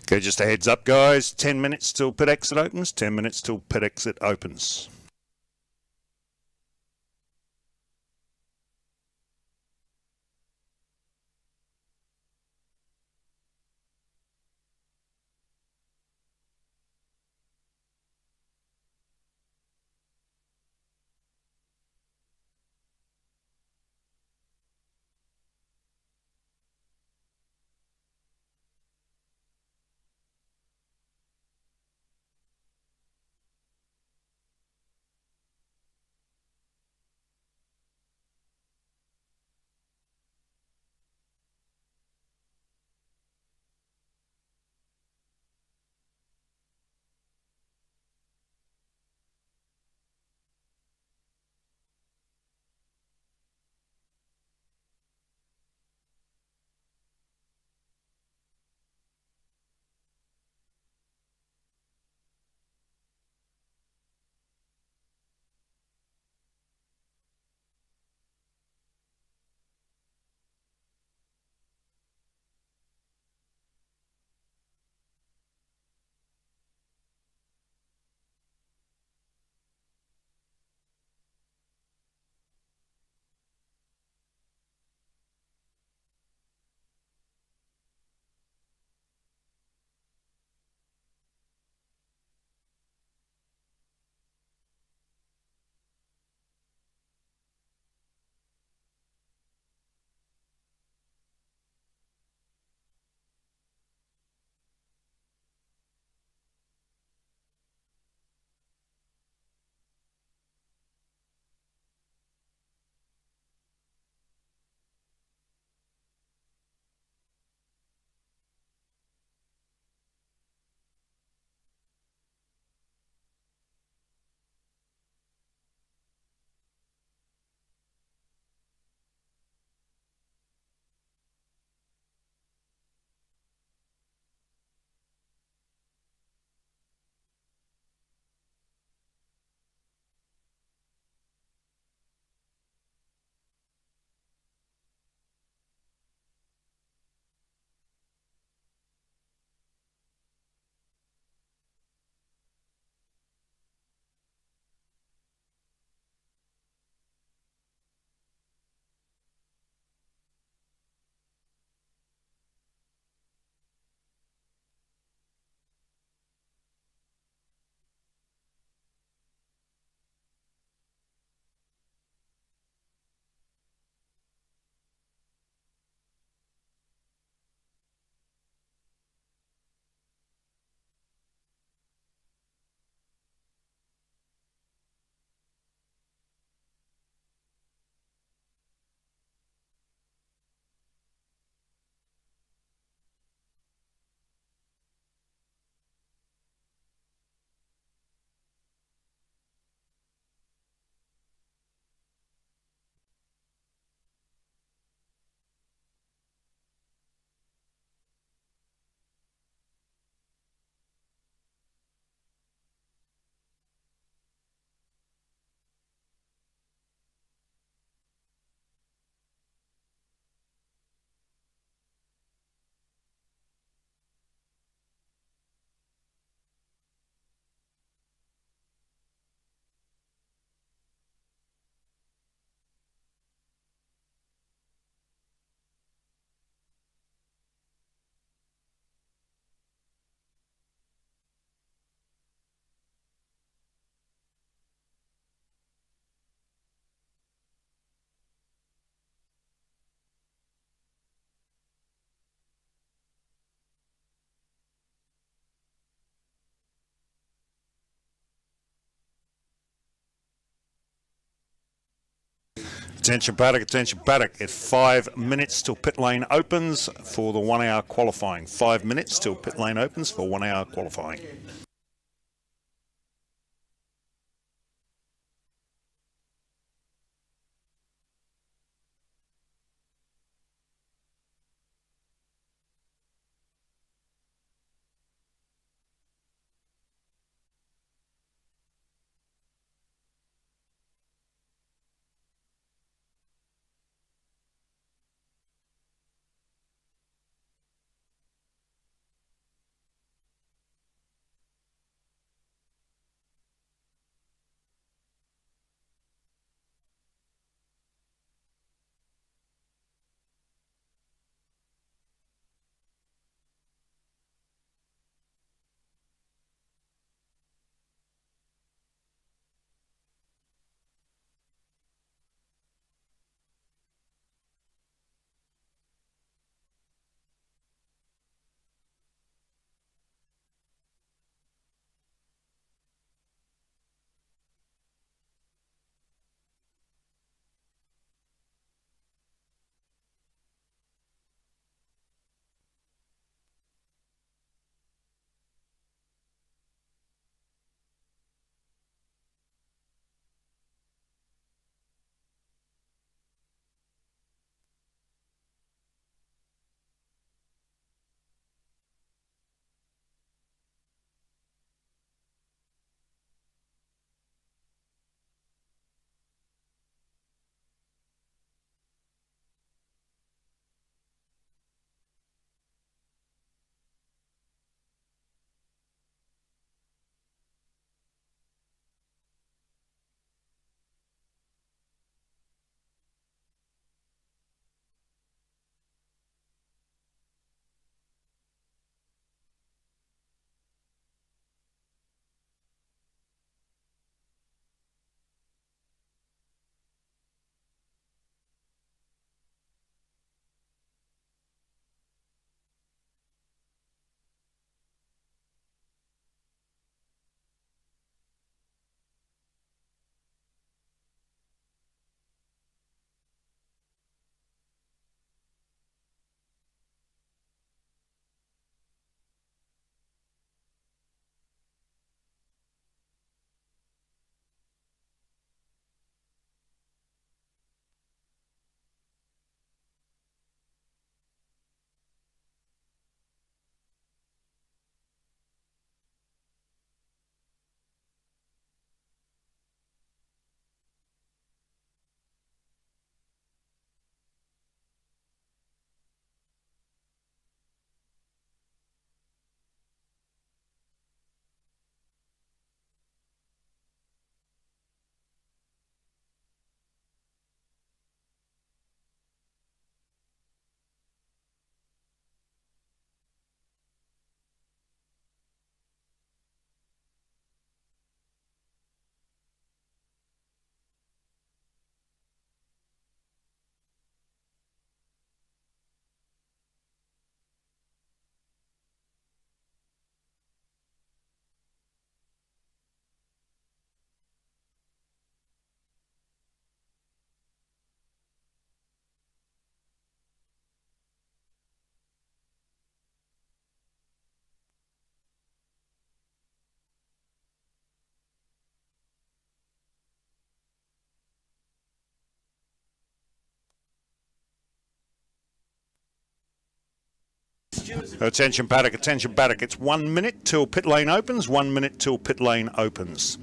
Okay, just a heads up, guys. 10 minutes till pit exit opens. 10 minutes till pit exit opens. Attention Paddock, at 5 minutes till pit lane opens for the 1 hour qualifying. 5 minutes till pit lane opens for 1 hour qualifying. Attention Paddock, attention Paddock. It's 1 minute till pit lane opens, 1 minute till pit lane opens.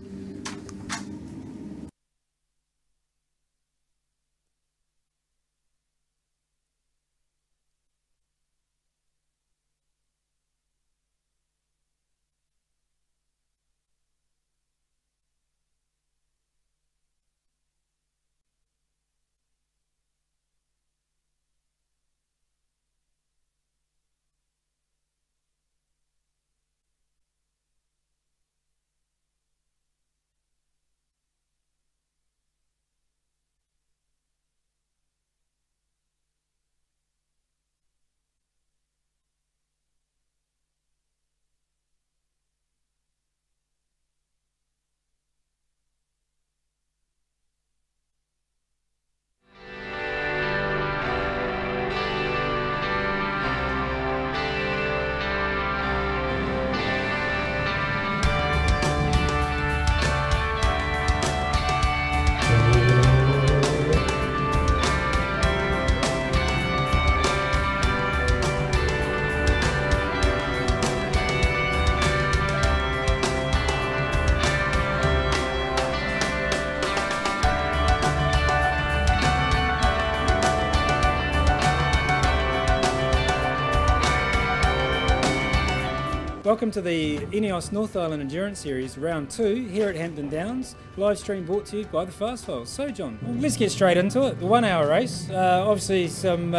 Welcome to the Eneos North Island Endurance Series, round 2, here at Hampton Downs. Live stream brought to you by the Fast Files. So John, well, let's get straight into it. The 1 hour race. Obviously some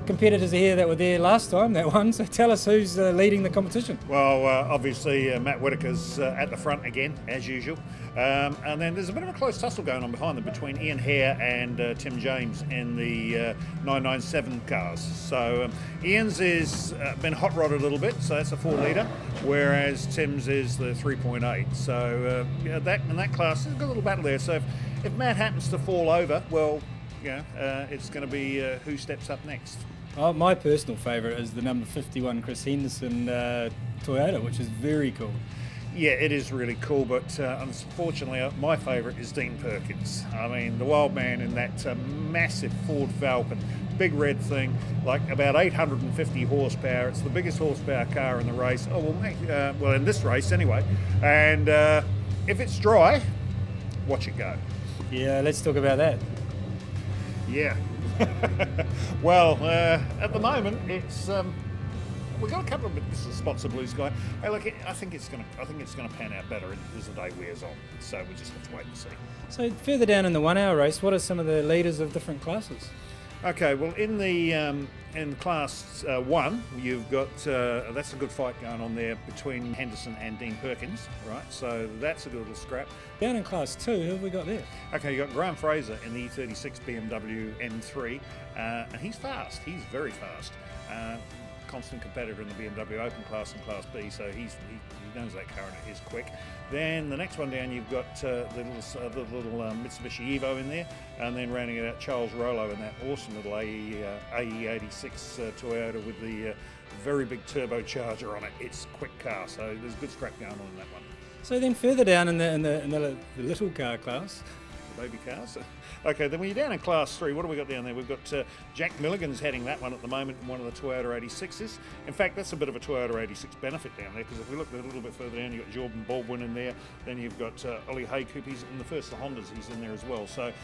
competitors are here that were there last time, that won. So tell us who's leading the competition. Well, obviously Matt Whitaker's at the front again, as usual. And then there's a bit of a close tussle going on behind them between Ian Hare and Tim James in the 997 cars. So Ian's is been hot rodded a little bit, so that's a 4 litre, whereas Tim's is the 3.8. So that in that class, there's a good little battle there. So if Matt happens to fall over, well, it's going to be who steps up next. Oh, my personal favourite is the number 51 Chris Henderson Toyota, which is very cool. Yeah, it is really cool, but unfortunately my favourite is Dean Perkins. I mean, the wild man in that massive Ford Falcon, big red thing, like about 850 horsepower. It's the biggest horsepower car in the race. Oh, well, in this race anyway. And if it's dry, watch it go. Yeah, let's talk about that. Yeah. Well, at the moment, it's we've got a couple of spots of blue sky. Hey, look, I think it's going to pan out better as the day wears on. So we just have to wait and see. So further down in the 1 hour race, what are some of the leaders of different classes? Okay, well, in class 1, you've got that's a good fight going on there between Henderson and Dean Perkins, right? So that's a good little scrap. Down in class 2, who have we got there? Okay, you got Graham Fraser in the E36 BMW M3, and he's fast. He's very fast. Constant competitor in the BMW Open class and Class B, so he knows that car and it is quick. Then the next one down, you've got the little Mitsubishi Evo in there, and then rounding it out, Charles Rollo in that awesome little AE86 Toyota with the very big turbocharger on it. It's a quick car, so there's good scrap going on in that one. So then further down in the little car class, baby cars. Okay, then when you're down in class 3, what do we got down there? We've got Jack Milligan's heading that one at the moment in one of the Toyota 86s. In fact, that's a bit of a Toyota 86 benefit down there, because if we look a little bit further down, you've got Jordan Baldwin in there, then you've got Ollie Haycoop, he's in the first of the Hondas, he's in there as well. So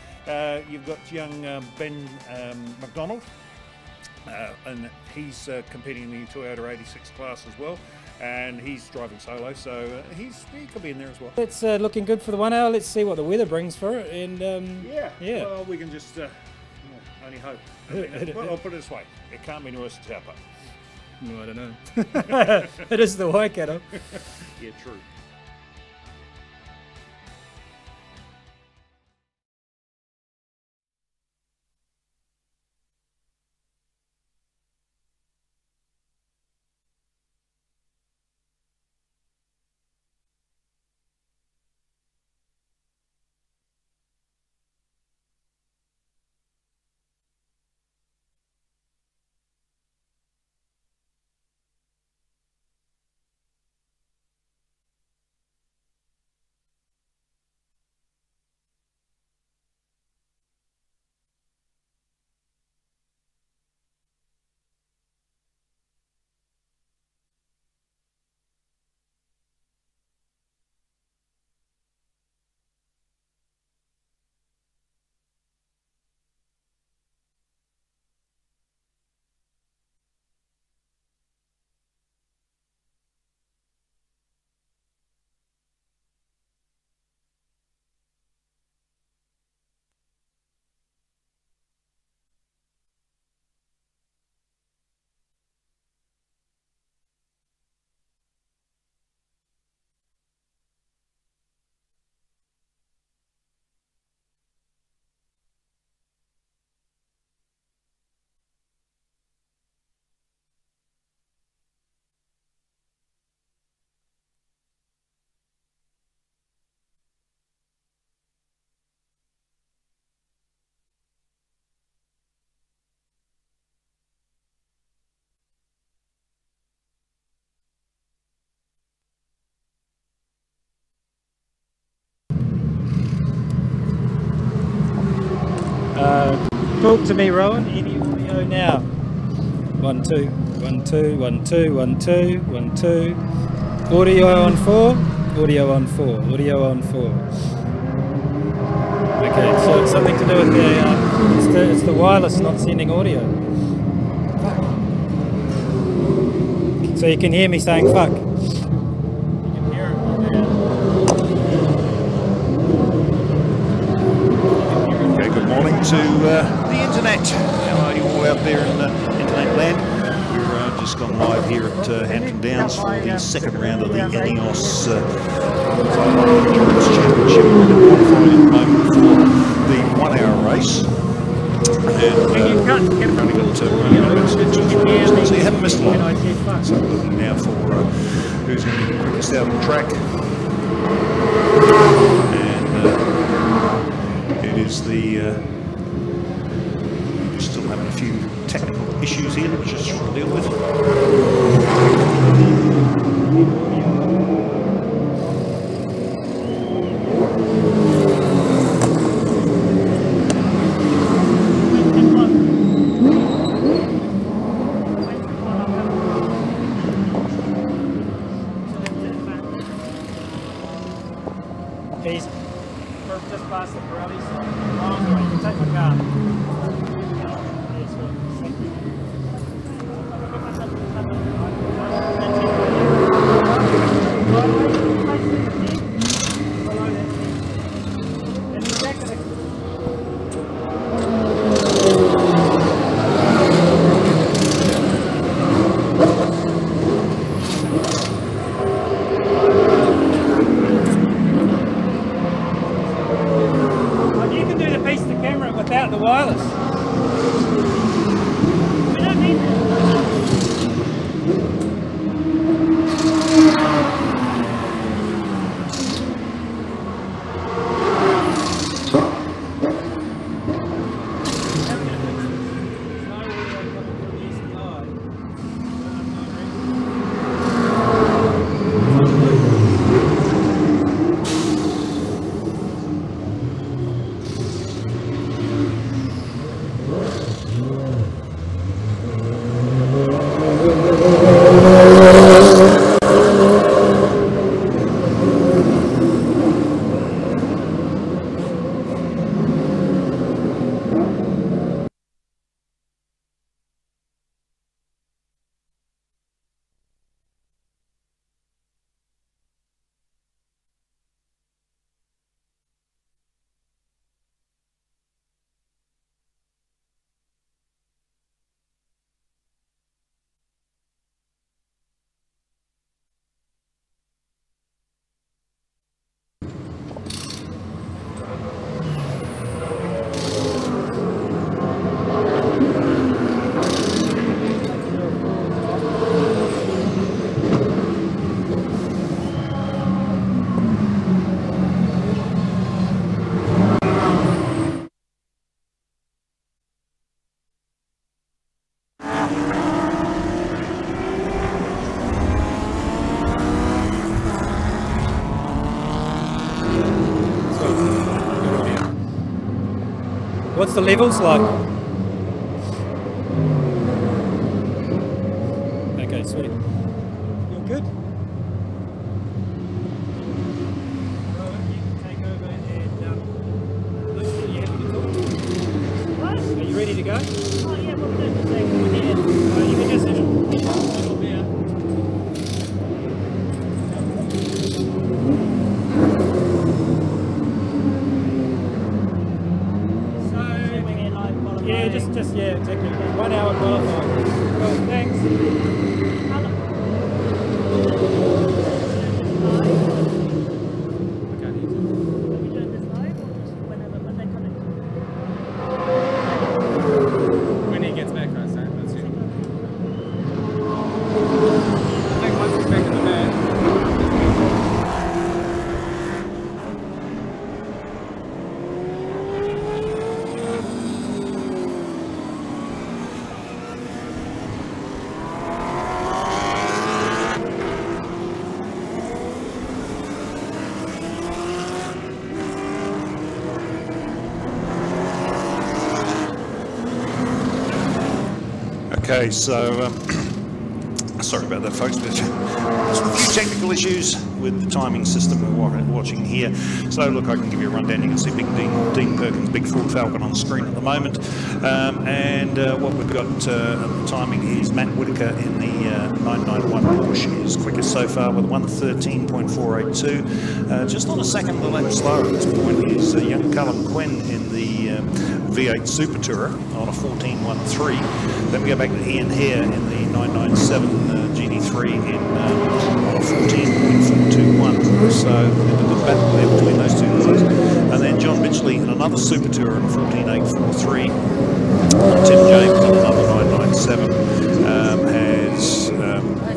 you've got young Ben McDonald, and he's competing in the Toyota 86 class as well. And he's driving solo, so he could be in there as well. It's looking good for the 1 hour. Let's see what the weather brings for it. And yeah. Well, we can just only hope. Well, I'll put it this way: it can't be worse than Taupo. No, I don't know. It is the Waikato. Yeah, true. Talk to me, Rowan. Any audio now? 1 2 1 2 1 2 1 2 1 2. Audio on 4. Audio on 4. Audio on 4. Okay, so it's something to do with it's the wireless not sending audio. So you can hear me saying fuck. You can hear it. Okay, good morning to the internet. How are you all out there in internet land? We're just gone live here at Hampton Downs for the second round of the Eneos Endurance Championship. We're qualifying at the moment for the 1 hour race. And only got 2 minutes into the race, so you haven't missed a lot. So looking now for who's going to be the quickest out on the track. And it is the still having a few technical issues here that we're just trying to deal with. He's just past the Pirelli, so long way. You can take my car. Without the wireless. We don't need that. What's the levels like? Okay, sweet. You're good? Rowan, you can take over and Luke, are you happy to talk? What? Are you ready to go? Oh yeah, we'll do the thing. You can just settle down. Yeah, just yeah, exactly. 1 hour qualifying. Cool, thanks. When he gets back, I say, that's it. I think once he's back in the van. Okay, so sorry about that, folks. There's a few technical issues with the timing system we're watching here. So look, I can give you a rundown. You can see Big Dean Perkins, big Ford Falcon on screen at the moment. What we've got at the timing is Matt Whitaker in the 991 Porsche is quickest so far with 1:13.482. Just on a second the lap slower at this point is young Callum Quinn in the V8 Super Tourer on a 14.13. Then we go back to Ian Hare in the 997 GT3 in on a 14.421. So a good battle there between those two guys. And then John Mitchley in another Super Tourer on a 14.843. Tim James in another 997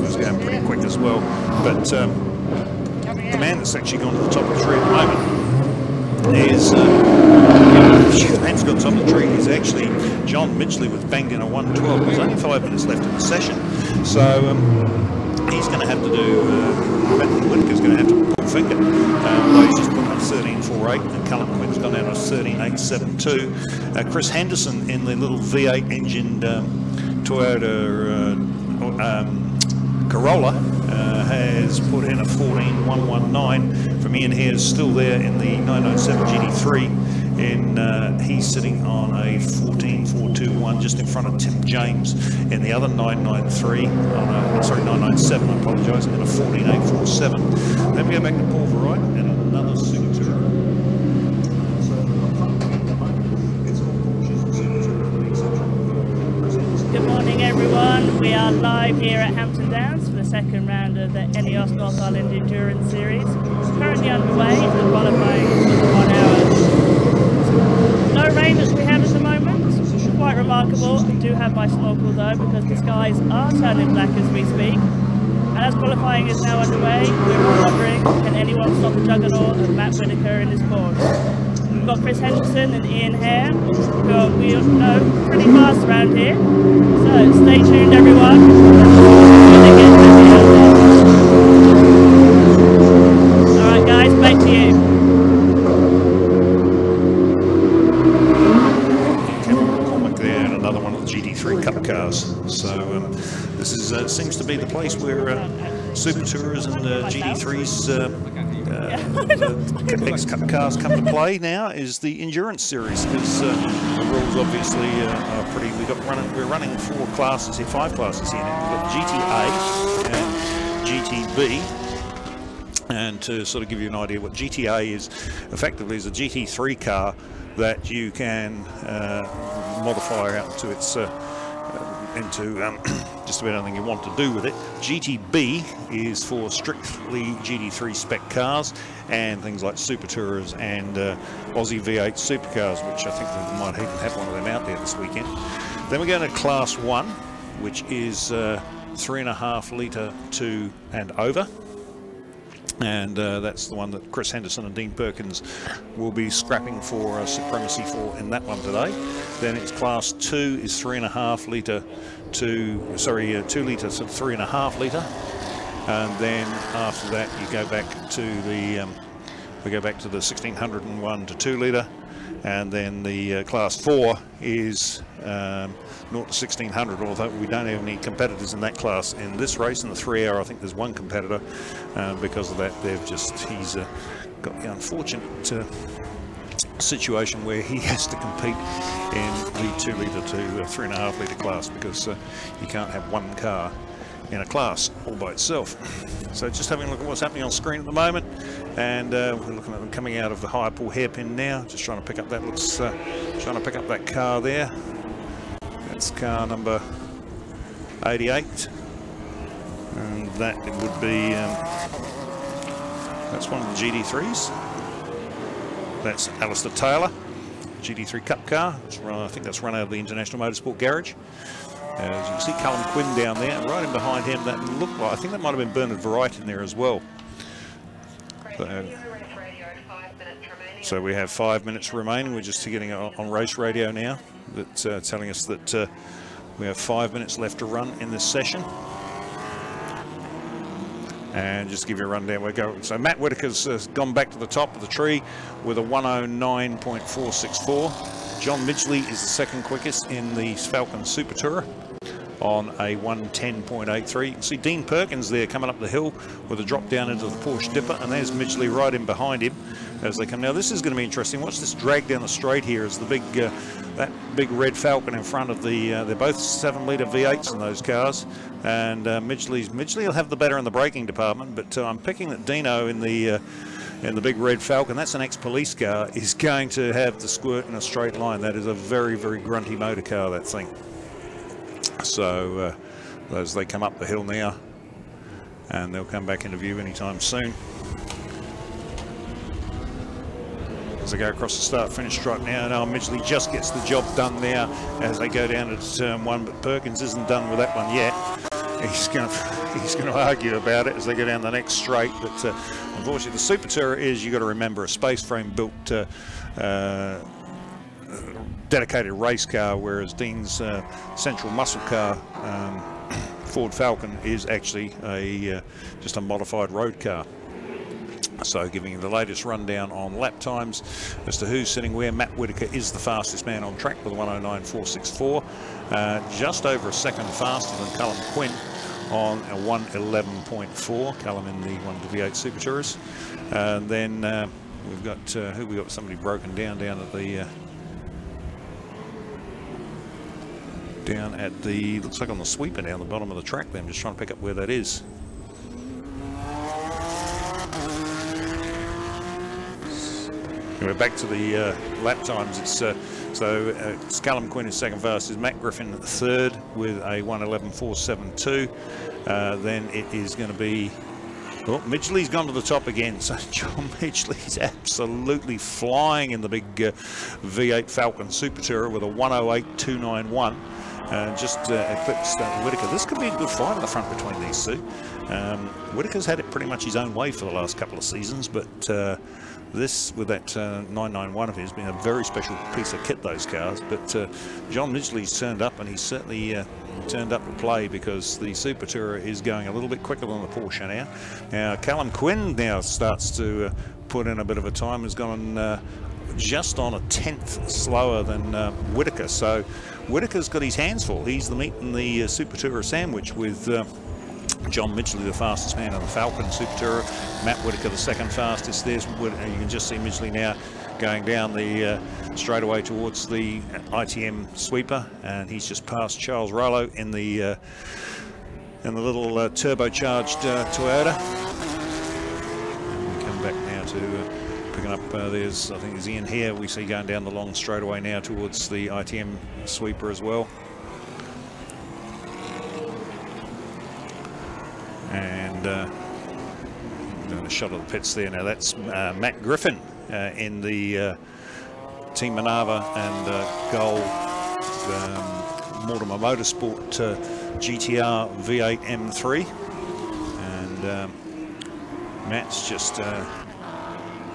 was going pretty quick as well. But the man that's actually gone to the top of the tree at the moment is the man who's got the top of the tree is actually John Mitchley with banged in a 1:12. There's only 5 minutes left in the session, so he's going to have to do. Matt Whitaker's going to have to pull finger. Although he's just put on 13.48, and Callum Quinn's gone out on 13.872. Chris Henderson in the little V8 engined Toyota Corolla has put in a 14.119 from Ian Hare's still there in the 997 GT3. He's sitting on a 14.421 just in front of Tim James in the other 993 sorry 997 I apologise, in a 14.847. Then we go back to Paul Verright and another Super Tourer. Good morning everyone, we are live here at Hampton Downs for the second round of the Eneos North Island Endurance Series. Currently underway, the qualifying for the 1 hour. No rain as we have at the moment, quite remarkable. I do have my snorkel though because the skies are turning black as we speak. And as qualifying is now underway, we're all wondering, can anyone stop the juggernaut of Matt Whitaker in his Porsche? We've got Chris Henderson and Ian Hare, who we all know pretty fast around here. So stay tuned everyone. Alright guys, back to you. Another one of the GT3 Cup cars. So this is seems to be the place where Super Tourers and GT3s Cup cars come to play now is the endurance series, because the rules obviously are pretty. We're running 4 classes here, 5 classes here now. We've got GTA and GTB. And to sort of give you an idea, what GTA is effectively is a GT3 car that you can modify out to its into just about anything you want to do with it. GTB is for strictly GT3 spec cars and things like Super Tourers and Aussie V8 supercars, which I think we might even have one of them out there this weekend. Then we go to Class 1, which is 3.5 litre to and over. And that's the one that Chris Henderson and Dean Perkins will be scrapping for supremacy for in that one today. Then it's Class 2 is 3.5 litre to, 2 litre to 3.5 litre. And then after that you go back to the, we go back to the 1601 to 2 litre. And then the Class 4 is 0 to 1600, although we don't have any competitors in that class in this race. In the 3 hour, I think there's one competitor. Because of that, he's got the unfortunate situation where he has to compete in the 2 litre to 3.5 litre class, because you can't have one car in a class all by itself. So just having a look at what's happening on screen at the moment, and we're looking at them coming out of the high pull hairpin now. Just trying to pick up that trying to pick up that car there. That's car number 88, and that it would be that's one of the GT3s. That's Alistair Taylor, GT3 Cup car. I think that's run out of the International Motorsport Garage. As you can see, Callum Quinn down there, and right in behind him, that looked like, I think that might have been Bernard Verright in there as well. So we have 5 minutes remaining. We're just getting on race radio now, that's telling us that we have 5 minutes left to run in this session. And just to give you a rundown, we go. So Matt Whitaker's gone back to the top of the tree with a 109.464. John Midgley is the second quickest in the Falcon Super Tourer on a 110.83. You can see Dean Perkins there coming up the hill with a drop down into the Porsche Dipper, and there's Midgley right in behind him as they come. Now this is going to be interesting. Watch this drag down the straight here as the big that big red Falcon in front of the they're both 7-litre V8s in those cars, and Midgley will have the better in the braking department, but I'm picking that Dino in the big red Falcon, that's an ex-police car, is going to have the squirt in a straight line. That is a very, very grunty motor car, that thing. So as they come up the hill now, and they'll come back into view anytime soon. As they go across the start-finish stripe now, and Midgley just gets the job done now as they go down to turn 1, but Perkins isn't done with that one yet. He's going to argue about it as they go down the next straight, but unfortunately the Super Tourer is, you've got to remember, a space frame built dedicated race car, whereas Dean's central muscle car Ford Falcon is actually just a modified road car. So giving you the latest rundown on lap times as to who's sitting where. Matt Whitaker is the fastest man on track with a 109.464, just over a second faster than Callum Quinn on a 111.4. Callum in the 1V8 Super Tourers. And then we've got who we got? Somebody broken down at the looks like on the sweeper down the bottom of the track there. I'm just trying to pick up where that is. Anyway, back to the lap times. It's Callum Quinn is second fastest, Matt Griffin third with a 111.472. Then it is going to be, well, Midgley's gone to the top again. So John Midgley's absolutely flying in the big V8 Falcon Super Tourer with a 108.291. Just eclipsed Whitaker. This could be a good fight at the front between these two. Whitaker's had it pretty much his own way for the last couple of seasons, but this, with that 991 of his, being a very special piece of kit, those cars. But John Midgley's turned up, and he's certainly turned up to play, because the Super Tourer is going a little bit quicker than the Porsche now. Now Callum Quinn now starts to put in a bit of a time, has gone just on a 10th slower than Whitaker. So Whitaker's got his hands full. He's the meat in the Super Tourer sandwich with John Midgley, the fastest man on the Falcon Super Tourer. Matt Whitaker, the second fastest. There's you can just see Midgley now going down the straightaway towards the ITM sweeper, and he's just passed Charles Rollo in the little turbocharged Toyota. And we come back now to picking up. There's, I think, there's Ian here. We see going down the long straightaway now towards the ITM sweeper as well. And doing a shot of the pits there. Now that's Matt Griffin in the Team Minerva and Gold Mortimer Motorsport GTR V8 M3, and Matt's just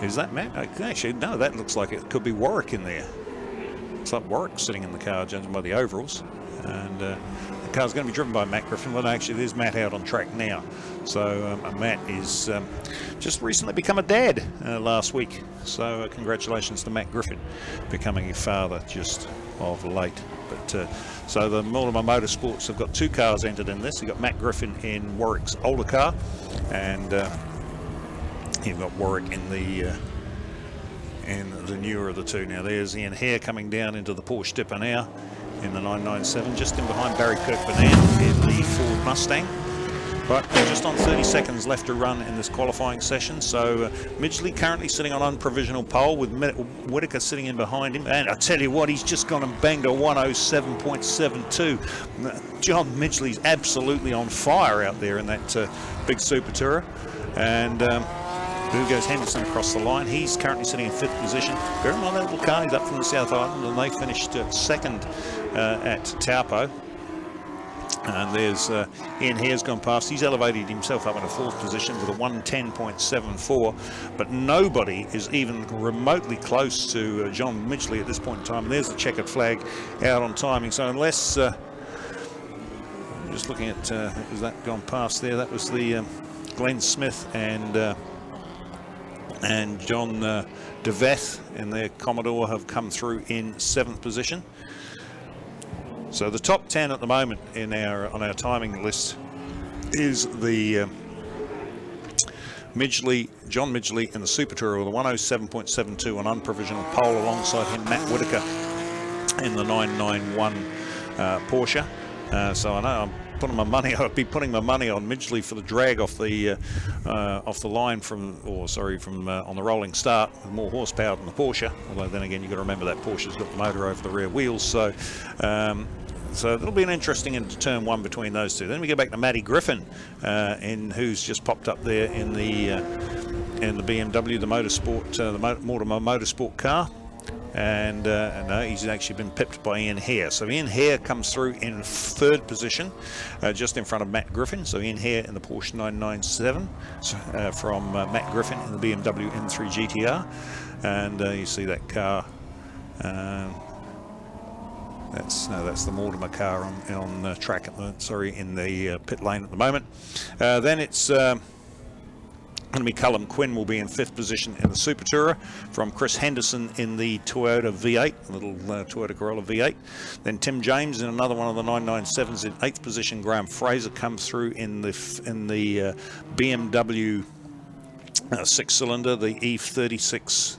is that Matt? Actually no, that looks like it could be Warwick in there. It's like Warwick sitting in the car, judging by the overalls. And the car's going to be driven by Matt Griffin. Well, actually, there's Matt out on track now. So Matt is just recently become a dad last week. So congratulations to Matt Griffin becoming a father just of late. But so the Mortimer Motorsports have got two cars entered in this. You've got Matt Griffin in Warwick's older car, and you've got Warwick in the newer of the two. Now there's Ian Hare coming down into the Porsche Dipper now in the 997, just in behind Barry Kirkburnett in the Ford Mustang. But just on 30 seconds left to run in this qualifying session. So Midgley currently sitting on unprovisional pole with Whitaker sitting in behind him. And I tell you what, he's just gone and banged a 107.72. John Midgley's absolutely on fire out there in that big Super Tourer. And who goes Henderson across the line. He's currently sitting in 5th position. Bear in mind that little car, he's up from the South Island, and they finished second at Taupo. And there's Ian Hare's gone past. He's elevated himself up in a 4th position with a 110.74, but nobody is even remotely close to John Midgley at this point in time. And there's the checkered flag out on timing. So unless just looking at has that gone past there, that was the Glenn Smith and John DeVeth in their Commodore have come through in 7th position. So the top 10 at the moment on our timing list is the John Midgley in the Super Tourer with a 107.72 on unprovisional pole, alongside him Matt Whitaker in the 991 Porsche. So I know I'm putting my money. I'd be putting my money on Midgley for the drag off the line from on the rolling start, with more horsepower than the Porsche. Although then again, you've got to remember that Porsche's got the motor over the rear wheels. So it'll be an interesting into turn one between those two. Then we go back to Matty Griffin, who's just popped up there in the BMW, the motorsport, the Mortimer motorsport car. And no, he's actually been pipped by Ian Hare. So Ian Hare comes through in 3rd position, just in front of Matt Griffin. So Ian Hare in the Porsche 997 from Matt Griffin in the BMW M3 GTR. And you see that car. That's the Mortimer car on track in the pit lane at the moment. Then it's going to be Callum Quinn will be in 5th position in the Super Tourer, from Chris Henderson in the Toyota V8, a little Toyota Corolla V8. Then Tim James in another one of the 997s in 8th position. Graham Fraser comes through in the BMW 6-cylinder, the E46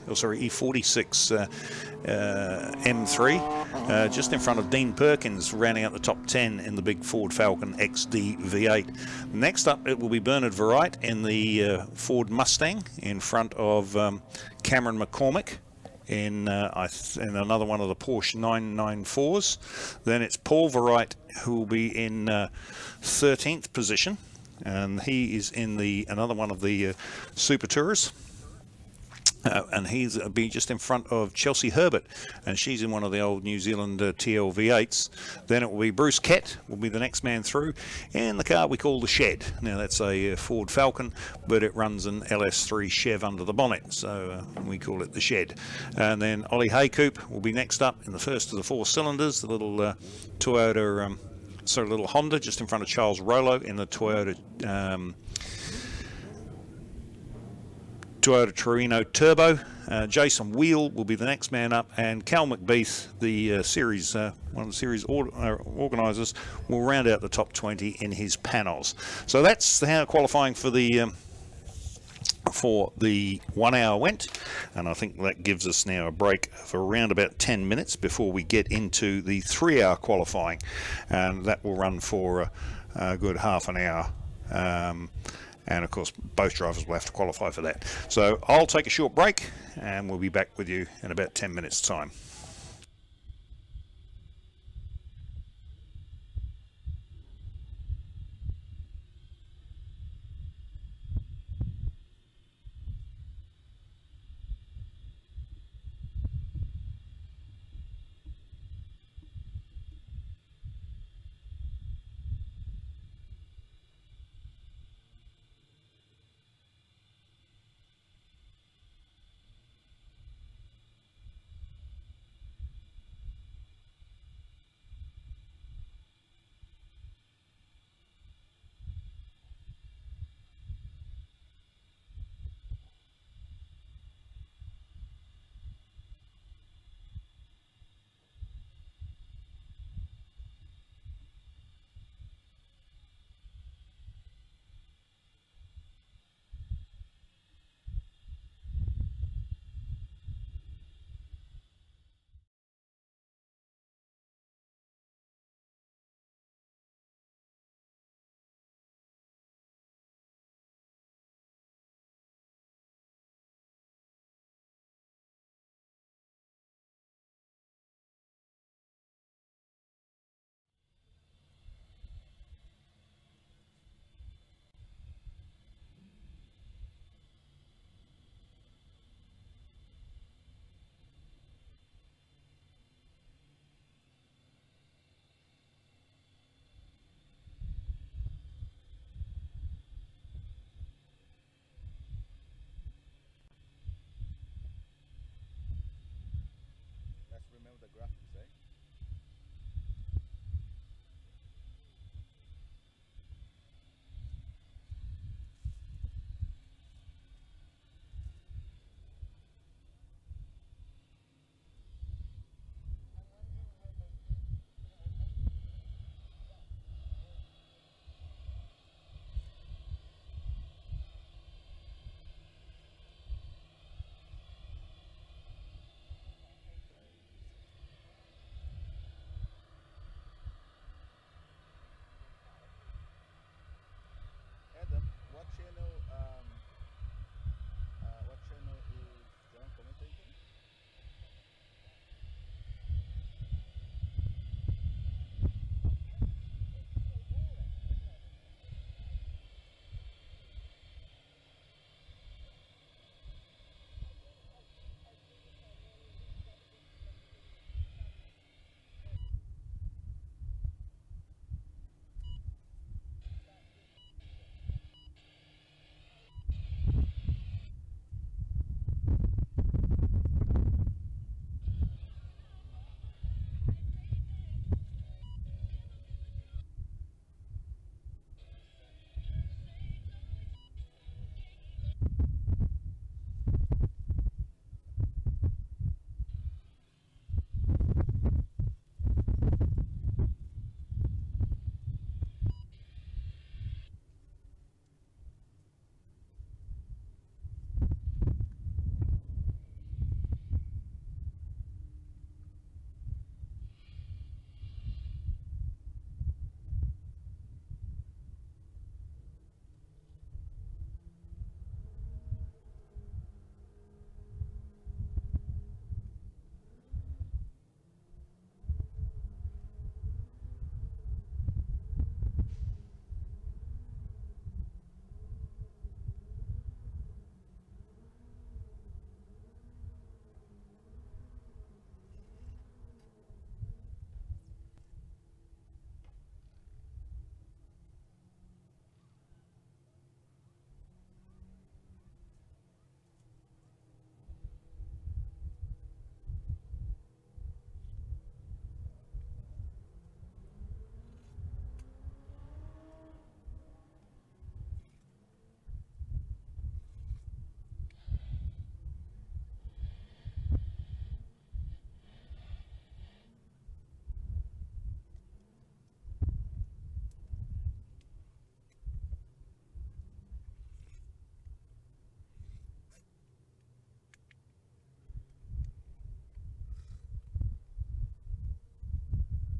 M3, just in front of Dean Perkins, rounding out the top 10 in the big Ford Falcon XD V8. Next up, it will be Bernard Verreit in the Ford Mustang, in front of Cameron McCormick in another one of the Porsche 994s. Then it's Paul Verreit, who will be in 13th position, and he is in another one of the Super Tourers. And he's be just in front of Chelsea Herbert, and she's in one of the old New Zealand TL V8s. Then it will be Bruce Kett, will be the next man through, in the car we call the Shed. Now that's a Ford Falcon, but it runs an LS3 Chev under the bonnet, so we call it the Shed. And then Ollie Haycoop will be next up in the first of the 4 cylinders, the little little Honda, just in front of Charles Rollo in the Toyota Torino Turbo. Jason Wheel will be the next man up, and Cal McBeath, the series one of the series organisers, will round out the top 20 in his panels. So that's how qualifying for the 1 hour went, and I think that gives us now a break for around about 10 minutes before we get into the 3 hour qualifying, and that will run for a good half an hour. And of course, both drivers will have to qualify for that. So I'll take a short break, and we'll be back with you in about 10 minutes' time.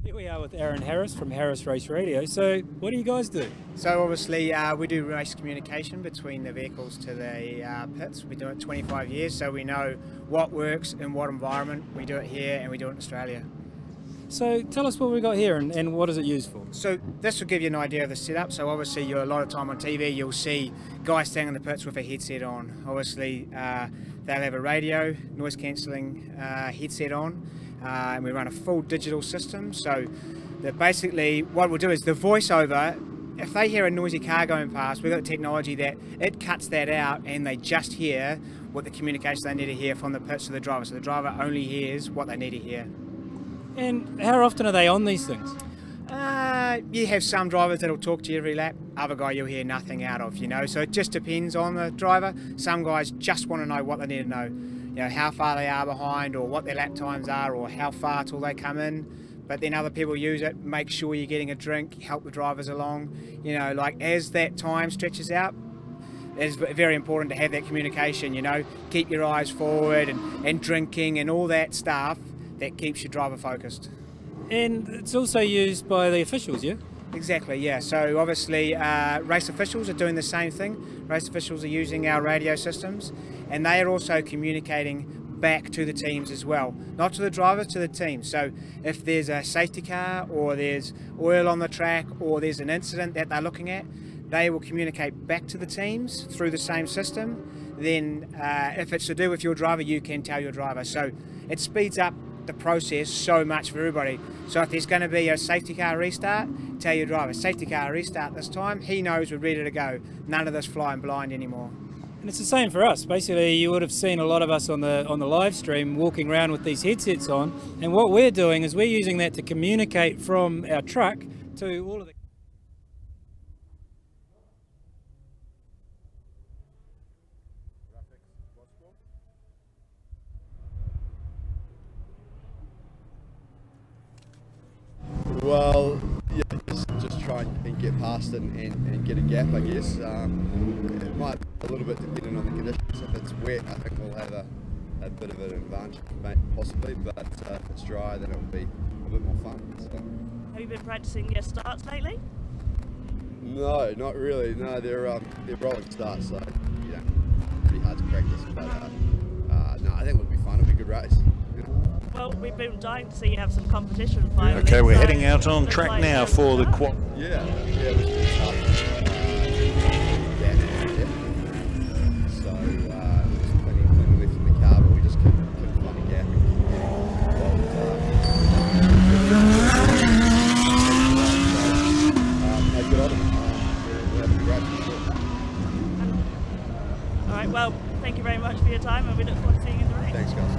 Here we are with Aaron Harris from Harris Race Radio. So what do you guys do? So obviously we do race communication between the vehicles to the pits. We do it 25 years, so we know what works in what environment. We do it here and we do it in Australia. So tell us what we got here and what is it used for? So this will give you an idea of the setup. So obviously you're a lot of time on TV, you'll see guys standing in the pits with a headset on. Obviously they'll have a radio, noise cancelling headset on, and we run a full digital system. So that basically what we'll do is the voiceover, if they hear a noisy car going past, we've got technology that it cuts that out and they just hear what the communication they need to hear from the pits to the driver. So the driver only hears what they need to hear. And how often are they on these things? You have some drivers that'll talk to you every lap, other guy you'll hear nothing out of, you know, so it just depends on the driver. Some guys just want to know what they need to know, you know, how far they are behind or what their lap times are or how far till they come in. But then other people use it, make sure you're getting a drink, help the drivers along, you know, like as that time stretches out, it's very important to have that communication, you know, keep your eyes forward and drinking and all that stuff that keeps your driver focused. And it's also used by the officials, yeah? Exactly, yeah. So obviously race officials are doing the same thing. Race officials are using our radio systems and they are also communicating back to the teams as well. Not to the drivers, to the teams. So if there's a safety car or there's oil on the track or there's an incident that they're looking at, they will communicate back to the teams through the same system. Then if it's to do with your driver, you can tell your driver. So it speeds up the process so much for everybody. So if there's going to be a safety car restart, tell your driver, safety car restart this time, he knows we're ready to go. None of this flying blind anymore. And it's the same for us. Basically, you would have seen a lot of us on the live stream walking around with these headsets on, and what we're doing is we're using that to communicate from our truck to all of the Well, yeah, just try and get past it and get a gap, I guess. It might be a little bit dependent on the conditions. If it's wet, I think we'll have a bit of an advantage, possibly, but if it's dry, then it'll be a bit more fun. So. Have you been practicing your starts lately? No, not really. No, they're rolling starts, so yeah, pretty hard to practice. But no, I think it'll be fun. It'll be a good race. Well, we've been dying to see you have some competition finally. Okay, we're so heading out on looks track like now for the quad. Yeah, this is tough. So there's plenty left in the car, but we just couldn't find a gap. Good on them. We're having a great time. All right, well, thank you very much for your time, and we look forward to seeing you in the race. Thanks, guys.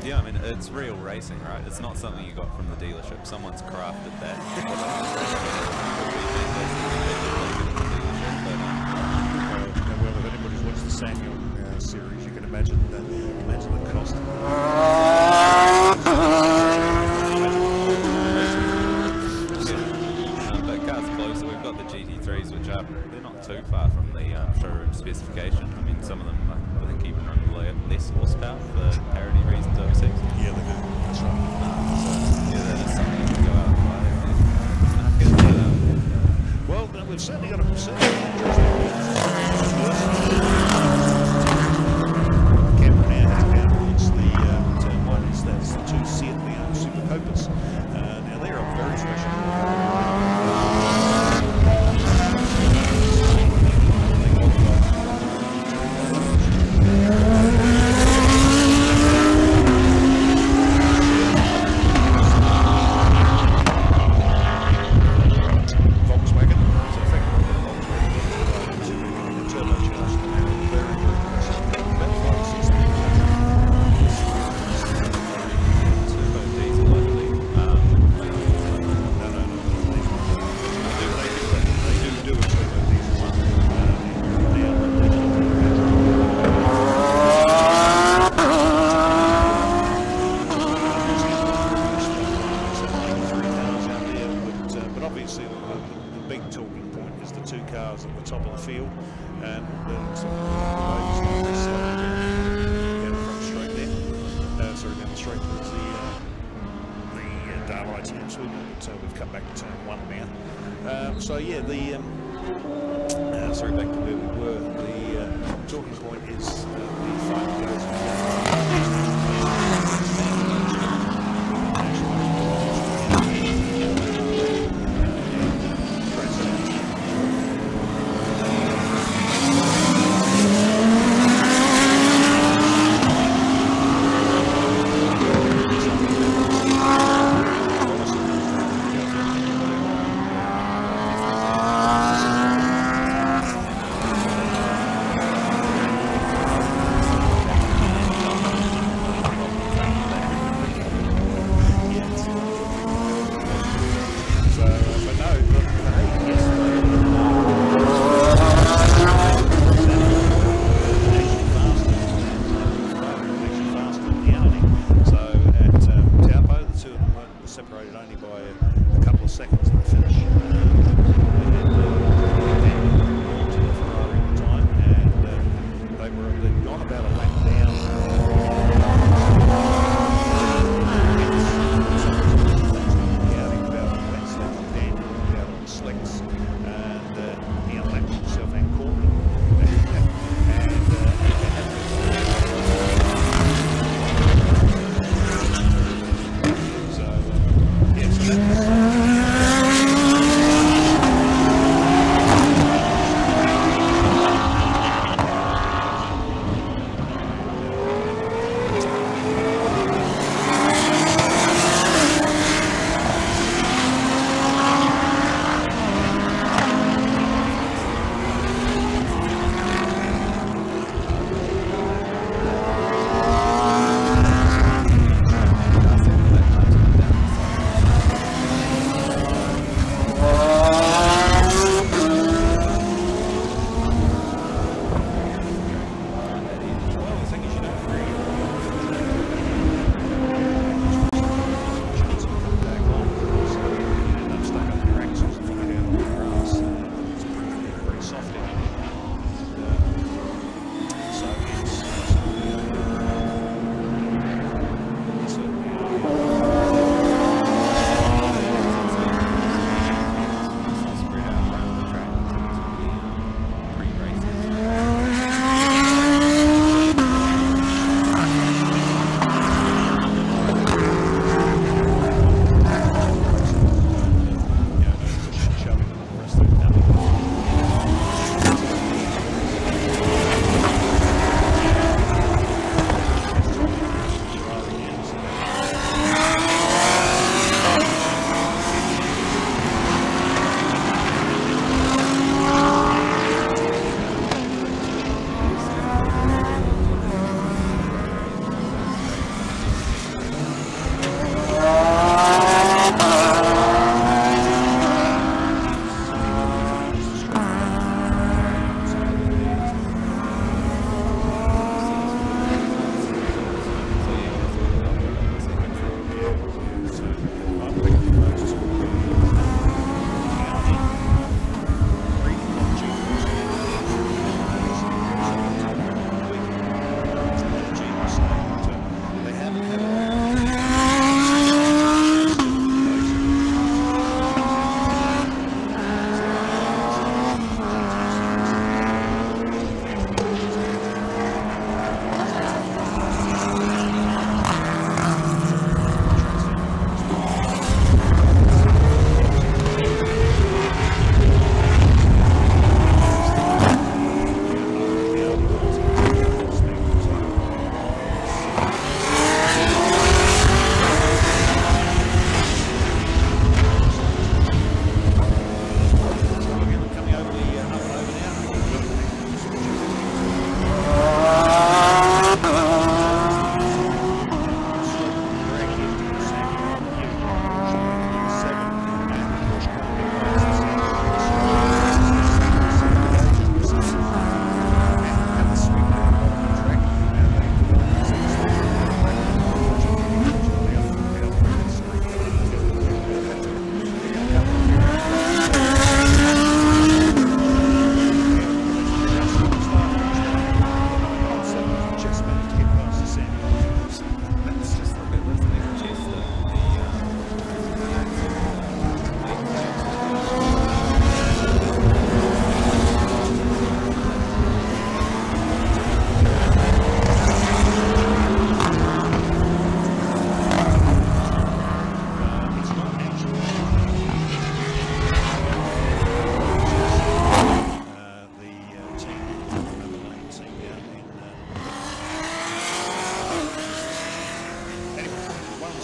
Yeah, I mean, it's real racing, right? It's not something you got from the dealership. Someone's crafted that. Well, if anybody's watched the Samuel series, you can imagine the cost. But cars closer, we've got the GT3s, which are they're not too far from the showroom specification. I mean, some of them I think even run less horsepower for parity reasons overseas. Yeah, they do. That's right. So yeah, that is something you can go out and buy. sorry, down the straight towards the daylight team, so we've come back to turn 1 now. So yeah, sorry, back to where we were. The talking point is the phone goes.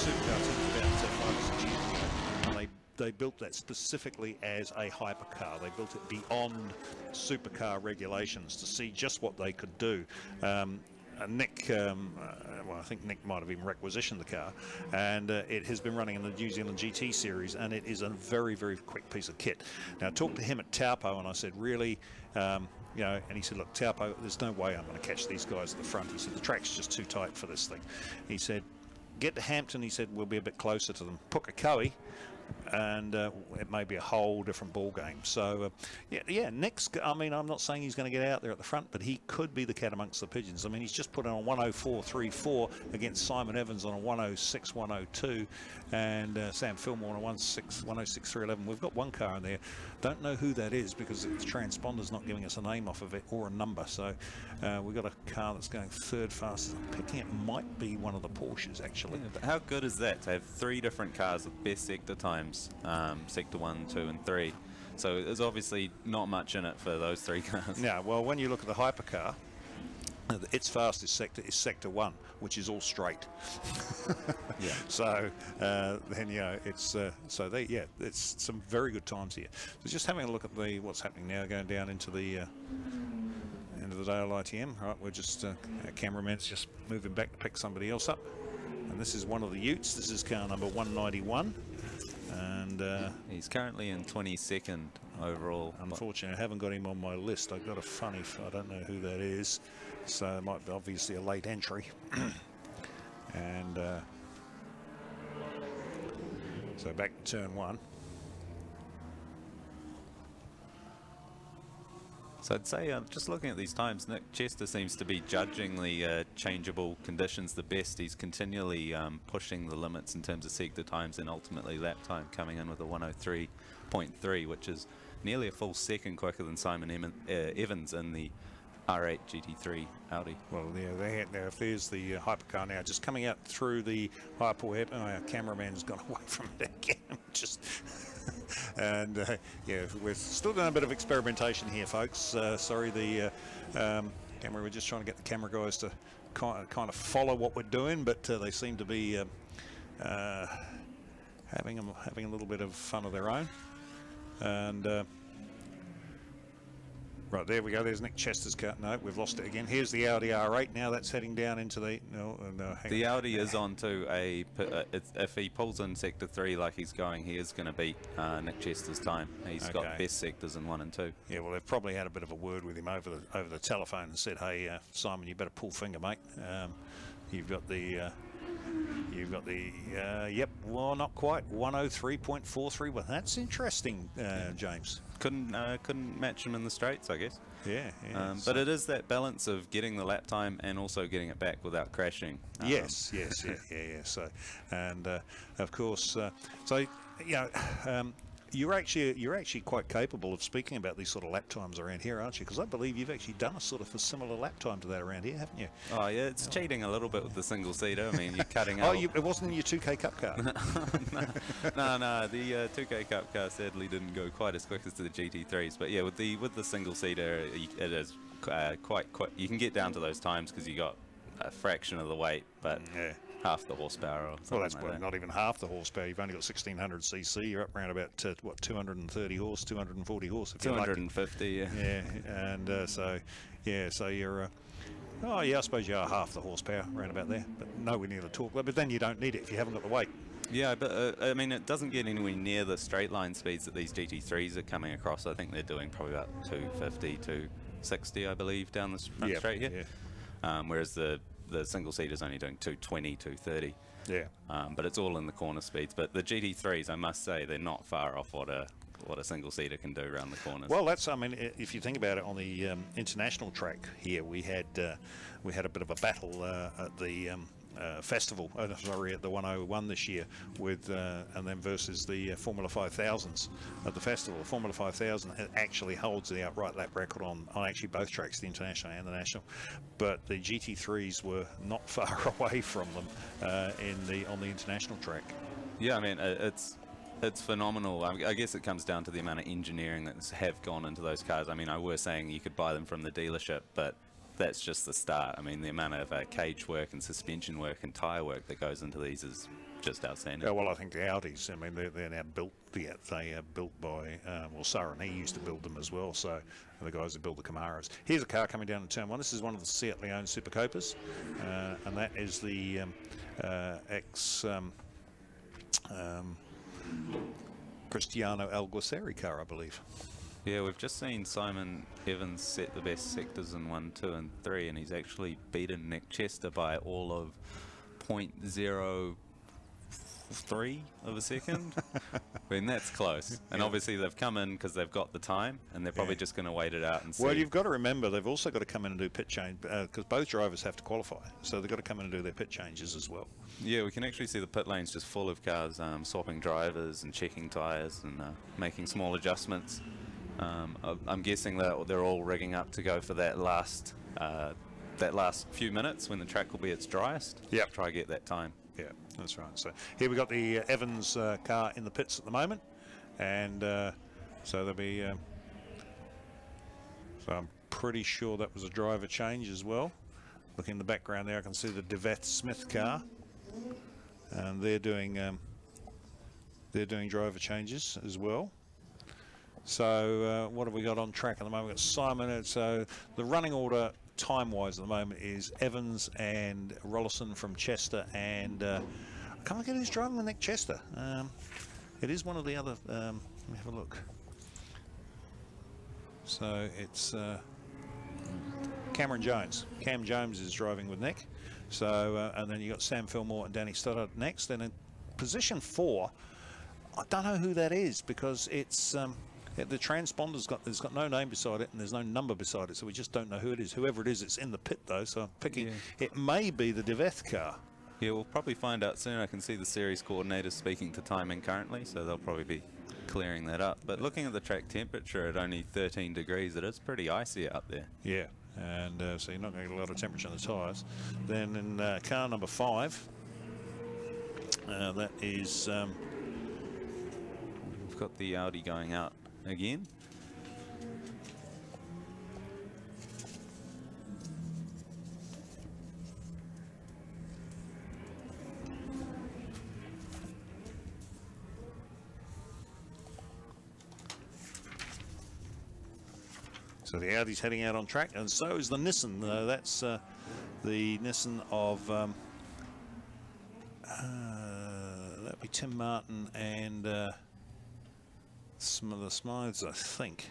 supercar teams about 5 or 6 years ago, and they built that specifically as a hypercar. They built it beyond supercar regulations to see just what they could do. Nick, well, I think Nick might have even requisitioned the car, and it has been running in the New Zealand GT series, and it is a very, very quick piece of kit. Now, I talked to him at Taupo, and I said, really, you know, and he said, look, Taupo, there's no way I'm going to catch these guys at the front. He said, the track's just too tight for this thing. He said, get to Hampton, he said, we'll be a bit closer to them. Pukekohe, and it may be a whole different ball game. So yeah, Nick's, I mean, I'm not saying he's going to get out there at the front, but he could be the cat amongst the pigeons. I mean, he's just put on a 104.34 against Simon Evans on a 106.102, and Sam Fillmore on a 106.311. We've got one car in there. Don't know who that is because the transponder's not giving us a name off of it or a number. So we've got a car that's going third fastest. I'm picking it might be one of the Porsches, actually. Yeah, but how good is that to have 3 different cars with best sector times, sector 1, 2 and 3? So there's obviously not much in it for those 3 cars. Yeah, well, when you look at the hypercar, its fastest sector is sector 1, which is all straight. Yeah. So then, you know, it's so they, yeah, it's some very good times here. So just having a look at the what's happening now, going down into the Dale ITM. Right, we're just our cameraman's just moving back to pick somebody else up, and this is one of the Utes. This is car number 191. And he's currently in 22nd overall. Unfortunately, I haven't got him on my list. I've got a funny, I don't know who that is, so it might be obviously a late entry. And so back to turn 1. So I'd say, just looking at these times, Nick Chester seems to be judging the changeable conditions the best. He's continually pushing the limits in terms of sector times and ultimately lap time, coming in with a 103.3, which is nearly a full second quicker than Simon Evans in the R8 GT3 Audi. Well, yeah, now if there's the hypercar now, just coming out through the hyperport, our cameraman's gone away from it again. Just and yeah, we're still doing a bit of experimentation here, folks. Sorry, the camera. We're just trying to get the camera guys to kind of follow what we're doing, but they seem to be having a little bit of fun of their own. And right, there we go. There's Nick Chester's car. No, we've lost it again. Here's the Audi R8. Now that's heading down into the... the Audi is on to a... if he pulls in sector 3 like he's going, he is going to beat Nick Chester's time. He's got best sectors in 1 and 2. Yeah, well, they've probably had a bit of a word with him over the telephone and said, hey, Simon, you better pull finger, mate. You've got the... yep, well, not quite, 103.43. Well, that's interesting, James. Couldn't match him in the straights, I guess. Yeah. But it is that balance of getting the lap time and also getting it back without crashing. Yes. So, and of course, so you know. You're actually quite capable of speaking about these sort of lap times around here, aren't you? Because I believe you've actually done a sort of a similar lap time to that around here, haven't you? Oh yeah, it's cheating a little bit with the single seater. I mean, you're cutting out. Oh, it wasn't in your 2K Cup car. No, the 2K Cup car sadly didn't go quite as quick as the GT3s. But yeah, with the single seater, it is quite. You can get down to those times because you got a fraction of the weight, but half the horsepower. Or well, that's like that. Not even half the horsepower. You've only got 1600 cc. You're up around about what 230 horse, 240 horse. If 250. Yeah, and so you're. Oh yeah, I suppose you are half the horsepower around about there, but nowhere near the torque. But then you don't need it if you haven't got the weight. Yeah, but I mean, it doesn't get anywhere near the straight line speeds that these GT3s are coming across. I think they're doing probably about 250, 260, I believe, down the front straight here. Yeah. Whereas the single seater is only doing 220, 230. Yeah. But it's all in the corner speeds. But the GT3s, I must say, they're not far off what a single seater can do around the corners. Well, that's, I mean, if you think about it, on the international track here, we had a bit of a battle at the festival, at the 101 this year, with and then versus the Formula 5000s at the festival. The Formula 5000 actually holds the outright lap record on actually both tracks, the international and the national, but the GT3s were not far away from them on the international track. Yeah, I mean, it's phenomenal. I guess it comes down to the amount of engineering that have gone into those cars. I mean, I were saying you could buy them from the dealership, but that's just the start. I mean, the amount of cage work and suspension work and tyre work that goes into these is just outstanding. Yeah, well, I think the Audis, I mean, they're now built. They are built by well, Surrey. He used to build them as well. So the guys who build the Camaros. Here's a car coming down in turn one. This is one of the Seat Leon Super Copas, and that is the Cristiano Alguaceri car, I believe. Yeah, we've just seen Simon Evans set the best sectors in 1, 2, and 3, and he's actually beaten Nick Chester by all of 0.03 of a second. I mean, that's close. And obviously they've come in because they've got the time, and they're probably just going to wait it out and see. Well, you've got to remember they've also got to come in and do pit change because both drivers have to qualify, so they've got to come in and do their pit changes as well. Yeah, we can actually see the pit lanes just full of cars swapping drivers and checking tyres and making small adjustments. I'm guessing that they're all rigging up to go for that last few minutes when the track will be its driest. Yep. Try to get that time. Yeah, that's right. So here we got the Evans car in the pits at the moment, and so there'll be. So I'm pretty sure that was a driver change as well. Look in the background there, I can see the DeVeth-Smith car, and they're doing driver changes as well. So what have we got on track at the moment? We've got Simon. So the running order time-wise at the moment is Evans and Rollison from Chester, and I can't get who's driving with Nick Chester. It is one of the other. Let me have a look. So it's Cameron Jones. Cam Jones is driving with Nick. So and then you got Sam Fillmore and Danny Stoddard next. And in position 4, I don't know who that is because it's. The transponder's there's got no name beside it and there's no number beside it, so we just don't know who it is. Whoever it is, it's in the pit though, so I'm picking. It may be the DeVeth car. Yeah, we'll probably find out soon. I can see the series coordinators speaking to timing currently, so they'll probably be clearing that up. But looking at the track temperature at only 13 degrees, it is pretty icy out there. Yeah, and so you're not going to get a lot of temperature on the tyres. Then in car number 5, that is. We've got the Audi going out again. So the Audi's heading out on track, and so is the Nissan. That's the Nissan of that'd be Tim Martin and some of the Smythes, I think.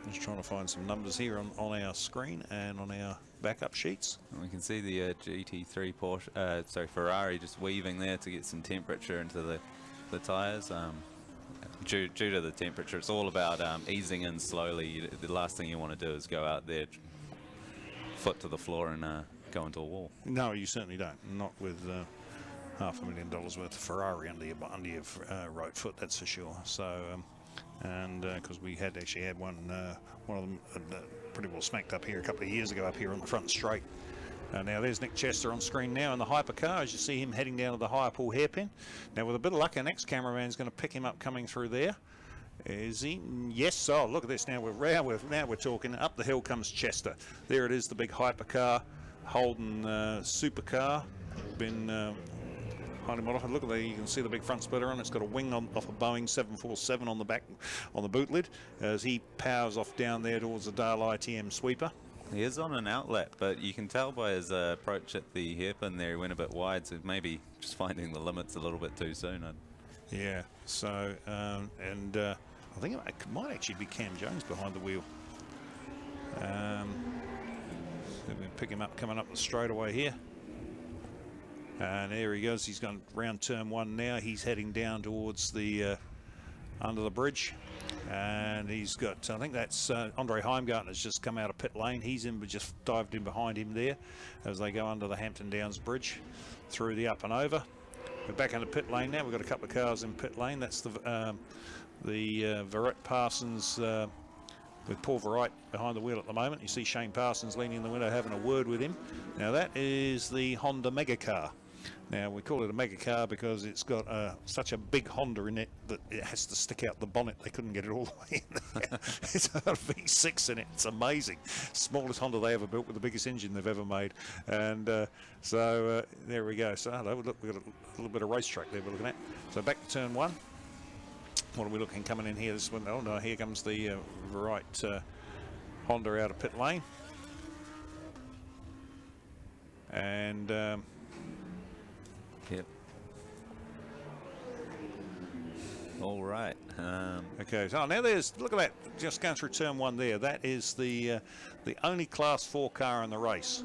Just trying to find some numbers here on our screen and on our backup sheets. And we can see the GT3 Porsche, Ferrari just weaving there to get some temperature into the tyres. Due to the temperature, it's all about easing in slowly. The last thing you want to do is go out there, foot to the floor, and go into a wall. No, you certainly don't. Not with $500,000 worth of Ferrari under your right foot, that's for sure. So, and because we had actually had one of them pretty well smacked up here a couple of years ago up here on the front straight. Now there's Nick Chester on screen now in the hypercar, as you see him heading down to the higher pool hairpin. Now with a bit of luck, our next cameraman's going to pick him up coming through there. Is he? Yes. Oh, look at this. Now we're talking. Up the hill comes Chester. There it is, the big hypercar, Holden supercar. Been highly modified. Look at there. You can see the big front splitter on it. It's got a wing off a Boeing 747 on the back, on the boot lid, as he powers off down there towards the Dale ITM sweeper. He is on an outlet, but you can tell by his approach at the hairpin there, he went a bit wide, so maybe just finding the limits a little bit too soon. Yeah, so, I think it might actually be Cam Jones behind the wheel. So we pick him up coming up the straightaway here. And there he goes. He's gone round turn 1 now. He's heading down towards the under the bridge. And he's got, I think that's Andre Heimgartner's just come out of pit lane. He's in, but just dived in behind him there as they go under the Hampton Downs Bridge through the up and over. We're back into pit lane now. We've got a couple of cars in pit lane. That's the Verrett Parsons with Paul Verrett behind the wheel at the moment. You see Shane Parsons leaning in the window having a word with him. Now that is the Honda Mega car. Now we call it a mega car because it's got such a big Honda in it that it has to stick out the bonnet. They couldn't get it all the way in there. It's got a V6 in it. It's amazing. Smallest Honda they ever built with the biggest engine they've ever made. And so there we go. So look, we've got a little bit of racetrack there we're looking at. So back to turn one. What are we looking coming in here? This one, oh no, here comes the right Honda out of pit lane. And yep. All right. Okay. So now there's, look at that. Just going through turn one there. That is the only Class 4 car in the race.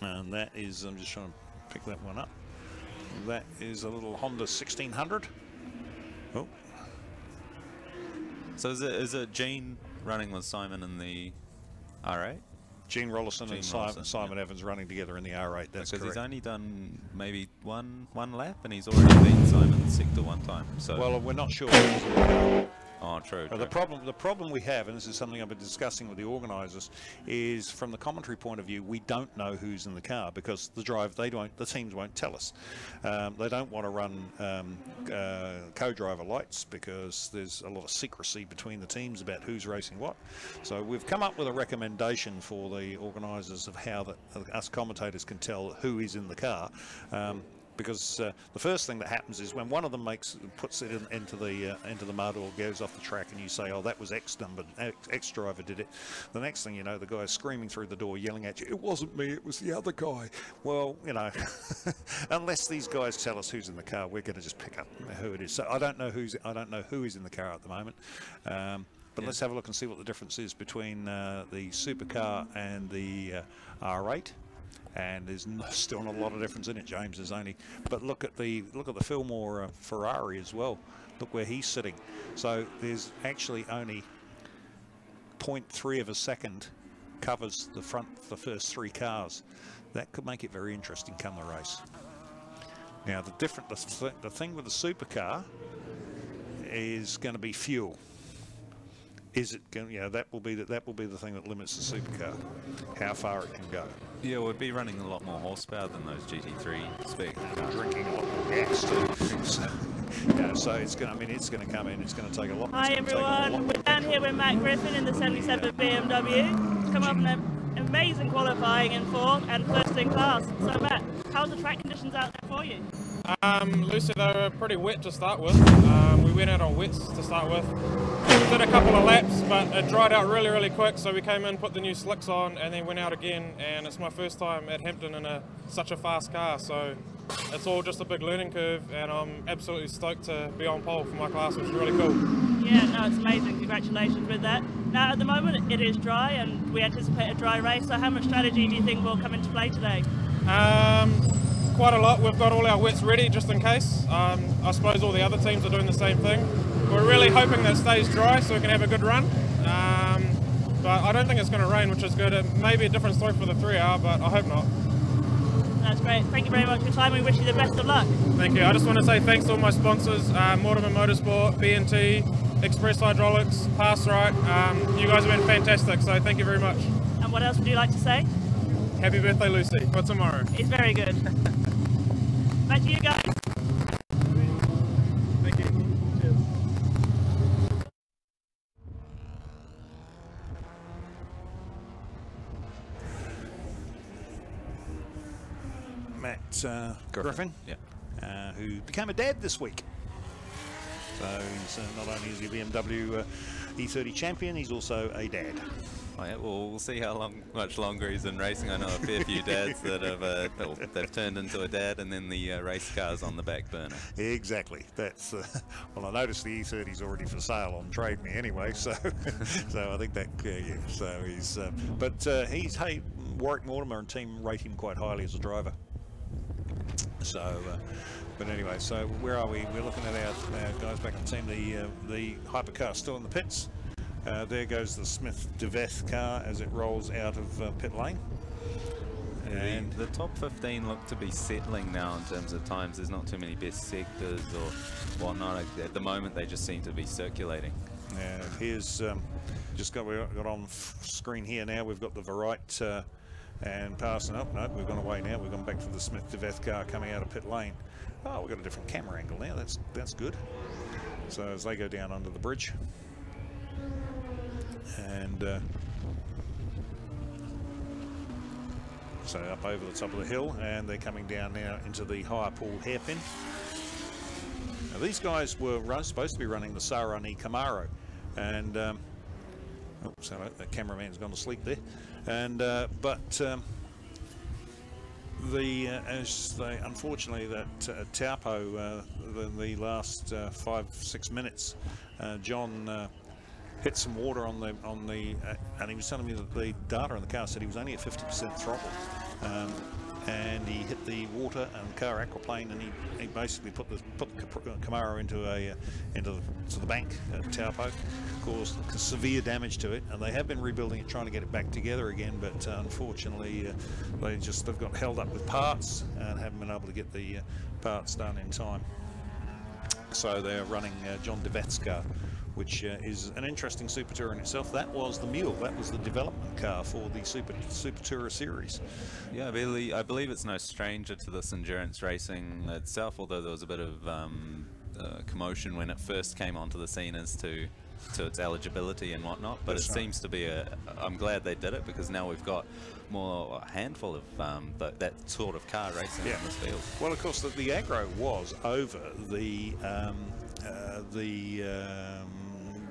And that is, I'm just trying to pick that one up. That is a little Honda 1600. Oh. So is it Gene running with Simon in the R8? Gene Rollison and Rollison, Simon Evans running together in the R8. That's because correct. He's only done maybe one lap, and he's already beaten Simon's sector one time. So well, we're not sure who's in the car. Oh, true. The problem we have, and this is something I've been discussing with the organisers, is from the commentary point of view, we don't know who's in the car because the teams won't tell us. They don't want to run co-driver lights because there's a lot of secrecy between the teams about who's racing what. So we've come up with a recommendation for the organisers of how us commentators can tell who is in the car. Because the first thing that happens is when one of them puts it into the mud or goes off the track, and you say, "Oh, that was X driver did it." The next thing you know, the guy's screaming through the door, yelling at you, "It wasn't me, it was the other guy." Well, you know, unless these guys tell us who's in the car, we're going to just pick up who it is. So I don't know who is in the car at the moment. But let's have a look and see what the difference is between the supercar and the R8. And there's still not a lot of difference in it, James. There's only, but look at the Fillmore Ferrari as well. Look where he's sitting. So there's actually only 0.3 of a second covers the first three cars. That could make it very interesting come the race. Now the thing with the supercar is going to be fuel. Is it going? You know, that will be the thing that limits the supercar, how far it can go. Yeah, we'd be running a lot more horsepower than those GT3 spec. Drinking a lot more gas too. So it's going. I mean, it's going to come in. It's going to take a lot. Hi everyone, we're down here with Matt Griffin in the 77 BMW. Come up in an amazing qualifying in fourth and first in class. So Matt, how's the track conditions out there for you? Lucy, they were pretty wet to start with. We went out on wets to start with. Did a couple of laps, but it dried out really quick, so we came in, put the new slicks on, and then went out again. And it's my first time at Hampton in such a fast car, so it's all just a big learning curve, and I'm absolutely stoked to be on pole for my class, which is really cool. Yeah, no, it's amazing. Congratulations with that. Now, at the moment, it is dry, and we anticipate a dry race, so how much strategy do you think will come into play today? Quite a lot. We've got all our wets ready just in case. I suppose all the other teams are doing the same thing. We're really hoping that it stays dry so we can have a good run. But I don't think it's going to rain, which is good. It may be a different story for the 3 hour, but I hope not. That's great. Thank you very much for your time. We wish you the best of luck. Thank you. I just want to say thanks to all my sponsors, Mortimer Motorsport, B&T, Express Hydraulics, Pass Right. You guys have been fantastic, so thank you very much. And what else would you like to say? Happy birthday, Lucy, for tomorrow. It's very good. Back to you guys. Thank you. Cheers. Matt Griffin, who became a dad this week. So he's not only is he a BMW E30 champion, he's also a dad. Oh yeah, well, we'll see how much longer he's in racing. I know a fair few dads that have they've turned into a dad, and then the race car's on the back burner. Exactly. That's well, I noticed the E30's already for sale on Trade Me anyway, so so I think that yeah. So he's hey, Warwick Mortimer and team rate him quite highly as a driver. So. But anyway, so where are we? We're looking at our guys back on the team. The hypercar still in the pits. There goes the Smith DeVeth car as it rolls out of pit lane. And the top 15 look to be settling now in terms of times. There's not too many best sectors or whatnot. At the moment, they just seem to be circulating. Here's we got on screen here now. We've got the Varight and passing up. No, we've gone away now. We've gone back to the Smith-DeVeth car coming out of pit lane. Oh, we've got a different camera angle now. That's good. So as they go down under the bridge, and so up over the top of the hill, and they're coming down now into the higher pool hairpin. Now these guys were supposed to be running the Sarani Camaro, and oh, sorry, that cameraman's gone to sleep there. And unfortunately that Taupo, the last 5-6 minutes, John hit some water on the and he was telling me that the data on the car said he was only at 50% throttle, and he hit the water and the car aquaplane, and he basically put the Camaro into the bank at Taupo, caused severe damage to it, and they have been rebuilding it, trying to get it back together again, but unfortunately they've got held up with parts and haven't been able to get the parts done in time. So they're running John DeVeth's car, which is an interesting Super Tourer in itself. That was the Mule. That was the development car for the Super Tourer series. Yeah, I believe it's no stranger to this endurance racing itself, although there was a bit of commotion when it first came onto the scene as to its eligibility and whatnot, but it seems to be I'm glad they did it, because now we've got a handful of that sort of car racing in this field. Well, of course, the aggro was over the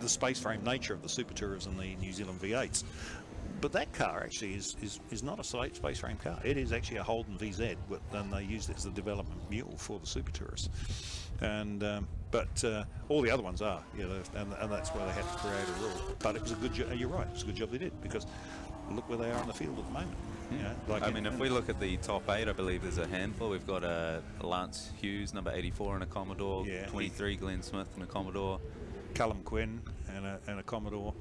space frame nature of the Super Tourers and the New Zealand V8s. But that car actually is not a space frame car. It is actually a Holden VZ, and they used it as the development mule for the Super Tourers. And but all the other ones are, and that's where they had to create a rule. But it was a good job. You're right. It's a good job they did, because look where they are in the field at the moment. I mean, if we look at the top 8, I believe there's a handful. We've got Lance Hughes, number 84, in a Commodore. 23, Glenn Smith in a Commodore. Callum Quinn and a Commodore.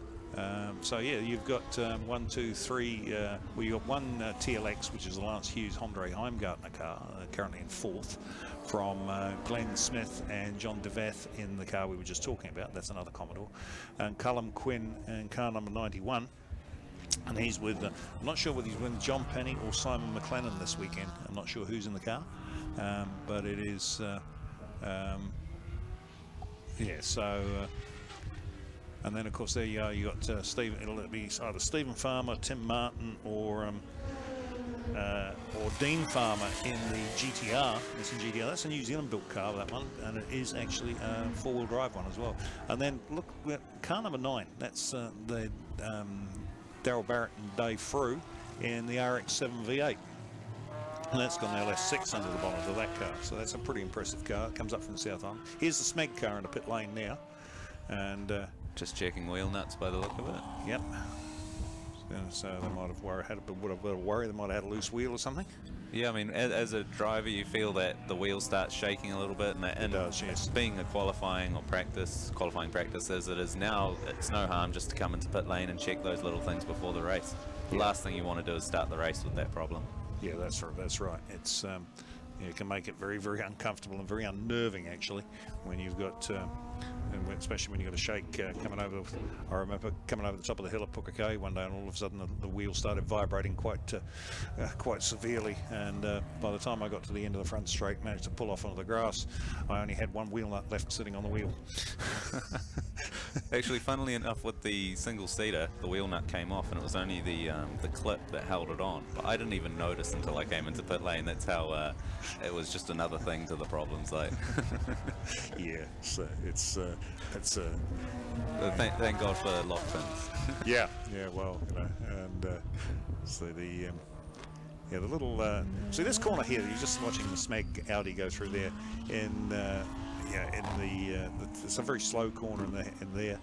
So yeah, you've got 1, 2, 3. Well, you got one TLX, which is the Lance Hughes Honda Heimgartner car, currently in 4th, from Glenn Smith and John DeVeth in the car we were just talking about. That's another Commodore. And Callum Quinn in car number 91. And he's with, I'm not sure whether he's with John Penny or Simon McLennan this weekend. I'm not sure who's in the car, but it is, yeah, so, and then of course there you are, you got Stephen, it'll be either Stephen Farmer, Tim Martin, or Dean Farmer in the GTR. It's in GTR. That's a New Zealand built car, that one, and it is actually a 4-wheel drive one as well. And then look, car number 9, that's the Darryl Barrett and Dave Frew in the RX-7 V8. And that's got an LS6 under the bonnet of that car, so that's a pretty impressive car. It comes up from the South Island. Here's the SMEG car in the pit lane now, and just checking wheel nuts by the look of it. Yep. So they might have had a bit of worry. They might have had a loose wheel or something. Yeah, I mean, as a driver, you feel that the wheel starts shaking a little bit, and it does, yes. Being a qualifying practice as it is now, it's no harm just to come into pit lane and check those little things before the race. The last thing you want to do is start the race with that problem. Yeah, that's right. That's right. It's it can make it very, very uncomfortable and very unnerving actually when you've got. And especially when you've got a shake coming over. I remember coming over the top of the hill at Pukekohe one day, and all of a sudden the wheel started vibrating quite severely. And by the time I got to the end of the front straight, managed to pull off onto the grass, I only had one wheel nut left sitting on the wheel. Actually, funnily enough, with the single-seater, the wheel nut came off, and it was only the clip that held it on. But I didn't even notice until I came into pit lane. That's how it was just another thing to the problems. Like, yeah, so it's thank God for lock pins. Yeah, well, you know, and so the the little see this corner here. You're just watching the SMEG Audi go through there in. It's a very slow corner in there.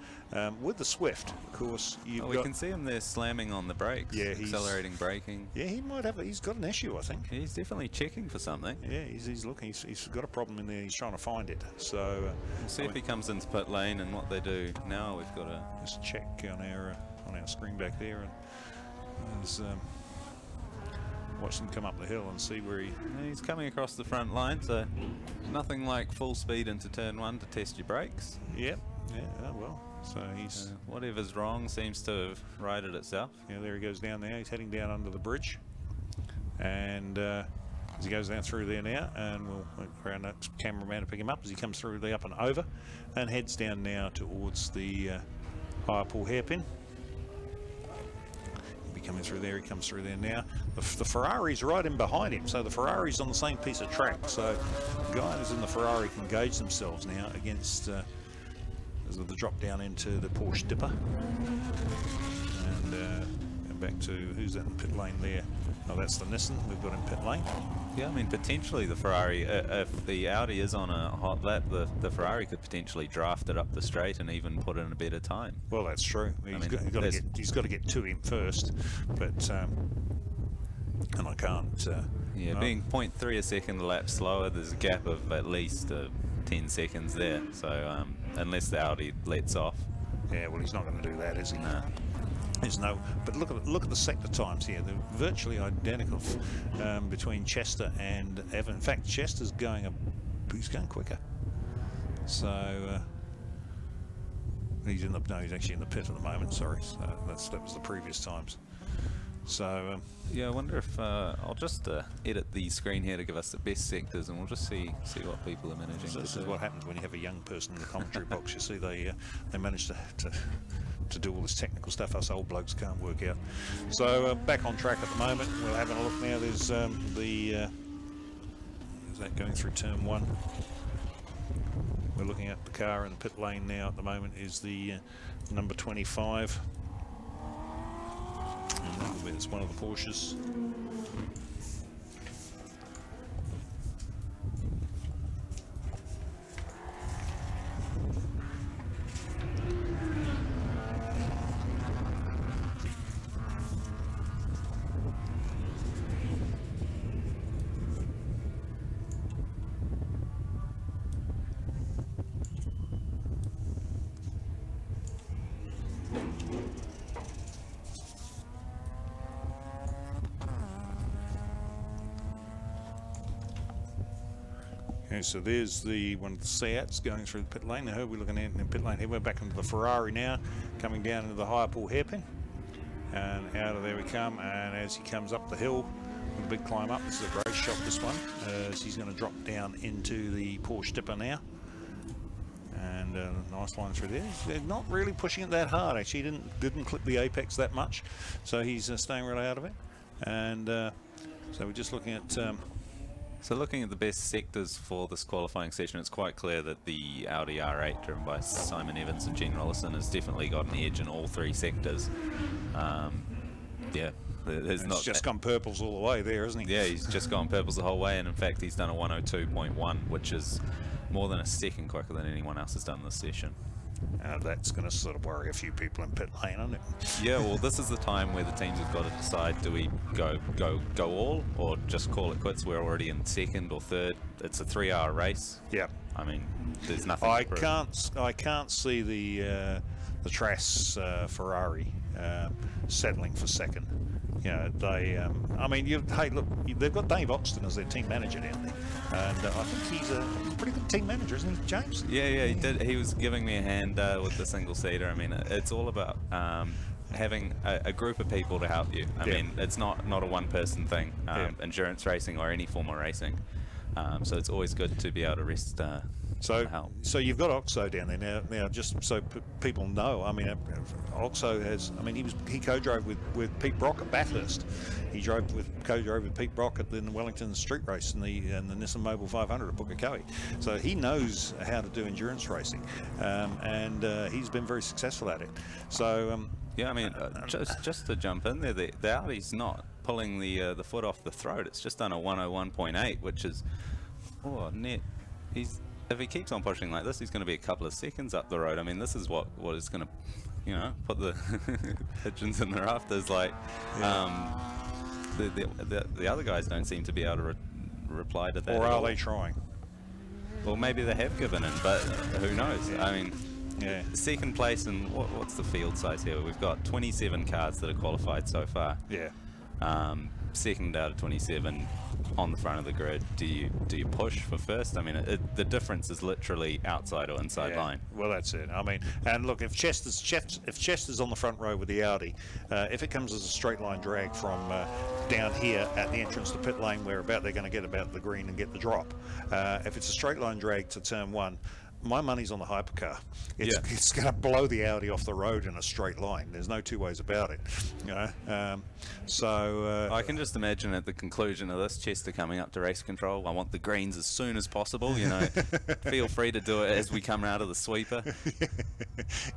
With the Swift, of course, we can see him there slamming on the brakes. Yeah, accelerating, braking. Yeah, he might have. He's got an issue, I think. He's definitely checking for something. Yeah, he's looking. He's got a problem in there. He's trying to find it. So we'll see if he comes into pit lane and what they do now. We've got to just check on our screen back there, and watch him come up the hill and see where he's coming across the front line. So nothing like full speed into turn 1 to test your brakes. Yep. Yeah. Oh, well. So he's whatever's wrong seems to have righted itself. Yeah. There he goes down there. He's heading down under the bridge. And as he goes down through there now, and we'll ground that cameraman to pick him up as he comes through the up and over, and heads down now towards the higher pool hairpin. He'll be coming through there. He comes through there now. The Ferrari's right in behind him, so the Ferrari's on the same piece of track. So the guys in the Ferrari can gauge themselves now against as the drop down into the Porsche Dipper. And back to who's that in pit lane there? Oh, that's the Nissan we've got in pit lane. Yeah, I mean, potentially the Ferrari, if the Audi is on a hot lap, the Ferrari could potentially draft it up the straight and even put in a better time. Well, that's true. He's got to get to him first, but and I can't. Yeah, no. Being 0.3 a second a lap slower, there's a gap of at least 10 seconds there. So unless the Audi lets off. Yeah, well, he's not going to do that, is he? No. There's no, but look at the sector times here. They're virtually identical between Chester and Evan. In fact, Chester's going he's going quicker. So he's actually in the pit at the moment. Sorry, so that was the previous times. So yeah, I wonder if I'll just edit the screen here to give us the best sectors, and we'll just see what people are managing. So this is what happens when you have a young person in the commentary box. You see, they manage to do all this technical stuff us old blokes can't work out. So back on track at the moment. We're having a look now. There's is that going through turn 1? We're looking at the car in the pit lane now at the moment is the number 25. And it's one of the Porsches. Okay, so there's one of the Seats going through the pit lane. Now, who are we looking at in the pit lane here? We're back into the Ferrari now, coming down into the higher pool hairpin. And out of there we come, and as he comes up the hill, with a big climb up, this is a great shot, this one, as he's going to drop down into the Porsche Dipper now. And nice line through there. They're not really pushing it that hard, actually. He didn't clip the apex that much, so he's staying right out of it. And so we're just looking at... So looking at the best sectors for this qualifying session, it's quite clear that the Audi R8 driven by Simon Evans and Gene Rollison has definitely got an edge in all 3 sectors. Yeah, there's not... He's just gone purples all the way there, isn't he? Yeah, he's just gone purples the whole way, and in fact he's done a 102.1, which is more than a second quicker than anyone else has done this session. That's going to sort of worry a few people in pit lane, isn't it? Yeah, well, this is the time where the teams have got to decide: do we go all, or just call it quits? We're already in second or third. It's a 3-hour race. Yeah. I mean, there's nothing. I can't see the Trass Ferrari settling for second. You know, they. I mean, hey, look, they've got Dave Oxton as their team manager down there, and I think he's a pretty good team manager, isn't he, James? Yeah, he did. He was giving me a hand with the single seater. I mean, it's all about having a group of people to help you. I mean, it's not a one-person thing. Endurance racing or any form of racing. So it's always good to be able to rest. So you've got Oxo down there now. Just so people know, I mean, Oxo has. I mean, he co-drove with Pete Brock at Bathurst. He co-drove with Pete Brock at the Wellington Street Race and the Nissan Mobile 500 at Pukekohe. So he knows how to do endurance racing, and he's been very successful at it. So yeah, I mean, just to jump in there, the Audi's not pulling the foot off the throat. It's just done a 101.8, which is net. If he keeps on pushing like this, he's going to be a couple of seconds up the road. I mean, this is what is going to, put the pigeons in the rafters. Like, the other guys don't seem to be able to reply to that. Or are they trying? Well, maybe they have given in, but who knows? I mean, second place, and what's the field size here? We've got 27 cars that are qualified so far. Yeah. Second out of 27. on the front of the grid, do you push for first? I mean, the difference is literally outside or inside line. Well, that's it. I mean, and look, if Chester's on the front row with the Audi, if it comes as a straight line drag from down here at the entrance to pit lane, where they're going to get about the green and get the drop. If it's a straight line drag to turn 1, my money's on the hypercar. It's going to blow the Audi off the road in a straight line. There's no two ways about it. You know, I can just imagine at the conclusion of this, Chester coming up to race control. I want the greens as soon as possible. You know, feel free to do it as we come out of the sweeper.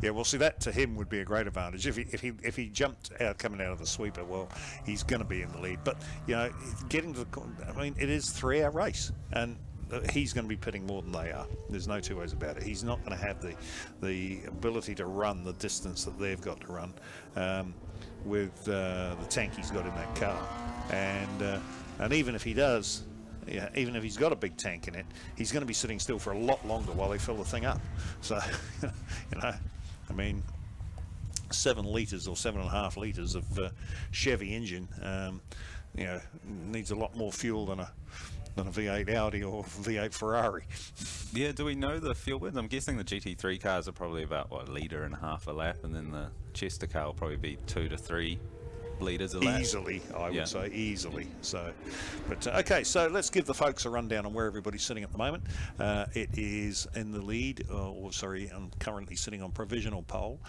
Yeah, well, see, that to him would be a great advantage. If he jumped out coming out of the sweeper, well, he's going to be in the lead. But you know, getting to the, I mean, it is a 3-hour race, and he's going to be pitting more than they are. There's no two ways about it. He's not going to have the ability to run the distance that they've got to run with the tank he's got in that car. And even if he does, even if he's got a big tank in it, he's going to be sitting still for a lot longer while they fill the thing up. So, you know, I mean, 7 litres or 7.5 litres of Chevy engine, you know, needs a lot more fuel than a V8 Audi or V8 Ferrari. Yeah, do we know the fuel width? I'm guessing the GT3 cars are probably about, what, 1.5 litres a lap, and then the Chester car will probably be 2 to 3 litres a lap. Easily, I would say, easily. So, but okay, so let's give the folks a rundown on where everybody's sitting at the moment. It is in the lead, sorry, I'm currently sitting on provisional pole.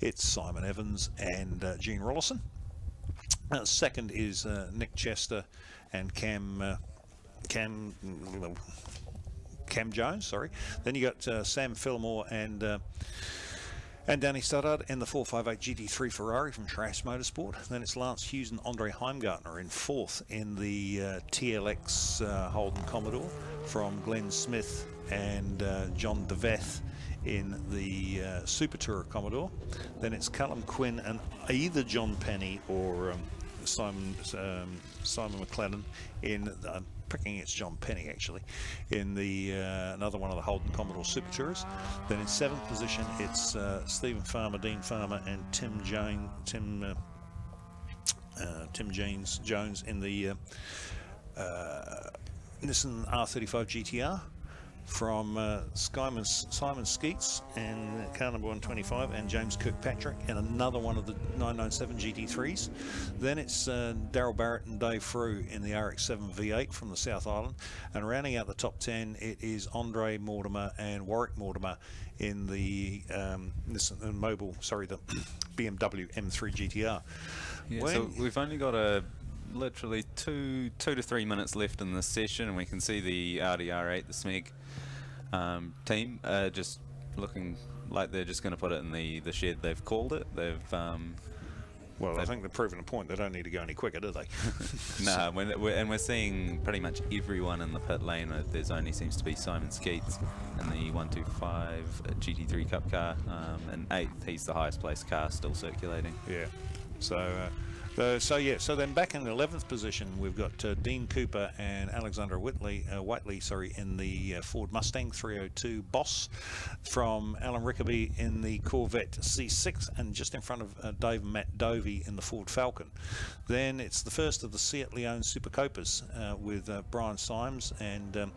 It's Simon Evans and Gene Rollison. Second is Nick Chester and Cam Jones, sorry. Then you got Sam Fillmore and Danny Stoddard in the 458 GT3 Ferrari from Trash Motorsport. Then it's Lance Hughes and Andre Heimgartner in 4th in the TLX Holden Commodore from Glenn Smith and John DeVeth in the Super Tourer Commodore. Then it's Callum Quinn and either John Penny or Simon McLennan in picking it's John Penny actually in the another one of the Holden Commodore Super Tourers. Then in 7th position it's Stephen Farmer, Dean Farmer and Tim Jones in the Nissan R35 GTR from Simon Skeets and car number 125 and James Kirkpatrick and another one of the 997 GT3s. Then it's Darryl Barrett and Dave Frew in the RX-7 V8 from the South Island, and rounding out the top 10 it is Andre Mortimer and Warwick Mortimer in the Nissan the BMW M3 GTR. Yeah, so we've only got literally two to 3 minutes left in this session, and we can see the Audi R8, the SMEG team, just looking like they're just going to put it in the shed they've called it. Well, I think they're proving a point. They don't need to go any quicker, do they? No, we're seeing pretty much everyone in the pit lane. There's only seems to be Simon Skeets in the 125 GT3 Cup car, and 8th, he's the highest placed car still circulating. Yeah. So then back in the 11th position we've got Dean Cooper and Alexander Whiteley in the Ford Mustang 302 Boss from Alan Rickaby in the Corvette C6, and just in front of Dave and Matt Dovey in the Ford Falcon. Then it's the first of the Seat Leon Super Copas with Brian Symes and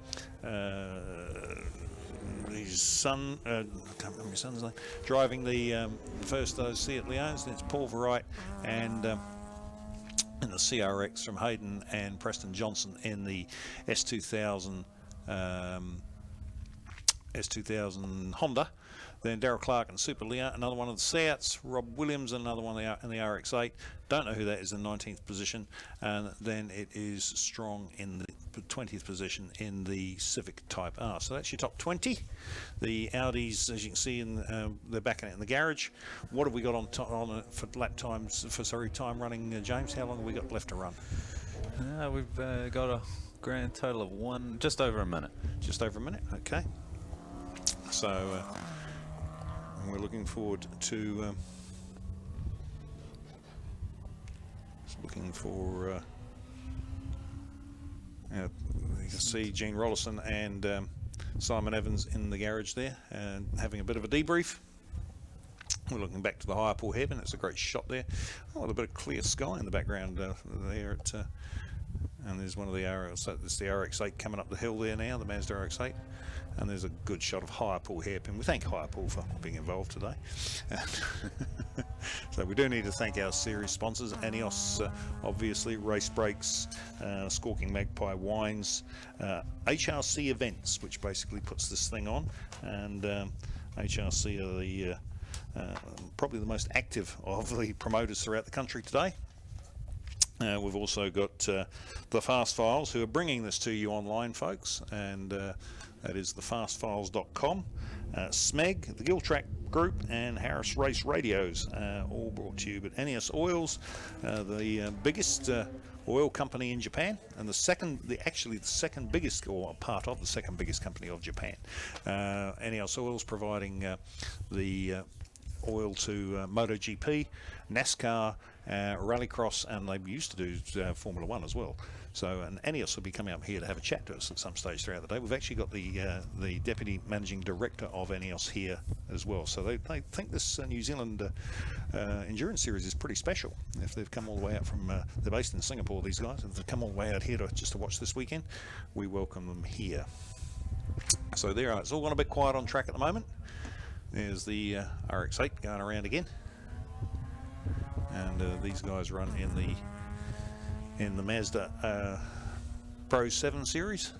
his son, I can't remember his son's name, driving the first of those Seat Leons. And it's Paul Verright and in the CRX from Hayden and Preston Johnson in the S2000 Honda. Then Darryl Clark and Super Leon, another one of the Seats. Rob Williams, another one in the RX-8. Don't know who that is in 19th position. And then it is Strong in the 20th position in the Civic Type R. So that's your top 20. The Audis, as you can see, they're backing it in the garage. What have we got on for lap times? Time running, James. How long have we got left to run? We've got a grand total of just over a minute. Just over a minute. Okay. So we're looking forward to you can see Gene Rollison and Simon Evans in the garage there and having a bit of a debrief. We're looking back to the Highpool Heaven. It's a great shot there. Oh, a bit of clear sky in the background there at And there's one of the RX, it's the RX-8 coming up the hill there now, the Mazda RX-8. And there's a good shot of Hirepool hairpin. We thank Hirepool for being involved today. So we do need to thank our series sponsors, Eneos, obviously, Race Brakes, Squawking Magpie Wines, HRC Events, which basically puts this thing on, and HRC are the probably the most active of the promoters throughout the country today. We've also got the Fast Files, who are bringing this to you online, folks, and that is theFASTfiles.com, SMEG, the Giltrap Group, and Harris Race Radios, all brought to you. But Eneos Oils, the biggest oil company in Japan, and actually the second biggest, or part of the second biggest company of Japan. Eneos Oils providing the oil to MotoGP, NASCAR, Rallycross, and they used to do Formula 1 as well. So, and Eneos will be coming up here to have a chat to us at some stage throughout the day. We've actually got the Deputy Managing Director of Eneos here as well. So they think this New Zealand Endurance Series is pretty special. If they've come all the way out from, they're based in Singapore, these guys, if they've come all the way out here just to watch this weekend, we welcome them here. So there are, it's all gone a bit quiet on track at the moment. There's the RX-8 going around again. And these guys run in the Mazda Pro 7 series.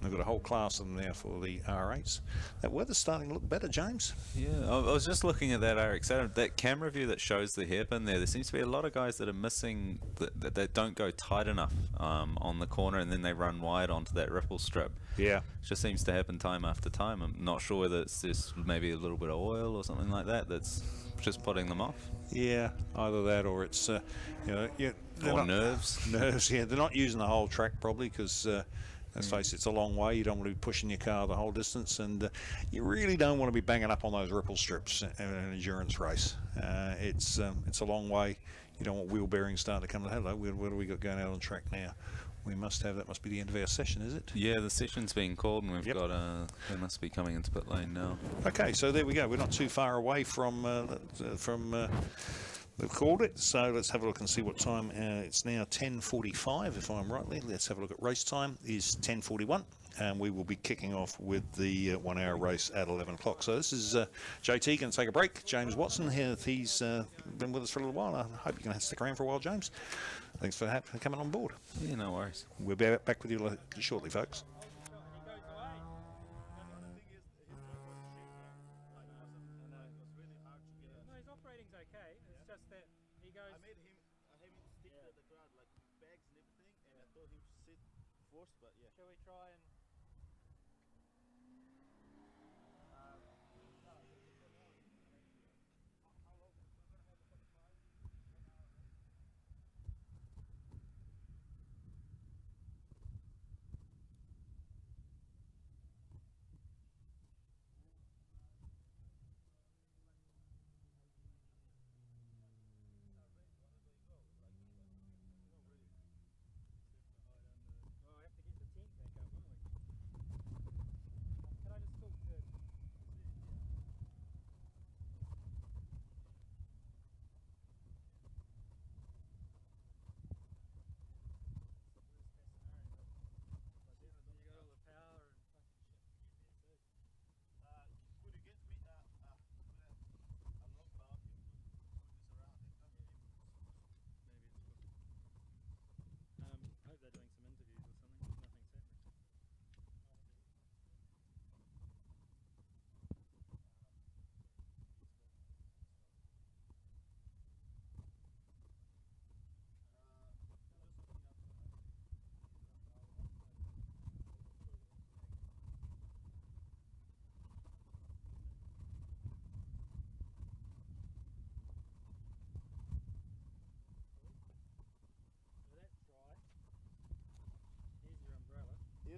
They've got a whole class of them there for the R8s. That weather's starting to look better, James. Yeah, I was just looking at that RX-8, that camera view that shows the hairpin there. There seems to be a lot of guys that are missing, that don't go tight enough on the corner, and then they run wide onto that ripple strip. Yeah. It just seems to happen time after time. I'm not sure whether it's just maybe a little bit of oil or something like that that's just putting them off. Yeah, either that or it's, you know, or nerves. Nerves, yeah. They're not using the whole track probably because, let's face it, it's a long way. You don't want to be pushing your car the whole distance, and you really don't want to be banging up on those ripple strips in an endurance race. It's a long way. You don't want wheel bearings starting to come to hello. What do we got going out on track now? We must have, that must be the end of our session, is it? Yeah, the session's being called, and we've got they must be coming into pit lane now. Okay, so there we go. We're not too far away from they've called it, so let's have a look and see what time. It's now 10:45, if I'm right there. Let's have a look at race time. Is 10:41, and we will be kicking off with the 1 hour race at 11 o'clock. So this is JT going to take a break. James Watson here, he's been with us for a little while. I hope you're going to stick around for a while, James. Thanks for coming on board. Yeah, no worries. We'll be back with you shortly, folks. But yeah. Shall we try and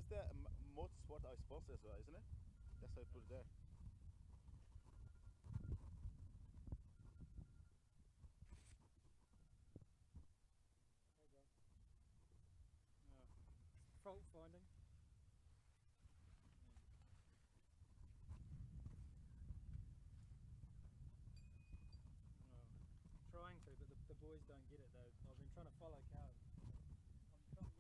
is there a motorsport I sponsor as well, isn't it? That's how I put it there. Fault finding. Trying to, but the boys don't get it though. I've been trying to follow cars. I'm trying to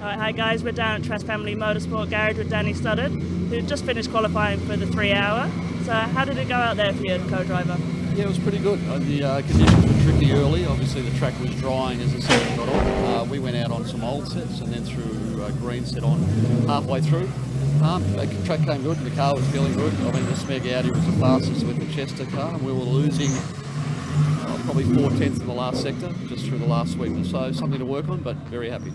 Alright, hi guys, we're down at Trust Family Motorsport Garage with Danny Studdard, who just finished qualifying for the 3 hour. So how did it go out there for you, co-driver? Yeah, it was pretty good. The conditions were tricky early. Obviously the track was drying as the session got on. We went out on some old sets and then threw a green set on halfway through. The track came good and the car was feeling good. I mean, the SMEG Audi was the fastest with the Chester car, and we were losing probably 4/10 in the last sector, just through the last sweep. So something to work on, but very happy.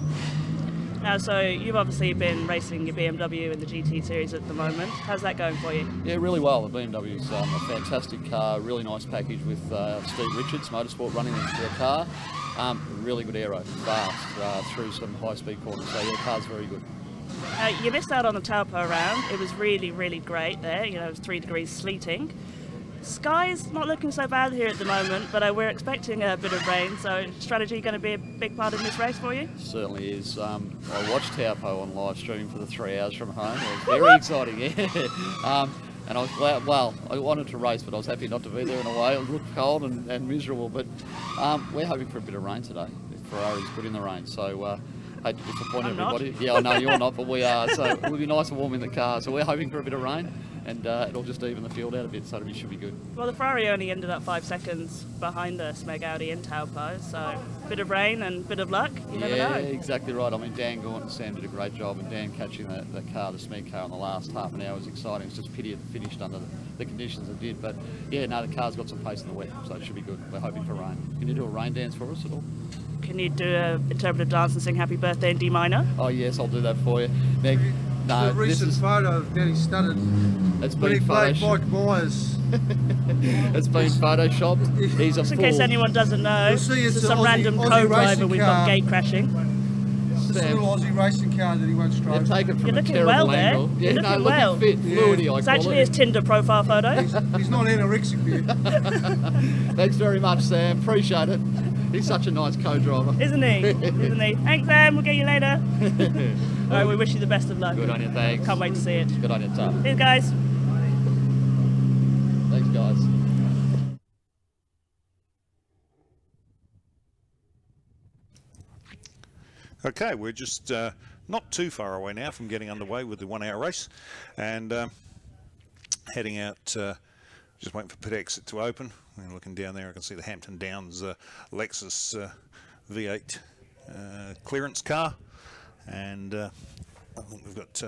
So you've obviously been racing your BMW in the GT series at the moment. How's that going for you? Yeah, really well. The BMW is a fantastic car, really nice package with Steve Richards Motorsport running the car. Really good aero, fast, through some high-speed corners. So yeah, the car's very good. You missed out on the Taupo round. It was really, really great there. You know, it was 3 degrees sleeting. Sky's not looking so bad here at the moment, but we're expecting a bit of rain, so strategy going to be a big part of this race for you? Certainly is. I watched Taupo on live stream for the 3 hours from home. It was very exciting, yeah. And I was glad, well, I wanted to race, but I was happy not to be there in a way. It looked cold and miserable, but we're hoping for a bit of rain today. Ferrari's good in the rain, so hate to disappoint everybody. Yeah, I know you're not, but we are, so it will be nice and warm in the car. So we're hoping for a bit of rain, and it'll just even the field out a bit, so it should be good. Well, the Ferrari only ended up 5 seconds behind the SMEG Audi in Taupo, so a bit of rain and a bit of luck, you never know. Yeah, exactly right. I mean, Dan Gaunt and Sam did a great job, and Dan catching the car, the SMEG car in the last half an hour was exciting. It's just pity it finished under the conditions it did, but yeah, no, the car's got some pace in the wet, so it should be good. We're hoping for rain. Can you do a rain dance for us at all? Can you do an interpretive dance and sing Happy Birthday in D minor? Oh yes, I'll do that for you. Meg, no, the recent photo of Danny Studdard it's when he played Mike Myers. It's been photoshopped. He's just in case anyone doesn't know, this is some random co-driver we've got gate crashing. It's a little Aussie racing car that he once drove. Yeah, take it from You're a looking terrible well angle. there. Yeah, You're looking no, well. looking fit, fluidy, I It's call actually it. his Tinder profile photo. He's not anorexic here. Thanks very much, Sam. Appreciate it. He's such a nice co-driver. Isn't he? Isn't he? Thanks, Sam. We'll get you later. All right, we wish you the best of luck. Good on you, thanks. Can't wait to see it. Good on you, Tom. Cheers, guys. Thanks, guys. Okay, we're just not too far away now from getting underway with the 1 hour race, and heading out, just waiting for pit exit to open. And looking down there, I can see the Hampton Downs Lexus V8 clearance car, and I think we've got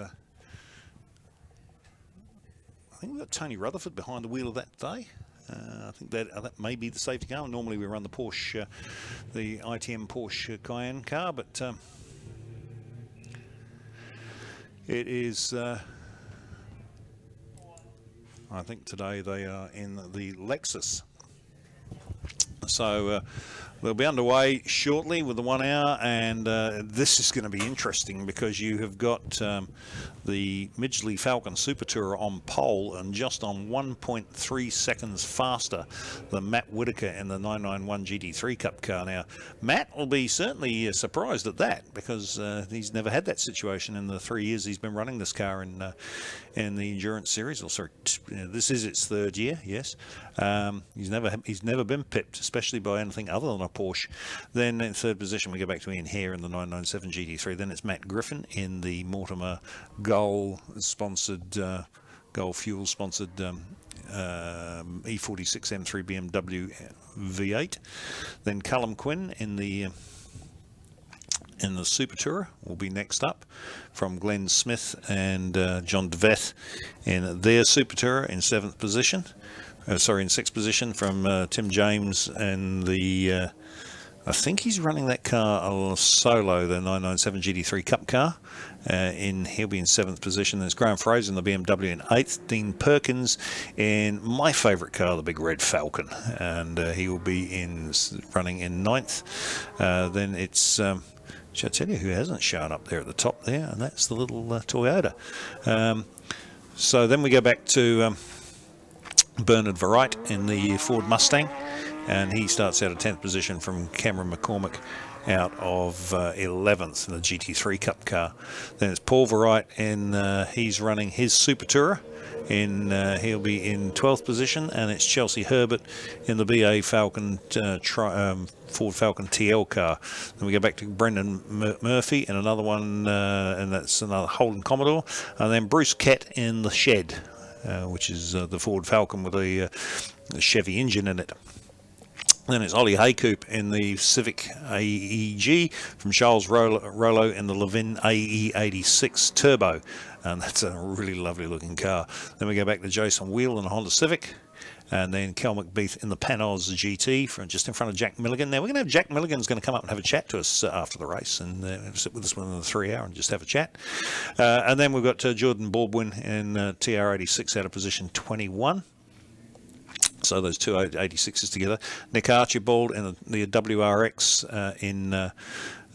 Tony Rutherford behind the wheel of that today. I think that may be the safety car. Normally we run the Porsche, the ITM Porsche Cayenne car, but it is. I think today they are in the Lexus. So they'll be underway shortly with the 1 hour, and this is going to be interesting because you have got the Midgley Falcon Super Tourer on pole and just on 1.3 seconds faster than Matt Whitaker in the 991 GT3 Cup car. Now, Matt will be certainly surprised at that because he's never had that situation in the 3 years he's been running this car in the Endurance Series. Or sorry, this is its 3rd year. Yes, he's never been pipped, especially by anything other than a Porsche. Then in 3rd position we go back to Ian Hare in the 997 GT3. Then it's Matt Griffin in the Mortimer Gull sponsored, Gull Fuel sponsored E46 M3 BMW V8. Then Callum Quinn in the Super Tourer will be next up, from Glenn Smith and John DeVeth in their Super Tourer in 7th position. In 6th position from Tim James and the I think he's running that car solo, the 997 GT3 Cup car. He'll be in 7th position. There's Graham Fraser in the BMW in 8th. Dean Perkins in my favourite car, the big red Falcon, and he will be running in 9th. Then it's shall I tell you who hasn't shown up there at the top there, and that's the little Toyota. So then we go back to Bernard Verreit in the Ford Mustang, and he starts out at 10th position from Cameron McCormick out of 11th in the GT3 Cup car. Then it's Paul Verreit, and he's running his Super Tourer he'll be in 12th position, and it's Chelsea Herbert in the BA Falcon Ford Falcon TL car. Then we go back to Brendan Murphy in another one, and that's another Holden Commodore, and then Bruce Kett in the Shed, which is the Ford Falcon with a Chevy engine in it. Then it's Ollie Haycoop in the Civic AEG, from Charles Rollo in the Levin AE86 Turbo, and that's a really lovely looking car. Then we go back to Jason Wheel in the Honda Civic, and then Kel McBeath in the Panos GT, from just in front of Jack Milligan. Now we're going to have Jack Milligan's going to come up and have a chat to us after the race, and sit with us within the 3 hour and just have a chat. And then we've got Jordan Baldwin in TR86 out of position 21. So those two 86s together. Nick Archibald in the WRX in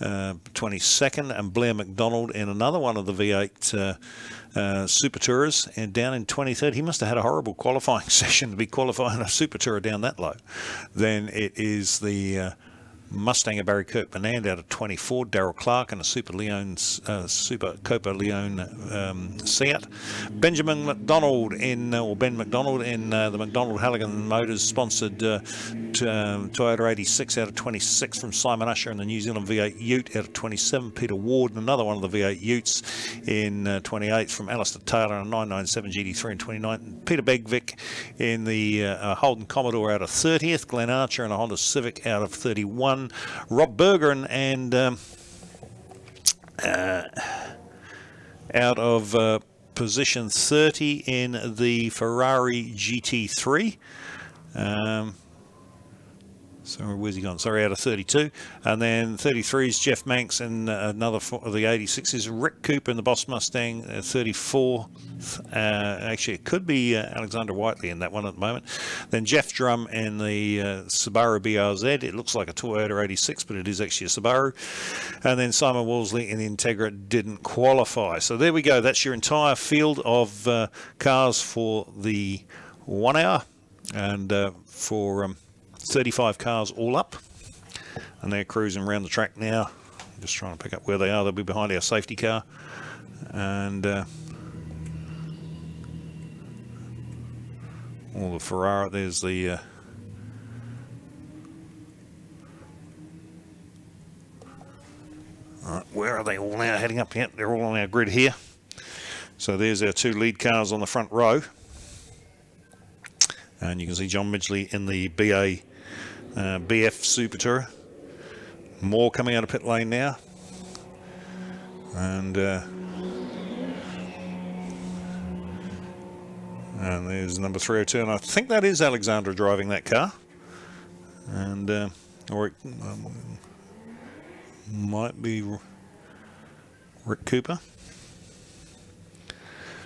22nd, and Blair McDonald in another one of the V8 Super Tourers, and down in 23rd. He must have had a horrible qualifying session to be qualifying a Super Tourer down that low. Then it is the Mustang of Barry Kirkman out of 24, Darryl Clark and a Super Copa Leone Seat. Benjamin McDonald Ben McDonald in the McDonald Halligan Motors sponsored Toyota 86 out of 26 from Simon Usher in the New Zealand V8 Ute out of 27. Peter Ward in another one of the V8 Utes in 28th from Alistair Taylor in a 997 GT3 in 29. Peter Begvik in the Holden Commodore out of 30th. Glenn Archer in a Honda Civic out of 31. Rob Bergeron and out of position 30 in the Ferrari GT3. So where's he gone? Sorry, out of 32. And then 33 is Jeff Manx and another of the 86s. Rick Cooper in the Boss Mustang, 34. Actually, it could be Alexander Whiteley in that one at the moment. Then Jeff Drum in the Subaru BRZ. It looks like a Toyota 86, but it is actually a Subaru. And then Simon Wolseley in the Integra didn't qualify. So there we go. That's your entire field of cars for the 1 hour. And for 35 cars all up, and they're cruising around the track now. I'm just trying to pick up where they are. They'll be behind our safety car, and all the Ferrari. There's the all right, where are they all now? Heading up here. They're all on our grid here. So there's our two lead cars on the front row, and you can see John Midgley in the BF Super Tourer. More coming out of pit lane now, and there's number 302, and I think that is Alexandra driving that car, and or it might be Rick Cooper.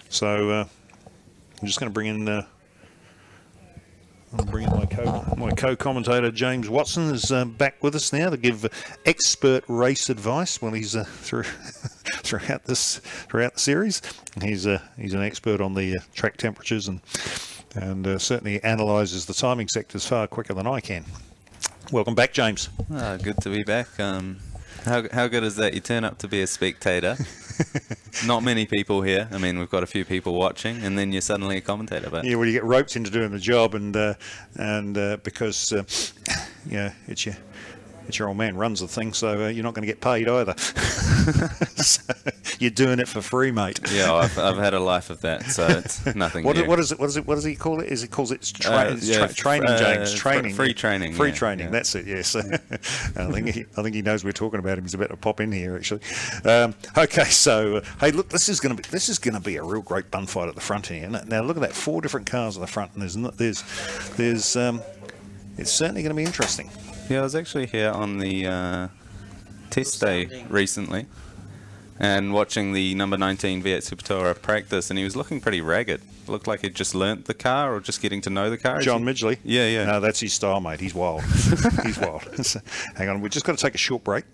So I'm just going to bring in I'll bring in my co-commentator James Watson is back with us now to give expert race advice when he's throughout the series. He's an expert on the track temperatures and certainly analyses the timing sectors far quicker than I can. Welcome back, James. Good to be back. How good is that? You turn up to be a spectator. Not many people here. I mean, we've got a few people watching, and then you're suddenly a commentator. But yeah, well, you get roped into doing the job, and because yeah, it's your old man runs the thing, so you're not going to get paid either. So you're doing it for free, mate. Yeah, I've had a life of that, so it's nothing. What does he call it? He calls it training, James. Training, free training. Free training. Yeah. That's it. Yes. I think he knows we're talking about him. He's about to pop in here, actually. Okay, so hey, look, this is going to be a real great bun fight at the front here. Now look at that, 4 different cars at the front, and there's it's certainly going to be interesting. Yeah, I was actually here on the test day recently and watching the number 19 V8 Super Tourer practice, and he was looking pretty ragged. Looked like he'd just learnt the car or just getting to know the car. John Midgley? Yeah. No, that's his style, mate. He's wild. He's wild. So, hang on, we've just got to take a short break.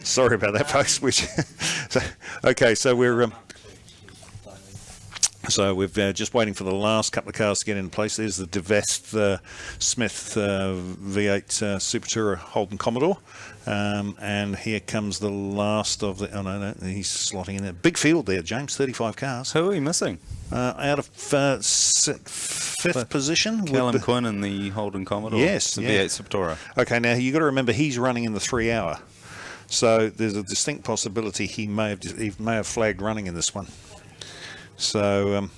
Sorry about that, folks. Okay, so we're So we're just waiting for the last couple of cars to get in place. There's the DeVest-Smith V8 Super Tourer Holden Commodore. And here comes the last of the... Oh, no, he's slotting in there. Big field there, James, 35 cars. Who are we missing? Out of fifth position. Callum Quinn in the Holden Commodore. Yes. The V8 Super Tourer. Okay, now you've got to remember he's running in the 3 hour. So there's a distinct possibility he may have flagged running in this one. So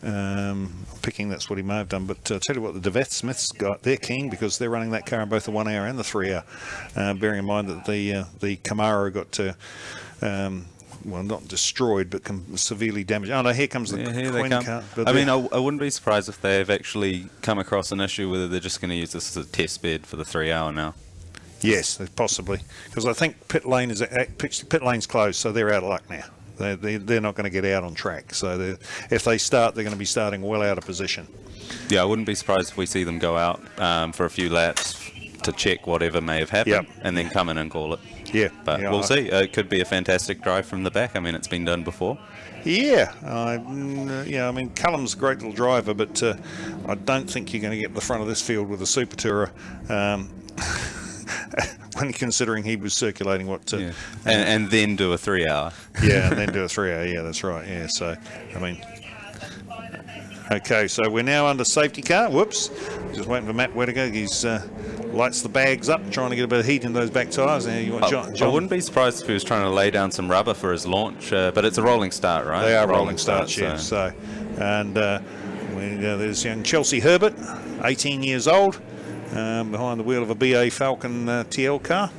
I'm picking that's what he may have done, but tell you what, the DeVeth Smiths got, they're keen because they're running that car in both the 1 hour and the 3 hour, bearing in mind that the Camaro got well, not destroyed, but severely damaged. Oh no, here comes the Queen car. I mean, I wouldn't be surprised if they've actually come across an issue whether they're just going to use this as a test bed for the 3 hour now. Yes, possibly, because I think pit lane's closed, so they're out of luck now. They're not going to get out on track. So if they start, they're going to be starting well out of position. Yeah, I wouldn't be surprised if we see them go out for a few laps to check whatever may have happened, and then come in and call it. Yeah, but we'll see. It could be a fantastic drive from the back. I mean, it's been done before. Yeah, I mean, Callum's a great little driver, but I don't think you're going to get to the front of this field with a Super Tourer. When considering he was circulating what and then do a 3 hour. Yeah, and then do a 3 hour. Yeah, that's right. Yeah, so I mean, okay, so we're now under safety car. Whoops, just waiting for Matt Whittaker. He's lights the bags up, trying to get a bit of heat in those back tyres. Now you want John. I wouldn't be surprised if he was trying to lay down some rubber for his launch, but it's a rolling start, right? They are rolling starts, yeah. So, and there's young Chelsea Herbert, 18 years old. Behind the wheel of a BA Falcon TL car.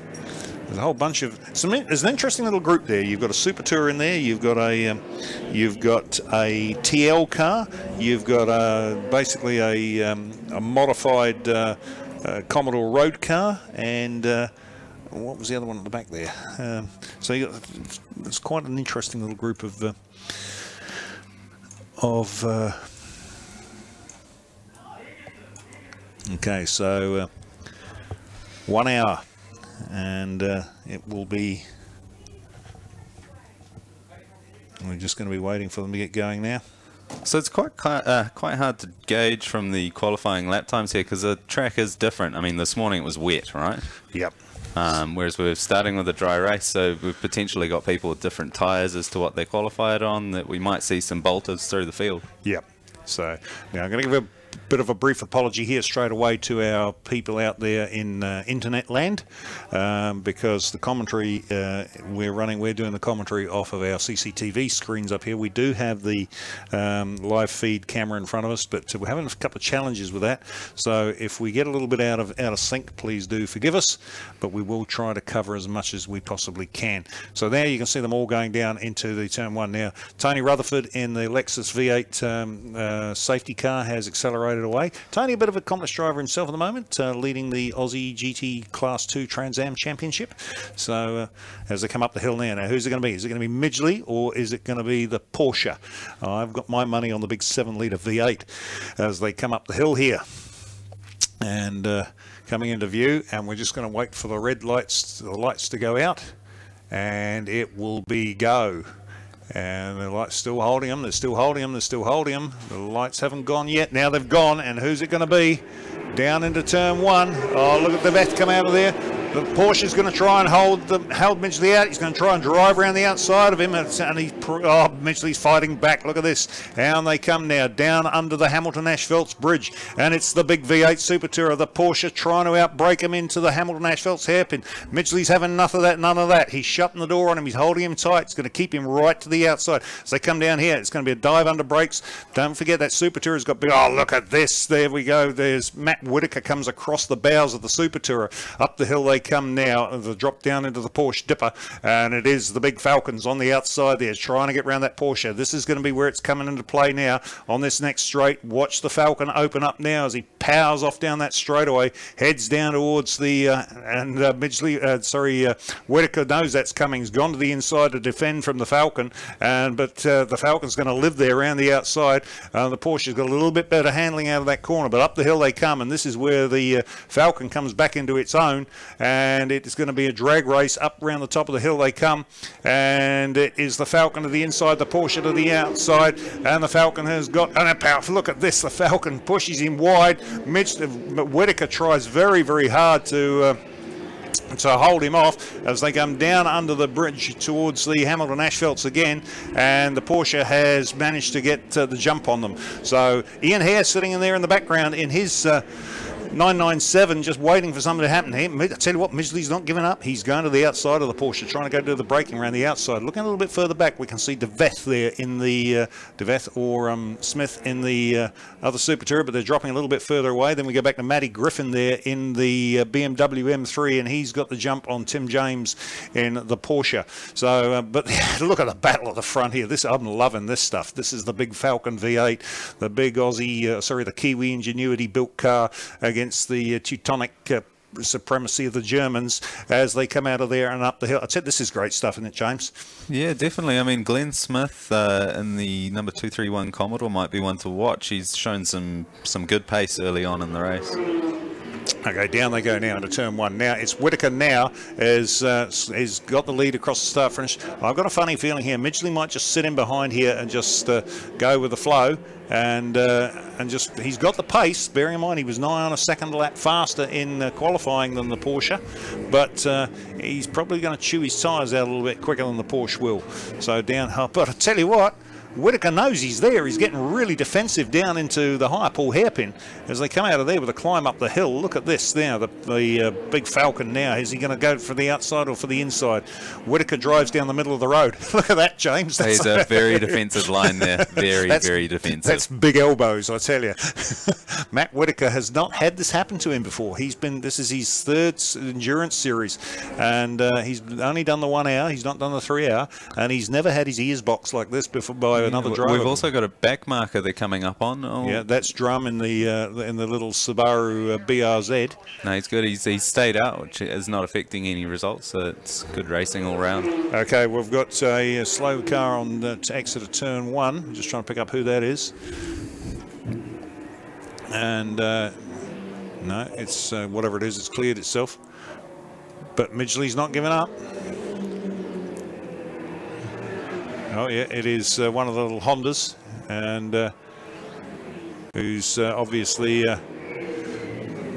There's a whole bunch of there's an interesting little group there. You've got a Super Tourer in there. You've got a TL car. You've got basically a modified Commodore road car, and what was the other one at the back there? So it's quite an interesting little group of okay, so 1 hour, and it will be. We're just going to be waiting for them to get going now. So it's quite hard to gauge from the qualifying lap times here because the track is different. I mean, this morning it was wet, right? Yep. Whereas we're starting with a dry race, so we've potentially got people with different tyres as to what they qualified on. That we might see some bolters through the field. Yep. So now I'm going to give a bit of a brief apology here straight away to our people out there in internet land, because the commentary we're doing the commentary off of our CCTV screens up here. We do have the live feed camera in front of us, but we're having a couple of challenges with that. So if we get a little bit out of sync, please do forgive us, but we will try to cover as much as we possibly can. So there you can see them all going down into the turn one now. Tony Rutherford in the Lexus V8 safety car has accelerated away. Tony, a bit of a accomplished driver himself at the moment, leading the Aussie GT Class 2 Trans Am Championship. So as they come up the hill now, who's it going to be? Is it going to be Midgley or is it going to be the Porsche? I've got my money on the big 7-litre V8 as they come up the hill here. And coming into view, and we're just going to wait for the red lights, the lights to go out, and it will be go. And the lights still holding them, they're still holding them, they're still holding them. The lights haven't gone yet, now they've gone, and who's it going to be? Down into turn one. Oh, look at the vet come out of there. The Porsche's going to try and hold Midgley out. He's going to try and drive around the outside of him, and Midgley's fighting back. Look at this. Down they come now, down under the Hamilton-Ashvelts bridge, and it's the big V8 Super Tourer. The Porsche trying to outbrake him into the Hamilton-Ashvelts hairpin. Midgley's having none of that. He's shutting the door on him. He's holding him tight. It's going to keep him right to the outside. As they come down here, it's going to be a dive under brakes. Don't forget that Super Tourer's got big. Oh, look at this. There we go. There's Matt Whittaker comes across the bows of the Super Tourer. Up the hill they come now, the drop down into the Porsche dipper, and it is the big Falcons on the outside there trying to get around that Porsche. This is going to be where it's coming into play now on this next straight. Watch the Falcon open up now as he powers off down that straightaway, heads down towards the Whittaker knows that's coming. He's gone to the inside to defend from the Falcon, but the Falcon's going to live there around the outside. The Porsche's got a little bit better handling out of that corner, but up the hill they come, and this is where the Falcon comes back into its own. and it is going to be a drag race. Up around the top of the hill they come, and it is the Falcon to the inside, the Porsche to the outside, and the Falcon has got a power. Look at this, the Falcon pushes him wide. Whittaker tries very, very hard to hold him off as they come down under the bridge towards the Hamilton Asphalts again, and the Porsche has managed to get the jump on them. So Ian Hare sitting in there in the background in his 997, just waiting for something to happen here. I tell you what, Midgley's not giving up. He's going to the outside of the Porsche, trying to go do the braking around the outside. Looking a little bit further back, we can see DeVeth there in the DeVeth or Smith in the other Super Tourer, but they're dropping a little bit further away. Then we go back to Matty Griffin there in the BMW M3, and he's got the jump on Tim James in the Porsche. So, but look at the battle at the front here. I'm loving this stuff. This is the big Falcon V8, the big Aussie, the Kiwi Ingenuity built car against the Teutonic supremacy of the Germans as they come out of there and up the hill. I said this is great stuff, isn't it, James? Yeah, definitely. I mean, Glenn Smith in the number 231 Commodore might be one to watch. He's shown some good pace early on in the race. Okay, down they go now into turn one. Now it's Whittaker now has got the lead across the start finish. I've got a funny feeling here. Midgley might just sit in behind here and just go with the flow. And just he's got the pace. Bearing in mind he was nigh on a second lap faster in qualifying than the Porsche, but he's probably going to chew his tyres out a little bit quicker than the Porsche will. So down, but I tell you what, Whittaker knows he's there. He's getting really defensive down into the high Paul hairpin as they come out of there with a climb up the hill. Look at this now, the big Falcon now. Is he going to go for the outside or for the inside? Whittaker drives down the middle of the road. Look at that, James. He's a very defensive line there. Very defensive. That's big elbows, I tell you. Matt Whittaker has not had this happen to him before. This is his third endurance series, and he's only done the 1 hour. He's not done the 3 hour, and he's never had his ears boxed like this before by another driver. We've also got a back marker they're coming up on. Oh. Yeah, that's Drum in the little Subaru BRZ. No, he's good. He's stayed out, which is not affecting any results. So it's good racing all round. Okay, we've got a slow car on to exit of turn one. I'm just trying to pick up who that is. And no, it's whatever it is. It's cleared itself. But Midgley's not giving up. Oh yeah, it is one of the little Hondas, and who's obviously, I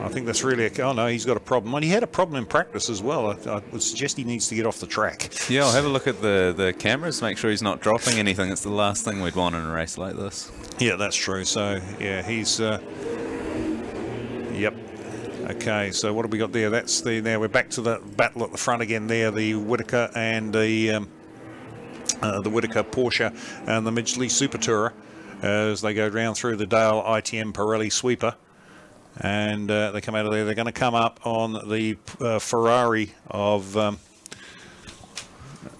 think that's really oh no, he's got a problem. Well, he had a problem in practice as well. I would suggest he needs to get off the track. Yeah, I'll have a look at the cameras, make sure he's not dropping anything. It's the last thing we'd want in a race like this. Yeah, that's true. So yeah, he's, yep. Okay, so what have we got there? That's now we're back to the battle at the front again there, the Whittaker and the Whittaker Porsche and the Midgley Super Tourer as they go down through the Dale ITM Pirelli sweeper, and they come out of there. They're going to come up on the Ferrari of the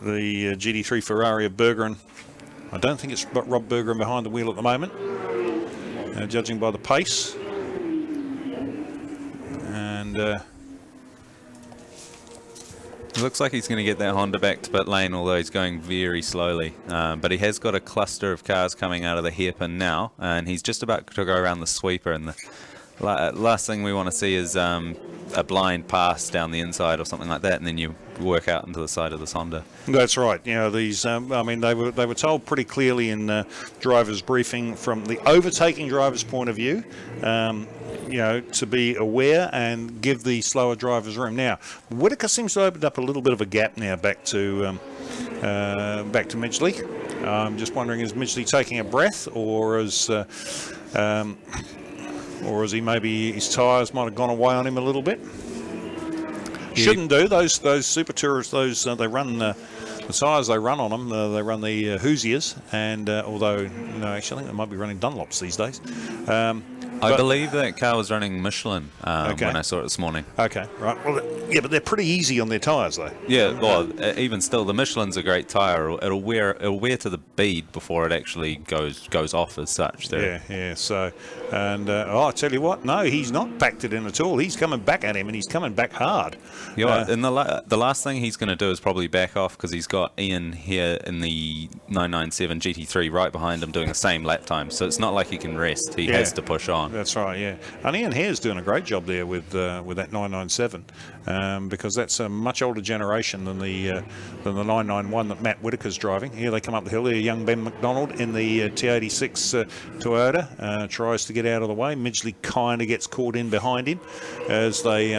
GT3 Ferrari of Bergeron. I don't think it's Rob Bergeron behind the wheel at the moment, judging by the pace. And it looks like he's going to get that Honda back to pit lane, although he's going very slowly. But he has got a cluster of cars coming out of the hairpin now, and he's just about to go around the sweeper. And the last thing we want to see is a blind pass down the inside or something like that, and then you work out into the side of this Honda. That's right. You know, these. I mean, they were told pretty clearly in drivers' briefing from the overtaking driver's point of view. You know, to be aware and give the slower drivers room. Now, Whittaker seems to open up a little bit of a gap now back to Midgley. I'm just wondering, is Midgley taking a breath, or is he maybe his tyres might have gone away on him a little bit? Shouldn't do. Those Super Tourers, they run the tyres they run on them. They run the Hoosiers, and although no, actually I think they might be running Dunlops these days. I believe that car was running Michelin when I saw it this morning. Okay, right. Well, yeah, but they're pretty easy on their tyres, though. Yeah, well, even still, the Michelin's a great tyre. It'll wear to the bead before it actually goes off as such. Yeah. So, and I tell you what, no, he's not backed it in at all. He's coming back at him, and he's coming back hard. Yeah, and the last thing he's going to do is probably back off, because he's got Ian here in the 997 GT3 right behind him doing the same lap time. So it's not like he can rest. He has to push on. on. That's right, yeah. And Ian Hare's doing a great job there with that 997, because that's a much older generation than the 991 that Matt Whitaker's driving. Here they come up the hill. There, young Ben McDonald in the T86 Toyota tries to get out of the way. Midgley kind of gets caught in behind him as they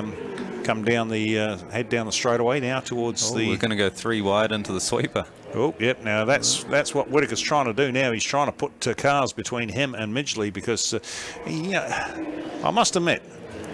come down the head down the straightaway now towards the. We're going to go 3 wide into the sweeper. Oh, yep. Now that's what Whitaker's trying to do now. He's trying to put cars between him and Midgley because, I must admit,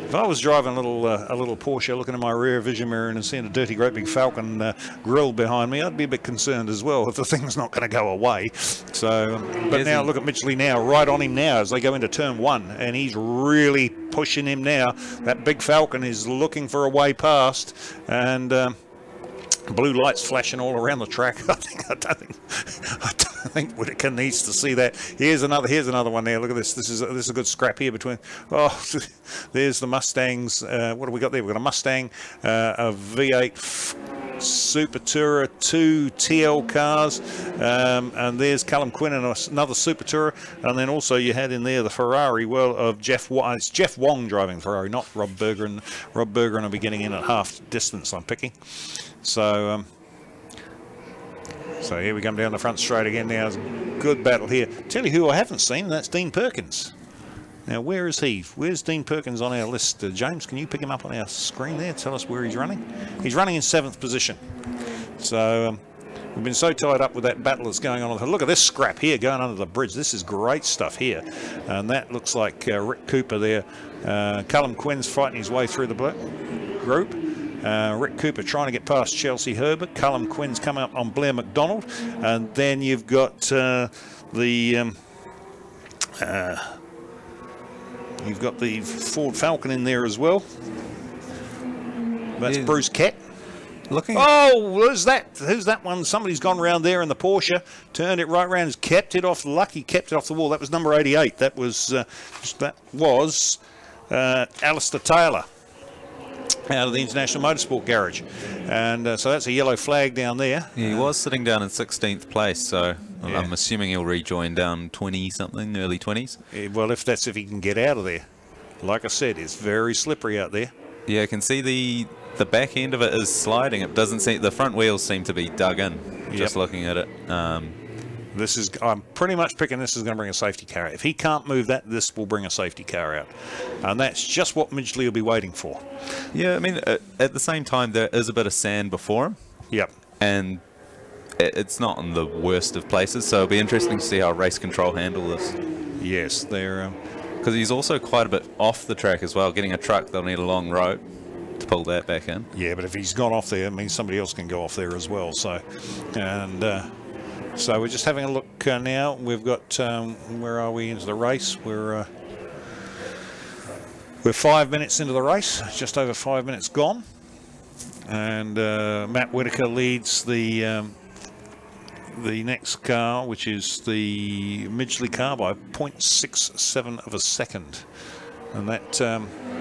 if I was driving a little Porsche, looking in my rear vision mirror and seeing a dirty, great big Falcon grill behind me, I'd be a bit concerned as well if the thing's not going to go away. So, but now look at Midgley now, right on him now as they go into turn 1, and he's really pushing him now. That big Falcon is looking for a way past, and. Blue lights flashing all around the track. I don't think Whitaker needs to see that. Here's another one there. Look at this. This is a good scrap here between. Oh, there's the Mustangs. What have we got there? We've got a Mustang, a V8 Super Tourer, 2 TL cars, and there's Callum Quinn and another Super Tourer, and then also you had in there the Ferrari. Well, of Jeff. It's Jeff Wong driving the Ferrari, not Rob Berger, and Rob Berger will be getting in at half distance. I'm picking. So here we come down the front straight again now. Good battle here. Tell you who I haven't seen, and that's Dean Perkins. Now, where is he? Where's Dean Perkins on our list? James, can you pick him up on our screen there? Tell us where he's running. He's running in 7th position. So we've been so tied up with that battle that's going on. Look at this scrap here going under the bridge. This is great stuff here. And that looks like Rick Cooper there. Callum Quinn's fighting his way through the group. Rick Cooper trying to get past Chelsea Herbert. Callum Quinn's coming up on Blair McDonald, and then you've got the Ford Falcon in there as well. That's Bruce Kett. Oh, who's that? Who's that one? Somebody's gone round there in the Porsche, turned it right round, has kept it off. Lucky kept it off the wall. That was number 88. That was Alistair Taylor out of the International Motorsport Garage, and so that's a yellow flag down there. Yeah, he was sitting down in 16th place, so yeah. I'm assuming he'll rejoin down 20 something, early 20s. Yeah, well, if he can get out of there. Like I said, it's very slippery out there. Yeah, I can see the back end of it is sliding. It doesn't seem, the front wheels seem to be dug in. Just looking at it. I'm pretty much picking this is going to bring a safety car out. If he can't move that, this will bring a safety car out. And that's just what Midgley will be waiting for. Yeah, I mean, at the same time, there is a bit of sand before him. Yep. And it's not in the worst of places, so it'll be interesting to see how race control handle this. Yes, they're... Because he's also quite a bit off the track as well. Getting a truck, they'll need a long rope to pull that back in. Yeah, but if he's gone off there, it means somebody else can go off there as well. So, so we're just having a look now. We've got, where are we into the race? We're 5 minutes into the race, just over 5 minutes gone. And Matt Whitaker leads the next car, which is the Midgley car, by 0.67 of a second. And that...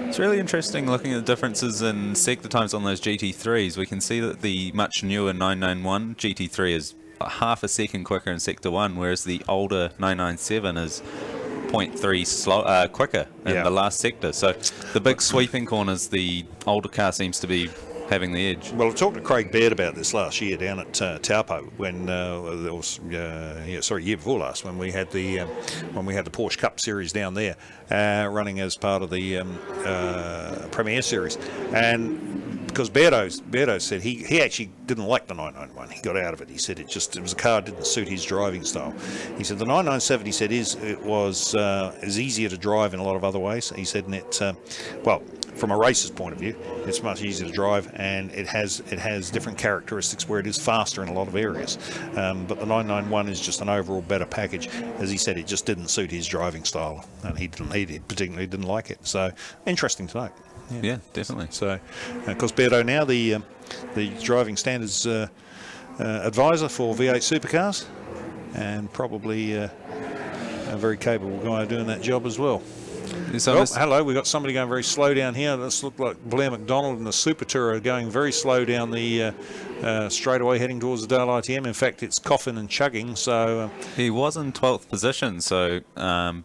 it's really interesting looking at the differences in sector times on those GT3s. We can see that the much newer 991 GT3 is half a second quicker in sector 1, whereas the older 997 is 0.3 quicker in the last sector. So the big sweeping corners, the older car seems to be having the edge. Well, I talked to Craig Baird about this last year down at Taupo when there was, year before last, when we had the Porsche Cup Series down there running as part of the Premier Series, and because Beardo said he actually didn't like the 991, he got out of it. He said it was a car that didn't suit his driving style. He said the 997, he said, is easier to drive in a lot of other ways. He said, and it well, from a racer's point of view, it's much easier to drive, and it has different characteristics where it is faster in a lot of areas. But the 991 is just an overall better package. As he said, it just didn't suit his driving style, and he particularly didn't like it. So interesting to note. Yeah, definitely. So, of course, Beardo now the driving standards advisor for V8 supercars, and probably a very capable guy doing that job as well. So well, hello, we've got somebody going very slow down here. This looks like Blair McDonald and the Super Tourer going very slow down the straightaway heading towards the Dale ITM. In fact, it's coughing and chugging. So he was in 12th position, so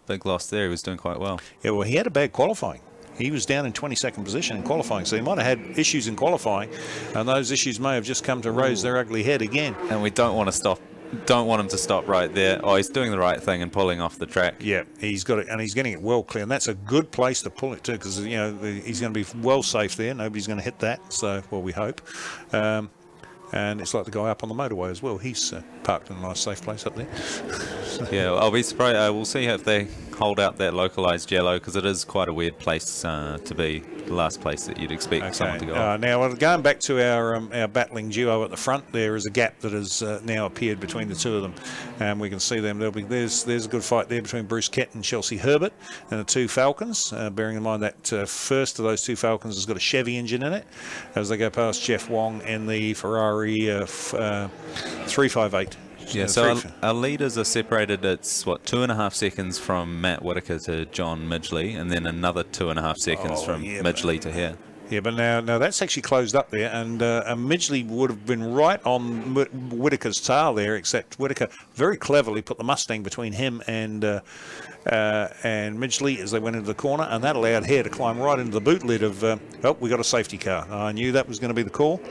big loss there. He was doing quite well. Yeah, well, he had a bad qualifying. He was down in 22nd position in qualifying, so he might have had issues in qualifying, and those issues may have just come to raise their ugly head again. And we don't want to stop. Don't want him to stop right there. Oh, he's doing the right thing and pulling off the track. Yeah, he's got it, and he's getting it well clear, and that's a good place to pull it to, because you know he's going to be well safe there. Nobody's going to hit that, so well we hope. And it's like the guy up on the motorway as well. He's parked in a nice safe place up there. Yeah, I'll be surprised. We'll see if they hold out that localised yellow, because it is quite a weird place to be. The last place that you'd expect someone to go. Now, going back to our battling duo at the front, there is a gap that has now appeared between the two of them, and we can see them. There's a good fight there between Bruce Kett and Chelsea Herbert and the two Falcons. Bearing in mind that first of those two Falcons has got a Chevy engine in it, as they go past Jeff Wong and the Ferrari 358. Yeah, so our leaders are separated. It's what, 2.5 seconds from Matt Whitaker to John Midgley, and then another 2.5 seconds from Midgley to here. Yeah, but now that's actually closed up there, and Midgley would have been right on Whitaker's tail there, except Whitaker very cleverly put the Mustang between him and Midgley as they went into the corner, and that allowed Hare to climb right into the boot lid of, oh, we got a safety car. I knew that was going to be the call.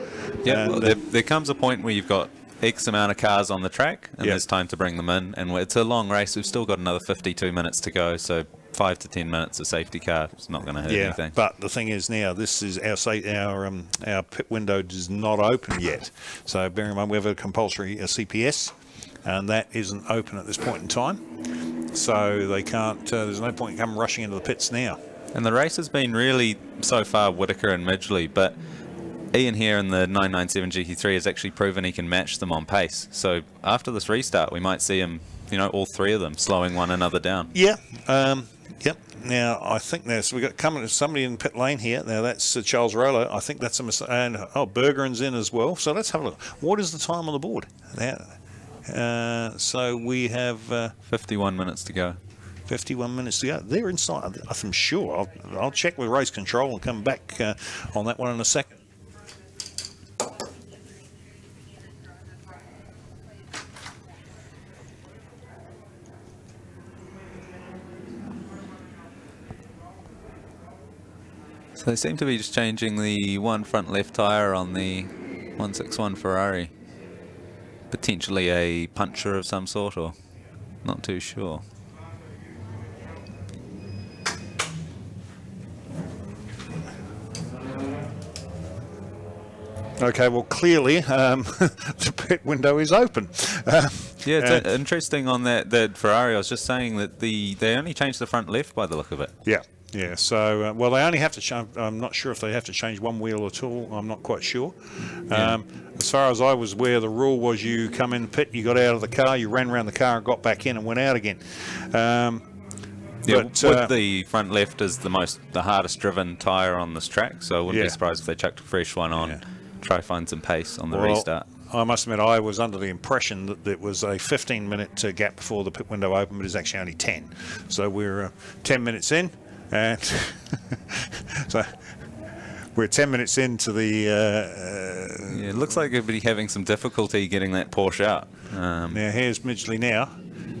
Yeah, well, there comes a point where you've got X amount of cars on the track, and there's time to bring them in, and it's a long race. We've still got another 52 minutes to go, so 5 to 10 minutes of safety car is not going to hurt anything. But the thing is now, this is our pit window is not open yet, so bearing in mind we have a compulsory CPS, and that isn't open at this point in time, so they can't. There's no point in coming rushing into the pits now. And the race has been really so far Whitaker and Midgley, but Ian here in the 997 GT3 has actually proven he can match them on pace. So after this restart, we might see him, you know, all three of them slowing one another down. Yeah. Yep. Now I think we've got somebody in pit lane here. Now that's Charles Rollo. I think that's a mistake. And Bergeron's in as well. So let's have a look. What is the time on the board? So we have 51 minutes to go. 51 minutes to go. They're inside. I'm sure. I'll check with race control and come back on that one in a second. So they seem to be just changing the one front left tyre on the 161 Ferrari. Potentially a puncture of some sort, or not too sure. Okay, well, clearly the pit window is open. Yeah, it's interesting on that Ferrari. I was just saying that they only changed the front left by the look of it. Yeah. Yeah, so, well, they only have to change, I'm not sure if they have to change one wheel at all, I'm not quite sure. As far as I was aware, the rule was you come in the pit, you got out of the car, you ran around the car and got back in and went out again. With the front left is the hardest driven tyre on this track, so I wouldn't be surprised if they chucked a fresh one on, try to find some pace on the restart. I must admit, I was under the impression that it was a 15-minute gap before the pit window opened, but it's actually only 10. So we're 10 minutes in. And so we're 10 minutes into the... yeah, it looks like they'll be having some difficulty getting that Porsche out. Now here's Midgley now,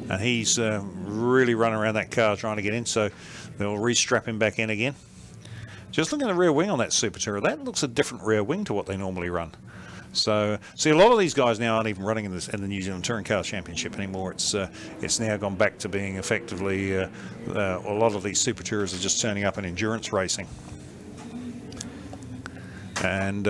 and he's really running around that car trying to get in, so they'll restrap him back in again. Just looking at the rear wing on that Super Tourer, that looks a different rear wing to what they normally run. So, see, a lot of these guys now aren't even running in the New Zealand Touring Car Championship anymore. It's now gone back to being effectively a lot of these Super Tourers are just turning up in endurance racing. And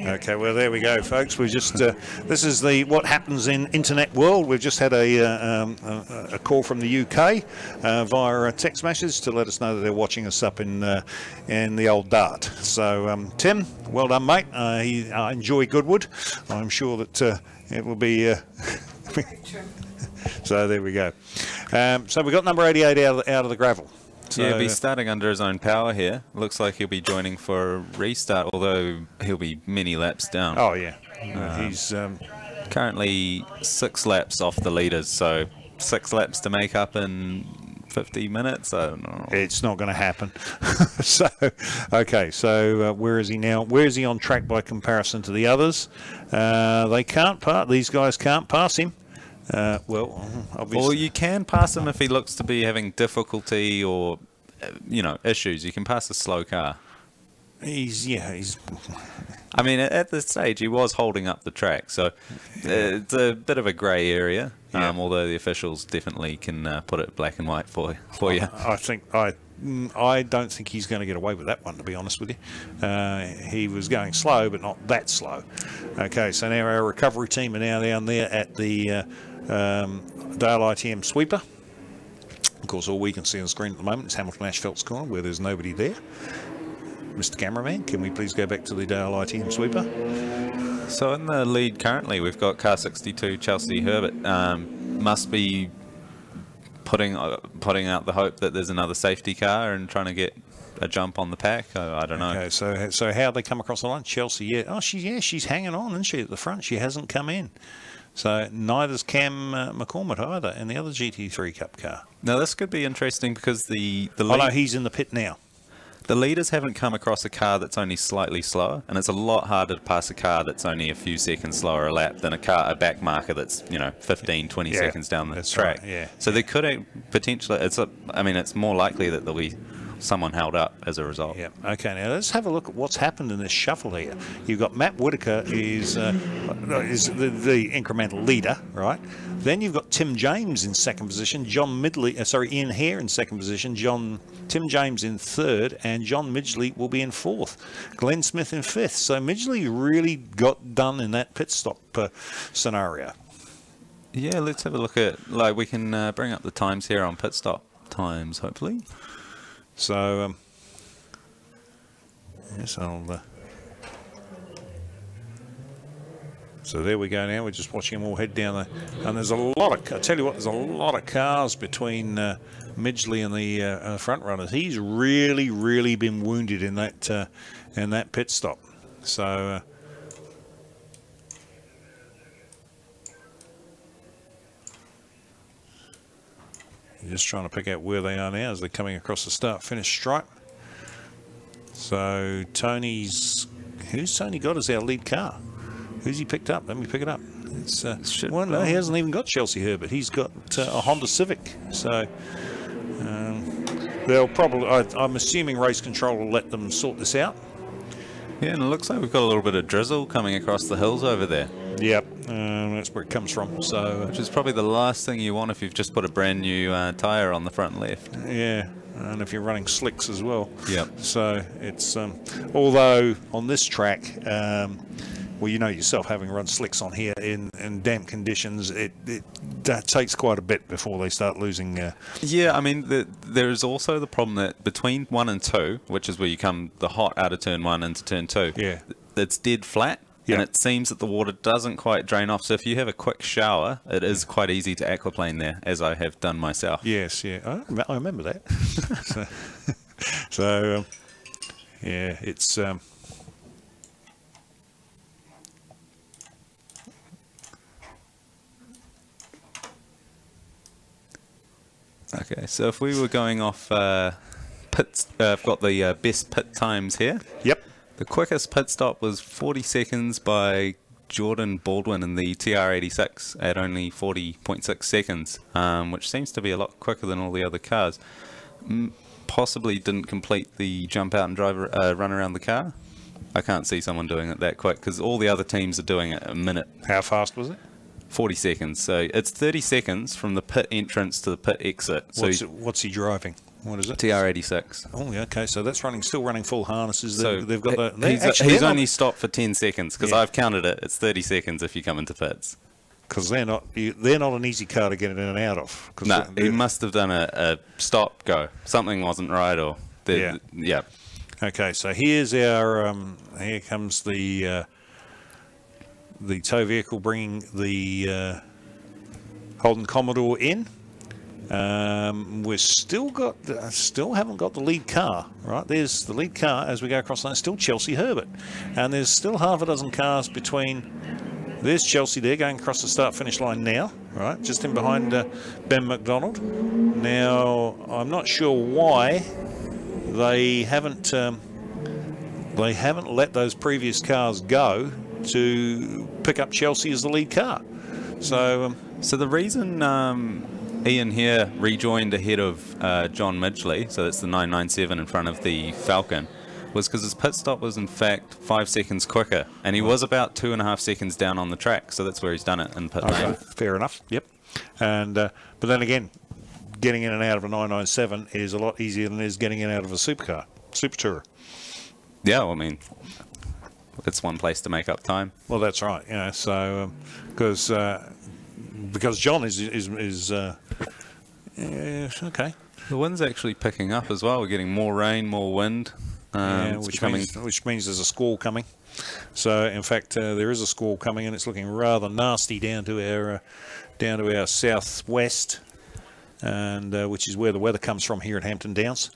okay, well, there we go, folks. We just this is what happens in internet world. We've just had a call from the UK via text message to let us know that they're watching us up in the old Dart. So, Tim, well done, mate. I enjoy Goodwood. I'm sure that it will be. So there we go. So we got number 88 out of the gravel. So, yeah, he'll be starting under his own power here. Looks like he'll be joining for a restart, although he'll be many laps down. Oh, yeah. He's currently 6 laps off the leaders, so 6 laps to make up in 50 minutes. I don't know. It's not going to happen. So, okay, so where is he now? Where is he on track by comparison to the others? They can't pass. These guys can't pass him. Well, obviously. Well, you can pass him if he looks to be having difficulty or, you know, issues. You can pass a slow car. He's. I mean, at this stage, he was holding up the track, so it's a bit of a grey area. Yeah. Although the officials definitely can put it black and white for you. I don't think he's going to get away with that one, to be honest with you. He was going slow, but not that slow. Okay, so now our recovery team are now down there at the Dale ITM sweeper. Of course, all we can see on the screen at the moment is Hamilton Asphalt's corner, where there's nobody there. Mr. Cameraman, can we please go back to the Dale ITM sweeper? So in the lead currently, we've got car 62, Chelsea Herbert. Must be putting out the hope that there's another safety car and trying to get a jump on the pack. I don't know. Okay, so how they come across the line? Chelsea, yeah. Oh, she's hanging on, isn't she, at the front? She hasn't come in. So neither's Cam McCormick either in the other GT3 Cup car. Now this could be interesting because the lead, oh no, he's in the pit now. The leaders haven't come across a car that's only slightly slower, and it's a lot harder to pass a car that's only a few seconds slower a lap than a back marker that's, you know, 15, 20 seconds down the track. Right, yeah. So there could potentially, it's more likely that there'll be someone held up as a result. Yeah. Okay. Now let's have a look at what's happened in this shuffle here. You've got Matt Whitaker is the incremental leader, right? Then you've got Tim James in second position, Ian Hare in second position, Tim James in third, and John Midgley will be in fourth. Glenn Smith in fifth. So Midgley really got done in that pit stop scenario. Yeah, let's have a look at, we can bring up the times here on pit stop times, hopefully. So, yes, so there we go now. We're just watching them all head down there. And there's a lot of, I tell you what, there's a lot of cars between Midgley and the front runners. He's really been wounded in that pit stop. So, just trying to pick out where they are now as they're coming across the start-finish stripe. So who's Tony got as our lead car? Who's he picked up? Let me pick it up. It's well, no, he hasn't even got Chelsea Herbert. He's got a Honda Civic. So they'll probably, I'm assuming race control will let them sort this out. Yeah, and it looks like we've got a little bit of drizzle coming across the hills over there. Yep, that's where it comes from. So, which is probably the last thing you want if you've just put a brand new tyre on the front left. Yeah, and if you're running slicks as well. Yep. So it's although on this track, well, you know yourself, having run slicks on here in damp conditions, that takes quite a bit before they start losing. Yeah, I mean, there is also the problem that between 1 and 2, which is where you come the hot out of turn 1 into turn 2, yeah, it's dead flat. Yep. And it seems that the water doesn't quite drain off. So if you have a quick shower, it is quite easy to aquaplane there, as I have done myself. Yes, yeah, I remember that. so yeah, it's. Okay, so if we were going off pits, I've got the best pit times here. Yep. The quickest pit stop was 40 seconds by Jordan Baldwin in the TR86 at only 40.6 seconds, which seems to be a lot quicker than all the other cars. Possibly didn't complete the jump out and drive run around the car. I can't see someone doing it that quick because all the other teams are doing it a minute. How fast was it? 40 seconds. So it's 30 seconds from the pit entrance to the pit exit. So what's he driving? What is it? TR86. Oh, yeah, okay. So that's still running full harnesses. So they've got he's only stopped for 10 seconds because I've counted it. It's 30 seconds if you come into pits. Because they're not an easy car to get in and out of. No, he must have done a stop go. Something wasn't right, or yeah. Okay, so here's our here comes the tow vehicle bringing the Holden Commodore in. We've still haven't got the lead car, right? There's the lead car as we go across that. Still Chelsea Herbert, and there's still half a dozen cars between. There's Chelsea there going across the start-finish line now, right? Just in behind Ben McDonald. Now I'm not sure why they haven't let those previous cars go to pick up Chelsea as the lead car. So, so the reason Ian here rejoined ahead of John Midgley, so that's the 997 in front of the Falcon, was because his pit stop was in fact 5 seconds quicker, and he was about 2.5 seconds down on the track, so that's where he's done it in pit lane. Fair enough. Yep. And but then again, getting in and out of a 997 is a lot easier than it is getting in and out of a supercar, Super Tourer. Yeah, well, I mean, it's one place to make up time. Well, that's right. You know, so because John is okay. The wind's actually picking up as well. We're getting more rain, more wind. Yeah, which means there's a squall coming. So in fact, there is a squall coming, and it's looking rather nasty down to our southwest, and which is where the weather comes from here at Hampton Downs.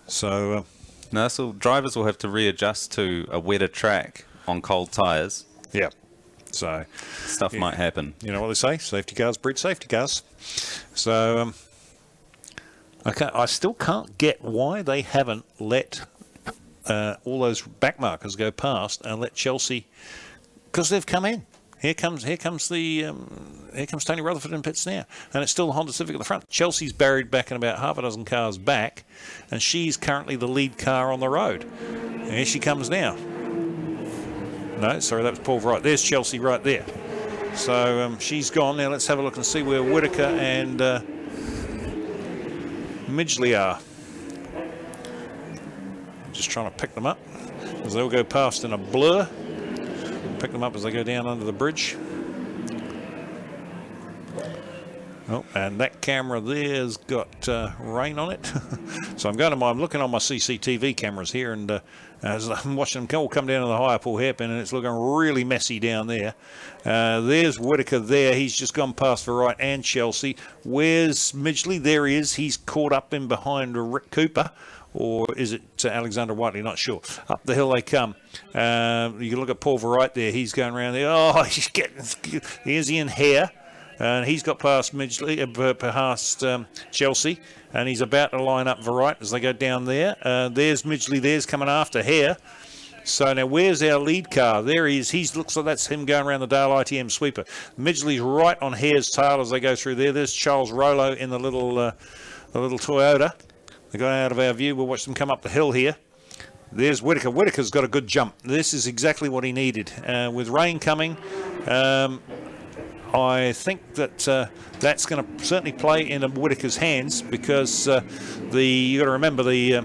So now, so drivers will have to readjust to a wetter track on cold tyres. Yeah. So stuff might happen. You know what they say? Safety cars breed safety cars. So. Okay, I still can't get why they haven't let all those back markers go past and let Chelsea, because they've come in. Here comes Tony Rutherford in pits now, and it's still the Honda Civic at the front. Chelsea's buried back in about half a dozen cars back, and she's currently the lead car on the road. And here she comes now. No, sorry, that was Paul Wright. There's Chelsea right there. So she's gone. Now let's have a look and see where Whitaker and Midgley are. Just trying to pick them up as they'll go past in a blur. Pick them up as they go down under the bridge. Oh, and that camera there's got rain on it. So I'm looking on my CCTV cameras here, and as I'm watching them all come down to the higher pool hairpin, and it's looking really messy down there. There's Whitaker there. He's just gone past Wright and Chelsea. Where's Midgley? There he is. He's caught up in behind Rick Cooper. Or is it Alexander Whiteley? Not sure. Up the hill they come. You can look at Paul Wright there. He's going around there. Oh, he's getting... Here's Ian Hare. And he's got past Midgley, past Chelsea, and he's about to line up Wright as they go down there. There's Midgley, there's coming after Hare. So now where's our lead car? There he is. He looks like that's him going around the Dale ITM sweeper. Midgley's right on Hare's tail as they go through there. There's Charles Rollo in the little Toyota. They're going out of our view. We'll watch them come up the hill here. There's Whitaker. Whitaker's got a good jump. This is exactly what he needed. With rain coming, I think that that's going to certainly play in Whitaker's hands, because you got to remember the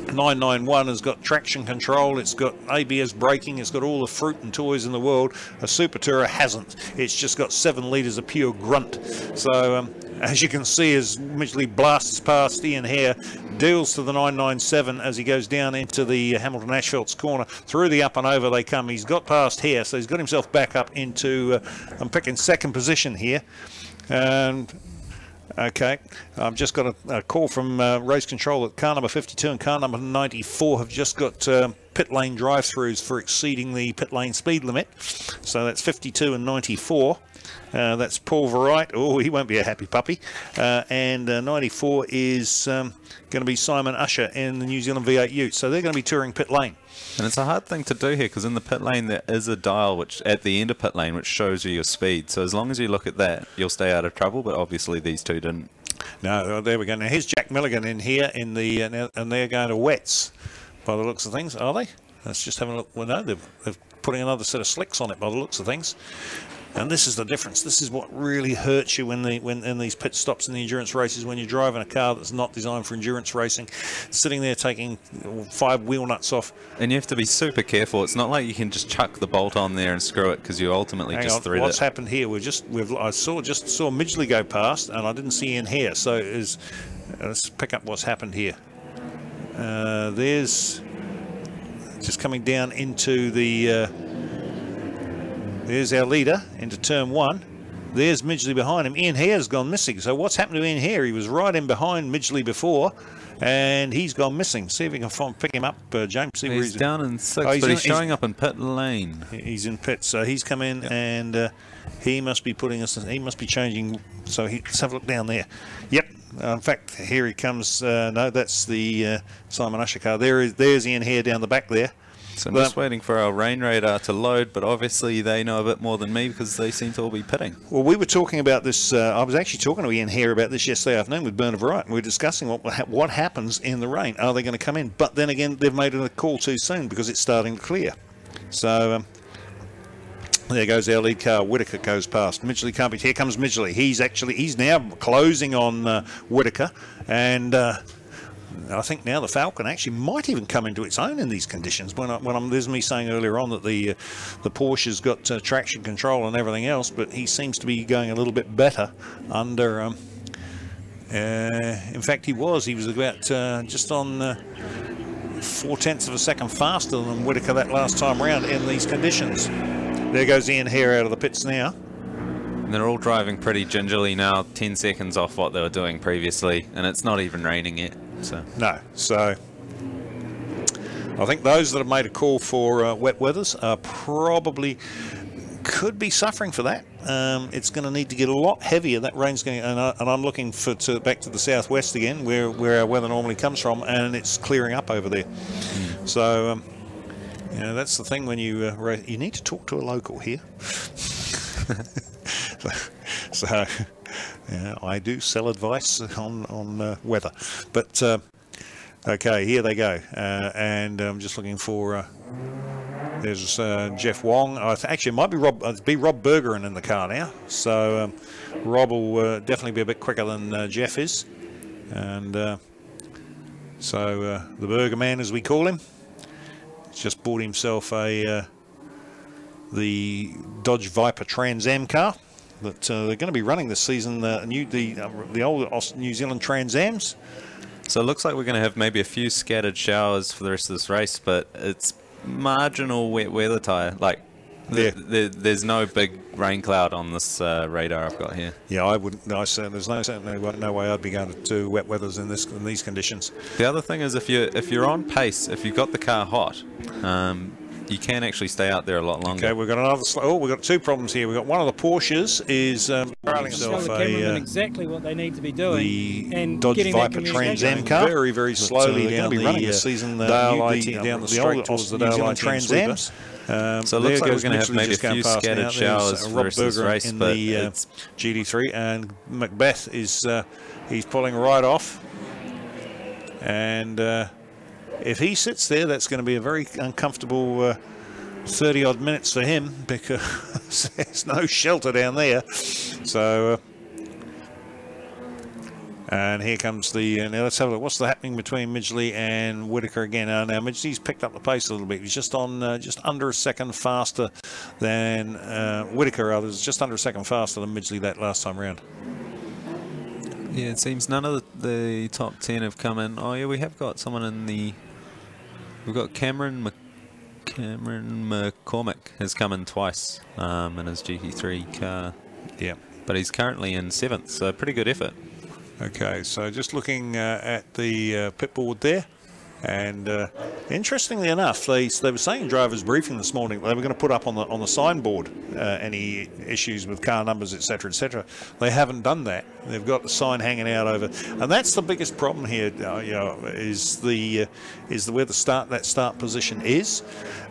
991 has got traction control, it's got ABS braking, it's got all the fruit and toys in the world. A Super Tourer hasn't. It's just got 7 litres of pure grunt. So as you can see, as Midgley blasts past Ian Hare, deals to the 997 as he goes down into the Hamilton Ashfelt's corner. Through the up and over they come. He's got past Hare, so he's got himself back up into, I'm picking second position here. Okay, I've just got a call from race control that car number 52 and car number 94 have just got pit lane drive-throughs for exceeding the pit lane speed limit. So that's 52 and 94. That's Paul Wright. Oh, he won't be a happy puppy. And 94 is going to be Simon Usher in the New Zealand V8 Ute. So they're going to be touring pit lane. And it's a hard thing to do here, because in the pit lane there is a dial which at the end of pit lane which shows you your speed. So as long as you look at that, you'll stay out of trouble. But obviously these two didn't. No, there we go. Now here's Jack Milligan in here in the and they're going to wets by the looks of things, are they? Let's just have a look. Well, no, they're putting another set of slicks on it by the looks of things. And this is the difference. This is what really hurts you when in these pit stops in the endurance races, when you're driving a car that's not designed for endurance racing, sitting there taking 5 wheel nuts off. And you have to be super careful. It's not like you can just chuck the bolt on there and screw it, because you ultimately just thread it. What's happened here? I saw Midgley go past, and I didn't see in here. So let's pick up what's happened here. There's just coming down into the. There's our leader into turn 1. there's Midgley behind him. Ian Hare's gone missing. So what's happened to Ian Hare? He was right in behind Midgley before, and he's gone missing. See if we can pick him up, James. See where he's down in 6th, but he's showing up in pit lane. He's in pit, so he's come in, and he must be putting us. He must be changing. So let's have a look down there. Yep. In fact, here he comes. No, that's the Simon Usher car. There's Ian Hare down the back there. So I'm just waiting for our rain radar to load, but obviously they know a bit more than me because they seem to all be pitting. Well, we were talking about this. I was actually talking to Ian Hare about this yesterday afternoon with Bernard Wright, and we were discussing what happens in the rain. Are they going to come in? But then again, they've made a call too soon because it's starting to clear. So there goes our lead car. Whitaker goes past. Midgley can't be. Here comes Midgley. He's now closing on Whitaker, and I think now the Falcon actually might even come into its own in these conditions. There's me saying earlier on that the Porsche's got traction control and everything else, but he seems to be going a little bit better under. In fact, he was about just on 0.4 of a second faster than Whitaker that last time round in these conditions. There goes Ian Hare out of the pits now. And they're all driving pretty gingerly now, 10 seconds off what they were doing previously, and it's not even raining yet. So. No, so I think those that have made a call for wet weathers are probably could be suffering for that. It's going to need to get a lot heavier. That rain's going, and I'm looking back to the southwest again, where our weather normally comes from, and it's clearing up over there. So you know, that's the thing when you need to talk to a local here. So yeah, I do sell advice on weather, but okay, here they go, and I'm just looking for. There's Jeff Wong. Actually, it might be Rob Bergeron in the car now. So Rob will definitely be a bit quicker than Jeff is, and so the Burger Man, as we call him, just bought himself the Dodge Viper Trans Am car that they're going to be running this season. The old New Zealand Trans Ams. So it looks like we're going to have maybe a few scattered showers for the rest of this race, but it's marginal wet weather tyre. Like there's no big rain cloud on this radar I've got here. Yeah, I wouldn't. There's no way I'd be going to do wet weathers in these conditions. The other thing is if you're on pace, if you've got the car hot, you can actually stay out there a lot longer. Okay, we've got another. We've got two problems here. We've got one of the Porsches is trailing itself exactly what they need to be doing. The Dodge Viper Trans Am car, very slowly down the running this season. Down the straight towards the New Zealand Trans Ams. So it looks like we're going to have maybe a few scattered showers for the rest of this race, in the GT3, and Macbeth is he's pulling right off, and if he sits there, that's going to be a very uncomfortable 30-odd minutes for him because there's no shelter down there. So, and here comes the. Now let's have a look. What's happening between Midgley and Whitaker again? Now Midgley's picked up the pace a little bit. He's just on just under a second faster than Whitaker. Others just under a second faster than Midgley that last time round. Yeah, it seems none of the top 10 have come in. Oh yeah, we have got someone in the. We've got Cameron McCormick has come in twice in his GT3 car. Yeah, but he's currently in 7th, so pretty good effort. Okay, so just looking at the pit board there, and interestingly enough, they were saying in drivers' briefing this morning they were going to put up on the signboard any issues with car numbers, etc., etc. They haven't done that. They've got the sign hanging out over, and that's the biggest problem here. Is where that start position is,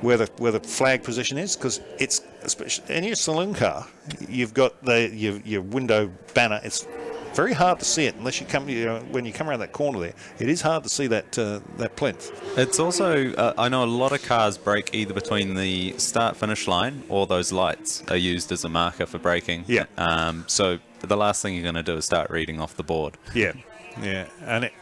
where the flag position is, because it's especially in your saloon car, you've got your window banner. It's very hard to see it unless you come. When you come around that corner there, it is hard to see that plinth. It's also I know a lot of cars brake either between the start-finish line or those lights are used as a marker for braking. Yeah. So the last thing you're going to do is start reading off the board. Yeah. Yeah. And it.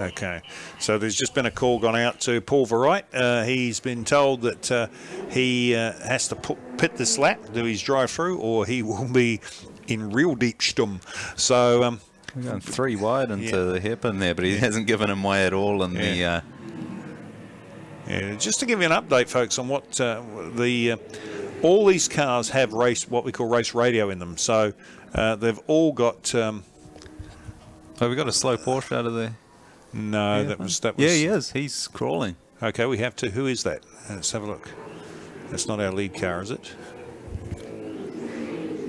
Okay, so there's just been a call gone out to Paul Verright. He's been told that he has to pit this lap, do his drive-through, or he will be in real deep stum. So we're going 3 wide into the hairpin there, but he hasn't given him way at all in the. Yeah, just to give you an update, folks, on what all these cars have what we call race radio in them. So they've all got. Oh, we got a slow Porsche out of there. No, yeah, that was. Yeah, he is. He's crawling. Okay, we have to. Who is that? Let's have a look. That's not our lead car, is it?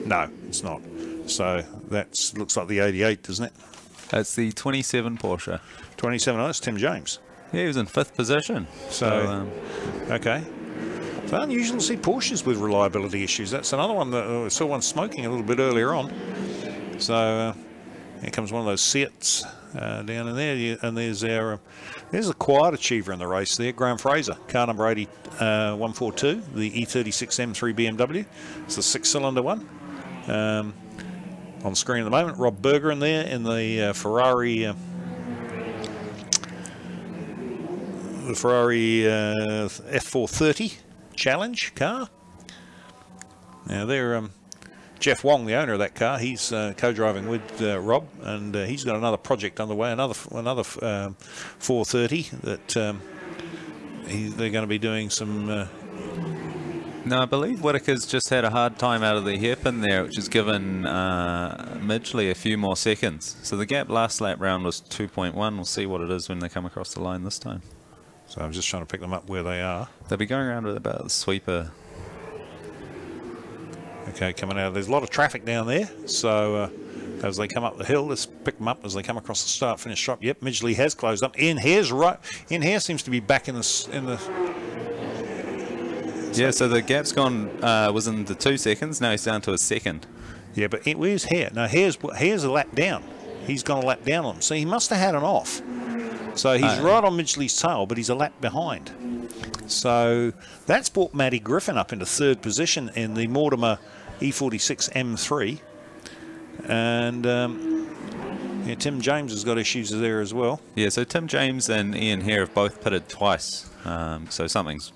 No, it's not. So that looks like the 88, doesn't it? That's the 27 Porsche. 27. Oh, that's Tim James. Yeah, he was in 5th position. So okay. It's unusual to see Porsches with reliability issues. That's another one that I saw one smoking a little bit earlier on. So here comes one of those Seats down in there, and there's a quiet achiever in the race there, Graham Fraser, car number 142, the E36 M3 BMW. It's the 6-cylinder one. On screen at the moment, Rob Berger in there in the Ferrari. The Ferrari F430 Challenge car. Now they're Jeff Wong, the owner of that car. He's co-driving with Rob, and he's got another project underway, another 430 that they're going to be doing some. No, I believe Whittaker's just had a hard time out of the hairpin there, which has given Midgley a few more seconds. So the gap last lap round was 2.1. We'll see what it is when they come across the line this time. So I'm just trying to pick them up where they are. They'll be going around with about the sweeper. Okay, coming out. There's a lot of traffic down there. So as they come up the hill, let's pick them up as they come across the start-finish strip. Yep, Midgley has closed up. Ian Hare's right. Ian Hare seems to be back in the. Yeah, so the gap's gone, was in the 2 seconds, now he's down to a second. Yeah, but where's Hare? No, Hare's a lap down. He's gone a lap down on him. So he must have had an off. So he's right on Midgley's tail, but he's a lap behind. So that's brought Matty Griffin up into 3rd position in the Mortimer E46 M3. And yeah, Tim James has got issues there as well. Yeah, so Tim James and Ian Hare have both pitted twice. So something's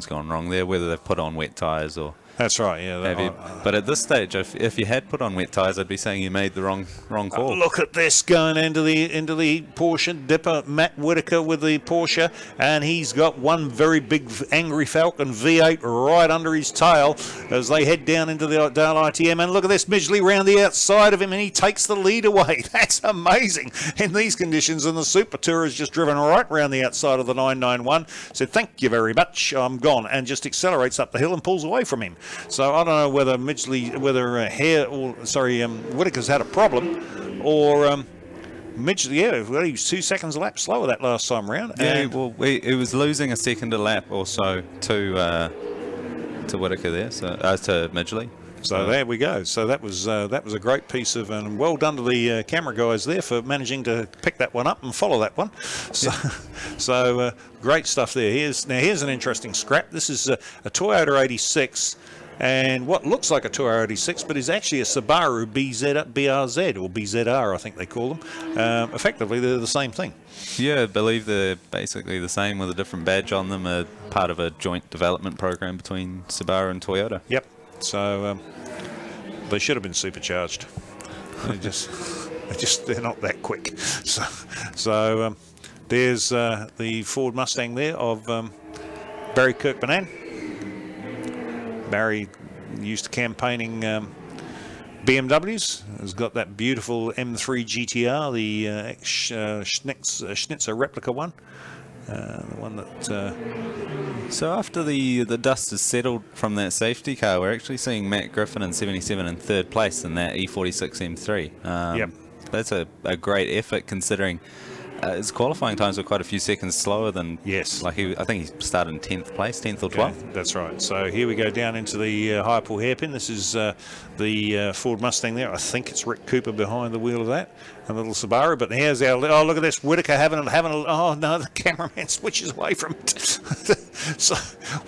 gone wrong there, whether they've put on wet tyres or... That's right, yeah. But at this stage, if you had put on wet tyres, I'd be saying you made the wrong call. Look at this going into the Porsche Dipper. Matt Whittaker with the Porsche, and he's got one very big angry Falcon V8 right under his tail as they head down into the Dale ITM. And look at this, Midgley round the outside of him, and he takes the lead away. That's amazing in these conditions. And the Super Tour has just driven right round the outside of the 991. Said, thank you very much, I'm gone, and just accelerates up the hill and pulls away from him. So I don't know whether Whittaker's had a problem, or Midgley. Yeah, well, he was 2 seconds a lap slower that last time round. Yeah, well, he was losing a second a lap or so to Whittaker there, so to Midgley. So there we go. So that was a great piece of, and well done to the camera guys there for managing to pick that one up and follow that one. So, so great stuff there. Here's an interesting scrap. This is a Toyota 86. And what looks like a Toyota 86, but is actually a Subaru BRZ, or BZR, I think they call them. Effectively, they're the same thing. Yeah, I believe they're basically the same with a different badge on them, a part of a joint development program between Subaru and Toyota. Yep. So they should have been supercharged. They're not that quick. So there's the Ford Mustang there of Barry Kirkpanan. Barry used to campaigning BMWs. Has got that beautiful M3 GTR, the Schnitzer replica one. The one that. So after the dust has settled from that safety car, we're actually seeing Matt Griffin in 77 in 3rd place in that E46 M3. Yep. That's a great effort considering his qualifying times were quite a few seconds slower than. Yes. Like I think he started in 10th place, 10th or 12th. Okay, that's right. So here we go down into the Hyperpool hairpin. This is the Ford Mustang there. I think it's Rick Cooper behind the wheel of that. A little Subaru, but here's our. Oh, look at this, Whittaker having a. Oh no, the cameraman switches away from it. So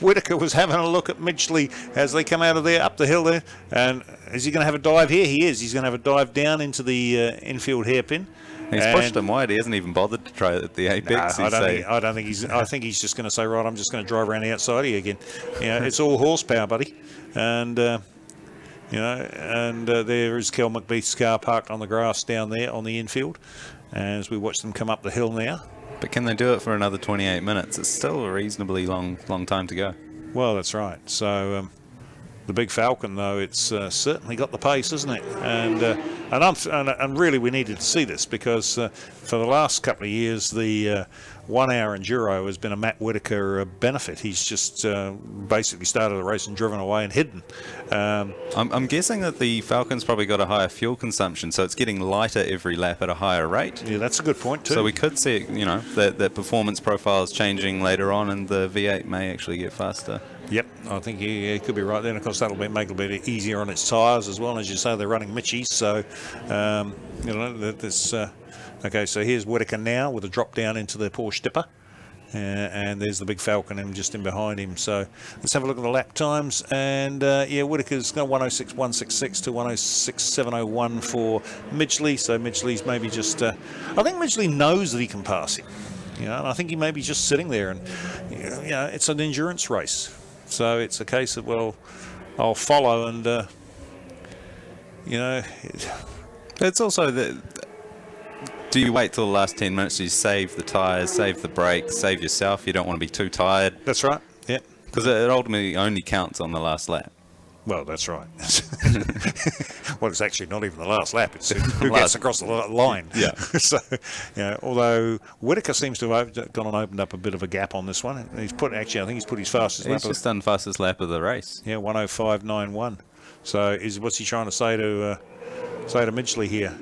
Whittaker was having a look at Midgley as they come out of there up the hill there. And is he going to have a dive here? He is. He's going to have a dive down into the infield hairpin. He's pushed him wide. He hasn't even bothered to try it at the apex. No, I don't think he's. I think he's just going to say, right, I'm just going to drive around the outside here again. You know, it's all horsepower, buddy. And you know, and there is Kel McBeath's car parked on the grass down there on the infield, as we watch them come up the hill now. But can they do it for another 28 minutes? It's still a reasonably long time to go. Well, that's right. So the big Falcon, though, it's certainly got the pace, isn't it? And really we needed to see this because for the last couple of years the 1 hour enduro has been a Matt Whitaker benefit. He's just basically started the race and driven away and hidden. I'm guessing that the Falcon's probably got a higher fuel consumption, so it's getting lighter every lap at a higher rate. Yeah, that's a good point too. So we could see, you know, that performance profile is changing later on, and the V8 may actually get faster. Yep, I think he could be right there. And of course, that'll make it a bit easier on its tyres as well. As you say, they're running Mitchies, so you know, this. Okay, so here's Whitaker now with a drop down into the Porsche Dipper. And there's the big Falcon and just in behind him. So let's have a look at the lap times. And yeah, Whitaker's got 106.166 to 106.701 for Midgley. So Midgley's maybe just, I think Midgley knows that he can pass him. You know, and I think he may be just sitting there, and you know, it's an endurance race. So it's a case of, well, I'll follow, and you know, it's also that. Do you wait till the last 10 minutes? Do you save the tyres, save the brakes, save yourself? You don't want to be too tired. That's right. Yeah. Because it ultimately only counts on the last lap. Well, that's right. Well, it's actually not even the last lap. It's who gets across the line. Yeah. So, you know, although Whitaker seems to have gone and opened up a bit of a gap on this one. He's put, actually, I think he's put his fastest lap. He's just done fastest lap of the race. Yeah, 105.91. So, what's he trying to say to Midgley here?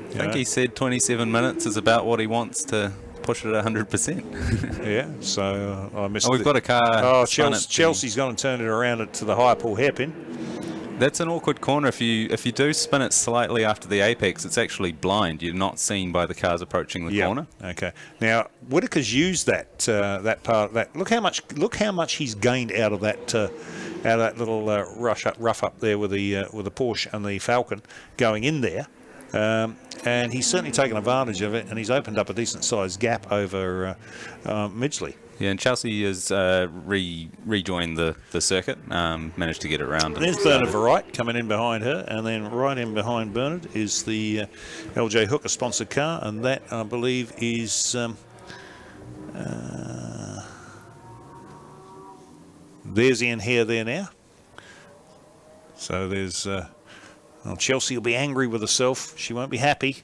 I think he said 27 minutes is about what he wants to push it at 100%. Yeah, so I missed. Oh, we've got a car. Oh, Chelsea's going to turn it around to the high pull hairpin. That's an awkward corner. If you do spin it slightly after the apex, it's actually blind. You're not seen by the cars approaching the corner. Okay. Now Whitaker's used that that part. That look how much he's gained out of that little rough up there with the Porsche and the Falcon going in there. And he's certainly taken advantage of it, and he's opened up a decent-sized gap over Midgley. Yeah, and Chelsea has rejoined the circuit, managed to get it around. And there's Bernard Varight coming in behind her, and then right in behind Bernard is the LJ Hooker sponsored car, and that, I believe, is there's Ian Hare there now. So there's well, Chelsea will be angry with herself. She won't be happy.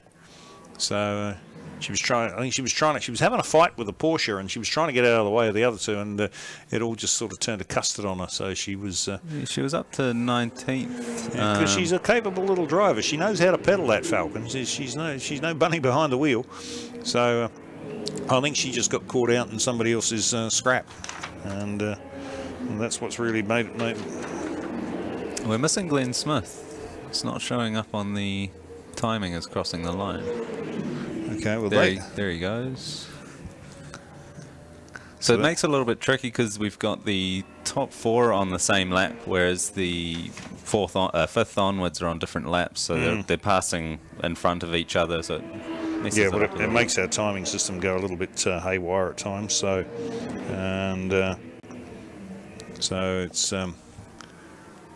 So she was trying. I think she was having a fight with the Porsche, and she was trying to get out of the way of the other two, and it all just sort of turned to custard on her. So she was. She was up to 19th. Because she's a capable little driver. She knows how to pedal that Falcon. She's no bunny behind the wheel. So I think she just got caught out in somebody else's scrap, and that's what's really made it. We're missing Glenn Smith. It's not showing up on the timing as crossing the line. Okay, well there he goes. So it makes it a little bit tricky because we've got the top four on the same lap, whereas the fifth onwards are on different laps. So they're passing in front of each other. So it makes our timing system go a little bit haywire at times. So so it's.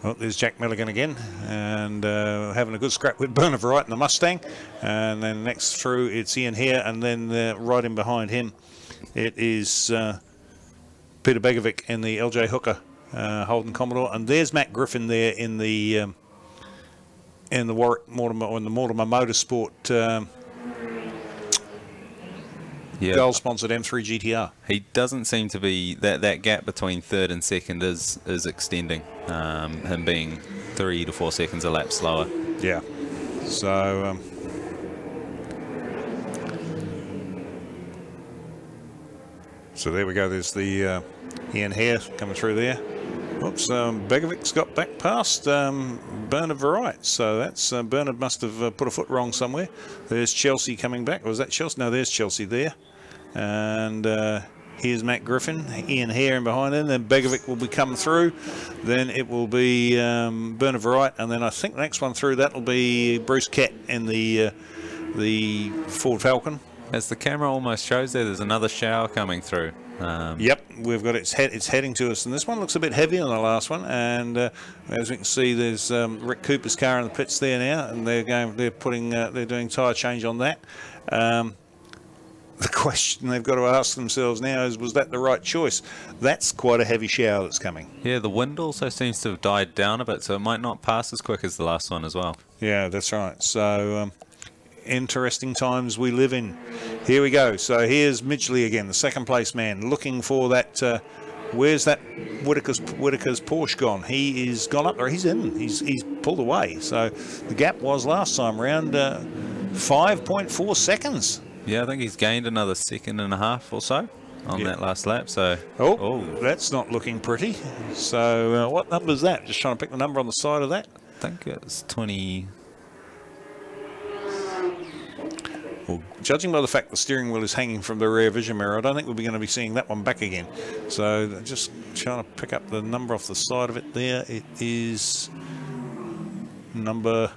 Oh, there's Jack Milligan again, and having a good scrap with Bernard Varight in the Mustang. And then next through, it's Ian Hare, and then right in behind him, it is Peter Begovic in the LJ Hooker Holden Commodore. And there's Matt Griffin there in the Warwick Mortimer, or in the Mortimer Motorsport gold-sponsored M3 GTR. He doesn't seem to be that gap between third and second is extending. Him being 3 to 4 seconds a lap slower. Yeah. So so there we go. There's the Ian Hare coming through there. Oops, Begovic's got back past Bernard Varight. So that's Bernard must have put a foot wrong somewhere. There's Chelsea coming back. Was that Chelsea? No, there's Chelsea there. And here's Matt Griffin, Ian Hare in behind him. Then Begovic will be coming through. Then it will be Bernard Varight. And then I think the next one through, that will be Bruce Catt in the Ford Falcon. As the camera almost shows there's another shower coming through. Yep, we've got it's heading to us, and this one looks a bit heavier than the last one. And as we can see, there's Rick Cooper's car in the pits there now, and they're doing tyre change on that. the question they've got to ask themselves now is, was that the right choice? That's quite a heavy shower that's coming. Yeah, the wind also seems to have died down a bit, so it might not pass as quick as the last one as well. Yeah, that's right. So interesting times we live in. Here we go. So here's Midgley again, the second place man, looking for that. Where's that Whitaker's Porsche gone? He is gone up there. He's in. He's pulled away. So the gap was last time round 5.4 seconds. Yeah, I think he's gained another 1.5 seconds or so on that last lap. So that's not looking pretty. So what number is that? Just trying to pick the number on the side of that. I think it's 20. Well, judging by the fact the steering wheel is hanging from the rear vision mirror, I don't think we'll be going to be seeing that one back again. So just trying to pick up the number off the side of it there. It is number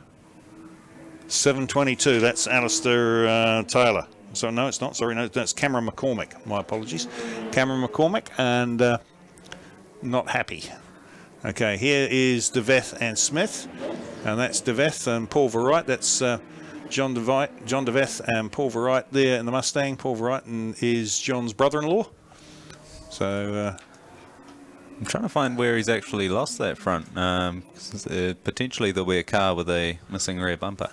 722. That's Alistair Taylor. So no, it's not. Sorry, no, that's Cameron McCormick. My apologies. Cameron McCormick, and not happy. Okay, here is DeVeth and Smith, and that's DeVeth and Paul Verright. That's John DeVeth and Paul Verright there in the Mustang. Paul Verright is John's brother-in-law. So I'm trying to find where he's actually lost that front. Potentially there'll be a car with a missing rear bumper.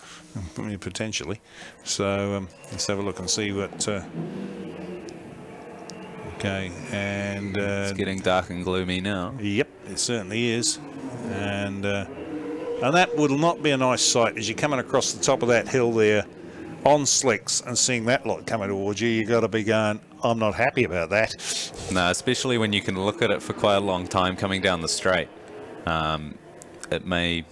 Potentially. So let's have a look and see what. Okay, and it's getting dark and gloomy now. Yep, it certainly is, and that will not be a nice sight as you're coming across the top of that hill there on slicks and seeing that lot coming towards you. You got to be going, I'm not happy about that. No, especially when you can look at it for quite a long time coming down the straight. It may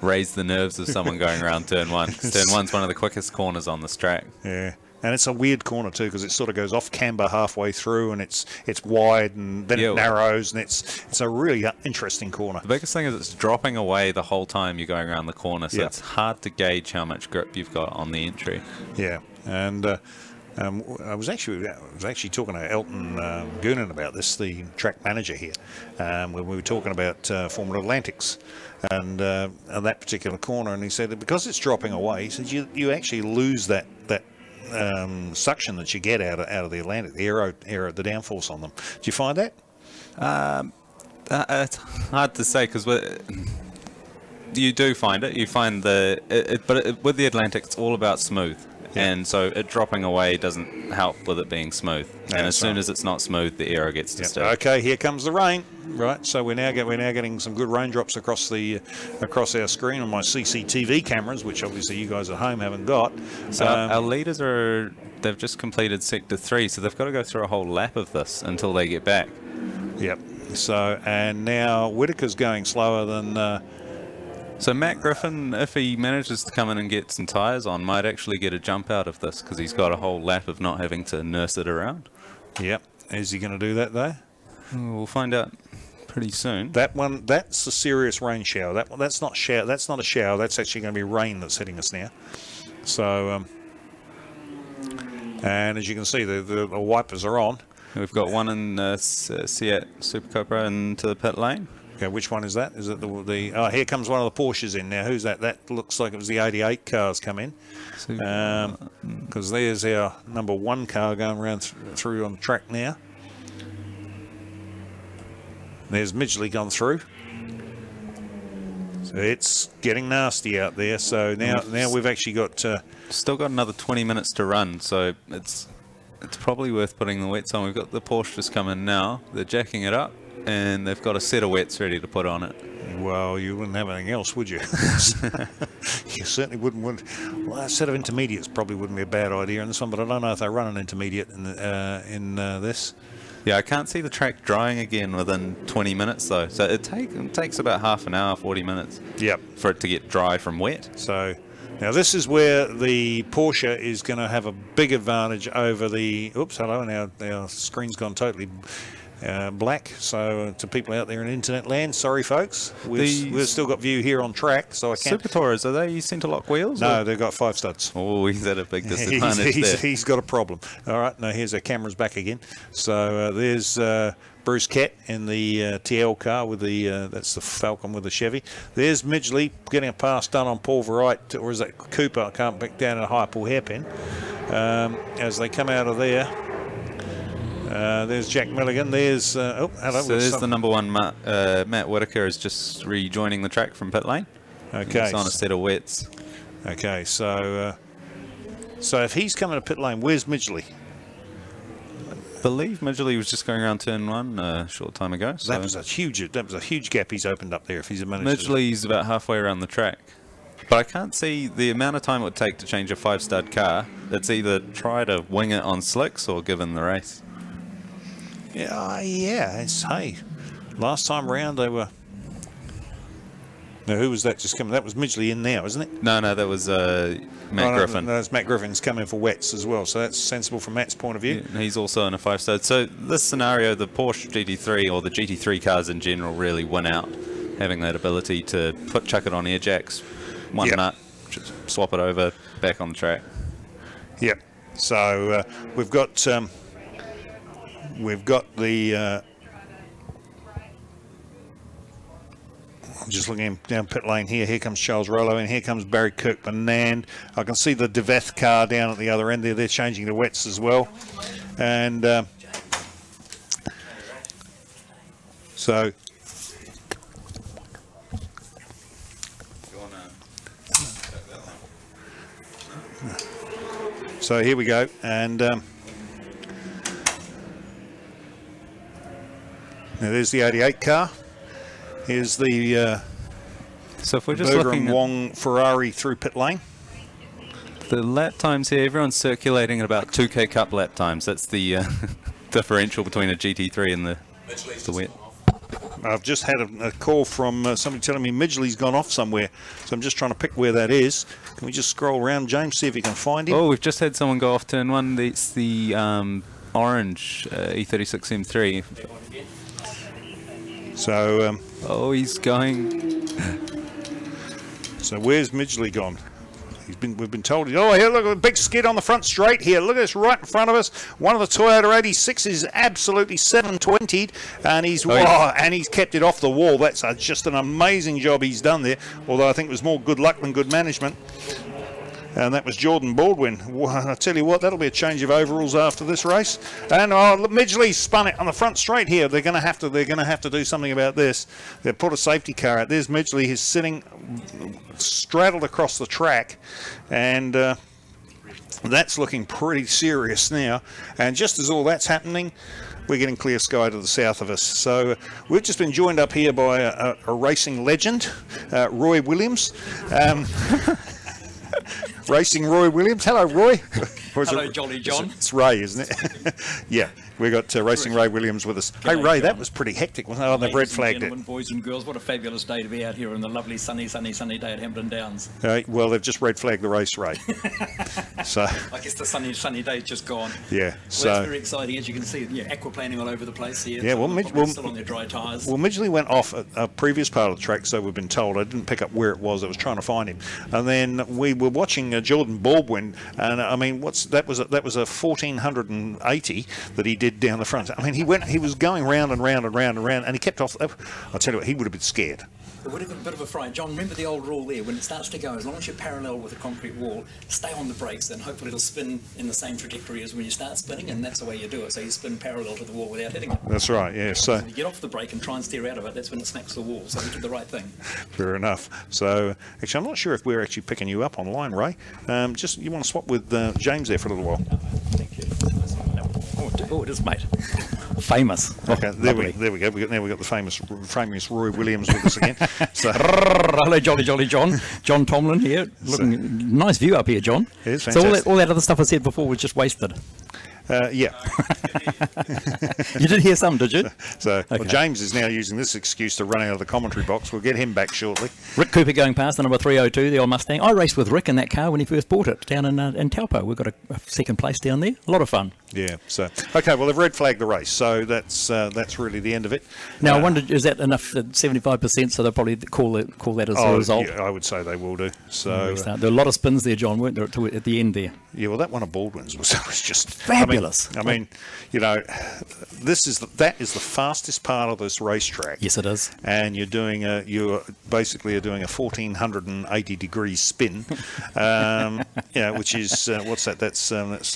raise the nerves of someone going around turn one. Turn one's one of the quickest corners on this track. Yeah. And it's a weird corner too, because it sort of goes off camber halfway through, and it's wide, and then it narrows, and it's a really interesting corner. The biggest thing is it's dropping away the whole time you're going around the corner, so it's hard to gauge how much grip you've got on the entry. Yeah, and I was actually talking to Elton Goonan about this, the track manager here, when we were talking about Formula Atlantics and that particular corner, and he said that because it's dropping away, he said you actually lose that suction that you get out of the Atlantic, the aero, the downforce on them. Do you find that? It's hard to say, because you do find it. You find but with the Atlantic, it's all about smooth. And so it dropping away doesn't help with it being smooth. And as soon as it's not smooth, the aero gets disturbed. Okay, here comes the rain. Right, so we're now getting some good raindrops across our screen on my CCTV cameras, which obviously you guys at home haven't got. So our leaders they've just completed Sector 3, so they've got to go through a whole lap of this until they get back. Yep. So, and now Whitaker's going slower than. So Matt Griffin, if he manages to come in and get some tyres on, might actually get a jump out of this, because he's got a whole lap of not having to nurse it around. Yep. Is he going to do that though? We'll find out pretty soon. That one, that's a serious rain shower. That's not shower. That's not a shower. That's actually going to be rain that's hitting us now. So, and as you can see, the wipers are on. We've got one in Seat Super Cobra into the pit lane. Okay, which one is that? Is it the oh, here comes one of the Porsches in now. Who's that? That looks like it was the 88 cars come in. Because there's our number 1 car going around through on the track now. There's Midgley gone through. So it's getting nasty out there. So now we've actually got still got another 20 minutes to run. So it's probably worth putting the wets on. We've got the Porsche just come in now. They're jacking it up, and they've got a set of wets ready to put on it. Well, you wouldn't have anything else, would you? You certainly wouldn't. Well, a set of intermediates probably wouldn't be a bad idea in this one, but I don't know if they run an intermediate in this. Yeah, I can't see the track drying again within 20 minutes though. So it takes about half an hour, 40 minutes. Yep. For it to get dry from wet. So now this is where the Porsche is going to have a big advantage over the. Oops, hello, now our screen's gone totally black. So to people out there in internet land, sorry folks, we've still got view here on track, so I can't. Super Tourers, are they Centerlock wheels? No, they've got 5 studs. Oh, he's at a big disadvantage there. He's got a problem. All right, now here's our cameras back again. So there's Bruce Kett in the TL car with the that's the Falcon with the Chevy. There's Midgley getting a pass done on Paul Verright, or is that Cooper? I can't pick down a high pull hairpin. as they come out of there. There's Jack Milligan. There's oh, hello. So there's the number 1, Matt Whitaker is just rejoining the track from pit lane. Okay. He's on a set of wets. Okay, so if he's coming to pit lane, where's Midgley? I believe Midgley was just going around turn 1 a short time ago. So That was a huge gap he's opened up there. If he's managed Midgley's about halfway around the track. But I can't see the amount of time it would take to change a 5-stud car. It's either try to wing it on slicks or give him the race. Yeah. Hey, last time round they were. Now, who was that just coming? That was Midgley in now, isn't it? No, that was Matt Griffin. No, that's Matt Griffin's coming for wets as well, so that's sensible from Matt's point of view. Yeah, he's also in a 5-stud. So this scenario, the Porsche GT3 or the GT3 cars in general really win out, having that ability to chuck it on air jacks, one nut, just swap it over, back on the track. Yep. So we've got the. I'm just looking down pit lane here. Here comes Charles Rollo, and here comes Barry Kirkman. I can see the DeVeth car down at the other end there. They're changing the wets as well. And so here we go. And now there's the 88 car. Here's the so if we're just Berger looking and Wong Ferrari through pit lane. The lap times here, everyone's circulating at about 2K Cup lap times. That's the differential between a GT3 and the wet. I've just had a call from somebody telling me Midgley's gone off somewhere, so I'm just trying to pick where that is. Can we just scroll around, James, see if you can find him? Oh, we've just had someone go off turn 1. It's the orange E36 M3. So oh, he's going. So where's Midgley gone? We've been told. Oh, here, look at the big skid on the front straight here. Look at this right in front of us. One of the Toyota 86 is absolutely 720'd, and he's kept it off the wall. That's just an amazing job he's done there. Although I think it was more good luck than good management. And that was Jordan Baldwin. I tell you what, that'll be a change of overalls after this race. And Midgley spun it on the front straight here. They're going to have to do something about this. They put a safety car out. There's Midgley. He's sitting straddled across the track, and that's looking pretty serious now. And just as all that's happening, we're getting clear sky to the south of us. So we've just been joined up here by a racing legend, Roy Williams. Racing Roy Williams. Hello, Roy. Hello, Jolly John. It's Ray, isn't it? Yeah, we got Racing Ray Williams with us. Hey, Ray, that was pretty hectic, wasn't it? Oh, they've red flagged it. Boys and girls, what a fabulous day to be out here on the lovely sunny day at Hampton Downs. Well, they've just red flagged the race, Ray. So I guess the sunny day's just gone. Yeah. Well, so that's very exciting, as you can see. Yeah, aquaplaning all over the place here. Yeah, well, still on their dry tyres. Well, Midgley went off a previous part of the track, so we've been told. I didn't pick up where it was. I was trying to find him, and then we were watching Jordan Baldwin, and I mean, that was a 1480 that he did down the front. I mean, he was going round and round and round and round, and he kept off. I'll tell you what, he would have been scared. It would have been a bit of a fright. John, remember the old rule there, when it starts to go, as long as you're parallel with a concrete wall, stay on the brakes, and hopefully it'll spin in the same trajectory as when you start spinning, and that's the way you do it. So you spin parallel to the wall without hitting it. That's right, yeah. So you get off the brake and try and steer out of it, that's when it smacks the wall. So you did the right thing. Fair enough. So actually, I'm not sure if we're actually picking you up online, Ray. Just you want to swap with James there for a little while. Thank you. Oh, it is, mate. Famous. Okay, there we go. We got the famous Roy Williams with us again. So, hello, Jolly John. John Tomlin here. Looking nice view up here, John. It is fantastic. So all that other stuff I said before was just wasted. Yeah. You did hear some, did you? So okay. Well, James is now using this excuse to run out of the commentary box. We'll get him back shortly. Rick Cooper going past the number 302, the old Mustang. I raced with Rick in that car when he first bought it down in Taupo. We've got a second place down there. A lot of fun. Yeah. So okay. Well, they've red flagged the race, so that's really the end of it. Now I wondered, is that enough? 75%. So they'll probably call that as a result. Yeah, I would say they will do. So there were a lot of spins there, John, weren't there, at the end there? Yeah. Well, that one of Baldwin's was just fabulous. fabulous. I mean, you know, that is the fastest part of this racetrack. Yes, it is. And you're basically doing a 1480 degree spin, which is what's that? That's that's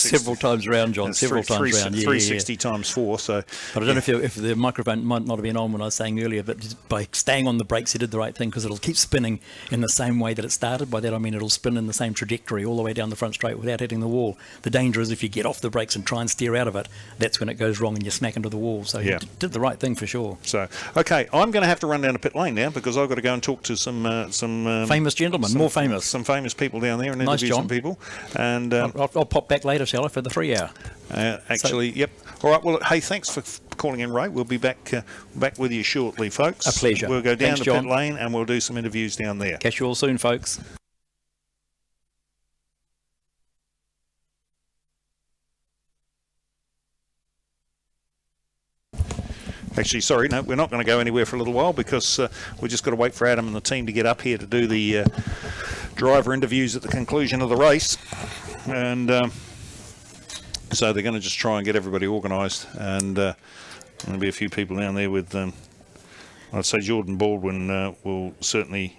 several times round, John. Several times round. 360 times 4. So, but I don't know if the microphone might not have been on when I was saying earlier, but just by staying on the brakes, he did the right thing, because it'll keep spinning in the same way that it started. By that I mean it'll spin in the same trajectory all the way down the front straight without hitting the wall. The danger is if you get off the brakes and try and steer out of it, that's when it goes wrong and you smack into the wall. So he did the right thing for sure. So, okay, I'm going to have to run down to pit lane now, because I've got to go and talk to some famous gentlemen, more famous. Some famous people down there and nice, interview John. some people. And I'll pop back later, shall I, for the 3 hour? Yep. All right, well, hey, thanks for calling in, Ray. We'll be back with you shortly, folks. A pleasure. We'll go down Thanks, to John. pit lane and we'll do some interviews down there. Catch you all soon, folks. Actually, sorry, no, we're not going to go anywhere for a little while, because we've just got to wait for Adam and the team to get up here to do the driver interviews at the conclusion of the race. And so they're going to just try and get everybody organised. And there'll be a few people down there with, I'd say Jordan Baldwin will certainly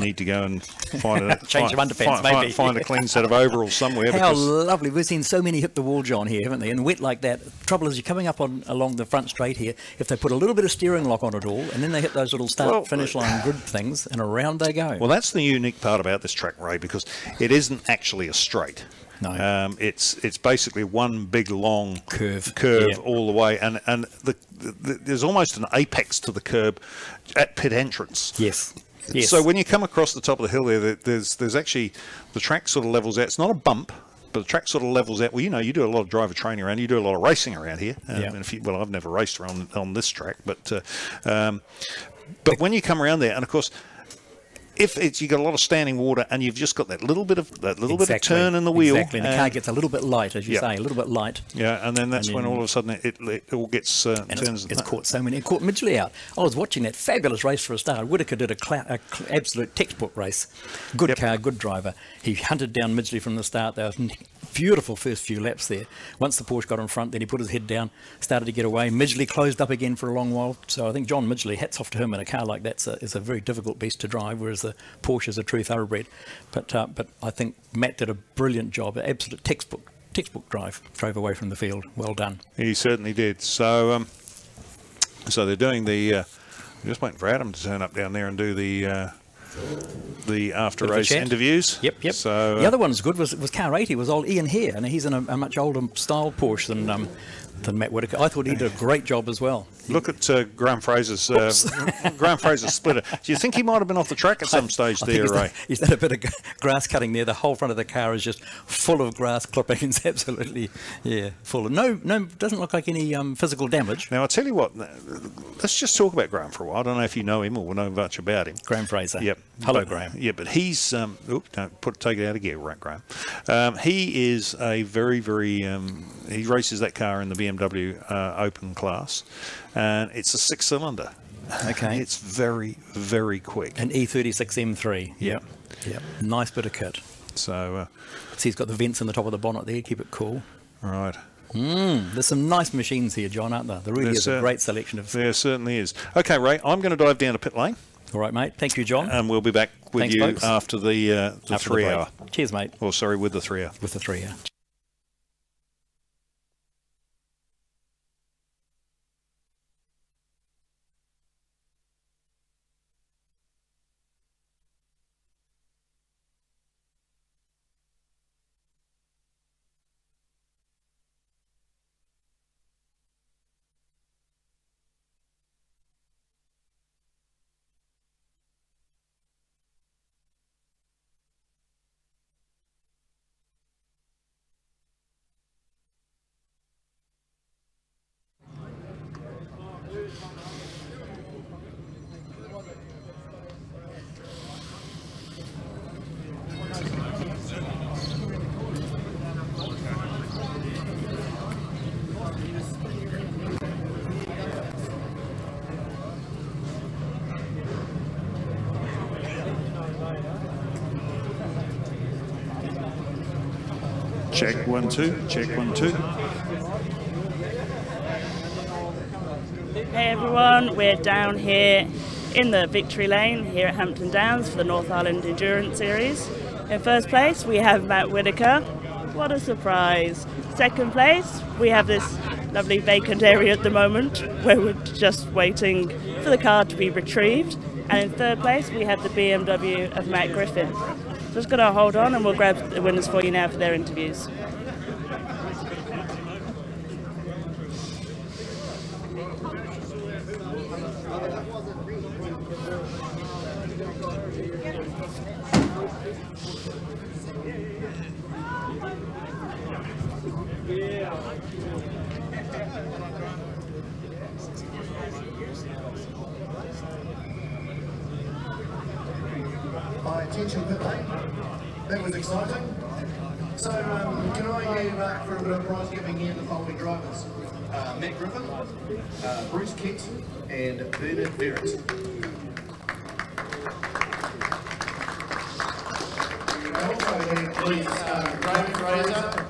need to go and find a change of underpants, maybe. Find a clean set of overalls somewhere. How lovely. We've seen so many hit the wall, John, here, haven't they? And wet like that. Trouble is, you're coming up along the front straight here, if they put a little bit of steering lock on it all, and then they hit those little start-finish line grid things, and around they go. Well, that's the unique part about this track, Ray, because it isn't actually a straight. No. It's basically one big long curve yeah. all the way, and there's almost an apex to the curb at pit entrance. Yes. Yes. So when you come across the top of the hill there's actually, the track sort of levels out. It's not a bump, but the track sort of levels out. Well, you know, you do a lot of driver training around, you do a lot of racing around here. Well, I've never raced around on this track, but when you come around there, and of course, if you got a lot of standing water and you've just got that little bit of turn in the wheel, exactly, and the car gets a little bit light, as you say, a little bit light. Yeah, and then that's when all of a sudden it all gets turns. It's caught so many. It caught Midgley out. I was watching that fabulous race for a start. Whitaker did a absolute textbook race. Good car, good driver. He hunted down Midgley from the start. There was beautiful first few laps there. Once the Porsche got in front, then he put his head down, started to get away. Midgley closed up again for a long while. So I think John Midgley, hats off to him, in a car like that is a very difficult beast to drive, whereas the Porsche is a true thoroughbred. But I think Matt did a brilliant job, an absolute textbook drive, drove away from the field. Well done. He certainly did. So they're doing the just waiting for Adam to turn up down there and do the after race interviews. Yep. So the other one was good was car 80 was old Ian Hare, and he's in a much older style Porsche than Matt Whitaker. I thought he did a great job as well. Look at Graham Fraser's splitter. Do you think he might have been off the track at some stage there, Ray? He's done a bit of grass cutting there. The whole front of the car is just full of grass clippings. Absolutely, full. No, doesn't look like any physical damage. Now, I'll tell you what, let's just talk about Graham for a while. I don't know if you know him or know much about him. Graham Fraser. Yep. Hello, Graham. Yeah, but he's, take it out of gear, right, Graham. He is a very, very, he races that car in the BMW Open class, and it's a 6-cylinder. Okay. It's very, very quick. An E36 M3. Yep. Nice bit of kit. So, see, he's got the vents in the top of the bonnet there, keep it cool. Right. There's some nice machines here, John, aren't there? There really is a great selection of... There certainly is. Okay, Ray, I'm going to dive down to pit lane. All right, mate. Thank you, John. And we'll be back with you folks. after the 3 hour. Cheers, mate. Or sorry, with the 3 hour. With the 3 hour. Check 1 2. Check 1 2. Hey everyone, we're down here in the victory lane here at Hampton Downs for the North Island Endurance Series. In first place we have Matt Whitaker. What a surprise. Second place we have this lovely vacant area at the moment where we're just waiting for the car to be retrieved. And in third place we have the BMW of Matt Griffin. Just going to hold on and we'll grab the winners for you now for their interviews. By attention pit lane. That was exciting. So can I for a bit of prize giving here the following drivers? Matt Griffin, Bruce Kett and Bernard Verrett. I also have please Graham Fraser.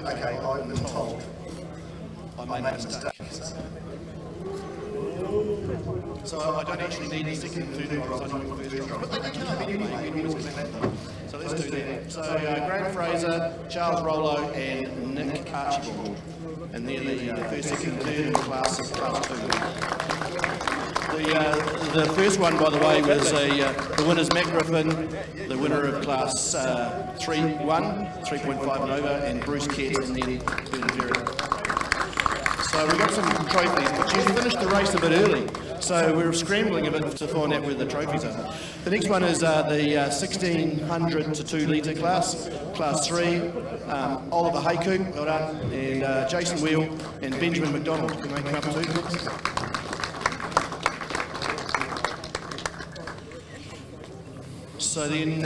Okay, I've been told I made a mistake. So I don't actually need a second and third driver, I don't want the first driver. But they can come anyway, we can always clean that. So let's do that. So Graham Fraser, Charles Rollo and Nick Archibald. And they're the first, second and third in class 2. The first one, by the way, was the winner's Matt Griffin, the winner of class 3-1, 3.5 and over, and Bruce Kett, and then Bernard Verrett. So we got some trophies, but you finished the race a bit early, so we were scrambling a bit to find out where the trophies are. The next one is the 1600 to 2 litre class, class 3, Oliver Haycock, well done, and Jason Wheel and Benjamin McDonald. Can they come up too, please? So then,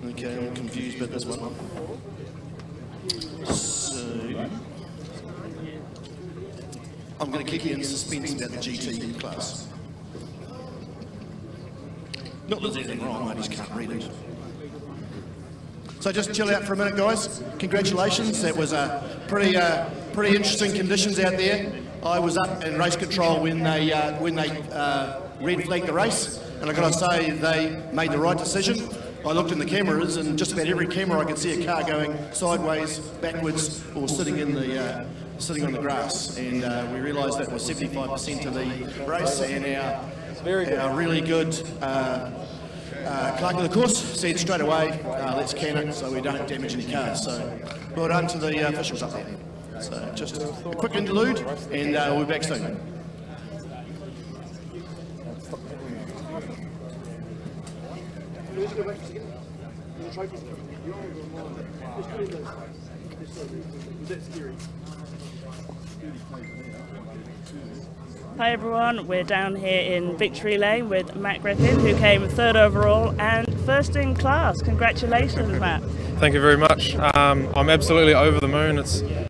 okay, I'm confused about this one. So, I'm going to keep you in suspense about the GT class. Not that there's anything wrong, I just can't read it. So just chill out for a minute, guys. Congratulations, that was pretty interesting conditions out there. I was up in race control when they red flagged the race. And I've got to say, they made the right decision. I looked in the cameras, and just about every camera I could see a car going sideways, backwards, or sitting on the grass. And we realised that was 75% of the race. And our really good clerk of the course said straight away, let's can it so we don't damage any cars. So well done to the officials up there. So just a quick interlude, and we'll be back soon. Hi everyone, we're down here in Victory Lane with Matt Griffin, who came 3rd overall and 1st in class. Congratulations, Matt. Thank you very much. I'm absolutely over the moon.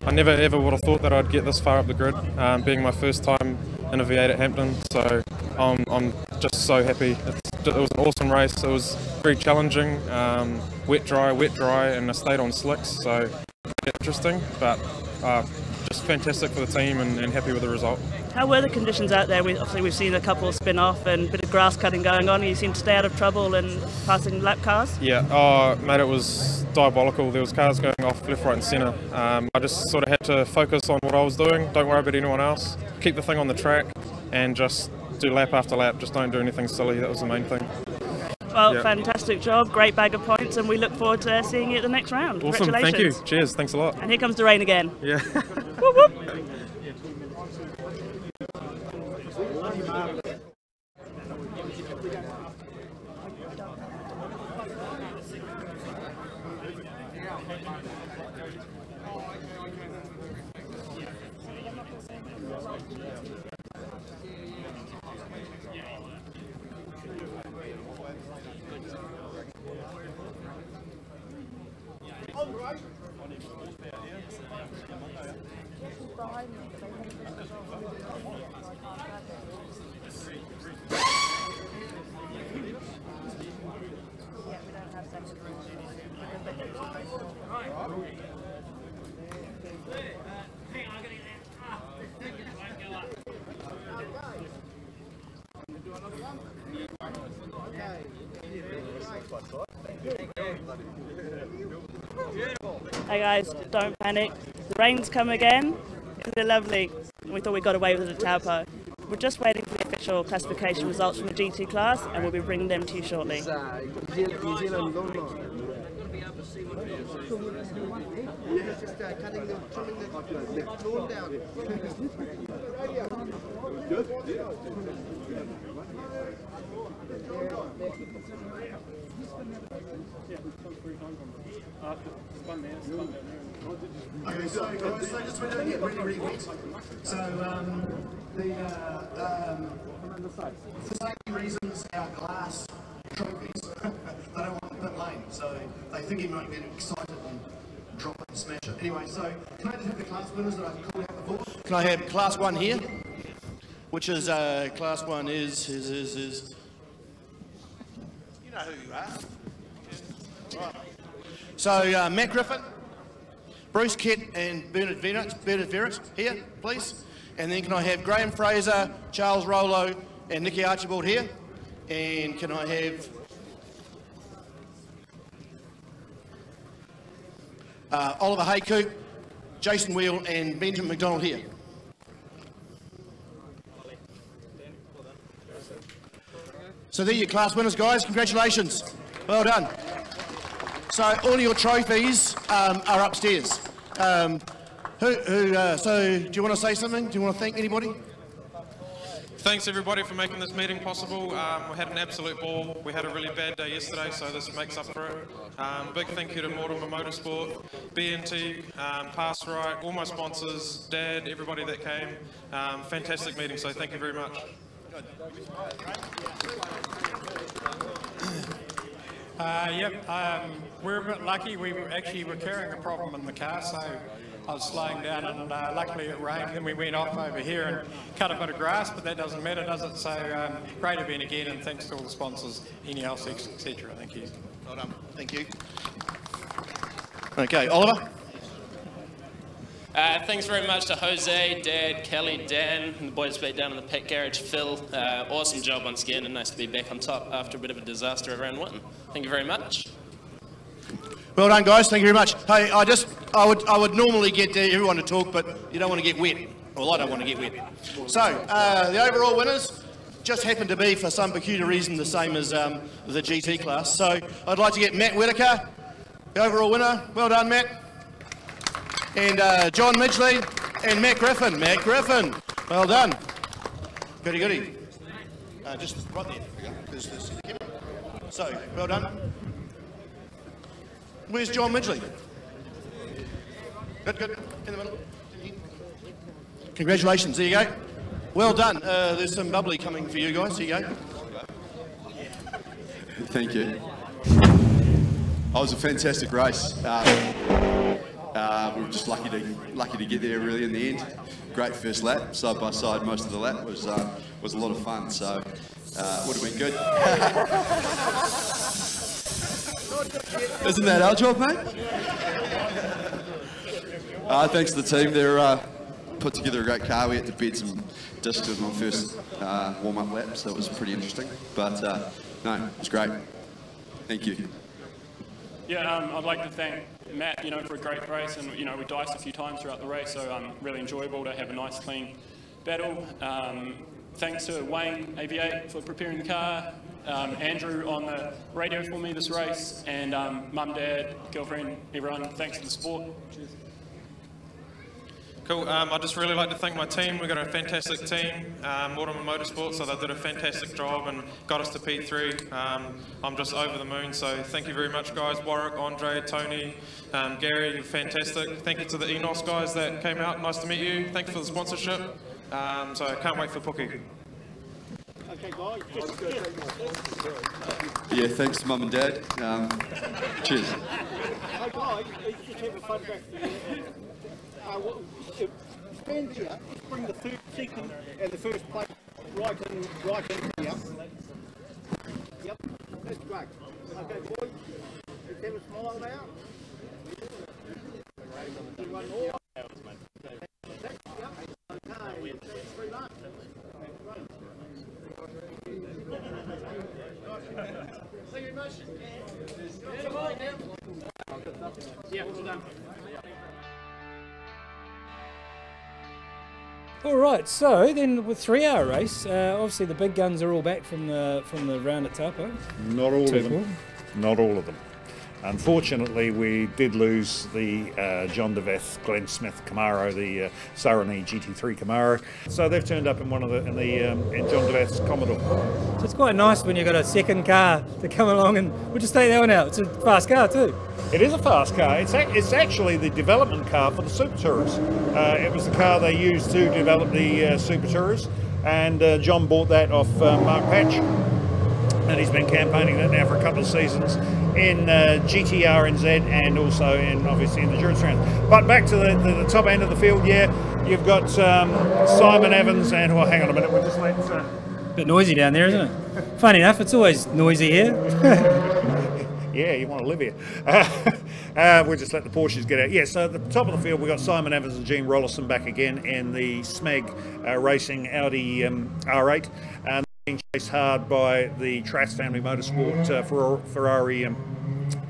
I never ever would have thought that I'd get this far up the grid, being my first time in a V8 at Hampton, so I'm just so happy. It was an awesome race. It was very challenging, wet, dry, and I stayed on slicks, so interesting, but just fantastic for the team and happy with the result. How were the conditions out there? Obviously we've seen a couple spin off and a bit of grass cutting going on. You seem to stay out of trouble and passing lap cars? Yeah, mate, it was diabolical. There was cars going off left, right and centre. I just sort of had to focus on what I was doing, don't worry about anyone else, keep the thing on the track and just do lap after lap, just don't do anything silly. That was the main thing. Well, yep. Fantastic job, great bag of points, and we look forward to seeing you at the next round. Awesome, Congratulations. thank you. Cheers, thanks a lot. And here comes the rain again. Yeah. Whoop, whoop. Hey guys, don't panic. The rain's come again. Isn't it lovely? We thought we got away with the Taupo. We're just waiting for the official classification results from the GT class, and we'll be bringing them to you shortly. Okay, so guys, so just we're doing it really wet. So for safety reasons, our glass trophies, they don't want the pit lane, so they think he might get excited and drop it and smash it. Anyway, so can I just have the class winners that I've called out before? Can I have class 1 here, which is class 1 is you know who you are. Right. So Matt Griffin, Bruce Kett and Bernard Verrett here, please. And then can I have Graham Fraser, Charles Rollo and Nicky Archibald here? And can I have Oliver Haycoop, Jason Wheel and Benjamin McDonald here? So there are your class winners, guys. Congratulations. Well done. So all your trophies are upstairs. So do you want to say something? Do you want to thank anybody? Thanks everybody for making this meeting possible. We had an absolute ball. We had a really bad day yesterday, so this makes up for it. Big thank you to Mortimer Motorsport, BNT, Pass Right, all my sponsors, Dad, everybody that came. Fantastic meeting, so thank you very much. We're a bit lucky. We were carrying a problem in the car, so I was slowing down and luckily it rained and we went off over here and cut a bit of grass, but that doesn't matter, does it? So great event again, and thanks to all the sponsors, Eneos, etc. Thank you. Well done. Thank you. Okay, Oliver? Thanks very much to Jose, Dad, Kelly, Dan, and the boys back down in the pit garage. Phil, awesome job once again, and nice to be back on top after a bit of a disaster at round 1. Thank you very much. Well done, guys. Thank you very much. Hey, I would normally get everyone to talk, but you don't want to get wet. Well, I don't want to get wet. So the overall winners just happened to be, for some peculiar reason, the same as the GT class. So I'd like to get Matt Whitaker, the overall winner. Well done, Matt. And John Midgley and Matt Griffin. Matt Griffin, well done. Goody goody. Just right there. So, well done. Where's John Midgley? Good. In the middle. Congratulations, there you go. Well done. There's some bubbly coming for you guys. Here you go. Thank you. It was a fantastic race. We were just lucky to get there really in the end. Great first lap, side by side most of the lap was a lot of fun, so would have been good. Isn't that our job, mate? Thanks to the team, they put together a great car. We had to beat some discs in my first warm-up lap, so it was pretty interesting. But no, it was great. Thank you. Yeah, I'd like to thank Matt, for a great race, and we diced a few times throughout the race, so really enjoyable to have a nice clean battle. Thanks to Wayne AV8 for preparing the car, Andrew on the radio for me this race, and Mum, Dad, girlfriend, everyone, thanks for the support. Cheers. Cool. I'd just really like to thank my team. We've got a fantastic team, Mortimer Motorsport, so they did a fantastic job and got us to P3. I'm just over the moon, so thank you very much, guys. Warwick, Andre, Tony, Gary, you're fantastic. Thank you to the Eneos guys that came out. Nice to meet you. Thanks for the sponsorship. So I can't wait for Pookie. Okay, guys. Yeah, thanks to Mum and Dad. Cheers. Hey, guys, just have a photograph for you. Stand here, just bring the third, second and the first plate right in here. Yep, that's great. Okay, boys, let's have a smile now. All right, so then with 3-hour race, obviously the big guns are all back from the round at Taupo. Not all of them. Not all of them. Unfortunately, we did lose the John DeVeth Glenn Smith Camaro, the Sarani GT3 Camaro. So they've turned up in one of the in John DeVeth's Commodore. So it's quite nice when you've got a second car to come along, and we'll just take that one out. It's a fast car too. It is a fast car. It's actually the development car for the Super Tourers. It was the car they used to develop the Super Tourers, and John bought that off Mark Patch, and he's been campaigning that now for a couple of seasons in GTRNZ and also obviously in the endurance round. But back to the top end of the field, yeah, you've got Simon Evans and, well, hang on a minute, we'll just let... Bit noisy down there, isn't it? Funny enough, it's always noisy here. Yeah, you want to live here. We'll just let the Porsches get out. Yeah, so at the top of the field, we've got Simon Evans and Gene Rollison back again in the SMEG Racing Audi R8. And being chased hard by the Trass Family Motorsport Ferrari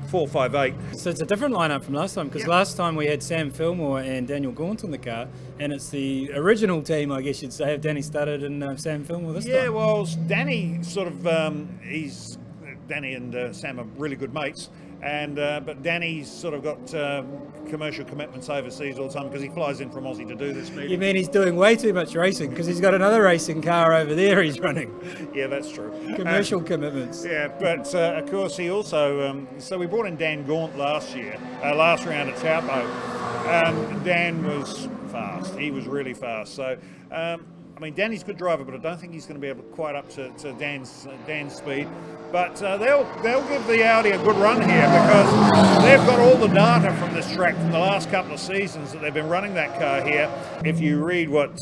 458. So it's a different lineup from last time, because last time we had Sam Fillmore and Daniel Gaunt in the car, and it's the original team, I guess you'd say, of Danny Studdard and Sam Fillmore this time. Yeah, well, Danny sort of, Danny and Sam are really good mates, and but Danny's sort of got commercial commitments overseas all the time because he flies in from Aussie to do this meeting. You mean he's doing way too much racing because he's got another racing car over there he's running? Yeah, that's true. Commercial commitments. Yeah, but of course he also, so we brought in Dan Gaunt last round at Taupo. Dan was fast. He was really fast. So, I mean, Danny's a good driver, but I don't think he's going to be able to quite up to Dan's speed. But they'll give the Audi a good run here because they've got all the data from this track from the last couple of seasons that they've been running that car here. If you read what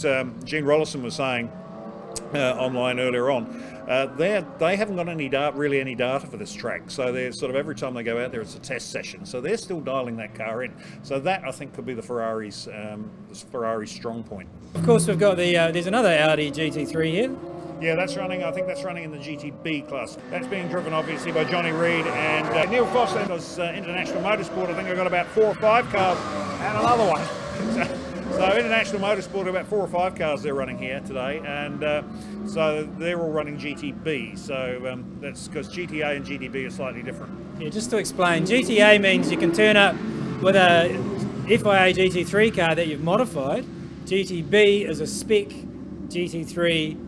Gene Rollison was saying online earlier on, they haven't got any data for this track. So they're sort of every time they go out there, it's a test session. So they're still dialing that car in. So that I think could be the Ferrari's strong point. Of course, we've got the there's another Audi GT3 here. Yeah, that's running. I think that's running in the GTB class. That's being driven obviously by Johnny Reid and Neil Foss. And was International Motorsport. I think I've got about 4 or 5 cars and another one. So International Motorsport, about 4 or 5 cars they're running here today, and so they're all running GTB. So that's because GTA and GTB are slightly different. Yeah, just to explain, GTA means you can turn up with a FIA GT3 car that you've modified. GTB is a spec GT3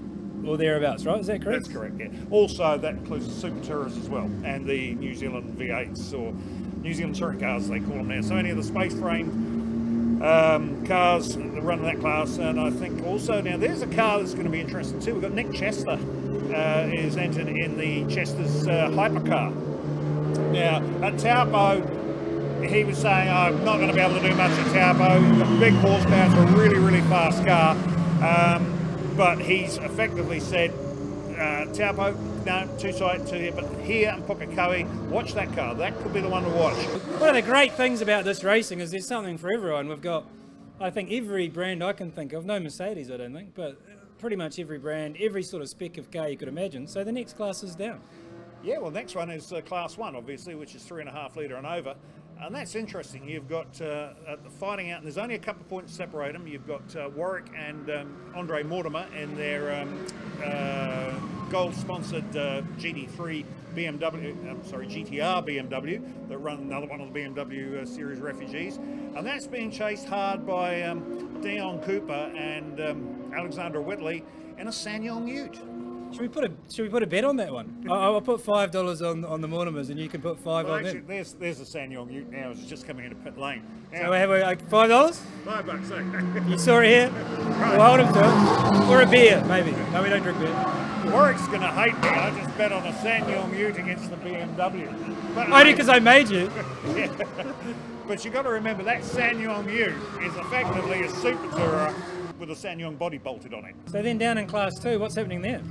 or thereabouts, right? Is that correct? That's correct, yeah. Also, that includes the Super Tourers as well, and the New Zealand V8s, or New Zealand touring cars, they call them now. So any of the space frame cars that run in that class, and I think also, now there's a car that's going to be interesting too. We've got Nick Chester is entered in the Chester's hypercar. Now, at Taupo, he was saying, I'm not going to be able to do much at Taupo. You've got big horsepower, it's a really, really fast car. But he's effectively said, Taupo, no, too here, but here in Pukekohe, watch that car. That could be the one to watch. One of the great things about this racing is there's something for everyone. We've got, I think, every brand I can think of. No Mercedes, I don't think, but pretty much every brand, every sort of spec of car you could imagine. So the next class is down. Yeah, well, next one is Class 1, obviously, which is 3.5 litre and over. And that's interesting. You've got fighting out, and there's only a couple of points to separate them. You've got Warwick and Andre Mortimer in their gold-sponsored GT3 GTR BMW that run another one of the BMW Series Refugees. And that's being chased hard by Dion Cooper and Alexandra Whitley in a Sanyong Ute. Should we put a bet on that one? I'll put $5 on the Mortimers, and you can put 5 on actually, them. There's a Sanyong Ute now. It's just coming into pit lane. Now, so we have $5? $5, eh? You saw it here. Right. We'll hold him to it. Or a beer, maybe. No, we don't drink beer. Warwick's going to hate me. I just bet on a Sanyong Ute against the BMW. But only because I made you. Yeah. But you've got to remember that Sanyong Ute is effectively a Super Tourer with a Sanyong body bolted on it. So then down in Class 2, what's happening there?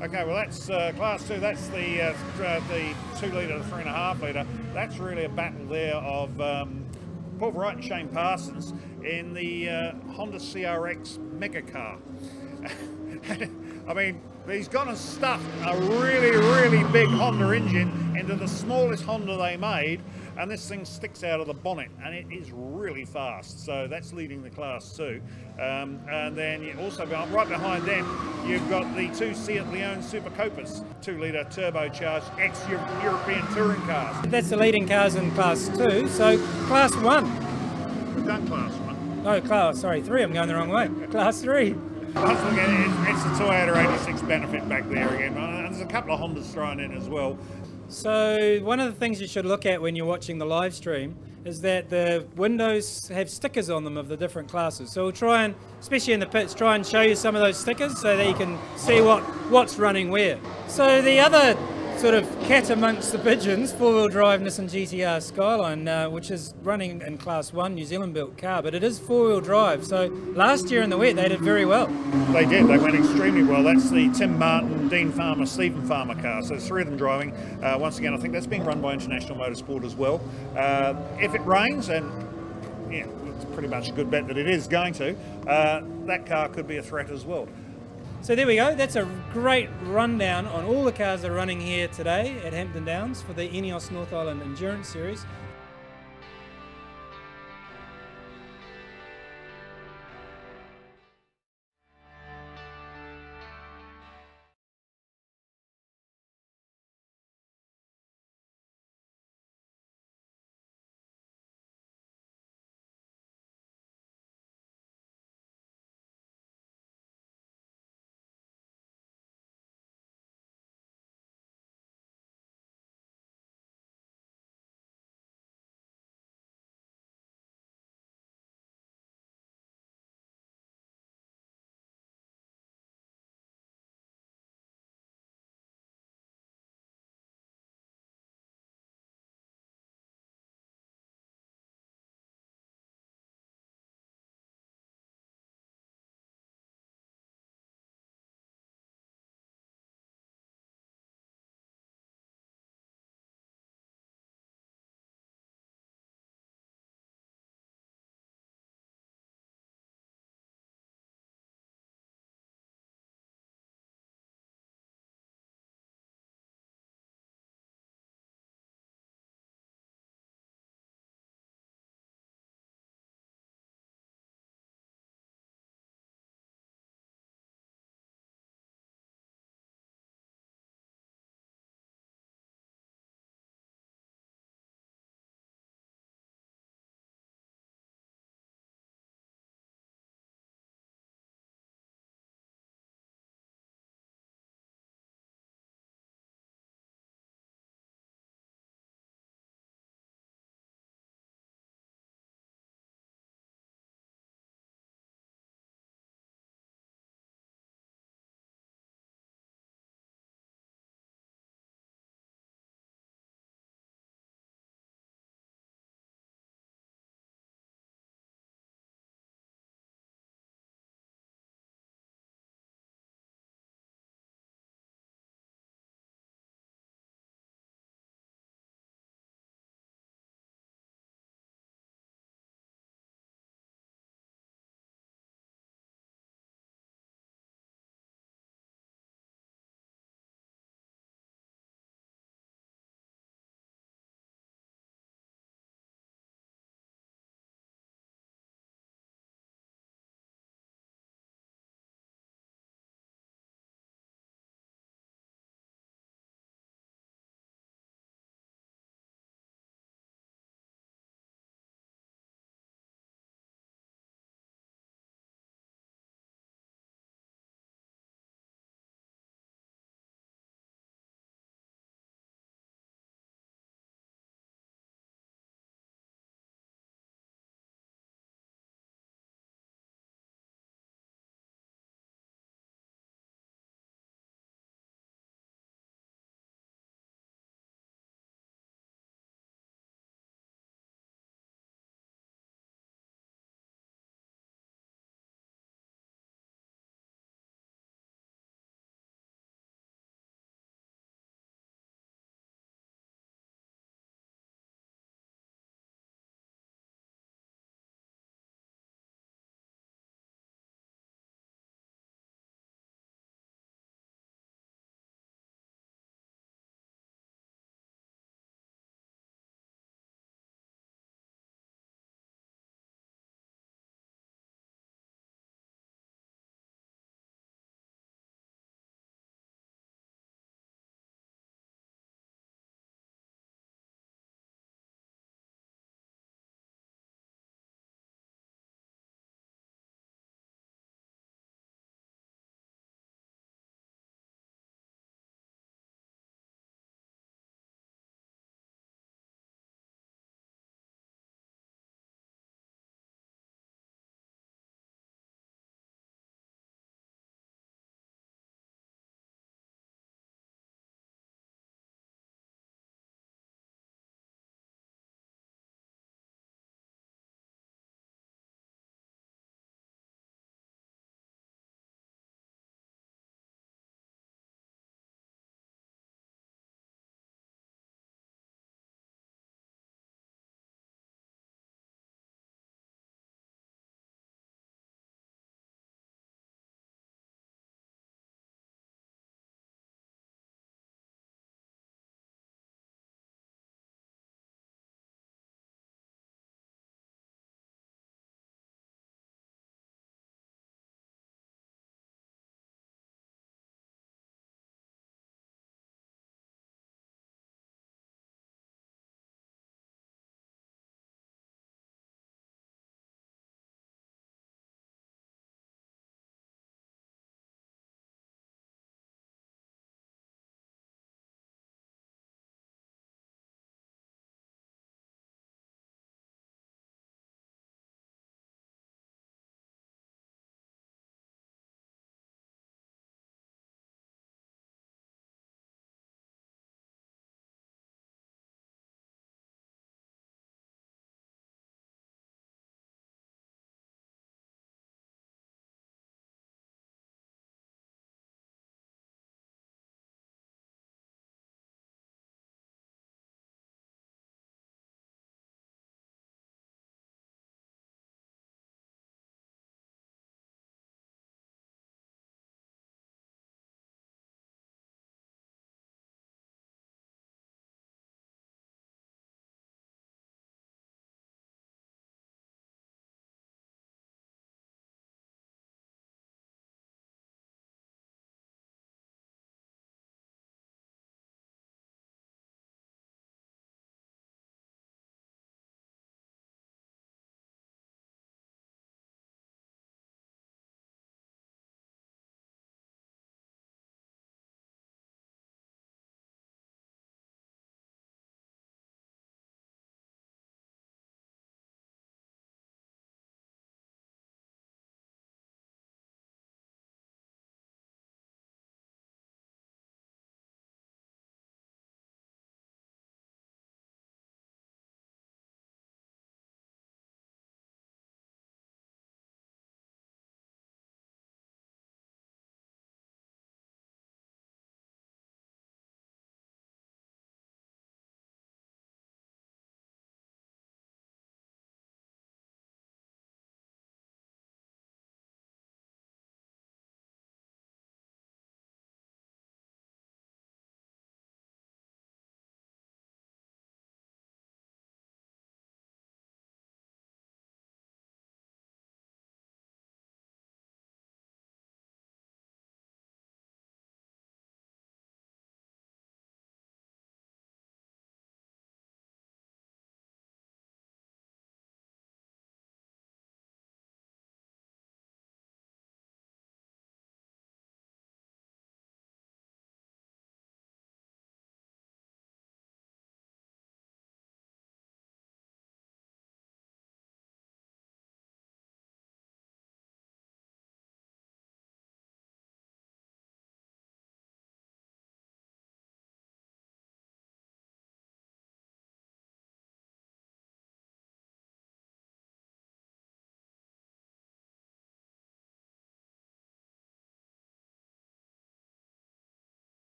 Okay, well that's Class 2, that's the 2 litre to 3.5 litre. That's really a battle there of Paul Wright and Shane Parsons in the Honda CRX mega car. I mean, he's gone and stuffed a really, really big Honda engine into the smallest Honda they made, and this thing sticks out of the bonnet, and it is really fast. So that's leading the Class 2. And then you also got, right behind them, you've got the two Seat Leon Super Copas, 2-litre turbocharged ex-European touring cars. That's the leading cars in Class 2, so Class 1. We've done Class 1. Oh, sorry, 3, I'm going the wrong way. Class 3. Once again, it's the Toyota 86 benefit back there again. And there's a couple of Hondas thrown in as well. So one of the things you should look at when you're watching the live stream is that the windows have stickers on them of the different classes. So we'll try and, especially in the pits, try and show you some of those stickers so that you can see what's running where. So the other sort of cat amongst the pigeons, four-wheel drive Nissan GTR Skyline, which is running in Class 1 New Zealand built car, but it is four-wheel drive. So last year in the wet they did very well. They did, they went extremely well. That's the Tim Martin, Dean Farmer, Stephen Farmer car. So there's 3 of them driving. Once again, I think that's being run by International Motorsport as well. If it rains, and yeah, it's pretty much a good bet that it is going to, that car could be a threat as well. So there we go, that's a great rundown on all the cars that are running here today at Hampton Downs for the Eneos North Island Endurance Series.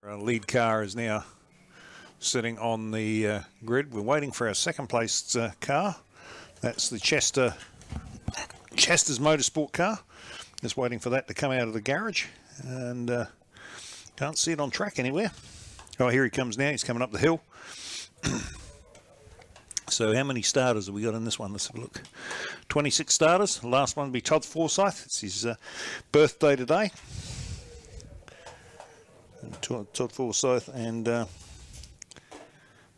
Our lead car is now sitting on the grid. We're waiting for our second placed car. That's the Chester's Motorsport car. Just waiting for that to come out of the garage, and can't see it on track anywhere. Oh, here he comes now. He's coming up the hill. So how many starters have we got in this one? Let's have a look. 26 starters. The last one will be Todd Forsyth. It's his birthday today. Todd Forsyth and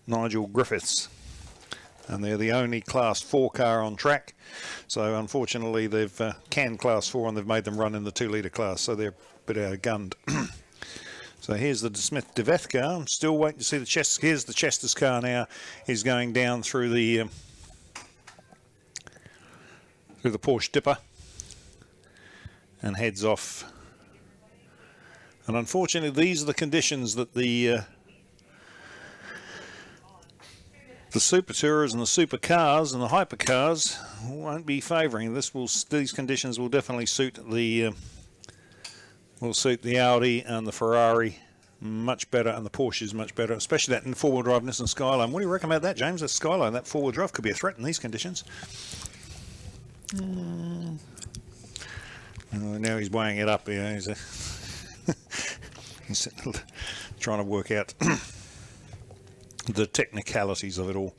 Nigel Griffiths. And they're the only Class 4 car on track. So unfortunately they've canned Class 4 and they've made them run in the 2-litre class. So they're a bit outgunned. So here's the Smith DeVeth car. I'm still waiting to see the Chester. Here's the Chester's car now. He's going down through the Porsche Dipper and heads off. And unfortunately, these are the conditions that the Super Tourers and the supercars and the hypercars won't be favouring. These conditions will definitely suit the Audi and the Ferrari much better, and the Porsche is much better, especially that in four-wheel drive Nissan Skyline. What do you reckon about that, James? That Skyline, that four-wheel drive could be a threat in these conditions. Now he's weighing it up. Yeah, he's trying to work out the technicalities of it all.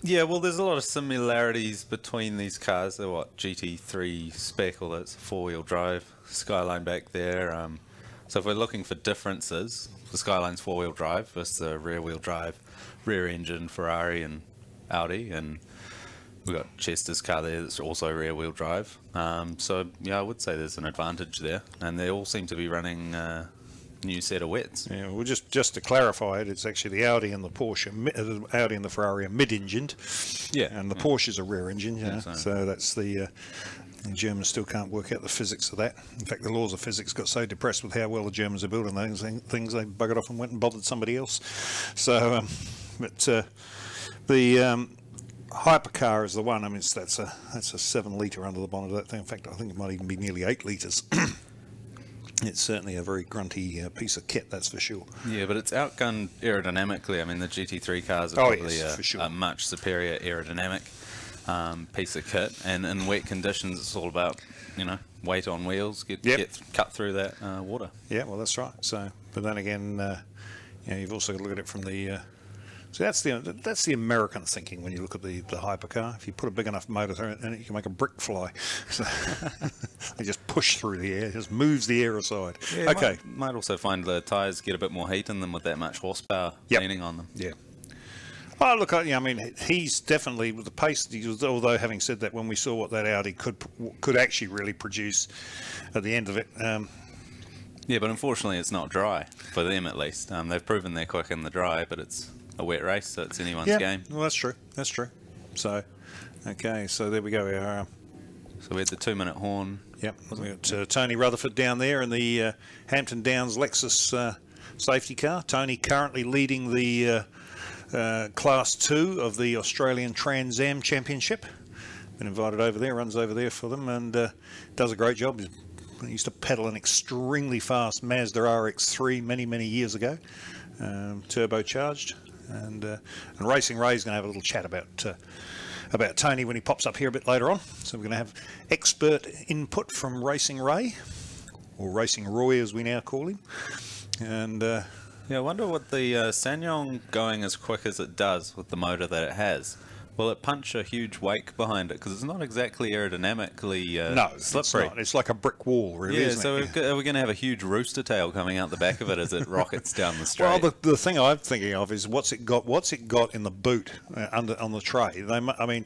Yeah, well, there's a lot of similarities between these cars. They're what, GT3 spec, although it's four-wheel drive. Skyline back there. So if we're looking for differences, the Skyline's four-wheel drive versus the rear-wheel drive, rear-engine Ferrari and Audi, and we've got Chester's car there that's also rear-wheel drive. So yeah, I would say there's an advantage there, and they all seem to be running new set of wets. Yeah, well, just to clarify it, it's actually the Audi and the Porsche, the Audi and the Ferrari are mid-engined, yeah, and the Porsches are rear-engine. Yeah, so that's the Germans still can't work out the physics of that. In fact, the laws of physics got so depressed with how well the Germans are building those things, they buggered off and went and bothered somebody else. So, but the hypercar is the one. I mean, that's a 7-litre under the bonnet of that thing. In fact, I think it might even be nearly 8 litres. It's certainly a very grunty piece of kit, that's for sure. Yeah, but it's outgunned aerodynamically. I mean, the GT3 cars are probably a much superior aerodynamic piece of kit, and in wet conditions, it's all about, you know, weight on wheels, get cut through that water. Yeah, well, that's right. So, but then again, you know, you've also got to look at it from the. So that's the American thinking when you look at the hypercar. If you put a big enough motor through it, and you can make a brick fly. So they just push through the air, just moves the air aside. Yeah, okay. Might also find the tyres get a bit more heat in them with that much horsepower leaning on them. Yeah. Well, look, I mean, he's definitely with the pace. Although having said that, when we saw what that Audi could actually really produce at the end of it. Yeah, but unfortunately, it's not dry for them at least. They've proven they're quick in the dry, but it's a wet race, so it's anyone's game. Well, that's true. That's true. So, okay, so there we go. So we had the 2-minute horn. Yep. We got Tony Rutherford down there in the Hampton Downs Lexus safety car. Tony currently leading the Class 2 of the Australian Trans Am Championship. Been invited over there, runs over there for them, and does a great job. He used to pedal an extremely fast Mazda RX-3 many years ago, turbocharged. And Racing Ray's going to have a little chat about Tony when he pops up here a bit later on. So we're going to have expert input from Racing Ray, or Racing Roy as we now call him. And yeah, I wonder what the Sanyong going as quick as it does with the motor that it has. Will it punch a huge wake behind it? Because it's not exactly aerodynamically slippery. It's not. It's like a brick wall, really, yeah, isn't so it? Are we going to have a huge rooster tail coming out the back of it as it rockets down the straight? Well, the thing I'm thinking of is what's it got in the boot on the tray. I mean,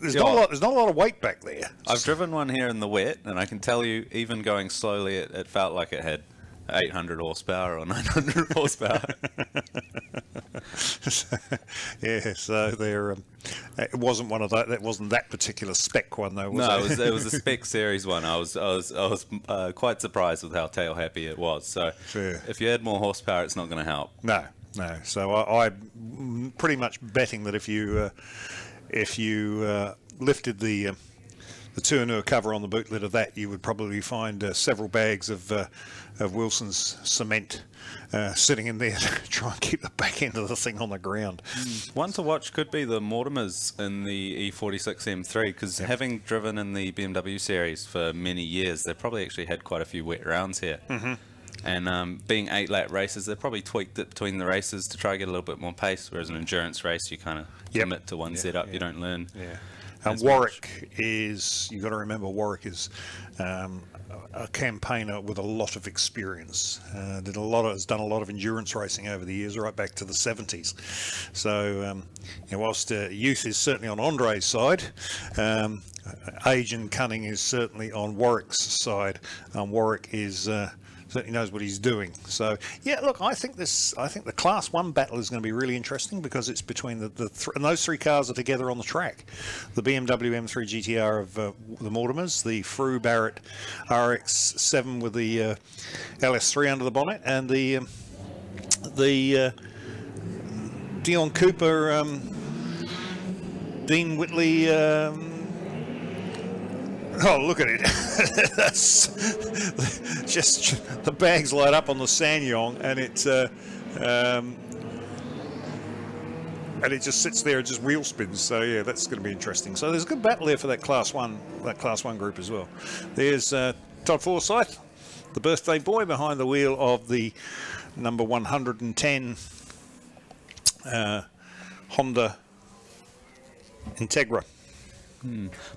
there's not a lot of weight back there. I've driven one here in the wet, and I can tell you, even going slowly, it felt like it had 800 horsepower or 900 horsepower. Yeah, so there. It wasn't one of that. That wasn't that particular spec one, though. Was no, it was a spec series one. I was quite surprised with how tail happy it was. So if you add more horsepower, it's not going to help. No. So I'm pretty much betting that if you lifted the the Tuanua cover on the boot lid of that, you would probably find several bags of Wilson's cement sitting in there to try and keep the back end of the thing on the ground. One to watch could be the Mortimers in the E46 M3, because having driven in the BMW series for many years, they've probably actually had quite a few wet rounds here. And being 8-lap races, they probably tweaked it between the races to try to get a little bit more pace, whereas an endurance race, you kind of commit to one setup, you don't learn. And Warwick is, you've got to remember, Warwick is a campaigner with a lot of experience. Has done a lot of endurance racing over the years, right back to the 70s. So, whilst youth is certainly on Andre's side, age and cunning is certainly on Warwick's side. Warwick is certainly knows what he's doing. So yeah, look, I think the Class 1 battle is going to be really interesting, because it's between and those three cars are together on the track. The BMW M3 GTR of the Mortimers, the Frew Barrett RX-7 with the LS3 under the bonnet, and the Dion Cooper Dean Whitley. Oh, look at it. That's just the bags light up on the Sanyong, and it just sits there and just wheel spins. So yeah, that's going to be interesting. So there's a good battle there for that Class 1 group as well. There's Todd Forsyth, the birthday boy, behind the wheel of the number 110 Honda Integra.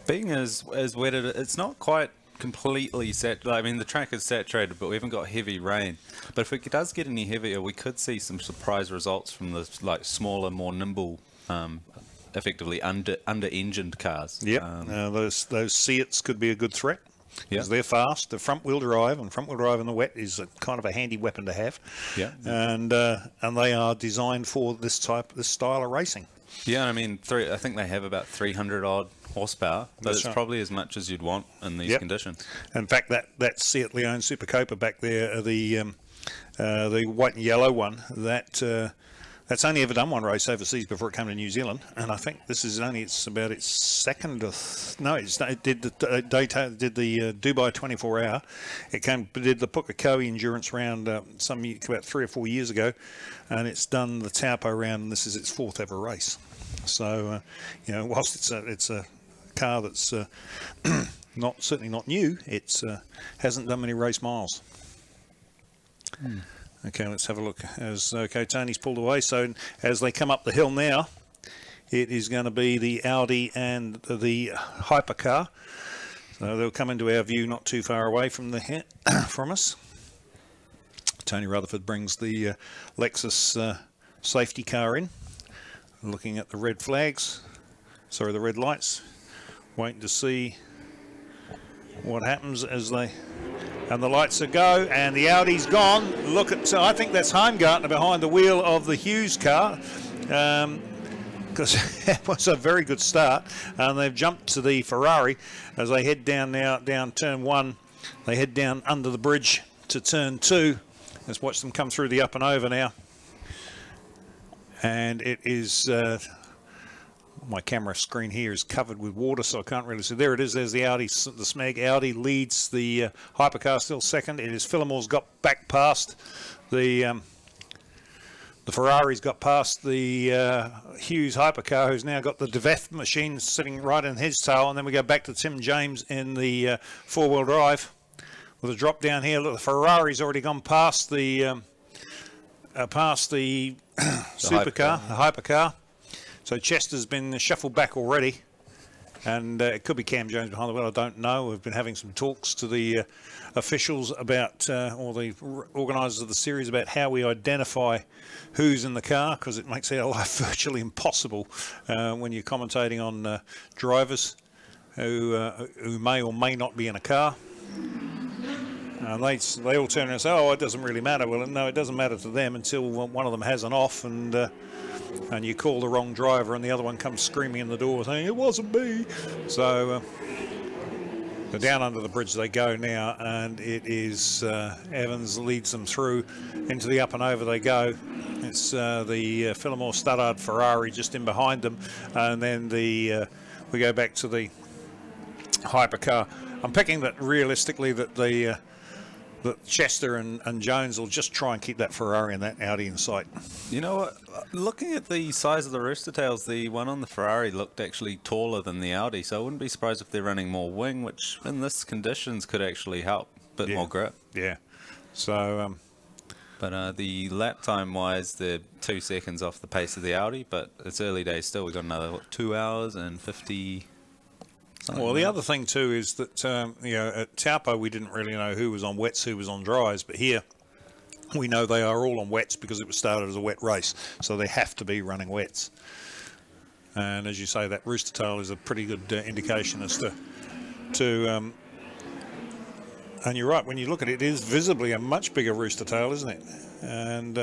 Being as wetted, it's not quite completely saturated. I mean, the track is saturated, but we haven't got heavy rain. But if it does get any heavier, we could see some surprise results from the smaller, more nimble, effectively under-engined cars. Yep, those Seats could be a good threat, because they're fast. The front-wheel drive in the wet is kind of a handy weapon to have. Yeah, and they are designed for this style of racing. Yeah, I mean, I think they have about 300 odd horsepower, but it's probably as much as you'd want in these conditions. In fact, that Seat Leon Super Copa back there, the white and yellow one, that's only ever done one race overseas before it came to New Zealand, and I think this is it's about its second. It did the Dubai 24-hour. It did the Pukekohe endurance round about 3 or 4 years ago, and it's done the Taupo round, and this is its 4th ever race. So whilst it's a car that's certainly not new, it's hasn't done many race miles. Okay, let's have a look. Tony's pulled away. So as they come up the hill now, it is going to be the Audi and the hypercar. So they'll come into our view not too far away from from us. Tony Rutherford brings the Lexus safety car in, looking at the red flags, the red lights, waiting to see what happens as they... And the lights are go, and the Audi's gone. Look at, I think that's Heimgartner behind the wheel of the Hughes car, because it was a very good start. And they've jumped to the Ferrari as they head down now, down turn 1. They head down under the bridge to turn 2. Let's watch them come through the up and over now. And it is... my camera screen here is covered with water, so I can't really see. There it is. There's the Audi, the SMEG. Audi leads the hypercar, still second. It is Phillimore's got back past the Ferrari's got past the Hughes hypercar, who's now got the DeVeth machine sitting right in his tail. And then we go back to Tim James in the four-wheel drive with a drop down here. Look, the Ferrari's already gone past the supercar, the hypercar. So Chester's been shuffled back already, and it could be Cam Jones behind the wheel, I don't know. We've been having some talks to the officials about, or the organisers of the series, about how we identify who's in the car, because it makes our life virtually impossible when you're commentating on drivers who may or may not be in a car. And they all turn around and say, oh, it doesn't really matter. Well, no, it doesn't matter to them until one of them has an off, and you call the wrong driver, and the other one comes screaming in the door saying, it wasn't me. So down under the bridge they go now, and it is Evans leads them through into the up and over they go. It's the Phillimore Studdard Ferrari just in behind them, and then we go back to the hypercar. I'm picking that realistically that that Chester and Jones will just try and keep that Ferrari and that Audi in sight. You know what? Looking at the size of the rooster tails, the one on the Ferrari looked actually taller than the Audi, so I wouldn't be surprised if they're running more wing, which in this conditions could actually help. A bit more grip. Yeah. So, but the lap time wise, they're 2 seconds off the pace of the Audi, but it's early days still. We've got another, what, 2 hours and 50. Well, the other thing too is that you know, at Taupo we didn't really know who was on wets, who was on dries, but here we know they are all on wets because it was started as a wet race, so they have to be running wets. And as you say, that rooster tail is a pretty good indication as to and you're right, when you look at it, it is visibly a much bigger rooster tail, isn't it? And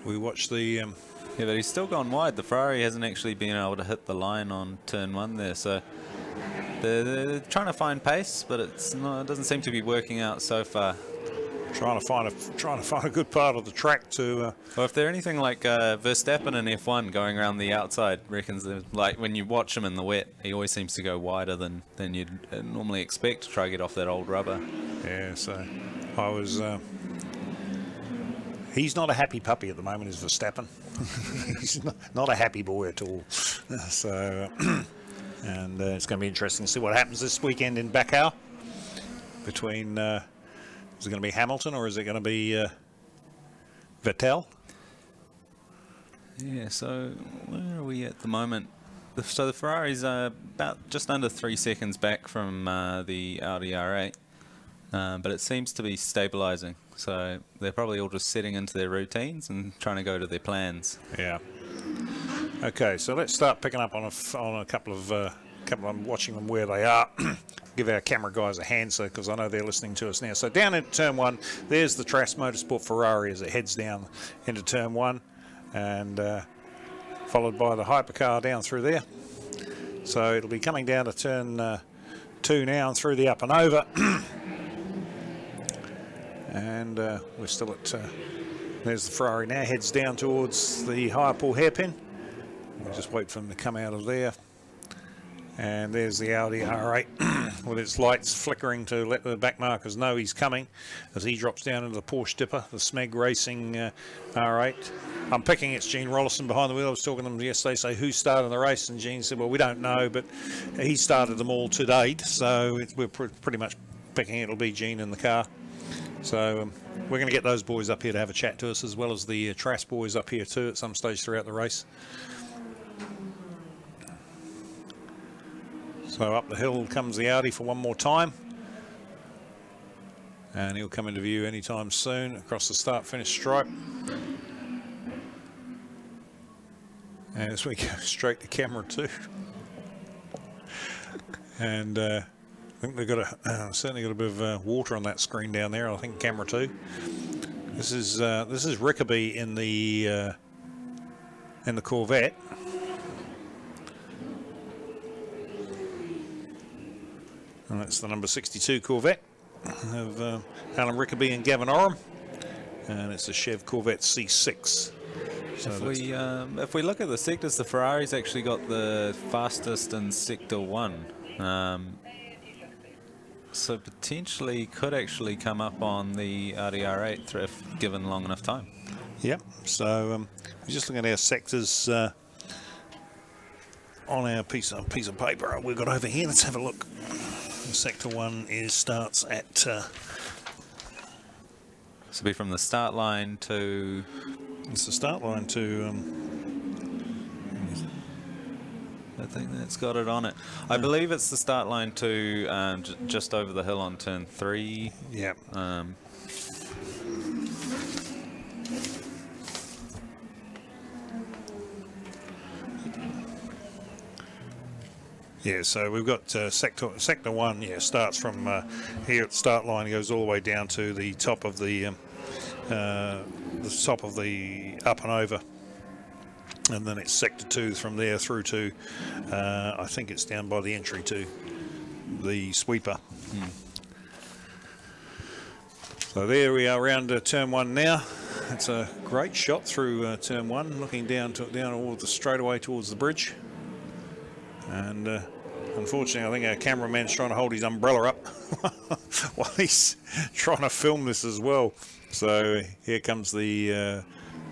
we watched the yeah, but he's still gone wide. The Ferrari hasn't actually been able to hit the line on turn 1 there, so they're trying to find pace, but it's not, it doesn't seem to be working out so far. Trying to find a good part of the track to. Well, if they're anything like Verstappen in F1 going around the outside, reckons like when you watch him in the wet, he always seems to go wider than you'd normally expect to try to get off that old rubber. Yeah, so I was. He's not a happy puppy at the moment, is Verstappen. He's not a happy boy at all. So, and it's going to be interesting to see what happens this weekend in Baku between. Is it going to be Hamilton or is it going to be Vettel? Yeah, so where are we at the moment? So the Ferrari's about just under 3 seconds back from the Audi R8, but it seems to be stabilising. So they're probably all just setting into their routines and trying to go to their plans. Yeah. Okay, so let's start picking up on a couple of watching them where they are. Give our camera guys a hand, so because I know they're listening to us now. So down into turn 1, there's the Trass Motorsport Ferrari as it heads down into turn 1, and followed by the hypercar down through there. So it'll be coming down to turn 2 now and through the up and over. And we're still at, there's the Ferrari now, heads down towards the higher pull hairpin. We'll just wait for them to come out of there. And there's the Audi R8 with its lights flickering to let the back markers know he's coming as he drops down into the Porsche Dipper, the SMEG Racing R8. I'm picking it's Gene Rollison behind the wheel. I was talking to them yesterday, say who started the race, and Gene said, well, we don't know, but he started them all to date, so we're pretty much picking it'll be Gene in the car. So we're going to get those boys up here to have a chat to us, as well as the Trass boys up here too at some stage throughout the race. So up the hill comes the Audi for one more time, and he'll come into view anytime soon across the start-finish stripe. And as we go straight to camera 2, and I think they've got certainly got a bit of water on that screen down there. I think camera 2. This is Rickaby in the Corvette. And that's the number 62 Corvette of Alan Rickaby and Gavin Oram, and it's a Chev Corvette C6. So if we look at the sectors, the Ferrari's actually got the fastest in Sector 1. So potentially could actually come up on the Audi R8 if given long enough time. Yep, so we're just looking at our sectors on our piece of paper we've got over here. Let's have a look. Sector 1 starts at so be from the start line to it's the start line to I think that's got it on it. I believe it's the start line to just over the hill on turn 3. Yeah. Yeah, so we've got sector 1. Yeah, starts from here at the start line, goes all the way down to the top of the up and over, and then it's sector 2 from there through to I think it's down by the entry to the sweeper. So there we are around turn 1 now. It's a great shot through turn 1, looking down all the straightaway towards the bridge. And Unfortunately, I think our cameraman's trying to hold his umbrella up while he's trying to film this as well. So here comes the...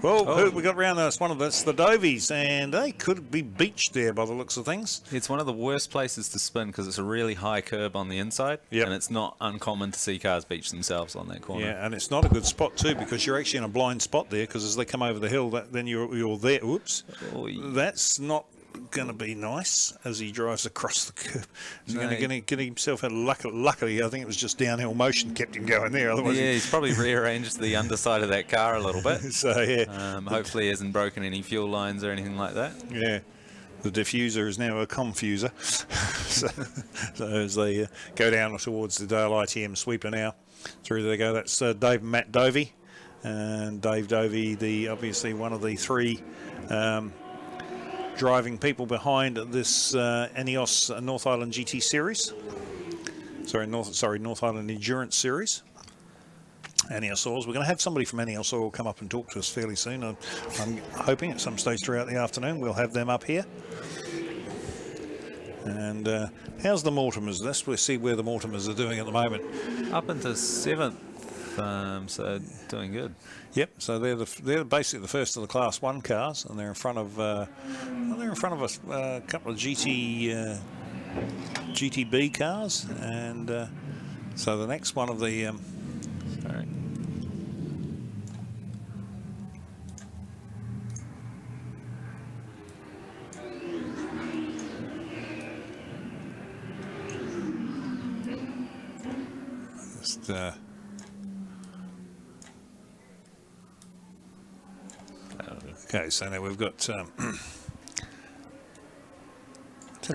who we got around us? One of us, the Dovies, and they could be beached there by the looks of things. It's one of the worst places to spin because it's a really high curb on the inside, and it's not uncommon to see cars beach themselves on that corner. Yeah, and it's not a good spot too because you're actually in a blind spot there because as they come over the hill, then you're there. Oops, that's not going to be nice as he drives across the curb. He's going to get himself out. Luckily, I think it was just downhill motion kept him going there. Otherwise, yeah, he's probably rearranged the underside of that car a little bit. So yeah, hopefully he hasn't broken any fuel lines or anything like that. Yeah, the diffuser is now a confuser. so as they go down towards the Dale ITM sweeper now, through they go. That's Dave and Matt Dovey, and Dave Dovey, obviously one of the three. Driving people behind this Eneos North Island GT Series. North Island Endurance Series. Eneos Oils. We're going to have somebody from Eneos Oil come up and talk to us fairly soon. I'm hoping at some stage throughout the afternoon we'll have them up here. And how's the Mortimers? We'll see where the Mortimers are doing at the moment. Up into 7th. So doing good. Yep. So they're basically the first of the Class 1 cars, and they're in front of a couple of GTB cars, and so the next one of the. Sorry. Just. Okay, so now we've got. Tell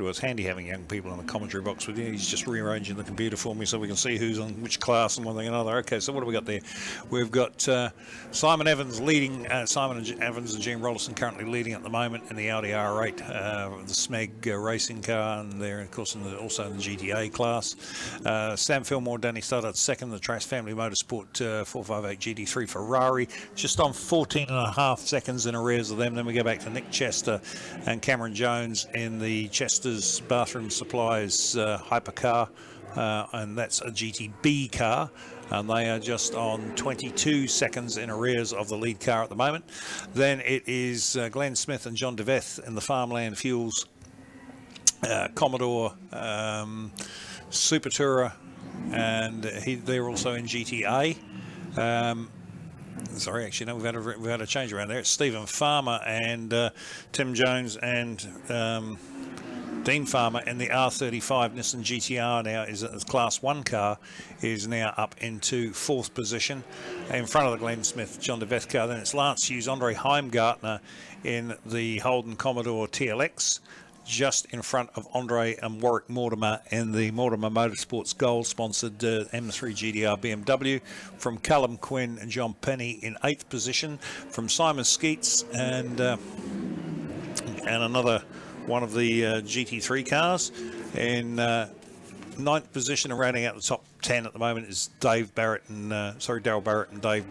you what, it's handy having young people in the commentary box with you. He's just rearranging the computer for me so we can see who's on which class and one thing and another. Okay, so what have we got there? We've got Simon Evans leading. Simon Evans and Gene Rollerson currently leading at the moment in the Audi R8, the SMEG racing car, and they're of course also in the GTA class. Sam Fillmore, Danny Stoddard second. The Trace Family Motorsport 458 GT3 Ferrari, just on 14.5 seconds in arrears of them. Then we go back to Nick Chester and Cameron Jones in the Chester's Bathroom Supplies hypercar, and that's a GTB car, and they are just on 22 seconds in arrears of the lead car at the moment. Then it is Glenn Smith and John DeVeth in the Farmland Fuels Commodore Super Tourer, and they're also in GTA. Sorry, actually, no, we've had a change around there. It's Stephen Farmer and Tim Jones and Dean Farmer in the R35 Nissan GTR now is a Class 1 car, is now up into 4th position in front of the Glenn Smith John DeVeth car. Then it's Lance Hughes, Andre Heimgartner in the Holden Commodore TLX, just in front of Andre and Warwick Mortimer in the Mortimer Motorsports Gold sponsored M3 GDR BMW. From Callum Quinn and John Penny in 8th position. From Simon Skeets and another one of the GT3 cars in 9th position, and rounding out the top 10 at the moment is Daryl Barrett and Dave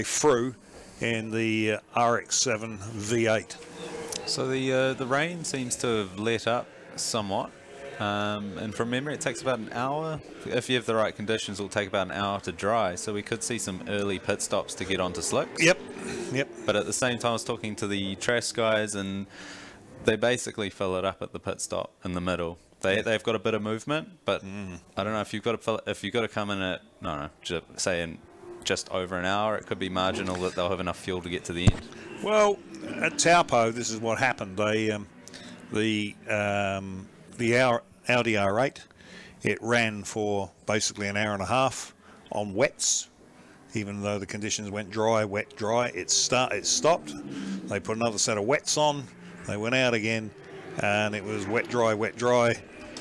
Frew in the RX-7 V8. So the rain seems to have let up somewhat, and from memory it takes about an hour. If you have the right conditions, it'll take about an hour to dry, so we could see some early pit stops to get onto slicks. Yep. But at the same time I was talking to the Trash guys, and they basically fill it up at the pit stop in the middle. They've got a bit of movement, but I don't know if you've got to come in at say in just over an hour, it could be marginal that they'll have enough fuel to get to the end. Well, at Taupo, this is what happened. They the Audi R8, it ran for basically an hour and a half on wets. Even though the conditions went dry, wet, dry, it stopped. They put another set of wets on. They went out again, and it was wet, dry,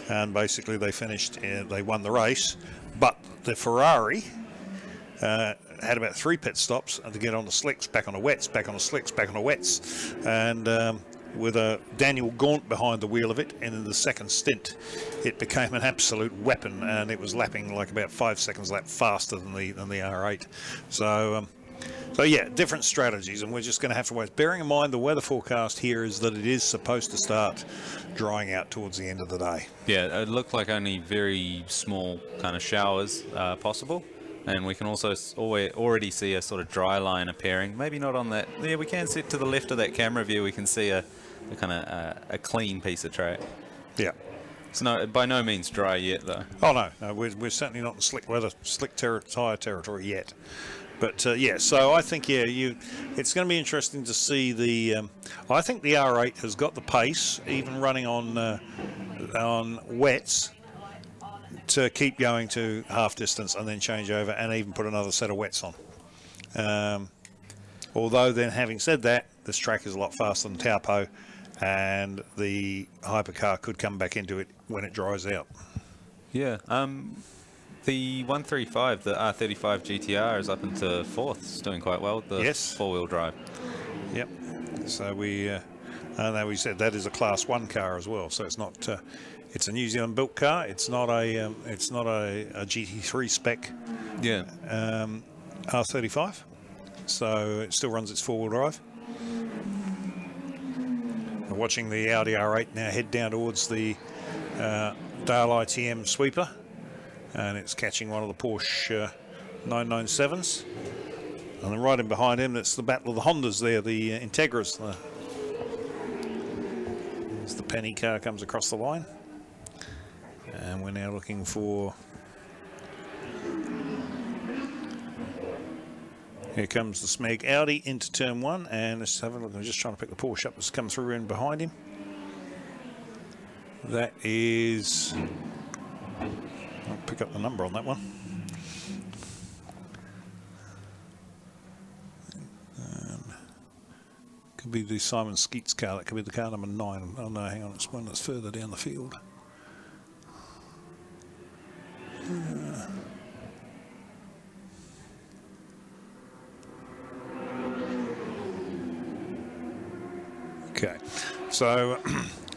and basically they finished. They won the race, but the Ferrari had about 3 pit stops to get on the slicks, back on the wets, back on the slicks, back on the wets, and with a Daniel Gaunt behind the wheel of it, and in the second stint, it became an absolute weapon, and it was lapping like about 5 seconds lap faster than the R8. So So yeah, different strategies, and we're just going to have to wait. Bearing in mind the weather forecast here is that it is supposed to start drying out towards the end of the day. Yeah, it looked like only very small kind of showers possible. And we can also already see a sort of dry line appearing. Maybe not on that. Yeah, we can see to the left of that camera view. We can see a kind of a clean piece of track. Yeah. It's by no means dry yet, though. Oh no, we're certainly not in slick weather, tyre territory yet. But yeah, so I think it's going to be interesting to see the. I think the R8 has got the pace, even running on wets, to keep going to half distance and then change over and even put another set of wets on. Although then, having said that, this track is a lot faster than Taupo, and the hypercar could come back into it when it dries out. Yeah. The 135, the R35 GTR, is up into 4th. It's doing quite well with the four-wheel drive. Yep. So we said that is a Class 1 car as well. So it's not. It's a New Zealand-built car. It's not a GT3 spec. Yeah. R35. So it still runs its four-wheel drive. We're watching the Audi R8 now head down towards the Dale ITM sweeper. And it's catching one of the Porsche 997s. And then right in behind him, that's the battle of the Hondas there, the Integras. As the penny car comes across the line. And we're now looking for... Here comes the SMEG Audi into turn 1. And let's have a look. I'm just trying to pick the Porsche up that's come through in behind him. That is... I'll pick up the number on that one. Could be the Simon Skeets car. That could be the car number 9. Oh no, hang on, it's one that's further down the field. Okay, so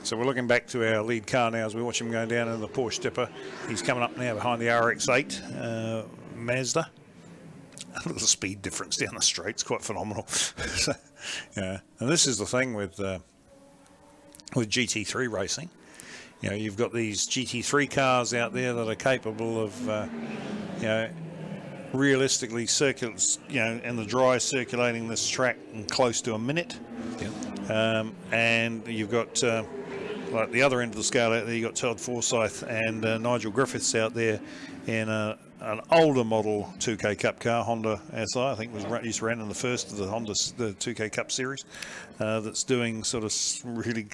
so we're looking back to our lead car now as we watch him going down in the Porsche Dipper. He's coming up now behind the RX-8 Mazda. The speed difference down the straight is quite phenomenal. So, yeah, and this is the thing with GT3 racing. You know, you've got these GT3 cars out there that are capable of, you know, realistically in the dry circulating this track in close to a minute. Yeah. And you've got like the other end of the scale out there, you've got Todd Forsyth and Nigel Griffiths out there in an older model 2K Cup car, Honda SI, I think used to run in the first of the Honda the 2K Cup series, that's doing sort of really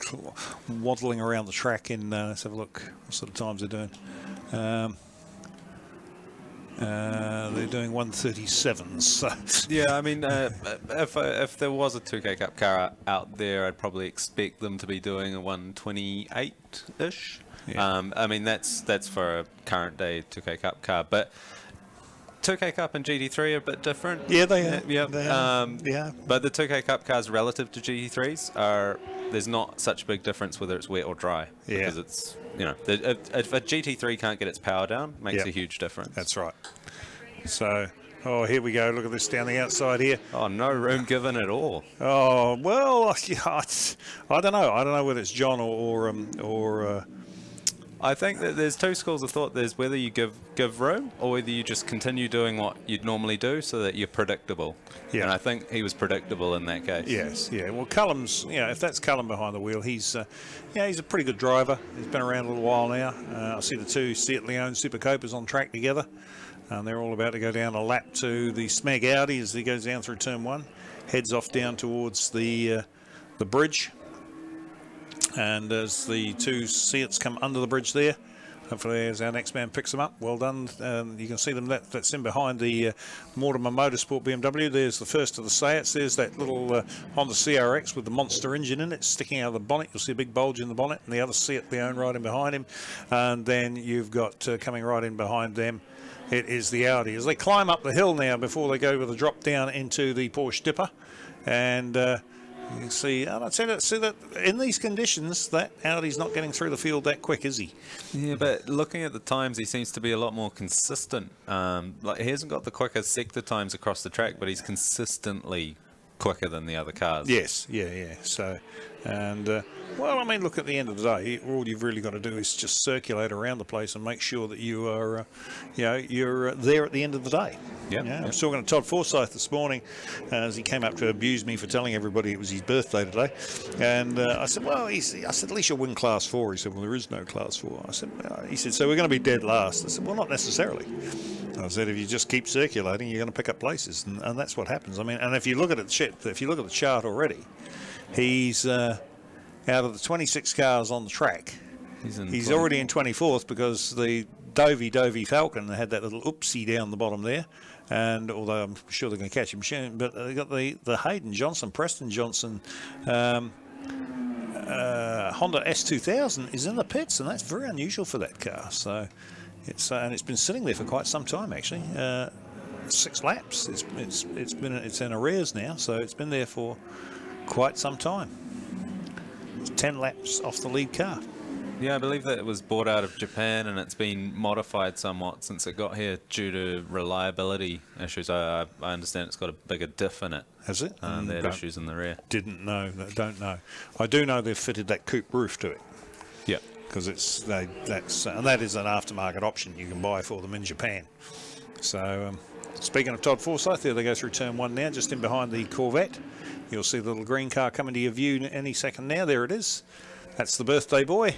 waddling around the track in, let's have a look what sort of times they're doing. They're doing 137s. So. Yeah, I mean, if there was a 2K Cup car out there, I'd probably expect them to be doing a 128-ish. Yeah. I mean, that's for a current day 2K Cup car, but 2K Cup and GT3 are a bit different. Yeah, they are. Yeah, yeah. But the 2K Cup cars relative to GT3s there's not such a big difference whether it's wet or dry. Yeah. Because it's, you know, if a GT3 can't get its power down, it makes a huge difference. That's right. So, oh, here we go. Look at this down the outside here. Oh, no room given at all. Oh, well, yeah, I don't know. I don't know whether it's John or I think that there's two schools of thought. There's whether you give room or whether you just continue doing what you'd normally do so that you're predictable. Yeah. And I think he was predictable in that case. Yes, yeah. Well, Cullum's, you know, if that's Cullum behind the wheel, he's a pretty good driver. He's been around a little while now. I see the two Seat Leon Super Copers on track together. And they're all about to go down a lap to the SMEG Audi as he goes down through turn 1. Heads off down towards the bridge. And as the two Seats come under the bridge there, hopefully as our next man picks them up, well done. You can see them, that's in behind the Mortimer Motorsport BMW. There's the first of the Seats. There's that little Honda CRX with the monster engine in it sticking out of the bonnet. You'll see a big bulge in the bonnet, and the other Seat Leon right in behind him. And then you've got coming right in behind them, it is the Audi. As they climb up the hill now before they go with a drop down into the Porsche Dipper. And You can see, and I'd say that in these conditions, that Audi's not getting through the field that quick, is he? Yeah, but looking at the times, he seems to be a lot more consistent. Like he hasn't got the quickest sector times across the track, but he's consistently quicker than the other cars. Yes, yeah. So, and well, I mean, look, at the end of the day, all you've really got to do is just circulate around the place and make sure that you are, you're there at the end of the day. Yeah. I was talking to Todd Forsyth this morning as he came up to abuse me for telling everybody it was his birthday today, and I said, well, I said, at least you'll win Class 4. He said, well, there is no Class 4. I said, he said, so we're going to be dead last. I said, well, not necessarily. I said, if you just keep circulating, you're going to pick up places, and that's what happens. I mean, and if you look at it, if you look at the chart already, he's out of the 26 cars on the track, he's already in 24th because the Dovey Falcon had that little oopsie down the bottom there, and although I'm sure they're going to catch him soon, but they got the Hayden Johnson, Preston Johnson Honda S2000 is in the pits, and that's very unusual for that car. So it's and it's been sitting there for quite some time actually. 6 laps. It's in arrears now, so it's been there for quite some time. It's 10 laps off the lead car. Yeah, I believe that it was bought out of Japan and it's been modified somewhat since it got here due to reliability issues. I understand it's got a bigger diff in it. Has it? They had issues in the rear. Didn't know. Don't know. I do know they've fitted that coupe roof to it. Yeah. Because and that is an aftermarket option you can buy for them in Japan. So speaking of Todd Forsyth, there they go through turn 1 now, just in behind the Corvette. You'll see the little green car coming to your view any second now. There it is. That's the birthday boy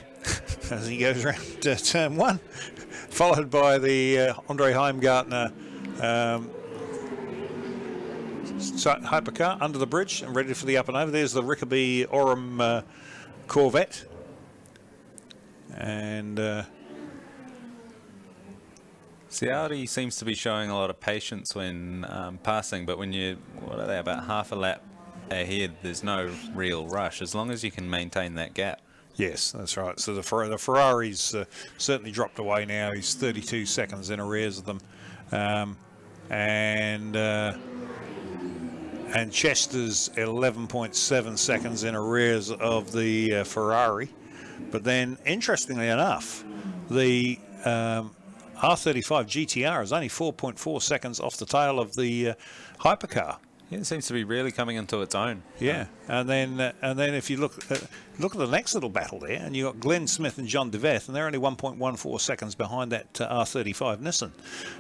as he goes around turn 1, followed by the Andre Heimgartner hypercar under the bridge and ready for the up and over. There's the Rickaby Oram Corvette. And see, Audi seems to be showing a lot of patience when passing, but when what are they, about half a lap ahead, there's no real rush as long as you can maintain that gap. Yes, that's right. So the Ferrari's certainly dropped away now. He's 32 seconds in arrears of them, and Chester's 11.7 seconds in arrears of the Ferrari. But then, interestingly enough, the R35 GTR is only 4.4 seconds off the tail of the hypercar. Yeah, it seems to be really coming into its own. Yeah, and then if you look at the next little battle there, and you got Glenn Smith and John DeVeth, and they're only 1.14 seconds behind that R35 Nissan.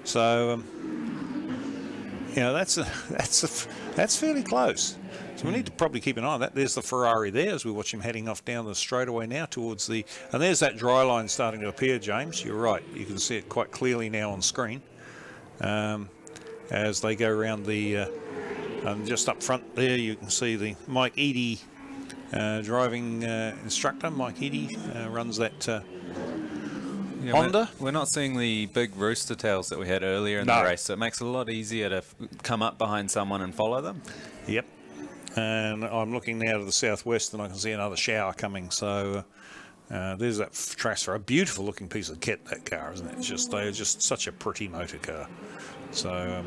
So that's fairly close. So we need to probably keep an eye on that. There's the Ferrari there as we watch him heading off down the straightaway now towards the... And there's that dry line starting to appear, James. You're right. You can see it quite clearly now on screen as they go around the... and just up front there you can see the Mike Eady driving instructor. Mike Eady runs that Honda. We're not seeing the big rooster tails that we had earlier in the race, so it makes it a lot easier to come up behind someone and follow them. Yep. And I'm looking now to the southwest and I can see another shower coming. So there's that Trasfer, a beautiful looking piece of kit, that car, isn't it? They're just such a pretty motor car. So,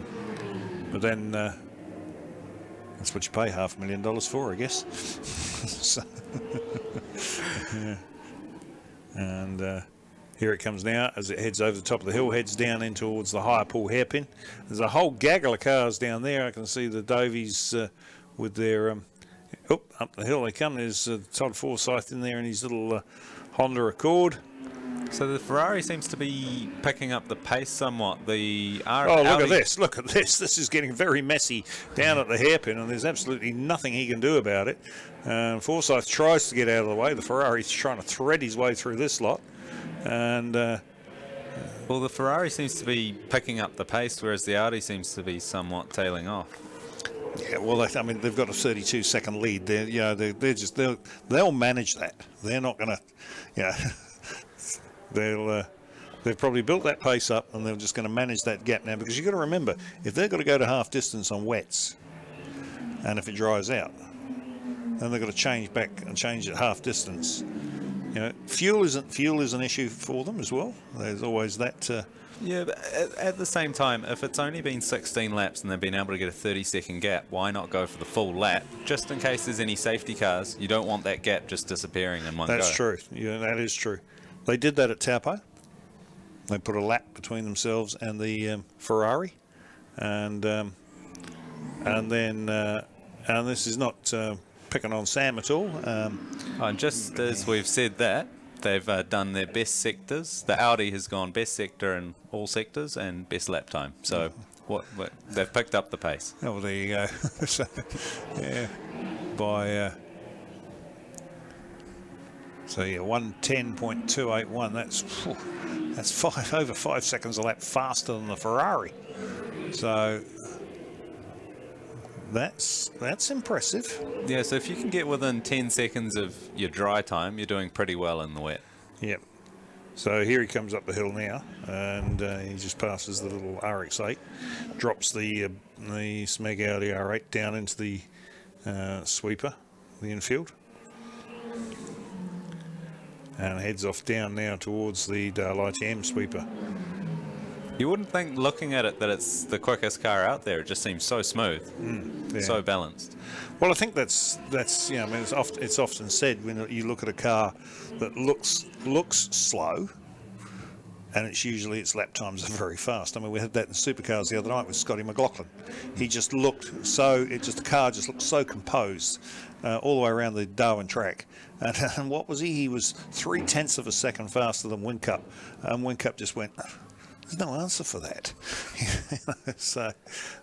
but then that's what you pay $500,000 for, I guess. So, yeah. And here it comes now as it heads over the top of the hill, heads down in towards the higher pool hairpin. There's a whole gaggle of cars down there. I can see the Dovies with their up the hill they come. There's Todd Forsyth in there in his little Honda Accord. So the Ferrari seems to be picking up the pace somewhat. The Audi... look at this. This is getting very messy down at the hairpin, and there's absolutely nothing he can do about it. Forsyth tries to get out of the way. The Ferrari's trying to thread his way through this lot. And well, the Ferrari seems to be picking up the pace, whereas the Audi seems to be somewhat tailing off. Yeah, well, I mean, they've got a 32-second lead. They'll manage that. They're not going to, they've probably built that pace up, and they're just going to manage that gap now. Because you've got to remember, if they've got to go to half distance on wets, and if it dries out, then they've got to change back and change at half distance. Fuel is an issue for them as well. There's always that Yeah, but at the same time, if it's only been 16 laps and they've been able to get a 30-second gap, why not go for the full lap? Just in case there's any safety cars, you don't want that gap just disappearing in one go. That's true. Yeah, that is true. They did that at Taupo. They put a lap between themselves and the Ferrari, and this is not picking on Sam at all. And just as we've said that, they've done their best sectors. The Audi has gone best sector in all sectors and best lap time. So what they've picked up the pace. Oh, well, there you go. So, yeah, by so yeah, 1:10.281. That's over 5 seconds a lap faster than the Ferrari. So that's impressive. Yeah, so if you can get within 10 seconds of your dry time, you're doing pretty well in the wet. Yep. So here he comes up the hill now, and he just passes the little RX-8, drops the SMEG Audi R8 down into the sweeper, the infield, and heads off down now towards the Daylight M sweeper. You wouldn't think, looking at it, that it's the quickest car out there. It just seems so smooth, yeah. so balanced. Well, I think that's you know, I mean, it's often said when you look at a car that looks slow, and its lap times are very fast. I mean, we had that in supercars the other night with Scotty McLaughlin. He just looked the car just looked so composed all the way around the Darwin track. And what was he? He was 0.3 of a second faster than Whincup. Whincup just went, there's no answer for that. So,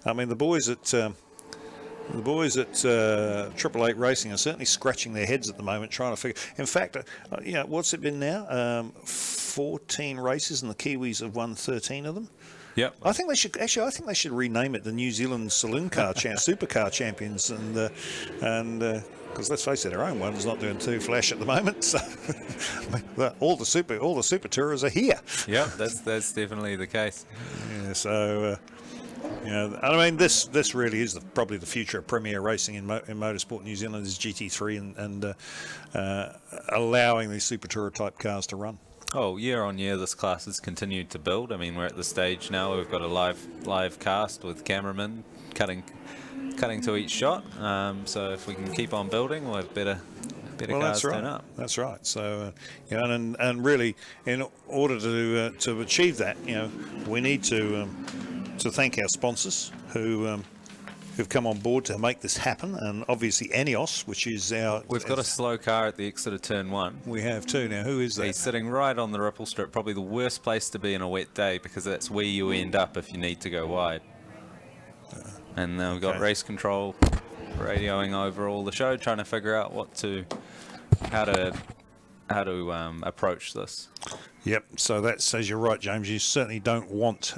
I mean, the boys at Triple Eight Racing are certainly scratching their heads at the moment, trying to figure. In fact, you know, what's it been now? 14 races, and the Kiwis have won 13 of them. Yep. I think they should rename it the New Zealand Saloon Car Supercar Champions, and because let's face it, our own one's not doing too flash at the moment. So all the super tourers are here. Yeah, that's definitely the case. Yeah. So. You know, I mean, this really is probably the future of premier racing in motorsport. New Zealand is GT3 and allowing these super tourer type cars to run. Oh, year on year, this class has continued to build. I mean, we're at the stage now where we've got a live cast with cameramen cutting to each shot. So if we can keep on building, we'll have better cars turn up. That's right. So, you know, and really, in order to achieve that, you know, we need to thank our sponsors who've come on board to make this happen, and obviously Eneos, which is our... We've got a slow car at the exit of turn 1. We have too. Now, who is that? He's sitting right on the ripple strip, probably the worst place to be in a wet day, because that's where you end up if you need to go wide. And now we've got race control radioing over all the show, trying to figure out how to approach this. Yep. So that says you're right, James. You certainly don't want...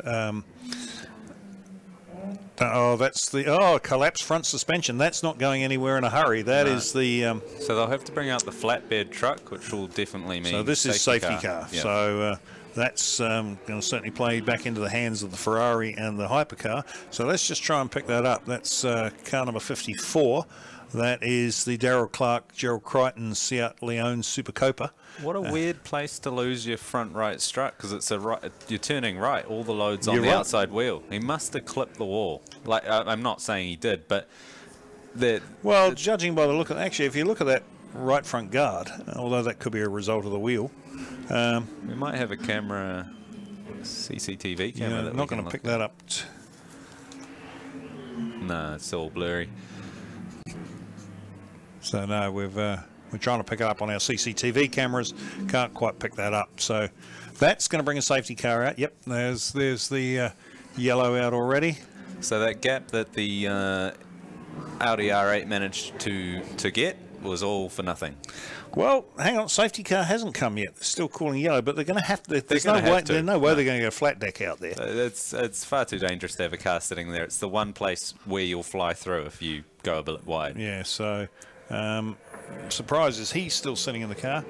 that's the collapsed front suspension. That's not going anywhere in a hurry. That is the. So they'll have to bring out the flatbed truck, which will definitely mean. So this is safety car. Yep. So that's going to certainly play back into the hands of the Ferrari and the hypercar. So let's just try and pick that up. That's car number 54. That is the Darrell Clark, Gerald Crichton, Seat Leon Super Copa. What a weird place to lose your front right strut, because it's you're turning right, all the load's on the outside wheel. He must have clipped the wall. Like, I'm not saying he did, but judging by the look actually, if you look at that right front guard, although that could be a result of the wheel, we might have a camera, CCTV camera. Yeah, not going to pick that up. No, it's all blurry. So no, we're trying to pick it up on our CCTV cameras. Can't quite pick that up. So that's going to bring a safety car out. Yep, there's the yellow out already. So that gap that the Audi R8 managed to get was all for nothing. Well, hang on, safety car hasn't come yet. They're still calling yellow, but they're going to have to. There's no way they're going to go flat deck out there. It's far too dangerous to have a car sitting there. It's the one place where you'll fly through if you go a bit wide. Yeah, so surprised is he's still sitting in the car.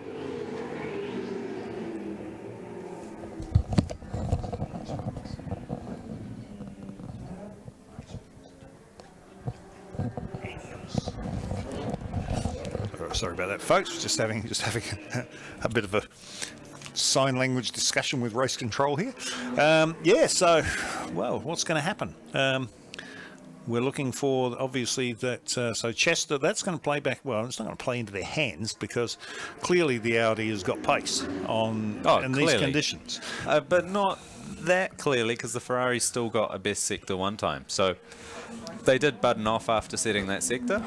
Sorry about that, folks. Just having a bit of a sign language discussion with race control here. Yeah, so, well, what's going to happen? We're looking for, obviously, that, so Chester, that's going to play back, well, it's not going to play into their hands because clearly the Audi has got pace in these conditions. But not that clearly, because the Ferrari's still got a best sector one time. So they did button off after setting that sector.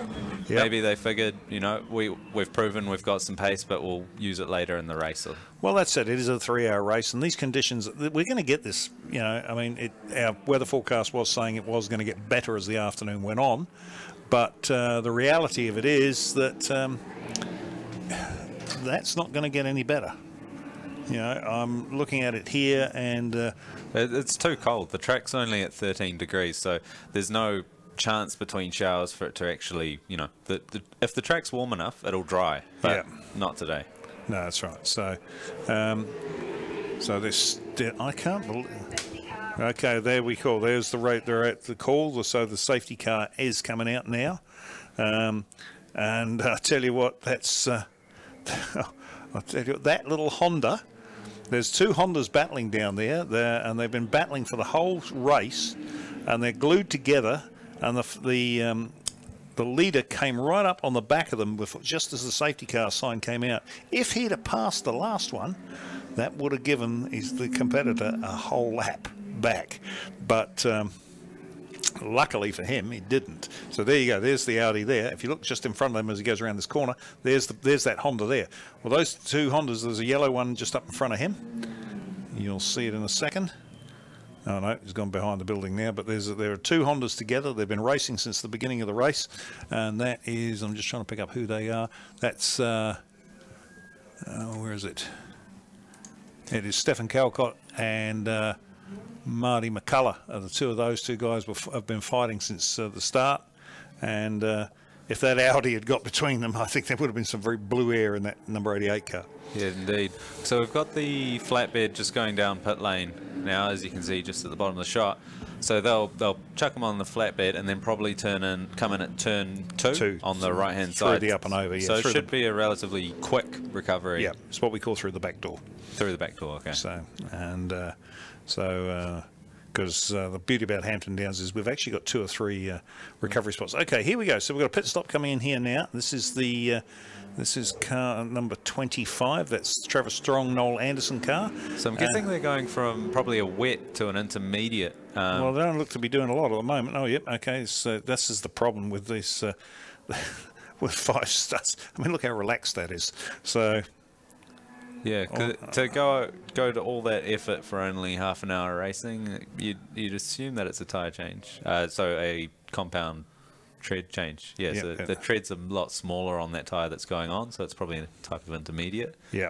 Yep. Maybe they figured, you know, we've proven we've got some pace, but we'll use it later in the race. Well, that's it. It is a 3-hour race, and these conditions, we're going to get this. You know, I mean, our weather forecast was saying it was going to get better as the afternoon went on, but the reality of it is that that's not going to get any better. You know, I'm looking at it here, and it's too cold. The track's only at 13 degrees, so there's no chance between showers for it to actually, you know, if the track's warm enough, it'll dry, but not today. No, that's right. So, so this, I can't believe. Okay, there we call. There's the rate. They're at the call. So the safety car is coming out now, and I tell you what, that's. I'll tell you what, that little Honda. There's two Hondas battling down there, and they've been battling for the whole race, and they're glued together. And the leader came right up on the back of them just as the safety car sign came out. If he'd have passed the last one, that would have given the competitor a whole lap back. But luckily for him, he didn't. So there you go. There's the Audi there. If you look just in front of him as he goes around this corner, there's that Honda there. Well, those two Hondas, there's a yellow one just up in front of him. You'll see it in a second. Oh no, he's gone behind the building now, but there are two Hondas together. They've been racing since the beginning of the race, and that is, I'm just trying to pick up who they are. That's, where is it? It is Stefan Calcott and Marty McCullough. The two of those two guys have been fighting since the start, and if that Audi had got between them, I think there would have been some very blue air in that number 88 car. Yeah, indeed. So we've got the flatbed just going down pit lane now, as you can see just at the bottom of the shot. So they'll chuck them on the flatbed and then probably come in at turn two on the right hand side. Through the up and over, yeah. So it should be a relatively quick recovery. Yeah, it's what we call through the back door. Through the back door, okay. So, and because the beauty about Hampton Downs is we've actually got 2 or 3 recovery spots. Okay, here we go. So we've got a pit stop coming in here now. This is car number 25. That's Travis Strong, Noel Anderson car. So I'm guessing they're going from probably a wet to an intermediate. Well, they don't look to be doing a lot at the moment. Oh, yep. Okay, so this is the problem with this with 5 stars. I mean, look how relaxed that is. So. Yeah, to go to all that effort for only half an hour racing, you'd assume that it's a tyre change. So a compound tread change. Yeah, so the tread's a lot smaller on that tyre that's going on, so it's probably a type of intermediate. Yeah.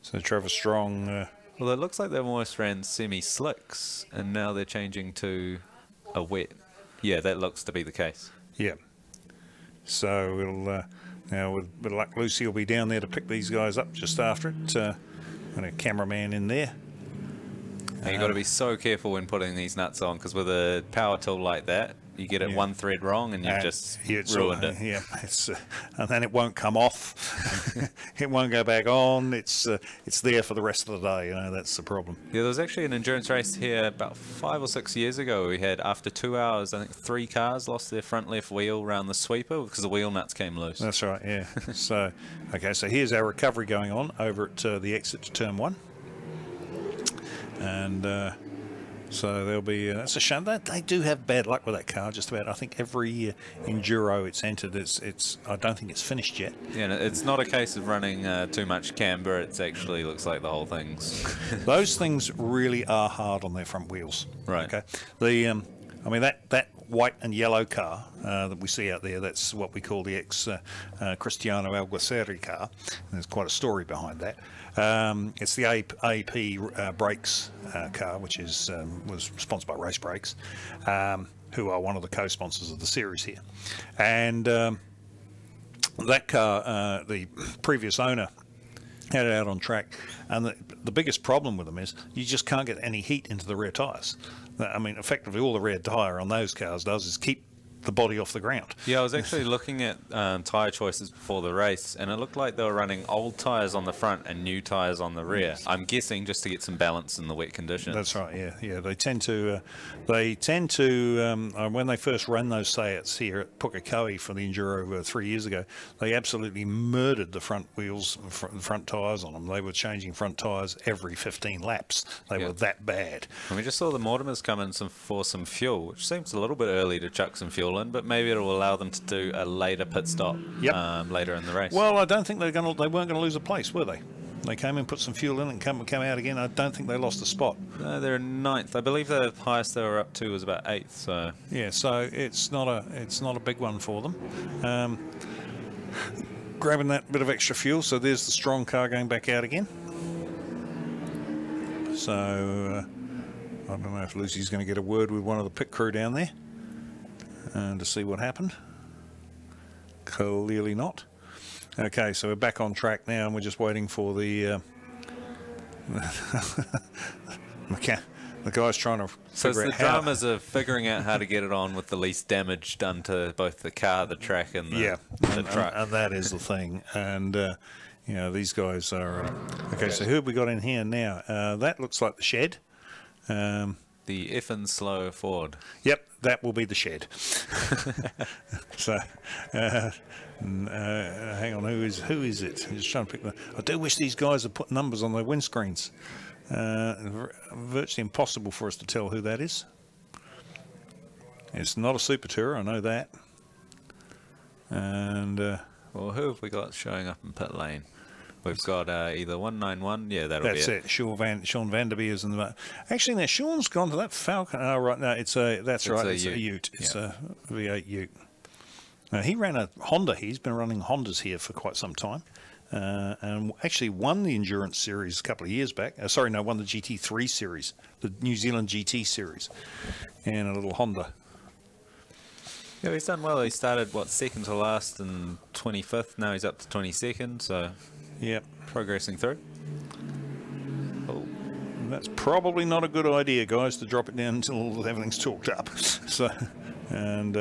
So Travis Strong. Well, it looks like they almost ran semi-slicks, and now they're changing to a wet. Yeah, that looks to be the case. Yeah. So we'll. Now, with luck, Lucy will be down there to pick these guys up just after it. And a cameraman in there. And you've got to be so careful when putting these nuts on, because with a power tool like that, you get it one thread wrong and you've just ruined it. Yeah, and then it won't come off. It won't go back on. It's there for the rest of the day. You know, that's the problem. Yeah, there was actually an endurance race here about 5 or 6 years ago. We had, after 2 hours, I think 3 cars lost their front left wheel around the sweeper because the wheel nuts came loose. That's right. Yeah. So, okay. So here's our recovery going on over at the exit to turn 1, and. So there'll be, that's a shame that they do have bad luck with that car. Just about, I think every enduro it's entered, I don't think it's finished yet. Yeah, it's not a case of running too much camber. It's actually looks like the whole thing's. Those things really are hard on their front wheels. Right. Okay. I mean that white and yellow car that we see out there, that's what we call the Cristiano Alguaceri car. And there's quite a story behind that. It's the AP Brakes car, which was sponsored by Race Brakes, who are one of the co-sponsors of the series here. And that car, the previous owner had it out on track, and the biggest problem with them is you just can't get any heat into the rear tyres. I mean, effectively all the rear tyre on those cars does is keep the body off the ground. Yeah, I was actually looking at tyre choices before the race, and it looked like they were running old tyres on the front and new tyres on the rear. I'm guessing just to get some balance in the wet conditions. That's right. Yeah. They tend to when they first ran those Seats here at Pukekohe for the Enduro 3 years ago, they absolutely murdered the front wheels, front tyres on them. They were changing front tyres every 15 laps. They were that bad. And we just saw the Mortimers come in for some fuel, which seems a little bit early to chuck some fuel in, but maybe it will allow them to do a later pit stop later in the race. Well, I don't think they weren't going to lose a place, were they? They came in, put some fuel in, and come out again. I don't think they lost a spot. No, they're 9th. I believe the highest they were up to was about 8th. So yeah, so it's not a big one for them. Grabbing that bit of extra fuel. So there's the strong car going back out again. So I don't know if Lucy's going to get a word with one of the pit crew down there to see what happened. Clearly not. Okay, so we're back on track now, and we're just waiting for the the guy's trying to so it's figure the out how. dramas of figuring out how to get it on with the least damage done to both the car, the track, and the truck. And that is the thing. And you know, these guys are okay. So who have we got in here now? That looks like the shed. The effing slow Ford. Yep, that will be the shed. So, hang on, who is it? I'm just trying to pick the. I do wish these guys had put numbers on their windscreens. Virtually impossible for us to tell who that is. It's not a Super Tourer, I know that. And well, who have we got showing up in pit lane? We've got either 191, yeah, that'll be it. That's it. Sean Vanderbeer is in the. Actually, now Sean's gone to that Falcon. Oh, right, no, it's a. That's right. It's a Ute. It's a V8 Ute. He ran a Honda. He's been running Hondas here for quite some time, and actually won the Endurance Series a couple of years back. Won the GT3 Series, the New Zealand GT Series, and a little Honda. Yeah, he's done well. He started, what, second to last and 25th. Now he's up to 22nd, so yep, progressing through. Oh, that's probably not a good idea, guys, to drop it down until everything's talked up. So, and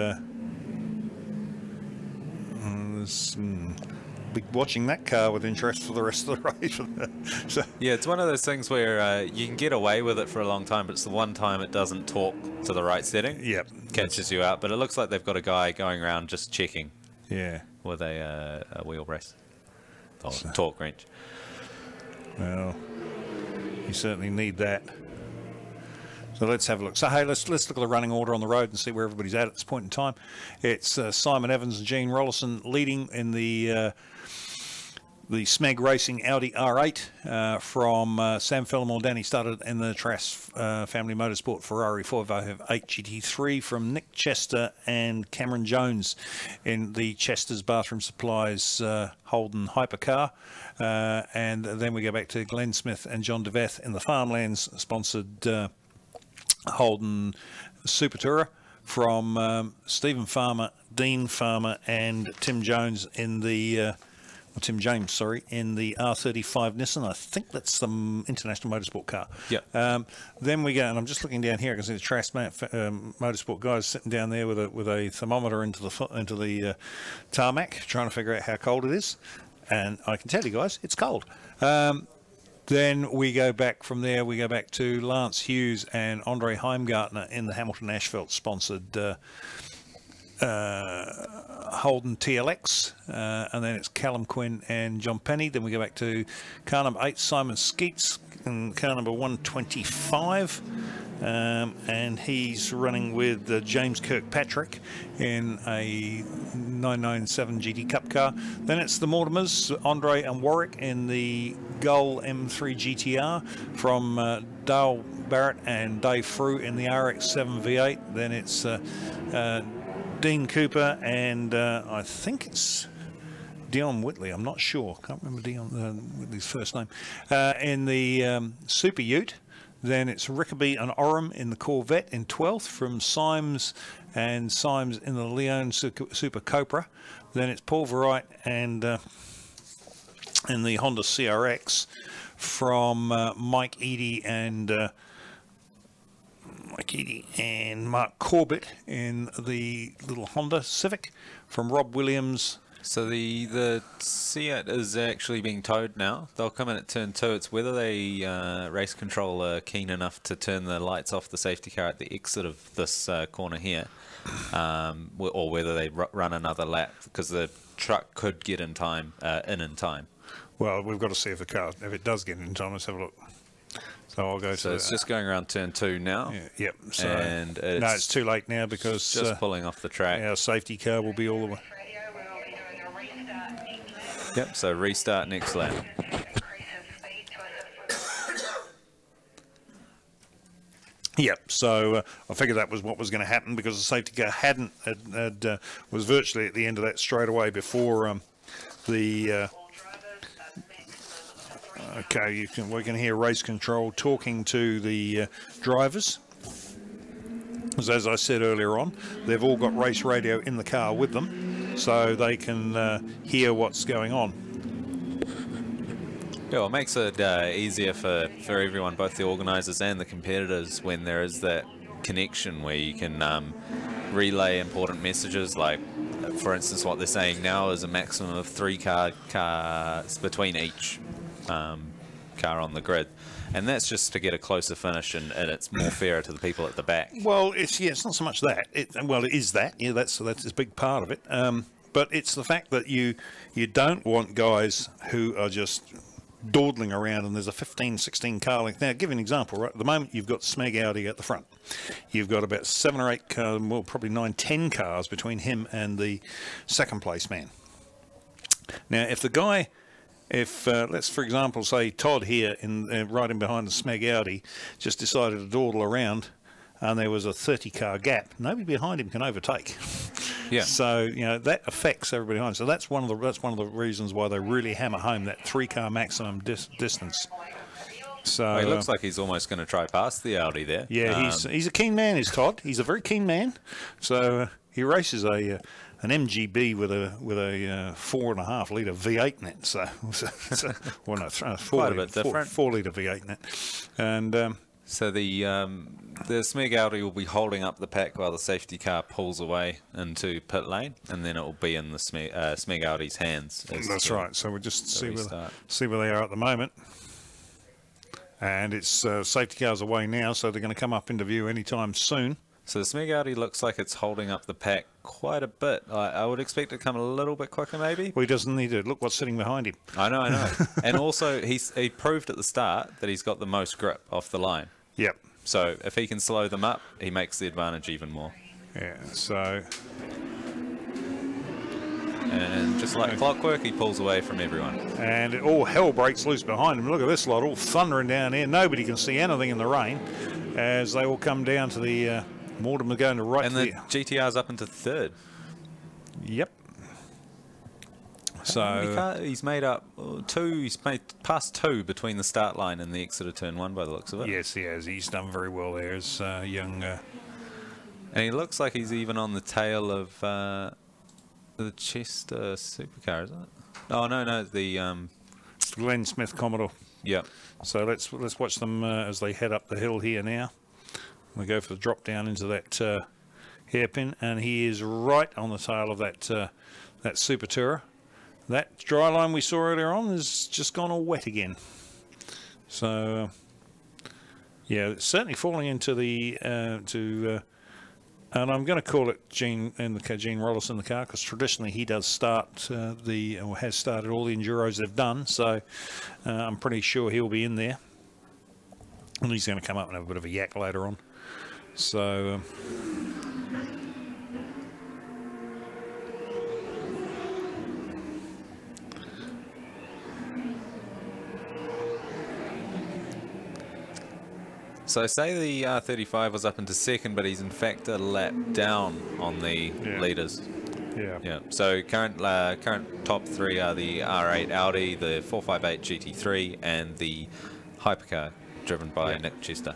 be watching that car with interest for the rest of the race. So, yeah, it's one of those things where you can get away with it for a long time, but it's the one time it doesn't talk to the right setting. Yep, catches you out. But it looks like they've got a guy going around just checking. Yeah, with a wheel brace or torque wrench. Well, you certainly need that. So let's have a look. So hey, let's look at the running order on the road and see where everybody's at this point in time. It's Simon Evans and Gene Rollison leading in the SMEG Racing Audi R8 from Sam Fillamore. He started in the Trass Family Motorsport Ferrari 458 GT3 from Nick Chester and Cameron Jones in the Chester's Bathroom Supplies Holden Hypercar. And then we go back to Glenn Smith and John DeVeth in the Farmlands sponsored Holden Super Tourer from Stephen Farmer, Dean Farmer, and Tim Jones in the Tim James, sorry, in the R35 Nissan. I think that's some international motorsport car. Yeah. Then we go, and I'm just looking down here. I can see the Trass motorsport guys sitting down there with a thermometer into the tarmac, trying to figure out how cold it is. And I can tell you guys, it's cold. Then we go back from there. We go back to Lance Hughes and Andre Heimgartner in the Hamilton Asphalt sponsored Holden TLX, and then it's Callum Quinn and John Penny. Then we go back to car number 8, Simon Skeets, and car number 125, and he's running with James Kirkpatrick in a 997 GT Cup car. Then it's the Mortimers, Andre and Warwick in the Gull M3 GTR from Dale Barrett and Dave Frew in the RX-7 V8. Then it's Dean Cooper and I think it's Dion Whitley. I'm not sure. Can't remember Dion Whitley's first name. In the Super Ute. Then it's Rickaby and Oram in the Corvette in 12th from Symes and Symes in the Leon Super Cobra. Then it's Paul Verrite and in the Honda CRX from Mike Eady and Mike Eady and Mark Corbett in the little Honda Civic from Rob Williams. So the Seat is actually being towed now. They'll come in at turn 2. It's whether they race control are keen enough to turn the lights off the safety car at the exit of this corner here, or whether they run another lap, because the truck could get in time, in time. Well, we've got to see if the car, if it does get in time. Let's have a look. So I'll go. So it's just going around turn 2 now. Yeah, yep. So and no, it's too late now because just pulling off the track. Our safety car will be all the way. Yep. So restart next lap. Yep. So I figured that was what was going to happen because the safety car was virtually at the end of that straight away before the. Okay, we can hear race control talking to the drivers. As I said earlier on, they've all got race radio in the car with them, so they can hear what's going on. Yeah, well, it makes it easier for everyone, both the organisers and the competitors, when there is that connection where you can relay important messages. Like, for instance, what they're saying now is a maximum of 3 cars between each car on the grid, and that's just to get a closer finish, and it's more fairer to the people at the back. Well, it's not so much that. It is that. Yeah, that's a big part of it. But it's the fact that you don't want guys who are just dawdling around and there's a 15, 16 car length. Now, I'll give you an example. Right at the moment, you've got SMEG Audi at the front. You've got about 7 or 8 cars, well, probably 9, 10 cars between him and the second place man. Now, if the guy, let's for example say Todd here right in behind the SMEG Audi just decided to dawdle around and there was a 30 car gap, nobody behind him can overtake. Yeah. So that affects everybody behind. So that's one of the reasons why they really hammer home that 3 car maximum distance. So well, he looks like he's almost going to try past the Audi there. Yeah, he's a keen man, is Todd. He's a very keen man. So he races an MGB with a 4.5 litre V8 in it. So well, no, 4 litre V8 in it, and so the SMEG Audi will be holding up the pack while the safety car pulls away into pit lane, and then it will be in the SMEG Audi's hands. That's right. So we'll just see where they are at the moment. And it's safety cars away now, so they're going to come up into view anytime soon. So the SMEG Audi looks like it's holding up the pack quite a bit. I would expect it to come a little bit quicker, maybe. Well, he doesn't need to. Look what's sitting behind him. I know. And also, he proved at the start that he's got the most grip off the line. Yep. So if he can slow them up, he makes the advantage even more. Yeah, so... And just like clockwork, he pulls away from everyone. And all hell breaks loose behind him. Look at this lot, all thundering down here. Nobody can see anything in the rain as they all come down to the... Mortimer going to right. And the GTR's up into 3rd. Yep. So he's made up 2. He's made past 2 between the start line and the exit of turn 1 by the looks of it. Yes, he has. He's done very well there as young. And he looks like he's even on the tail of the Chester supercar, isn't it? Oh no, the Glenn Smith Commodore. Yep. So let's watch them as they head up the hill here now. We go for the drop down into that hairpin, and he is right on the tail of that Super Tourer. That dry line we saw earlier on has just gone all wet again. So yeah, it's certainly falling into the and I'm going to call it Gene Rollis in the car, because traditionally he does start or has started all the enduros they've done. So I'm pretty sure he'll be in there, and he's going to come up and have a bit of a yak later on. So So say the R35 was up into 2nd, but he's in fact a lap down on the leaders. Yeah. So current top 3 are the R8 Audi, the 458 GT3, and the hypercar driven by Nick Chester.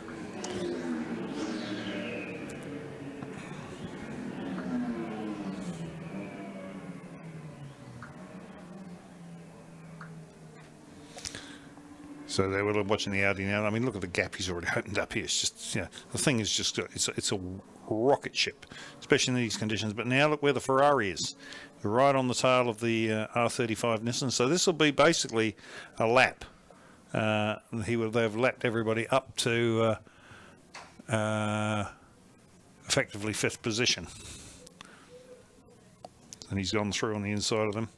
So they were watching the Audi now. I mean, look at the gap he's already opened up here. It's just, you know, the thing is just, it's a rocket ship, especially in these conditions. But now look where the Ferrari is. They're right on the tail of the R35 Nissan. So this will be basically a lap. They've lapped everybody up to effectively 5th position. And he's gone through on the inside of them.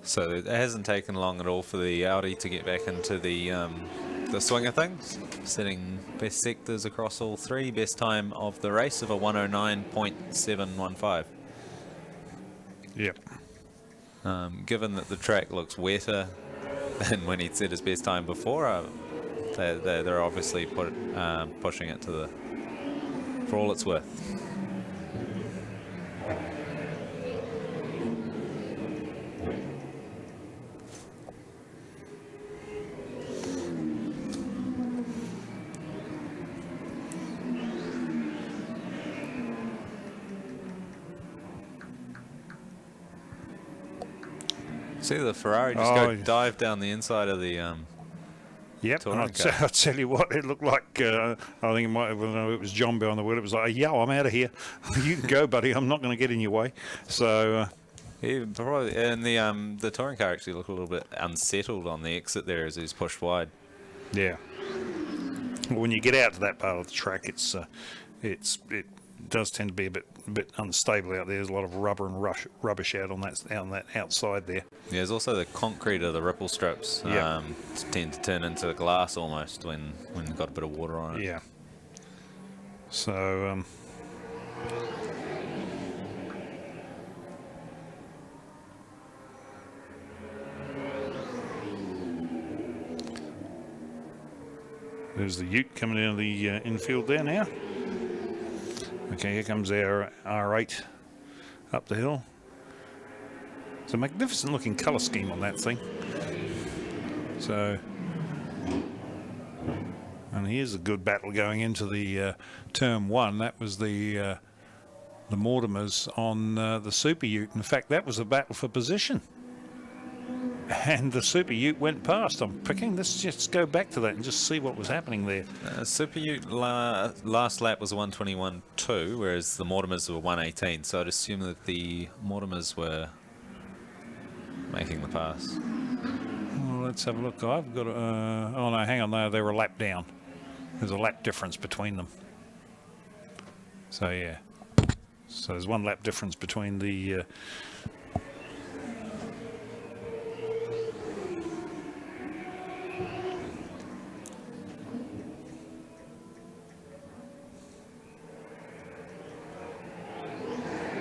So it hasn't taken long at all for the Audi to get back into the swing of things, setting best sectors across all three. Best time of the race of a 109.715. Yep. Given that the track looks wetter than when he'd set his best time before, they're obviously pushing it to for all it's worth. See the Ferrari just go dive down the inside of the yep, and I'll tell you what, it looked like, I think it might have, no, it was John behind the wheel. It was like, yo, I'm out of here. You can go, buddy. I'm not going to get in your way. So, yeah, probably, and the touring car actually looked a little bit unsettled on the exit there as he's pushed wide. Yeah. Well, when you get out to that part of the track, it does tend to be a bit unstable out there. There's a lot of rubber and rubbish out on that outside there. Yeah, there's also the concrete of the ripple strips tend to turn into glass almost when you've got a bit of water on it. Yeah. So there's the Ute coming down the infield there now. Okay, here comes our R8 up the hill. It's a magnificent looking colour scheme on that thing. So, and here's a good battle going into the turn 1. That was the Mortimers on the Super Ute. In fact, that was a battle for position. And the Super Ute went past. I'm picking. Let's just go back to that and just see what was happening there. Super Ute last lap was a 121.2, whereas the Mortimers were 118. So I'd assume that the Mortimers were making the pass. Well, let's have a look. I've got. Oh no, hang on. No, they were a lap down. There's a lap difference between them. So yeah. So there's 1 lap difference between the.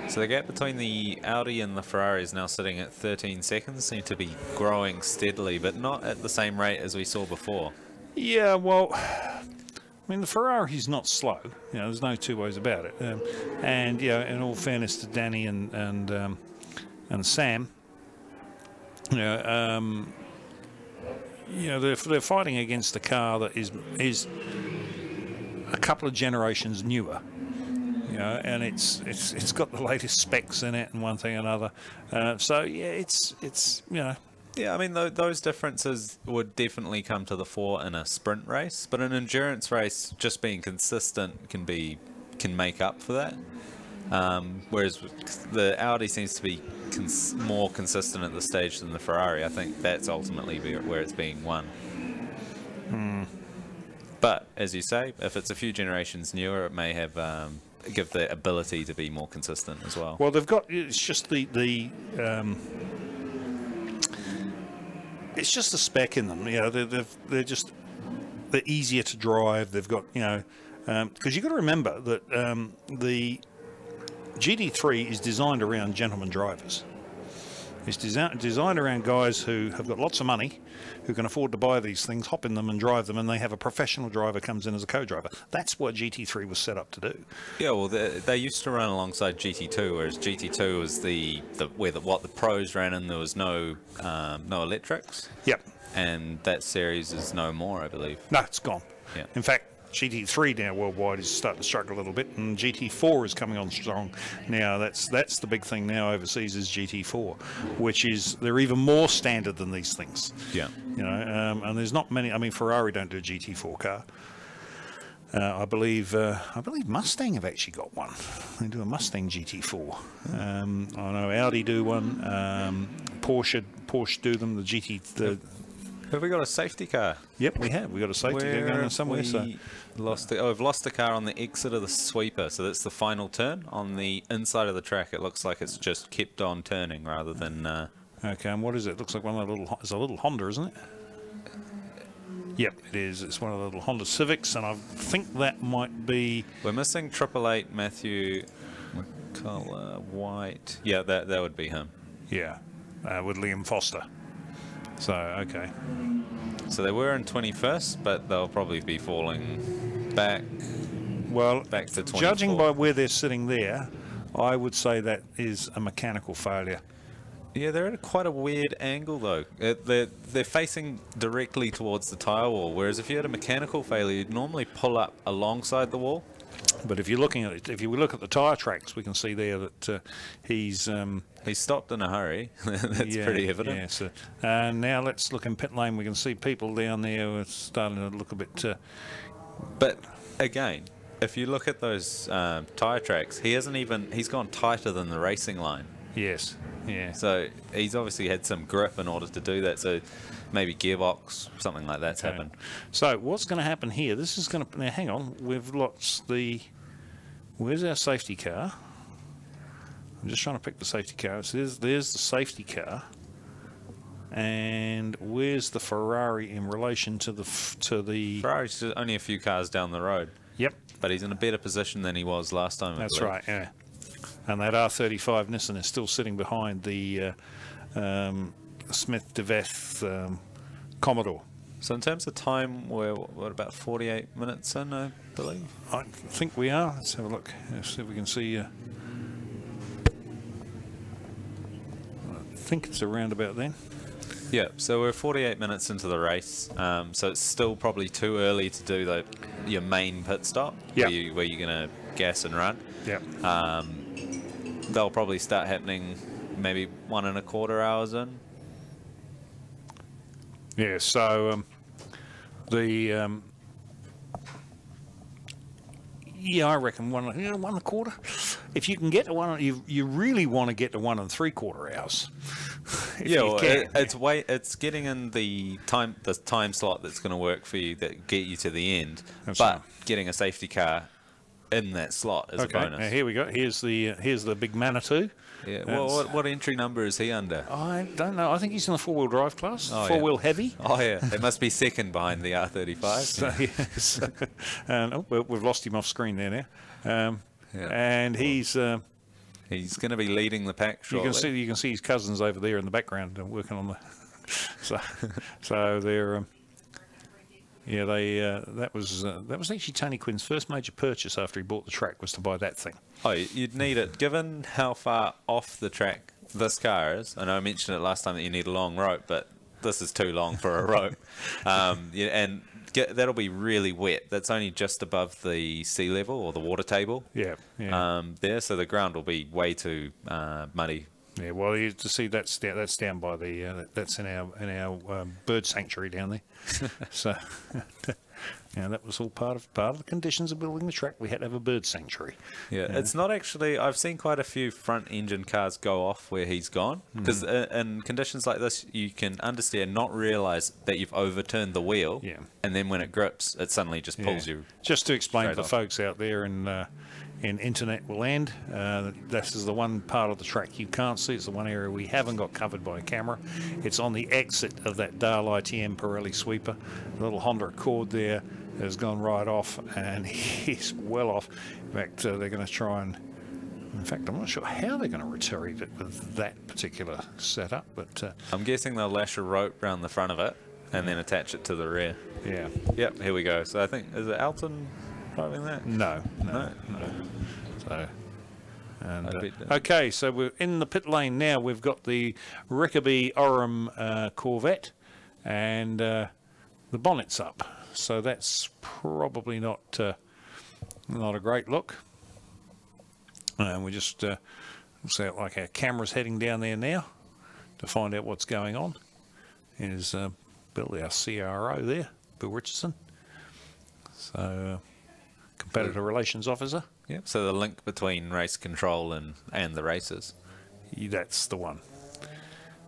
So the gap between the Audi and the Ferrari is now sitting at 13 seconds. Seem to be growing steadily, but not at the same rate as we saw before. Yeah, well, I mean, the Ferrari's not slow. You know, there's no two ways about it. And you know, in all fairness to Danny and Sam, you know, they're fighting against a car that is a couple of generations newer. You know, and it's got the latest specs in it and one thing and another. So yeah, it's you know. Yeah, I mean those differences would definitely come to the fore in a sprint race, but an endurance race, just being consistent can make up for that. Whereas the Audi seems to be more consistent at this stage than the Ferrari. I think that's ultimately where it's being won. But as you say, if it's a few generations newer, it may have give the ability to be more consistent as well. Well, they've got, it's just the it's just the spec in them. You know, they're easier to drive. They've got, you know, because you've got to remember that the GT3 is designed around gentleman drivers. It's designed around guys who have got lots of money, who can afford to buy these things, hop in them and drive them, and they have a professional driver comes in as a co-driver. That's what GT3 was set up to do. Yeah, well, they used to run alongside GT2, whereas GT2 was what the pros ran in. There was no electrics. Yep. And that series is no more, I believe. No, it's gone. Yeah. In fact, GT3 now worldwide is starting to struggle a little bit, and GT4 is coming on strong now. That's the big thing now overseas is GT4, which is they're even more standard than these things. Yeah. You know, and there's not many. I mean, Ferrari don't do a GT4 car. I believe Mustang have actually got one. They do a Mustang GT4. I know Audi do one. Porsche do them. The GT. Have we got a safety car? Yep, we have. We got a safety car going on somewhere. We've lost the car on the exit of the sweeper, so that's the final turn. On the inside of the track, it looks like it's just kept on turning rather than. Okay, and what is it? It looks like one of the little. It's a little Honda, isn't it? Yep, it is. It's one of the little Honda Civics, and I think that might be. We're missing 888 Matthew McCullough White. Yeah, that would be him. Yeah, with Liam Foster. So, okay. So they were in 21st, but they'll probably be falling back. Well, back to 24. Judging by where they're sitting there, I would say that is a mechanical failure. Yeah, they're at quite a weird angle though. They're facing directly towards the tyre wall, whereas if you had a mechanical failure, you'd normally pull up alongside the wall. But if you're looking at it, if you look at the tyre tracks, we can see there that he's stopped in a hurry. That's pretty evident. Yeah, so, now let's look in pit lane. We can see people down there who are starting to look a bit. But again, if you look at those tyre tracks, he's gone tighter than the racing line. Yes. Yeah. So he's obviously had some grip in order to do that. So maybe gearbox, something like that's happened. So what's going to happen here? This is going to now. Hang on, we've lost the. Where's our safety car? I'm just trying to pick the safety car. So there's the safety car. And where's the Ferrari in relation to the Ferrari's just only a few cars down the road. Yep. But he's in a better position than he was last time. That's right. Yeah. And that R35 Nissan is still sitting behind the Smith DeVeth Commodore. So in terms of time, we're what, about 48 minutes in, I believe? I think we are. Let's have a look. Let's see if we can see. I think it's around about then. Yeah, so we're 48 minutes into the race, so it's still probably too early to do your main pit stop, where you're going to gas and run. Yeah. They'll probably start happening maybe 1.25 hours in. Yeah, so yeah, I reckon 1.25. If you can get to one, you really want to get to 1 3/4 hours. Yeah, well, it's getting in the time slot that's going to work for you, that get you to the end. That's but right. Getting a safety car in that slot is a bonus. Now here we go. Here's the big Manitou. Yeah. Well, what entry number is he under? I don't know. I think he's in the 4-wheel drive class. Oh, 4-wheel heavy. Oh yeah. It must be second behind the R35. So, yes. And we've lost him off screen there now. And he's going to be leading the pack shortly. You can see his cousins over there in the background working on the. So they're. Yeah, that was actually Tony Quinn's first major purchase after he bought the track, was to buy that thing. Oh, you'd need it. Given how far off the track this car is, I know I mentioned it last time that you need a long rope, but this is too long for a rope. And that'll be really wet. That's only just above the sea level or the water table. Yeah. There, so the ground will be way too muddy. Yeah, well, you to see that's down by the that's in our bird sanctuary down there. So, that was all part of the conditions of building the track. We had to have a bird sanctuary. Yeah, it's not actually. I've seen quite a few front engine cars go off where he's gone, because in conditions like this, you can understeer, not realise that you've overturned the wheel, and then when it grips, it suddenly just pulls you. Just to explain to the off. folks out there in internet land, this is the one part of the track you can't see. It's the one area we haven't got covered by a camera. It's on the exit of that Dahl ITM Pirelli sweeper. The little Honda Accord there has gone right off, and he's well off. In fact, they're going to try and. In fact, I'm not sure how they're going to retrieve it with that particular setup, but I'm guessing they'll lash a rope around the front of it and then attach it to the rear. Yeah. Yep. Here we go. So I think, is it Elton driving that? No. So, okay, so we're in the pit lane now. We've got the Rickaby Orem Corvette, and the bonnet's up. so that's probably not a great look. And we just looks like our camera's heading down there now to find out what's going on. Here's Bill, our CRO there, Bill Richardson. So competitor relations officer. Yep. So the link between race control and the racers. That's the one.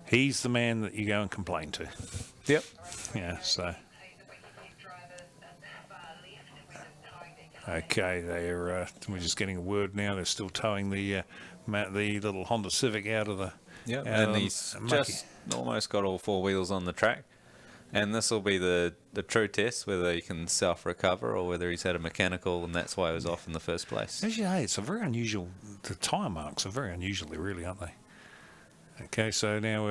He's the man that you go and complain to. Yep. Yeah. So. Okay, we're just getting a word now. They're still towing the little Honda Civic out of the. Yeah, and he's just almost got all four wheels on the track. And this will be the true test, whether he can self-recover or whether he's had a mechanical, and that's why he was off in the first place. As you say, it's a very unusual. The tyre marks are very unusual, really, aren't they? Okay, so now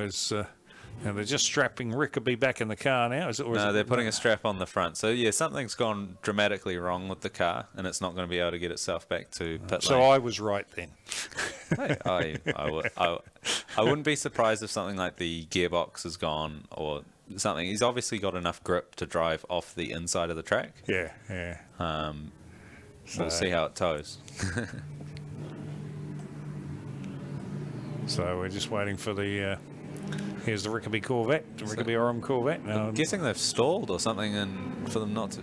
now they're just strapping Rickaby back in the car now. No, they're putting a strap on the front. So yeah, something's gone dramatically wrong with the car, and it's not going to be able to get itself back to pit lane. So I was right then. Hey, I wouldn't be surprised if something like the gearbox is gone or something. He's obviously got enough grip to drive off the inside of the track. Yeah, yeah. We'll see how it tows. So we're just waiting for the. Here's the Rickaby Corvette, the Rickaby Orem Corvette. I'm guessing they've stalled or something, and for them not to.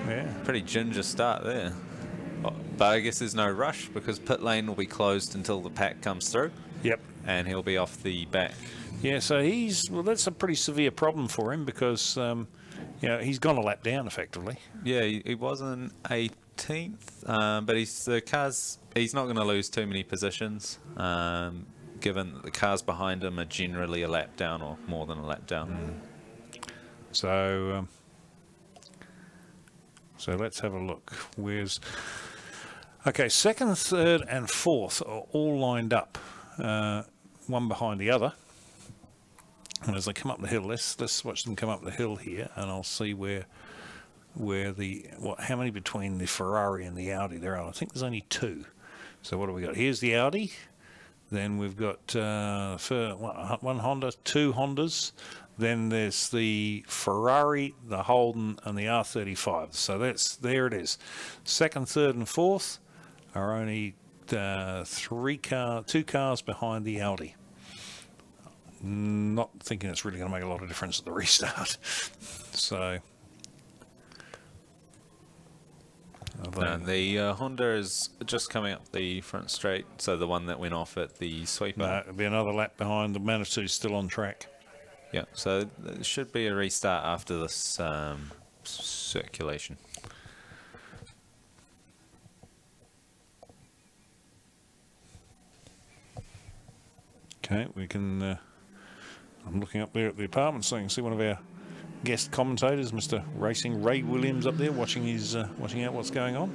Yeah. Pretty ginger start there. But I guess there's no rush because pit lane will be closed until the pack comes through. Yep. And he'll be off the back. Yeah, so that's a pretty severe problem for him because, he's gone a lap down effectively. Yeah, he was in 18th, but he's not going to lose too many positions, given that the cars behind him are generally a lap down or more than a lap down. So let's have a look. Okay, second, third, and fourth are all lined up, one behind the other. And as they come up the hill, let's watch them come up the hill here, and I'll see how many between the Ferrari and the Audi there are. I think there's only two. So what do we got? Here's the Audi. Then we've got one Honda, two Hondas. Then there's the Ferrari, the Holden, and the R35. So there it is. Second, third, and fourth are only two cars behind the Audi. Not thinking it's really going to make a lot of difference at the restart. So. The Honda is just coming up the front straight, so the one that went off at the sweeper. No, it'll be another lap behind. The Manitou's still on track. Yeah, so there should be a restart after this circulation. Okay, we can. I'm looking up there at the apartment so I can see one of our guest commentators, Mr. Racing Ray Williams, up there watching out what's going on.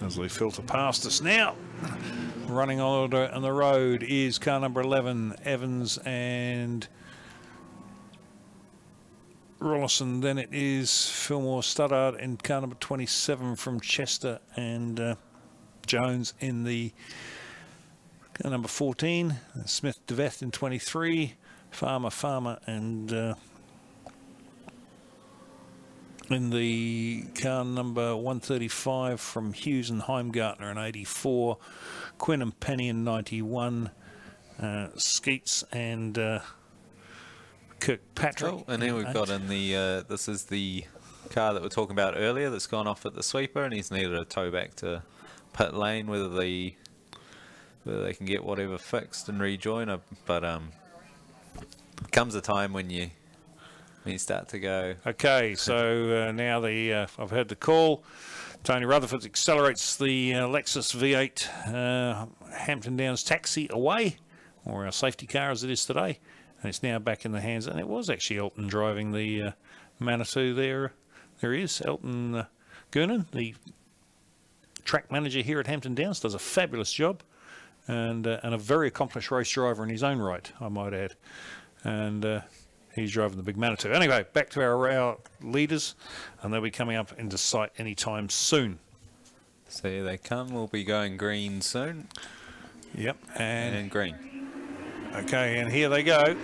As they filter past us now, running on the road is car number 11, Evans and Rollison. Then it is Fillmore Studdard in car number 27 from Chester, and Jones in the car number 14, Smith DeVeth in 23, Farmer and in the car number 135 from Hughes and Heimgartner in 84, Quinn and Penny in 91, Skeets and Kirkpatrick. Oh, and then we've got in the this is the car that we were talking about earlier that's gone off at the sweeper, and he's needed a tow back to pit lane, whether they can get whatever fixed and rejoin. But comes a time when you start to go. Okay, so now I've heard the call. Tony Rutherford accelerates the Lexus V8 Hampton Downs taxi away, or our safety car as it is today. And it's now back in the hands, and it was actually Elton driving the Manitou there. There he is, Elton Gurnan, the track manager here at Hampton Downs, does a fabulous job, and a very accomplished race driver in his own right, I might add. And he's driving the big Manitou. Anyway, back to our leaders, and they'll be coming up into sight anytime soon. So here they come. We'll be going green soon. Yep, and green. Okay, and here they go.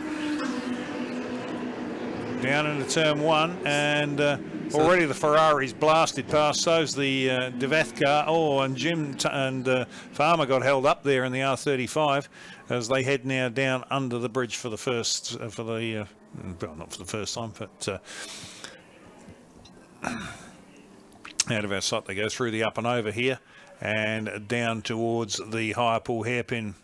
Down into turn 1, and already the Ferrari's blasted past. So's the Devath car. Oh, and Jim and Farmer got held up there in the R35 as they head now down under the bridge for the first, well, not for the first time, but out of our sight they go through the up and over here and down towards the higher pool hairpin.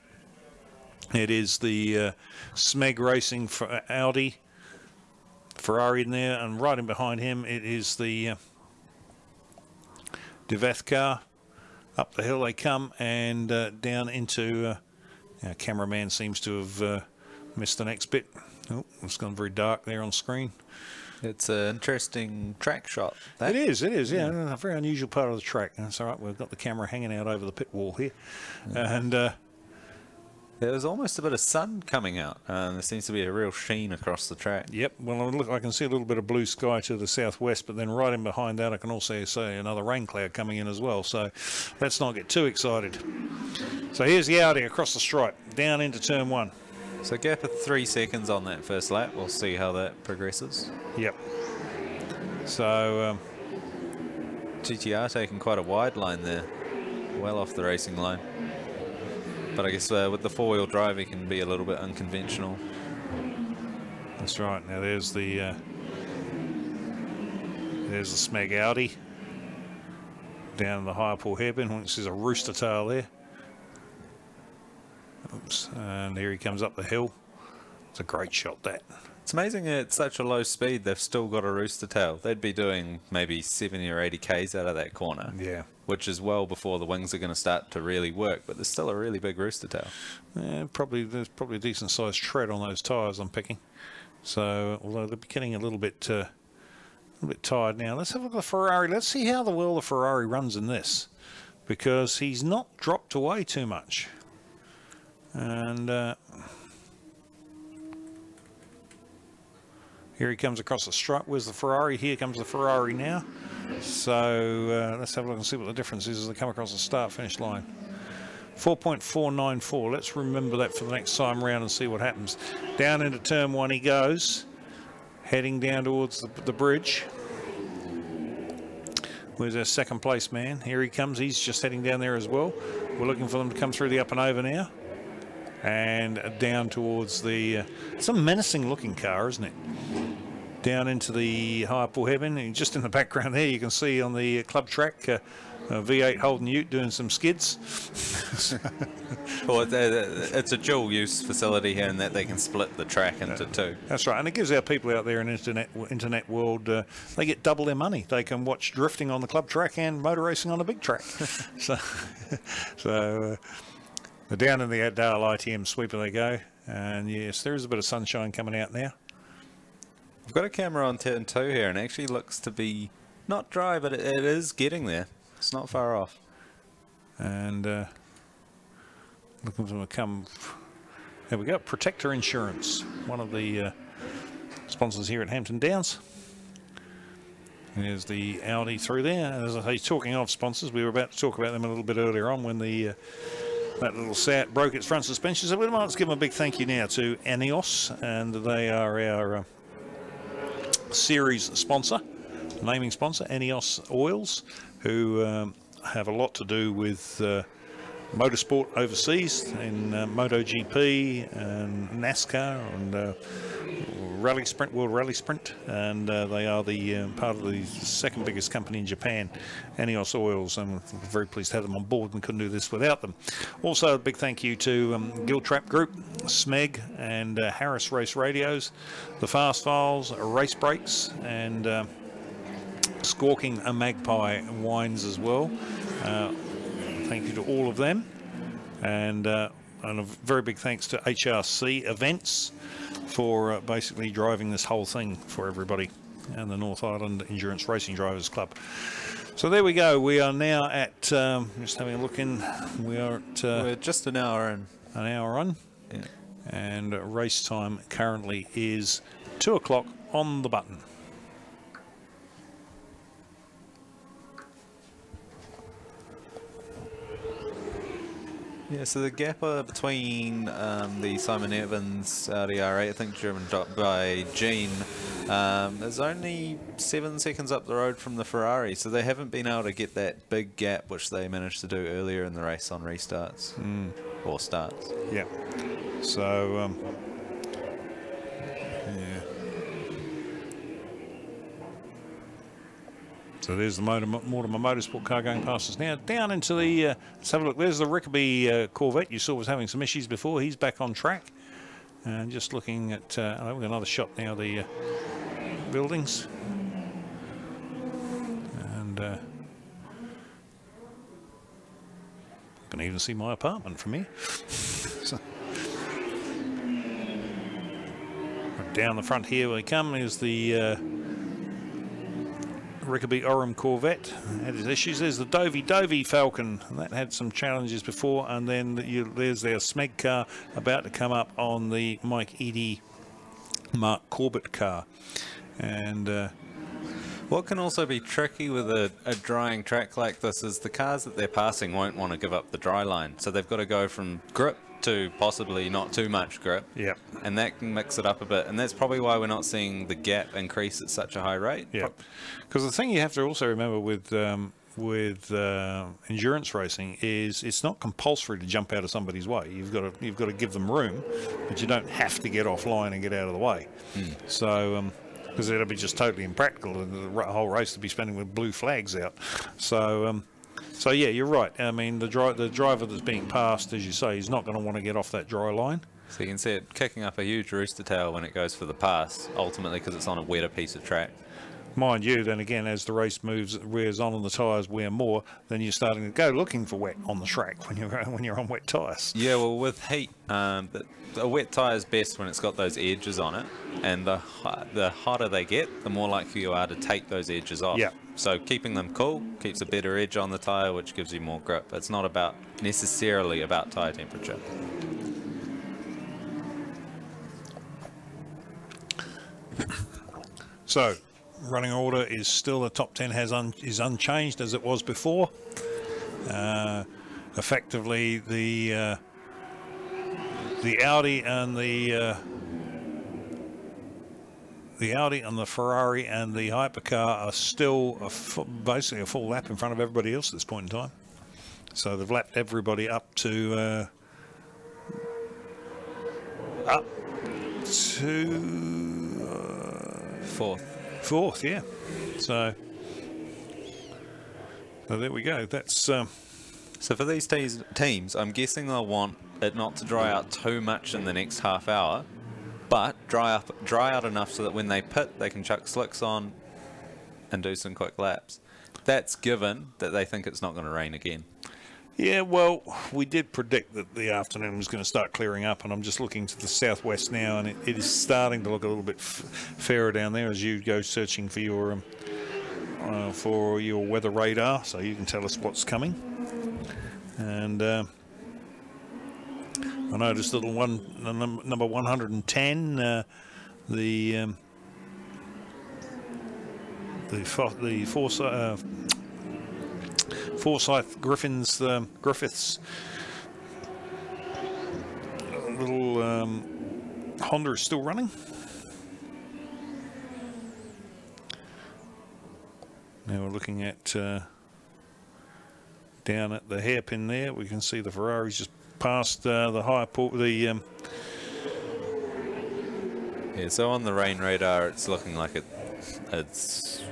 It is the SMEG Racing for Audi. Ferrari in there, and right in behind him it is the Devath car. Up the hill they come, and down into our cameraman seems to have missed the next bit. Oh, it's gone very dark there on screen. It's an interesting track shot. It is, yeah, a very unusual part of the track. That's all right, we've got the camera hanging out over the pit wall here, and there was almost a bit of sun coming out. There seems to be a real sheen across the track. Yep, well, look, I can see a little bit of blue sky to the southwest, but then right in behind that I can also see another rain cloud coming in as well, so let's not get too excited. So here's the Audi across the stripe, down into turn 1. So gap of 3 seconds on that first lap. We'll see how that progresses. Yep. So GTR taking quite a wide line there, well off the racing line. But I guess with the four-wheel drive, it can be a little bit unconventional. That's right. Now there's the SMEG Audi down in the higher pool hairpin. This is a rooster tail there. Oops. And here he comes up the hill. It's a great shot, that. It's amazing at such a low speed they've still got a rooster tail. They'd be doing maybe 70 or 80 Ks out of that corner. Yeah. Which is well before the wings are going to start to really work, but there's still a really big rooster tail. Yeah, there's probably a decent sized tread on those tyres I'm picking. So, although they're getting a little bit tired now. Let's have a look at the Ferrari. Let's see how well the Ferrari runs in this, because he's not dropped away too much. And here he comes across the stripe. Where's the Ferrari? Here comes the Ferrari now. So let's have a look and see what the difference is as they come across the start-finish line. 4.494. Let's remember that for the next time round and see what happens. Down into turn 1 he goes, heading down towards the bridge. Where's our second place man? Here he comes. He's just heading down there as well. We're looking for them to come through the up and over now. And down towards the... it's a menacing looking car, isn't it? Down into the higher pool hairpin. And just in the background there you can see on the club track V8 Holden Ute doing some skids. Well, it's a dual use facility here in that they can split the track into two. That's right, and it gives our people out there in the internet world, they get double their money. They can watch drifting on the club track and motor racing on a big track. So down in the Dale ITM sweeper they go, and yes, there is a bit of sunshine coming out now. I've got a camera on turn 2 here, and it actually looks to be not dry, but it is getting there. It's not far off. And looking for them to come. There we go. Protector Insurance, one of the sponsors here at Hampton Downs. There's the Audi through there. As I say, talking of sponsors, we were about to talk about them a little bit earlier on when the that little Seat broke its front suspension. So we might give them a big thank you now to Eneos, and they are our series sponsor, naming sponsor, Eneos Oils, who have a lot to do with motorsport overseas in MotoGP and NASCAR and Rally Sprint, World Rally Sprint, and they are the part of the second biggest company in Japan, Eneos Oils, and we're very pleased to have them on board and couldn't do this without them. Also a big thank you to Giltrap Group, SMEG and Harris Race Radios, the Fast Files, Race Brakes, and Squawking a Magpie Wines as well. Thank you to all of them, and a very big thanks to HRC Events for basically driving this whole thing for everybody, and the North Island Endurance Racing Drivers Club. So there we go. We are now at just having a look in. We are at we're just an hour in. An hour on, yeah. And race time currently is 2 o'clock on the button. Yeah, so the gap between the Simon Evans Audi R8, I think driven by Gene, is only 7 seconds up the road from the Ferrari, so they haven't been able to get that big gap which they managed to do earlier in the race on restarts or starts. Yeah. So, yeah. So there's the Mortimer Motorsport car going past us now. Down into the, let's have a look. There's the Rickaby Corvette you saw was having some issues before. He's back on track. And just looking at, we've got another shot now, the buildings. And I can even see my apartment from here. So, down the front here we come is the Rickaby Orem Corvette. Had its issues. There's the Dovey Falcon, and that had some challenges before, and then there's their SMEG car about to come up on the Mike Eddy Mark Corbett car. And what can also be tricky with a drying track like this is the cars that they're passing won't want to give up the dry line, so they've got to go from grip to possibly not too much grip. Yep. And that can mix it up a bit, and that's probably why we're not seeing the gap increase at such a high rate. Yeah, because the thing you have to also remember with endurance racing is it's not compulsory to jump out of somebody's way. You've got to give them room, but you don't have to get offline and get out of the way. So because it'll be just totally impractical, and the whole race to be spending with blue flags out. So so yeah, you're right. I mean, the driver that's being passed, as you say, is not going to want to get off that dry line. So you can see it kicking up a huge rooster tail when it goes for the pass, ultimately because it's on a wetter piece of track. Mind you, then again, as the race wears on and the tyres wear more, then you're starting to go looking for wet on the track when you're on wet tyres. Yeah, well, with heat, a wet tyre is best when it's got those edges on it, and the hotter they get, the more likely you are to take those edges off. Yeah. So keeping them cool keeps a better edge on the tyre, which gives you more grip. It's not necessarily about tyre temperature. So, running order is still the top 10 is unchanged as it was before. Effectively, the Audi and the Audi and the Ferrari and the hypercar are still basically a full lap in front of everybody else at this point in time. So they've lapped everybody up to fourth, yeah. So there we go. That's so for these teams, I'm guessing they'll want it not to dry out too much in the next half hour, but dry out enough so that when they pit, they can chuck slicks on and do some quick laps. That's given that they think it's not going to rain again. Yeah, well, we did predict that the afternoon was going to start clearing up, and I'm just looking to the southwest now, and it is starting to look a little bit fairer down there as you go searching for your weather radar, so you can tell us what's coming. And I noticed little number 110, Forsyth Griffiths little Honda is still running. Now we're looking at down at the hairpin there. We can see the Ferrari's just past the high port. Yeah, so on the rain radar, it's looking like it's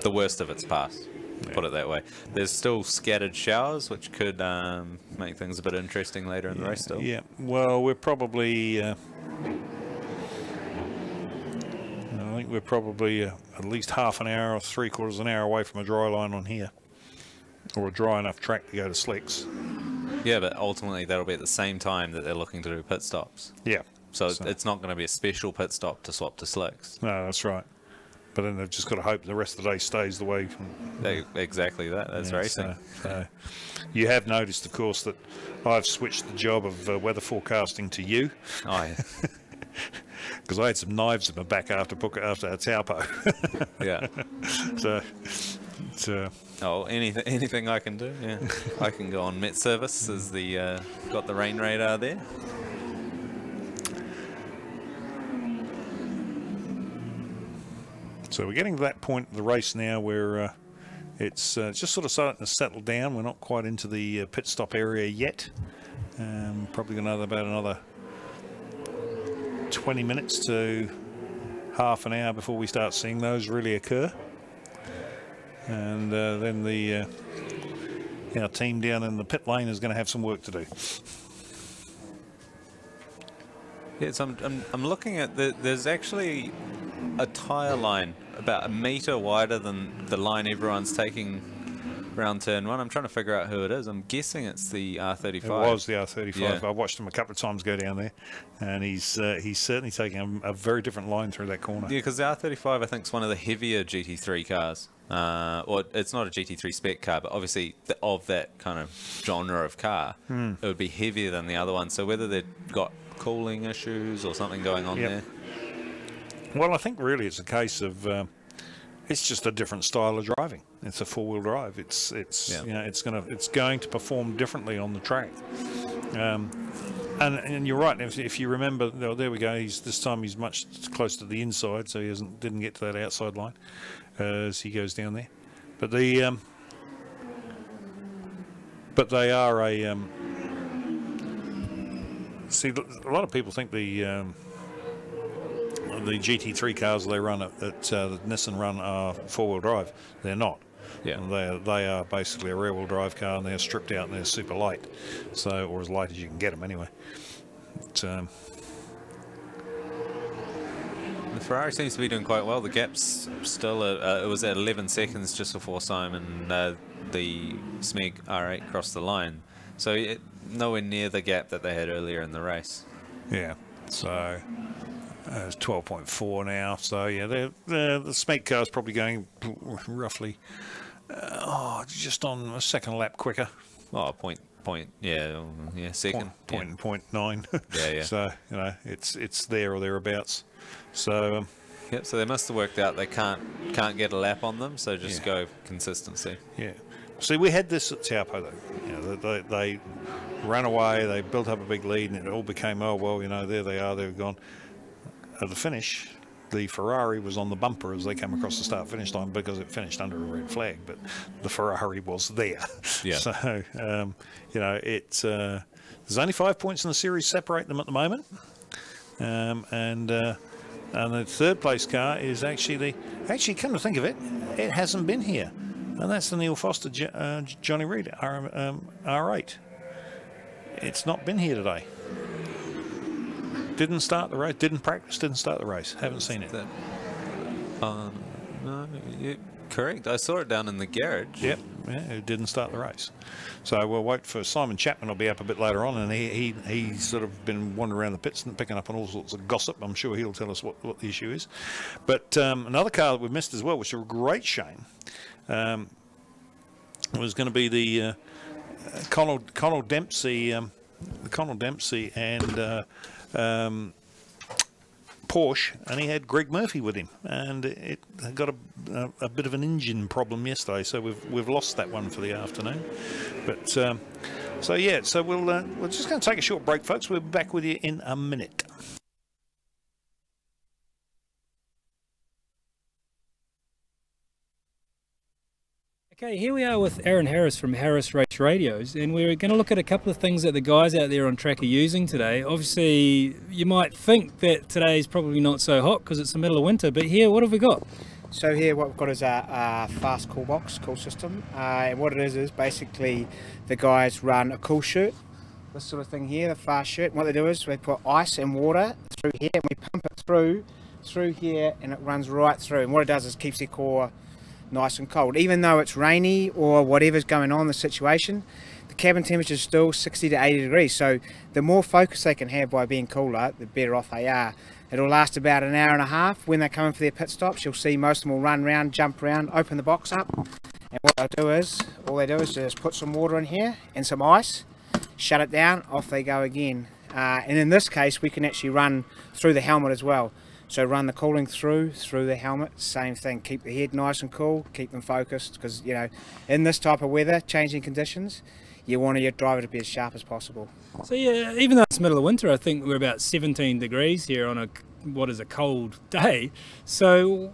the worst of its past. Put it that way. There's still scattered showers, which could make things a bit interesting later in the race still. Yeah, well, we're probably I think we're probably at least half an hour or 3/4 an hour away from a dry line on here, or a dry enough track to go to slicks. Yeah, but ultimately that'll be at the same time that they're looking to do pit stops. Yeah. So it's not going to be a special pit stop to swap to slicks. No, that's right. But then they've just got to hope the rest of the day stays the way. Exactly that. That's racing. So you have noticed, of course, that I've switched the job of weather forecasting to you. Oh, yeah. Because I had some knives in my back after a Taupo. Yeah. oh, anything I can do. Yeah, I can go on Met Service as the got the rain radar there. So we're getting to that point of the race now where it's just sort of starting to settle down. We're not quite into the pit stop area yet. Probably about another 20 minutes to half an hour before we start seeing those really occur. And then our team down in the pit lane is going to have some work to do. Yeah, so I'm looking at there's actually a tyre line about a metre wider than the line everyone's taking around turn one. I'm trying to figure out who it is. I'm guessing it's the R35. It was the R35. Yeah. I watched him a couple of times go down there, and he's certainly taking a very different line through that corner. Yeah, because the R35 I think is one of the heavier GT3 cars. Or it's not a GT3 spec car, but obviously of that kind of genre of car, it would be heavier than the other one. So whether they've got cooling issues or something going on there. Well, I think really it's a case of it's just a different style of driving. It's a four-wheel drive. It's you know, it's going to perform differently on the track. And you're right. If you remember, there we go. This time he's much closer to the inside, so he didn't get to that outside line as he goes down there. But they are a see. A lot of people think the GT3 cars they run at the Nissan run are four-wheel drive. They're not. Yeah. They are basically a rear-wheel drive car, and they're stripped out and they're super light. So, or as light as you can get them anyway. But, the Ferrari seems to be doing quite well. The gap's still it was at 11 seconds just before Simon the SMEG R8 crossed the line. So nowhere near the gap that they had earlier in the race. Yeah. So it's 12.4 now. So yeah, the SMEG car is probably going roughly just on a second lap quicker. Oh, second. Point 9. Yeah. So you know it's there or thereabouts. So yep. So they must have worked out they can't get a lap on them. So just go consistency. Yeah. See, we had this at Taupo though. You know, they ran away. They built up a big lead, and it all became, oh well, you know, there they are. They've gone. At the finish, the Ferrari was on the bumper as they came across the start-finish line because it finished under a red flag, but the Ferrari was there. Yeah. So, you know, there's only 5 points in the series separate them at the moment. And the third place car is actually come to think of it, it hasn't been here. And that's the Neil Foster Johnny Reed R8. It's not been here today. Didn't start the race, didn't practice, didn't start the race. Haven't seen it. No, correct. I saw it down in the garage. Yep, yeah, it didn't start the race. So we'll wait for Simon Chapman. Will be up a bit later on, and he's sort of been wandering around the pits and picking up on all sorts of gossip. I'm sure he'll tell us what the issue is. But another car that we missed as well, which is a great shame, was going to be the Connell Dempsey and Porsche, and he had Greg Murphy with him, and it got a bit of an engine problem yesterday, so we've lost that one for the afternoon. But so yeah, so we're just going to take a short break, folks. We'll be back with you in a minute. Okay, here we are with Aaron Harris from Harris Race Radios, and we're going to look at a couple of things that the guys out there on track are using today. Obviously, you might think that today's probably not so hot because it's the middle of winter, but here, what have we got? So here what we've got is a fast cool box, cool system, and what it is basically the guys run a cool shirt, this sort of thing here, the fast shirt. And what they do is we put ice and water through here, and we pump it through here, and it runs right through. And what it does is keeps the core nice and cold. Even though it's rainy or whatever's going on in the situation, the cabin temperature is still 60 to 80 degrees. So the more focus they can have by being cooler, the better off they are. It'll last about an hour and a half. When they come in for their pit stops, you'll see most of them will run around, jump around, open the box up. And what they'll do is, all they do is just put some water in here and some ice, shut it down, off they go again. And in this case, we can actually run through the helmet as well. So run the cooling through the helmet, same thing. Keep the head nice and cool, keep them focused, because you know, in this type of weather, changing conditions, you want your driver to be as sharp as possible. So yeah, even though it's middle of winter, I think we're about 17 degrees here on what is a cold day. So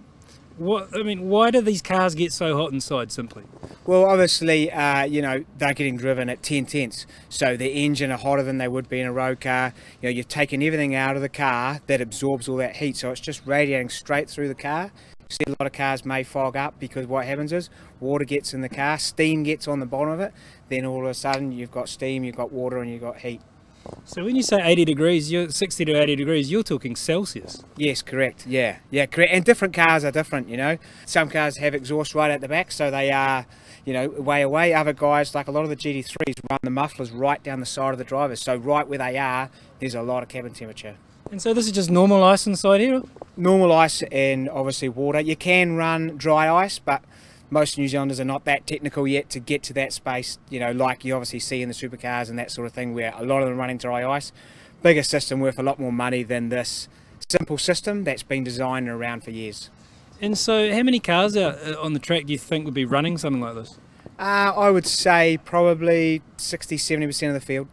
why do these cars get so hot inside simply? Well, obviously, you know, they're getting driven at 10 tenths, so the engine are hotter than they would be in a road car. You know, you've taken everything out of the car that absorbs all that heat, so it's just radiating straight through the car. You see a lot of cars may fog up because what happens is water gets in the car, steam gets on the bottom of it, then all of a sudden you've got steam, you've got water, and you've got heat. So when you say 80 degrees, 60 to 80 degrees, you're talking Celsius? Yes, correct. Yeah, correct. And different cars are different, you know. Some cars have exhaust right at the back, so they are, you know, way away. Other guys, like a lot of the GT3s, run the mufflers right down the side of the drivers. So right where they are, there's a lot of cabin temperature. And so this is just normal ice inside here? Normal ice and obviously water. You can run dry ice, but most New Zealanders are not that technical yet to get to that space, you know, like you obviously see in the supercars and that sort of thing, where a lot of them running dry ice. Bigger system worth a lot more money than this simple system that's been designed and around for years. And so how many cars out on the track do you think would be running something like this? I would say probably 60-70% of the field.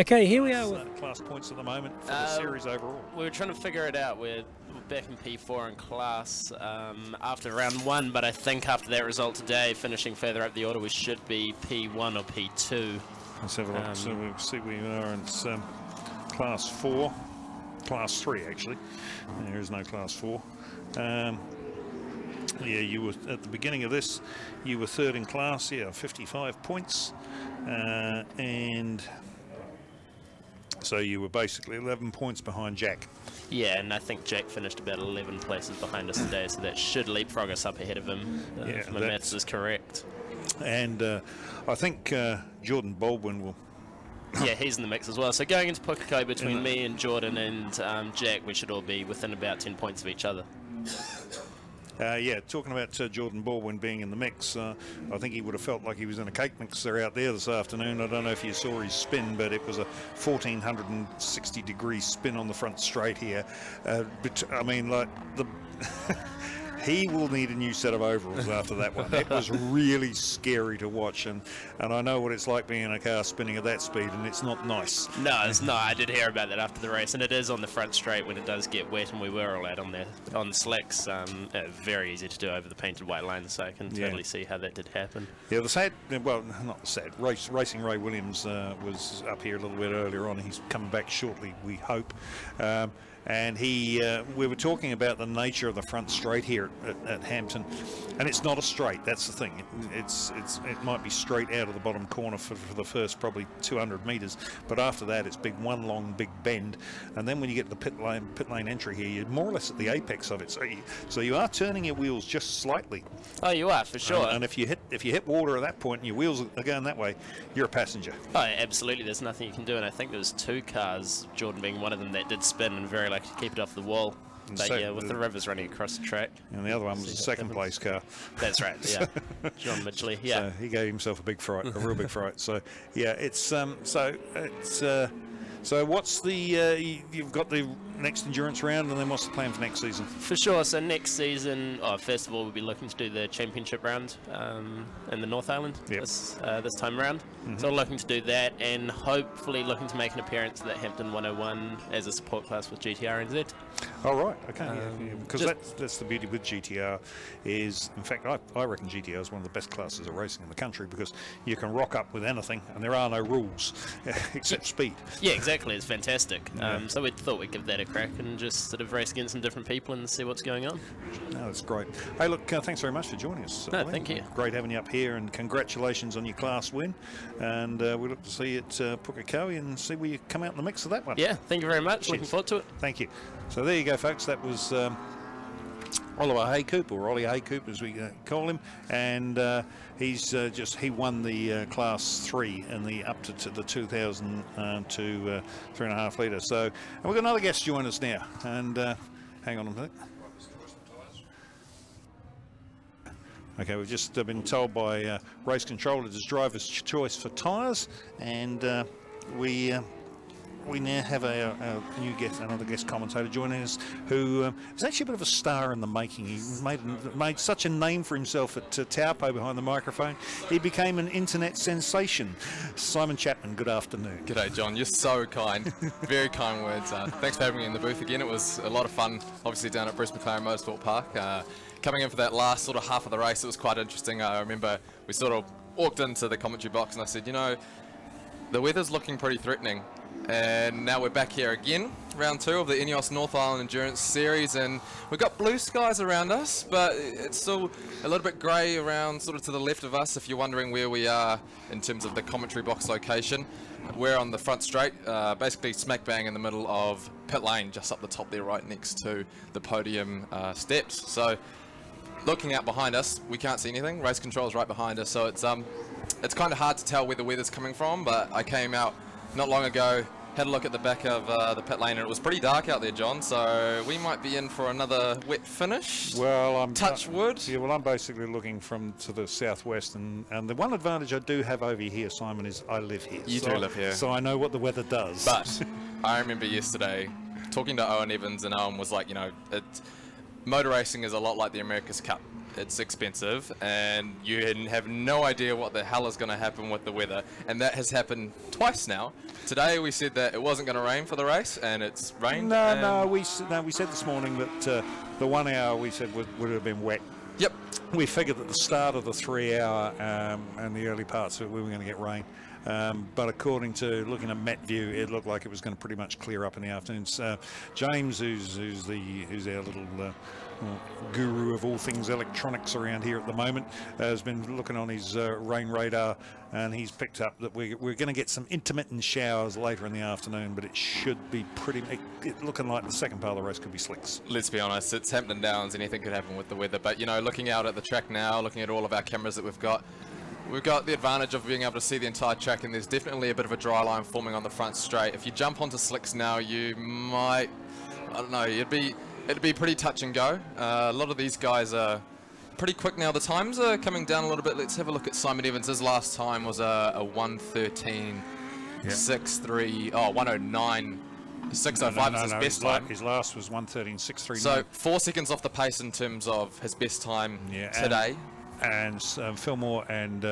Okay, here we are with class points at the moment for the series overall. We were trying to figure it out. We're back in P4 in class after round 1, but I think after that result today, finishing further up the order, we should be P1 or P2. Let's have a look. So we'll see where we are. It's class 4, class 3 actually. There is no class 4. Yeah, you were at the beginning of this, you were third in class, yeah, 55 points, and so you were basically 11 points behind Jack. Yeah, and I think Jack finished about 11 places behind us today, so that should leapfrog us up ahead of him, if my maths is correct. And I think Jordan Baldwin will... Yeah, he's in the mix as well. So going into Pukekohe between me and Jordan and Jack, we should all be within about 10 points of each other. Yeah, talking about Jordan Baldwin being in the mix, I think he would have felt like he was in a cake mixer out there this afternoon. I don't know if you saw his spin, but it was a 1460 degree spin on the front straight here. But I mean, like, the he will need a new set of overalls after that one. It was really scary to watch, and I know what it's like being in a car spinning at that speed, and it's not nice. No, it's not. I did hear about that after the race, and it is on the front straight when it does get wet, and we were all out on the slicks. Very easy to do over the painted white lines, so I can totally see how that did happen. Yeah, the sad, well, not the sad, Racing Ray Williams was up here a little bit earlier on. He's coming back shortly, we hope. And we were talking about the nature of the front straight here at Hampton, and it's not a straight. That's the thing. It might be straight out of the bottom corner for the first probably 200 metres, but after that it's one long big bend, and then when you get to the pit lane entry here, you're more or less at the apex of it. So you are turning your wheels just slightly. Oh, you are for sure. And if you hit water at that point and your wheels are going that way, you're a passenger. Oh, absolutely. There's nothing you can do, and I think there was 2 cars, Jordan being one of them, that did spin and very lucky to keep it off the wall. But yeah, with the rivers running across the track. And the other one was a second place car. That's right, yeah. John Midgley, yeah. So he gave himself a big fright, a real big fright. So yeah, so what's the you've got the next endurance round, and then what's the plan for next season? For sure. So next season, first of all, we'll be looking to do the championship round in the North Island this time around. So we're looking to do that, and hopefully looking to make an appearance at that Hampton 101 as a support class with GTR NZ. Oh right, okay. Because that's the beauty with GTR is, in fact, I reckon GTR is one of the best classes of racing in the country, because you can rock up with anything, and there are no rules except speed. Yeah, exactly. It's fantastic. So we thought we'd give that a crack and just sort of race against some different people and see what's going on. No, that's great. Hey, look, thanks very much for joining us. No, thank you. Great having you up here, and congratulations on your class win. And we look to see you at Pukekohe and see where you come out in the mix of that one. Yeah, thank you very much. Looking forward to it. Thank you. So there you go, folks. That was Oliver Haycoop, or Ollie Haycoop as we call him, and he won the class 3 in the up to the 2000 to 3.5 litre. So, and we've got another guest join us now, and hang on a minute. Okay, we've just been told by race control it is driver's choice for tyres, and we we now have a new guest, another guest commentator joining us, who is actually a bit of a star in the making. He made such a name for himself at Taupo behind the microphone. He became an internet sensation. Simon Chapman, good afternoon. G'day, John. You're so kind. Very kind words. Thanks for having me in the booth again. It was a lot of fun, obviously down at Bruce McLaren Motorsport Park. Coming in for that last sort of half of the race, it was quite interesting. I remember we sort of walked into the commentary box and I said, you know, the weather's looking pretty threatening. And now we're back here again, round 2 of the Eneos North Island Endurance Series, and we've got blue skies around us, but it's still a little bit grey around sort of to the left of us if you're wondering where we are in terms of the commentary box location. We're on the front straight, basically smack bang in the middle of pit lane, just up the top there right next to the podium steps. So looking out behind us, we can't see anything. Race control's right behind us, so it's kind of hard to tell where the weather's coming from, but I came out not long ago, had a look at the back of the pit lane, and it was pretty dark out there, John, so we might be in for another wet finish. Well, I'm touch wood. Yeah, well, I'm basically looking from to the southwest, and the one advantage I do have over here, Simon, is I live here. You do live here. So I know what the weather does. But I remember yesterday talking to Owen Evans, and Owen was like, you know, motor racing is a lot like the America's Cup. It's expensive, and you have no idea what the hell is going to happen with the weather, and that has happened twice now. Today we said that it wasn't going to rain for the race, and it's rained. No, we said this morning that the 1 hour we said would have been wet. Yep. We figured at the start of the 3 hour and the early parts of it, we were going to get rain. But according to looking at Met View, it looked like it was going to pretty much clear up in the afternoons. James, who's our little guru of all things electronics around here at the moment, has been looking on his rain radar, and he's picked up that we're going to get some intermittent showers later in the afternoon, but it should be looking like the second part of the race could be slicks. Let's be honest, it's Hampton Downs, anything could happen with the weather, but you know, looking out at the track now, looking at all of our cameras that we've got the advantage of being able to see the entire track, and there's definitely a bit of a dry line forming on the front straight. If you jump onto slicks now, you might, I don't know, it'd be pretty touch and go. A lot of these guys are pretty quick now. The times are coming down a little bit. Let's have a look at Simon Evans. His last time was a 1:13.63. Oh, 1:09.605 is his best time. His last was 1:13.639. So 4 seconds off the pace in terms of his best time today. And Fillmore and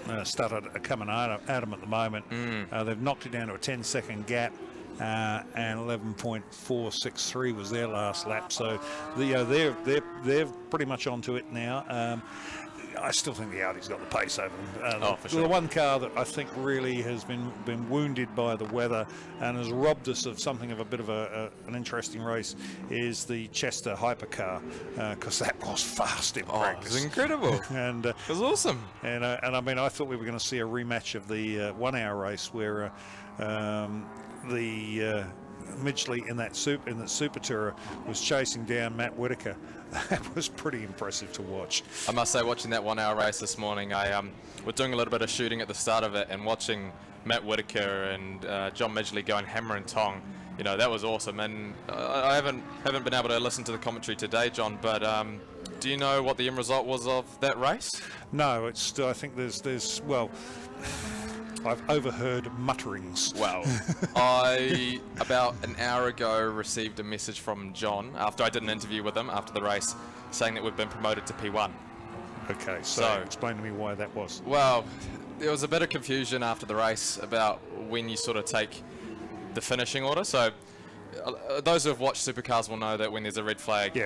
Studdard are coming at him at the moment. They've knocked it down to a 10-second gap. And 11.463 was their last lap, so they're pretty much onto it now. I still think the Audi's got the pace over them. For sure. The one car that I think really has been wounded by the weather and has robbed us of something of a bit of an interesting race is the Chester hypercar, because that was fast in practice. It was incredible. And it was awesome. And I mean, I thought we were going to see a rematch of the 1 hour race where the Midgley in that Super Tourer was chasing down Matt Whitaker. That was pretty impressive to watch. I must say, watching that 1 hour race this morning, I was doing a little bit of shooting at the start of it, and watching Matt Whitaker and John Midgley going hammer and tong, you know, that was awesome. And I haven't been able to listen to the commentary today, John, but do you know what the end result was of that race? No, it's I think there's well, I've overheard mutterings. Well, I, about an hour ago, received a message from John after I did an interview with him after the race, saying that we've been promoted to P1. Okay, so explain to me why that was. Well, there was a bit of confusion after the race about when you sort of take the finishing order. So those who have watched supercars will know that when there's a red flag, you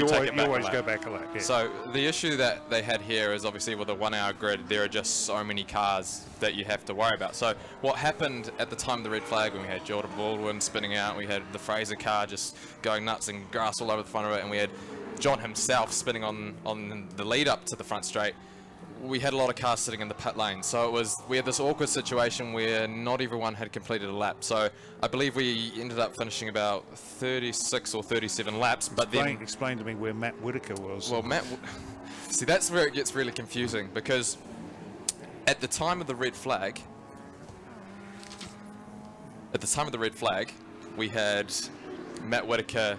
always go back a lap. Yeah. So the issue that they had here is obviously with a 1 hour grid, there are just so many cars that you have to worry about. So what happened at the time of the red flag, when we had Jordan Baldwin spinning out, we had the Fraser car just going nuts and grass all over the front of it, and we had John himself spinning on the lead up to the front straight, we had a lot of cars sitting in the pit lane. So we had this awkward situation where not everyone had completed a lap. So I believe we ended up finishing about 36 or 37 laps. But explain to me where Matt Whitaker was. Well, see, that's where it gets really confusing, because at the time of the red flag, we had Matt Whitaker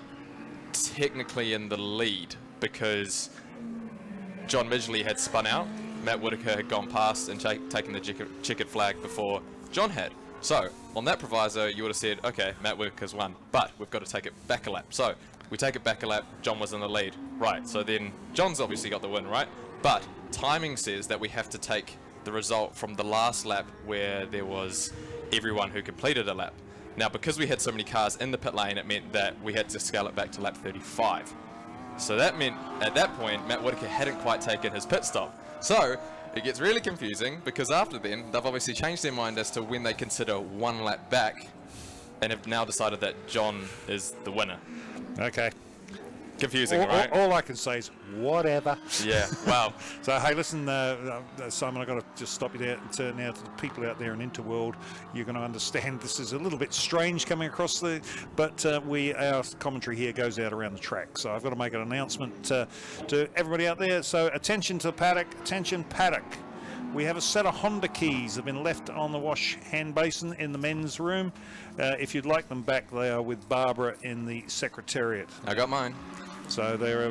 technically in the lead because John Midgley had spun out. Matt Whitaker had gone past and taken the checkered flag before John had. So, on that proviso, you would have said, okay, Matt Whitaker's won, but we've got to take it back a lap. So, we take it back a lap, John was in the lead. Right, so then John's obviously got the win, right? But timing says that we have to take the result from the last lap where there was everyone who completed a lap. Now, because we had so many cars in the pit lane, it meant that we had to scale it back to lap 35. So that meant, at that point, Matt Whitaker hadn't quite taken his pit stop. So, it gets really confusing, because after then, they've obviously changed their mind as to when they consider one lap back, and have now decided that John is the winner. Okay. Confusing, right? All I can say is whatever. Yeah, wow. So, hey, listen, Simon, I've got to just stop you there now to the people out there in Interworld. You're going to understand this is a little bit strange coming across but our commentary here goes out around the track. So I've got to make an announcement to everybody out there. So attention to Paddock, attention Paddock. We have a set of Honda keys that have been left on the wash hand basin in the men's room. If you'd like them back, they are with Barbara in the secretariat. I got mine. So they're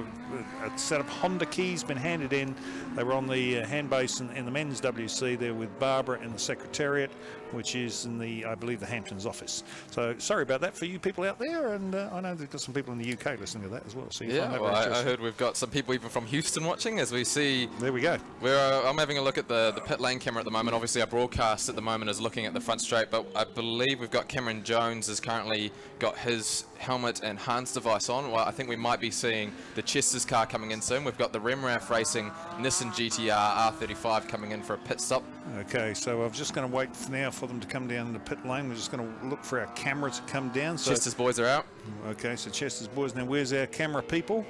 a set of Honda keys been handed in. They were on the hand basin in the men's WC. They're with Barbara in the secretariat, which is in the, I believe, the Hampton's office. So sorry about that for you people out there, and I know they've got some people in the UK listening to that as well. So you find that very I heard we've got some people even from Houston watching, as we see. There we go. I'm having a look at the pit lane camera at the moment. Obviously, our broadcast at the moment is looking at the front straight, but I believe we've got Cameron Jones has currently got his helmet and Hans device on. Well, I think we might be seeing the Chester's car coming in soon. We've got the Remraf Racing Nissan GTR R35 coming in for a pit stop. Okay, so I'm just going to wait now for them to come down in the pit lane. We're just going to look for our camera to come down. So Chester's boys are out. Okay, so Chester's boys. Now, where's our camera people?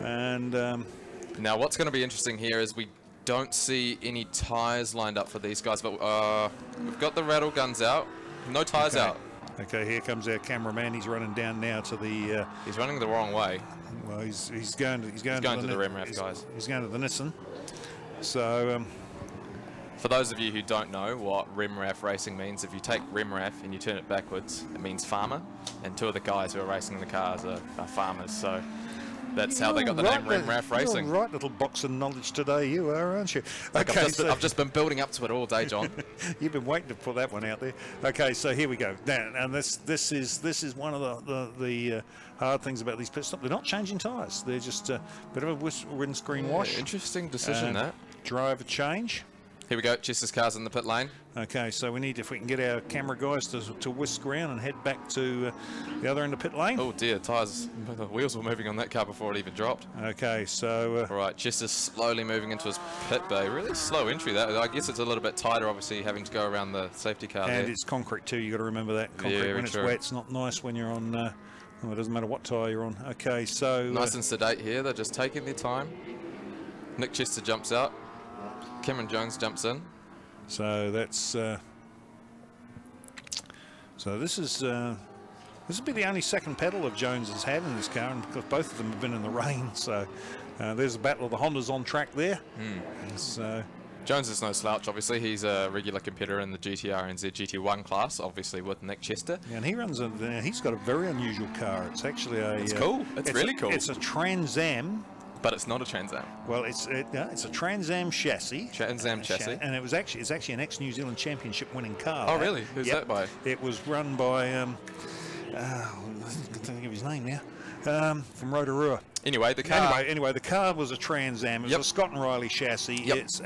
And now, what's going to be interesting here is we don't see any tyres lined up for these guys, but we've got the rattle guns out. No tyres out. Okay, here comes our cameraman. He's running down now to the. He's running the wrong way. Well, he's going to the Remraf guys. He's going to the Nissan. So. For those of you who don't know what Remraf racing means, if you take Remraf and you turn it backwards, it means farmer. And two of the guys who are racing the cars are farmers. So that's how they got the name Remraf Racing. You're a right little box of knowledge today, you are, aren't you? Okay, I've just been building up to it all day, John. You've been waiting to put that one out there. Okay, so here we go. Now, and this is one of the hard things about these pit stops. They're not changing tyres. They're just a bit of a windscreen wash. Interesting decision, that. Driver change. Here we go, Chester's car's in the pit lane. Okay, so we need, if we can get our camera guys to whisk around and head back to the other end of pit lane. Oh dear, tyres, the wheels were moving on that car before it even dropped. Okay, so... all right, Chester's slowly moving into his pit bay. Really slow entry, that. I guess it's a little bit tighter, obviously, having to go around the safety car And there. It's concrete too, you've got to remember that. Concrete, when it's wet, it's not nice when you're on... well, it doesn't matter what tyre you're on. Okay, so... Nice and sedate here, they're just taking their time. Nick Chester jumps out. Cameron Jones jumps in. So that's so this will be the only second pedal of Jones has had in this car, and because both of them have been in the rain. So there's a battle of the Hondas on track there. So Jones is no slouch, obviously. He's a regular competitor in the GTR and GT1 class, obviously with Nick Chester. Yeah, and he runs he's got a very unusual car. It's actually It's cool. It's really cool. It's a Trans Am. But it's not a Trans Am. Well, it's a Trans Am chassis. Trans Am chassis. And it's actually an ex-New Zealand Championship winning car. Oh, really? Who's that by? It was run by, I can't think of his name now, from Rotorua. Anyway, the car. Anyway, the car was a Trans Am. It was a Scott and Riley chassis. Yep. It's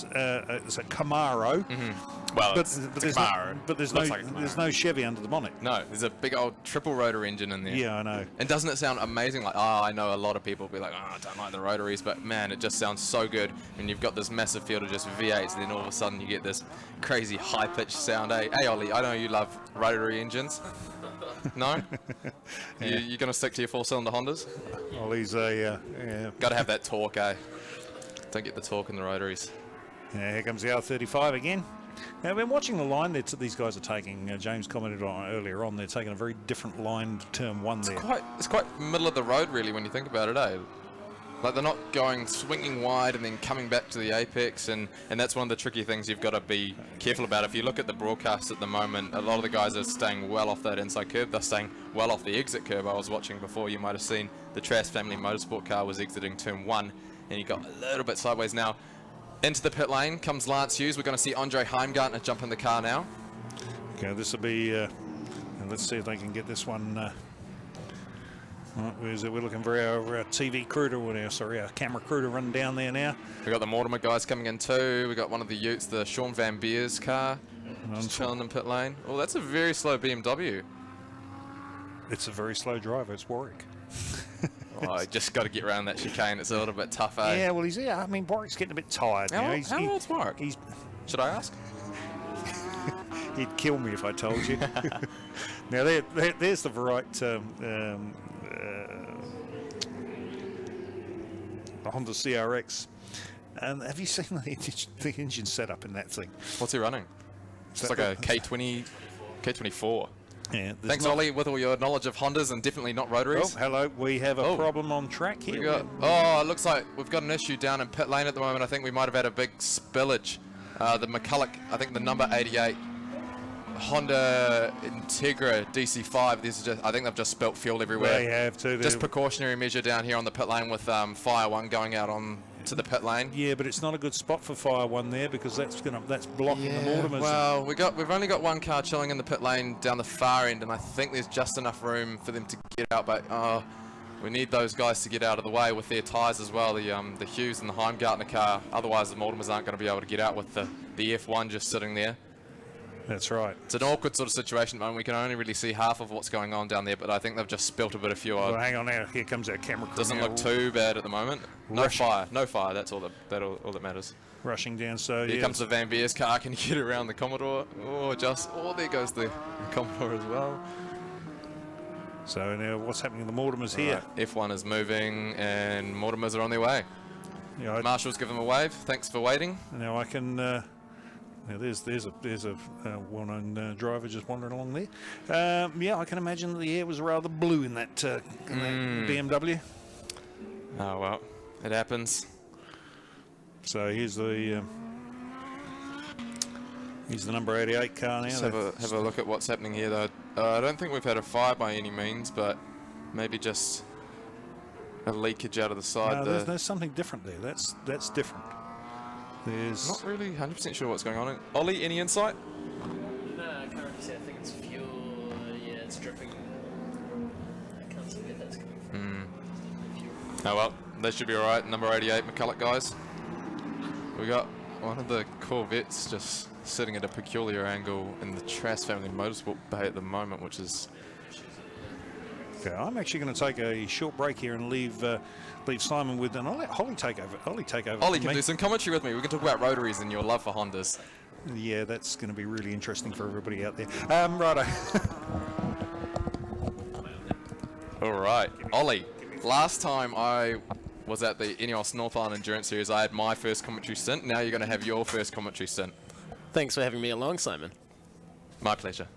a Camaro. Well, but there's Camaro. But there's no Chevy under the bonnet. No, there's a big old triple rotor engine in there. Yeah, I know. And doesn't it sound amazing? Like, I know a lot of people will be like, I don't like the rotaries, but man, it just sounds so good. And you've got this massive field of just V8s, and then all of a sudden you get this crazy high-pitched sound. Hey, Ollie, I know you love rotary engines. No? Yeah. You're going to stick to your four-cylinder Hondas? Ollie's Got to have that torque, eh? Don't get the torque in the rotaries. Yeah, here comes the R35 again. Now, I've been watching the line that these guys are taking. James commented on earlier on, they're taking a very different line to turn one there. It's quite middle of the road, really, when you think about it, eh? Like, they're not going swinging wide and then coming back to the apex, and that's one of the tricky things you've got to be careful about. If you look at the broadcast at the moment, a lot of the guys are staying well off that inside curb. They're staying well off the exit curb. I was watching before, you might have seen the Trask family motorsport car was exiting turn 1, and he got a little bit sideways now. Into the pit lane comes Lance Hughes. We're going to see Andre Heimgartner jump in the car now. Okay, this will be, let's see if they can get this one. Right, where's it? We're looking for our TV crew to, our camera crew to run down there now. We got the Mortimer guys coming in too. We got one of the Utes, the Sean Van Beers car, just chilling in pit lane. Oh, that's a very slow BMW. It's a very slow driver. It's Warwick. Oh, I just got to get around that chicane. It's a little bit tough, eh? Yeah, well, I mean, Warwick's getting a bit tired. How old's Warwick? Should I ask? He'd kill me if I told you. Now, there's the right Honda CRX. Have you seen the engine setup in that thing? What's he running? It's like a K24. Yeah, thanks, Ollie, with all your knowledge of Hondas and definitely not rotaries. Oh, hello. We have a problem on track here. It looks like we've got an issue down in pit lane at the moment. I think we might have had a big spillage. The McCulloch, I think the number 88 Honda Integra DC5. I think they've just spilt fuel everywhere. They have too. Just precautionary measure down here on the pit lane with Fire 1 going out on to the pit lane. Yeah, but it's not a good spot for Fire 1 there because that's blocking the Mortimers. Well, we've only got one car chilling in the pit lane down the far end, and I think there's just enough room for them to get out. But we need those guys to get out of the way with their tyres as well. The Hughes and the Heimgartner car. Otherwise, the Mortimers aren't going to be able to get out with the F1 just sitting there. That's right. It's an awkward sort of situation, and we can only really see half of what's going on down there, but I think they've just spilt a bit of fuel. Well, hang on now. Here comes our camera crew. Doesn't look too bad at the moment. No fire. That's all that matters. Rushing down, so here comes the Van Beers car. Can you get around the Commodore? There goes the Commodore as well. So now what's happening to the Mortimers here? F1 is moving, and Mortimers are on their way. Yeah, Marshall's given them a wave. Thanks for waiting. Now I can... Now there's a well-known driver just wandering along there. Yeah, I can imagine that the air was rather blue in that, BMW. Oh well, it happens. So here's the number 88 car now. Just have a look at what's happening here though. I don't think we've had a fire by any means, but maybe just a leakage out of the side. No, there's something different there. That's different. There's not really 100% sure what's going on. Ollie, any insight? No, I can't really see. I think it's fuel. Yeah, it's dripping. I can't see where that's coming from. Oh well, that should be alright. Number 88 McCulloch guys. We got one of the Corvettes just sitting at a peculiar angle in the Trass Family Motorsport Bay at the moment, which is... Okay, I'm actually going to take a short break here and leave Simon with, and I'll let Holly take over. Ollie can do some commentary with me. We can talk about rotaries and your love for Hondas. Yeah, that's going to be really interesting for everybody out there. Righto. All right, Ollie. Last time I was at the Eneos North Island Endurance Series, I had my first commentary stint. Now you're going to have your first commentary stint. Thanks for having me along, Simon. My pleasure.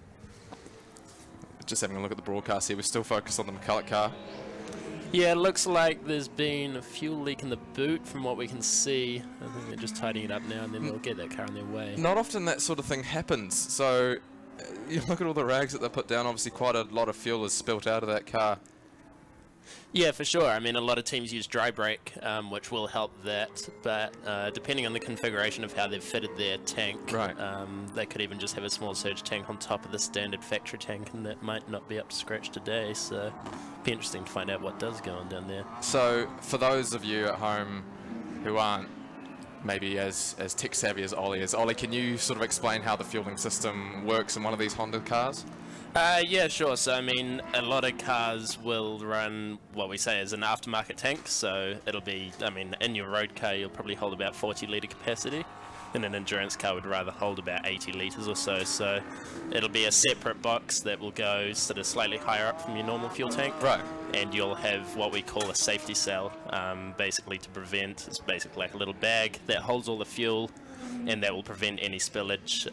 Just having a look at the broadcast here. We're still focused on the McCulloch car. Yeah, it looks like there's been a fuel leak in the boot from what we can see. I think they're just tidying it up now and then they'll get that car on their way. Not often that sort of thing happens. So you look at all the rags that they put down. Obviously quite a lot of fuel is spilt out of that car. Yeah, for sure. I mean, a lot of teams use dry brake, which will help that. But depending on the configuration of how they've fitted their tank, they could even just have a small surge tank on top of the standard factory tank, and that might not be up to scratch today. So it'd be interesting to find out what does go on down there. So for those of you at home who aren't maybe as tech savvy as Ollie is, Ollie, can you sort of explain how the fueling system works in one of these Honda cars? Yeah, sure. So, I mean, a lot of cars will run what we say is an aftermarket tank. So it'll be, I mean, in your road car, you'll probably hold about 40 litre capacity. And an endurance car would rather hold about 80 litres or so. So it'll be a separate box that will go sort of slightly higher up from your normal fuel tank. Right. And you'll have what we call a safety cell, basically to prevent, it's basically like a little bag that holds all the fuel, and that will prevent any spillage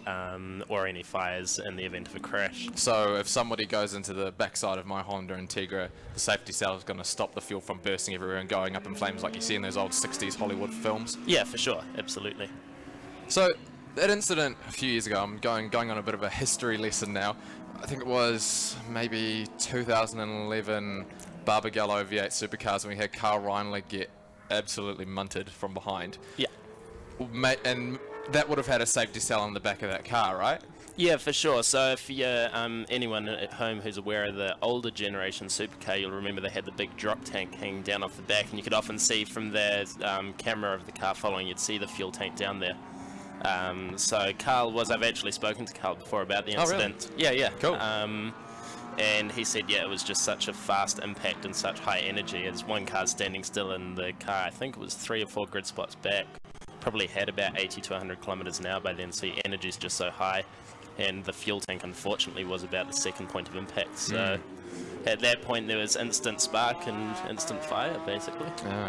or any fires in the event of a crash. So if somebody goes into the backside of my Honda Integra, the safety cell is going to stop the fuel from bursting everywhere and going up in flames like you see in those old 60s Hollywood films? Yeah, for sure. Absolutely. So that incident a few years ago, I'm going on a bit of a history lesson now. I think it was maybe 2011 Barbagallo V8 supercars, and we had Carl Reinle get absolutely munted from behind. Yeah. And that would have had a safety cell on the back of that car, right? Yeah, for sure. So if you're anyone at home who's aware of the older generation supercar, you'll remember they had the big drop tank hanging down off the back, and you could often see from the camera of the car following, you'd see the fuel tank down there. So Carl I've actually spoken to Carl before about the incident. Oh, really? Yeah, cool. And he said, yeah, it was just such a fast impact and such high energy. As one car standing still in the car, I think it was 3 or 4 grid spots back, probably had about 80 to 100 kilometers an hour by then, so your energy's just so high. And the fuel tank, unfortunately, was about the second point of impact. So at that point, there was instant spark and instant fire, basically.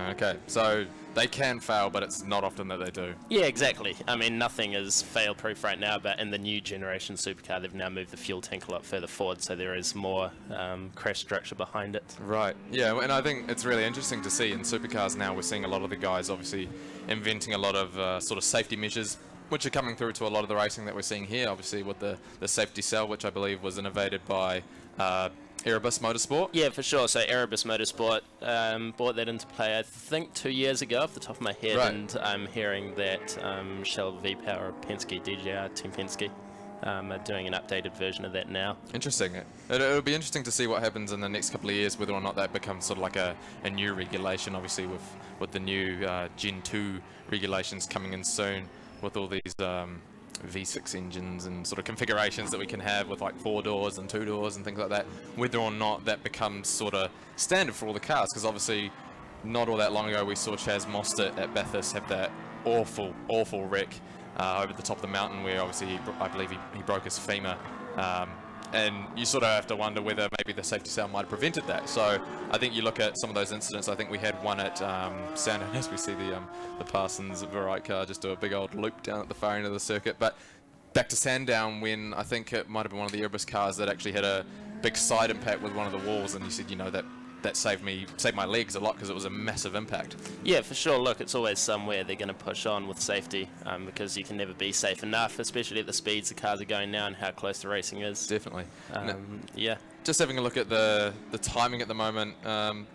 Okay, so they can fail, but it's not often that they do. Yeah, exactly. I mean, nothing is fail-proof right now, but in the new generation supercar, they've now moved the fuel tank a lot further forward, so there is more crash structure behind it. Right, yeah, and I think it's really interesting to see in supercars now. We're seeing a lot of the guys obviously inventing a lot of sort of safety measures, which are coming through to a lot of the racing that we're seeing here, obviously with the safety cell, which I believe was innovated by Erebus Motorsport. Yeah, for sure. So Erebus Motorsport brought that into play, I think, 2 years ago, off the top of my head, right. And I'm hearing that Shell V-Power, or Penske, DJR, Team Penske, are doing an updated version of that now. Interesting. It'll be interesting to see what happens in the next couple of years, whether or not that becomes sort of like a new regulation, obviously with the new Gen 2 regulations coming in soon, with all these V6 engines and sort of configurations that we can have with like 4 doors and 2 doors and things like that, whether or not that becomes sort of standard for all the cars, because obviously not all that long ago we saw Chaz Mostert at Bathurst have that awful wreck over the top of the mountain, where obviously I believe he broke his femur, and you sort of have to wonder whether maybe the safety cell might have prevented that. So I think you look at some of those incidents. I think we had one at Sandown, as we see the Parsons Variety car just do a big old loop down at the far end of the circuit. But back to Sandown, when I think it might have been one of the Erebus cars that actually had a big side impact with one of the walls, and you said, you know, that saved my legs a lot, because it was a massive impact. Yeah, for sure. Look, it's always somewhere they're going to push on with safety, because you can never be safe enough, especially at the speeds the cars are going now and how close the racing is. Definitely. Yeah. Just having a look at the timing at the moment,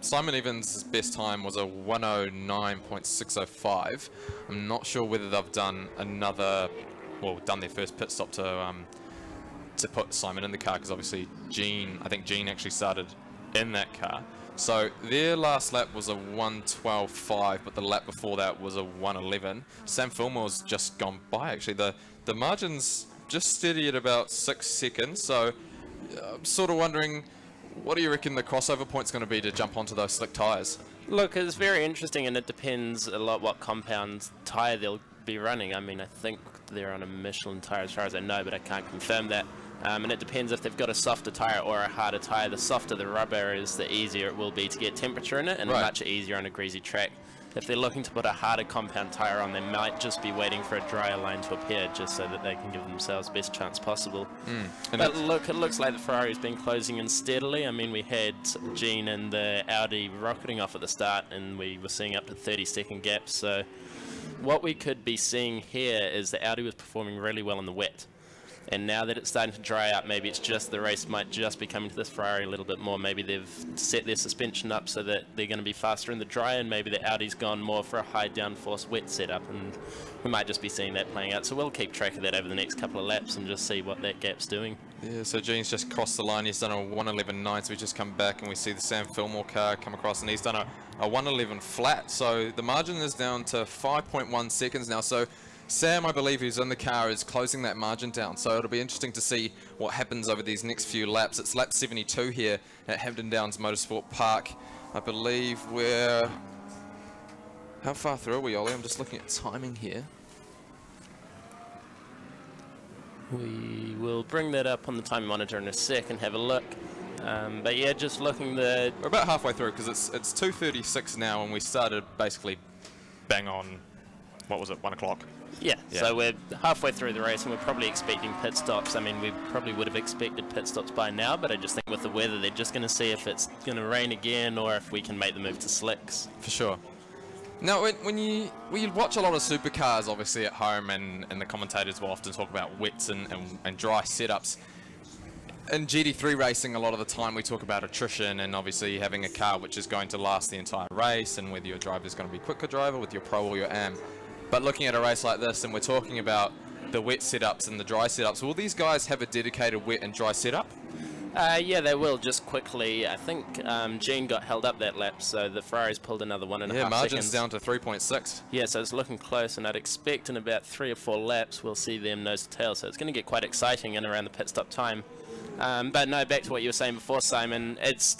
Simon Evans' best time was a 109.605. I'm not sure whether they've done done their first pit stop to put Simon in the car, because obviously I think Gene actually started in that car. So their last lap was a 112.5, but the lap before that was a 111. Sam Fillmore's just gone by, actually. The margin's just steady at about 6 seconds, so I'm sort of wondering, what do you reckon the crossover point's going to be to jump onto those slick tyres? Look, it's very interesting, and it depends a lot what compound tyre they'll be running. I mean, I think they're on a Michelin tyre as far as I know, but I can't confirm that. And it depends if they've got a softer tyre or a harder tyre. The softer the rubber is, the easier it will be to get temperature in it, and much easier on a greasy track. If they're looking to put a harder compound tyre on, they might just be waiting for a drier line to appear, just so that they can give themselves the best chance possible. But look, it looks like the Ferrari's been closing in steadily. I mean, we had Gene and the Audi rocketing off at the start, and we were seeing up to 30-second gaps. So what we could be seeing here is the Audi was performing really well in the wet. And now that it's starting to dry out, maybe it's just the race might just be coming to this Ferrari a little bit more. Maybe they've set their suspension up so that they're going to be faster in the dry, and maybe the Audi's gone more for a high downforce wet setup, and we might just be seeing that playing out. So we'll keep track of that over the next couple of laps and just see what that gap's doing. Yeah, so Gene's just crossed the line. He's done a 111.9, so we just come back and we see the Sam Fillmore car come across, and he's done a 111 flat. So the margin is down to 5.1 seconds now. So Sam, I believe, who's in the car, is closing that margin down. So it'll be interesting to see what happens over these next few laps. It's lap 72 here at Hampton Downs Motorsport Park. I believe we're... How far through are we, Ollie? I'm just looking at timing here. We will bring that up on the time monitor in a sec and have a look. But yeah, just looking the... We're about halfway through, because it's 2:36 now, and we started basically bang on, what was it, 1 o'clock? Yeah, so we're halfway through the race, and we're probably expecting pit stops. I mean, we probably would have expected pit stops by now, but I just think with the weather, they're just going to see if it's going to rain again or if we can make the move to slicks. For sure. Now, when you watch a lot of supercars, obviously, at home, and the commentators will often talk about wets and dry setups. In GT3 racing, a lot of the time we talk about attrition and obviously having a car which is going to last the entire race, and whether your driver is going to be a quicker driver with your Pro or your Am. But looking at a race like this, and we're talking about the wet setups and the dry setups. Will these guys have a dedicated wet and dry setup? Yeah, they will. Just quickly, I think Gene got held up that lap, so the Ferrari's pulled another 1.5 seconds. Yeah, margin's down to 3.6. Yeah, so it's looking close, and I'd expect in about 3 or 4 laps we'll see them nose to tail. So it's going to get quite exciting in around the pit stop time. But no, back to what you were saying before, Simon. It's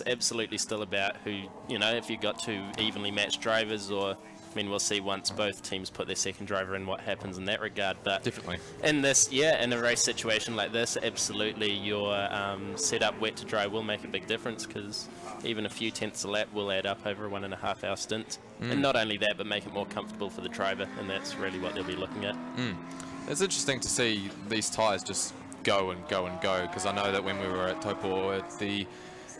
absolutely still about who, you know, if you've got 2 evenly matched drivers, or I mean, we'll see once both teams put their second driver in what happens in that regard. But definitely in this, yeah, in a race situation like this, absolutely your setup wet to dry will make a big difference, because even a few tenths a lap will add up over a 1.5 hour stint. And not only that, but make it more comfortable for the driver, and that's really what they'll be looking at. It's interesting to see these tyres just go and go and go, because I know that when we were at Taupo,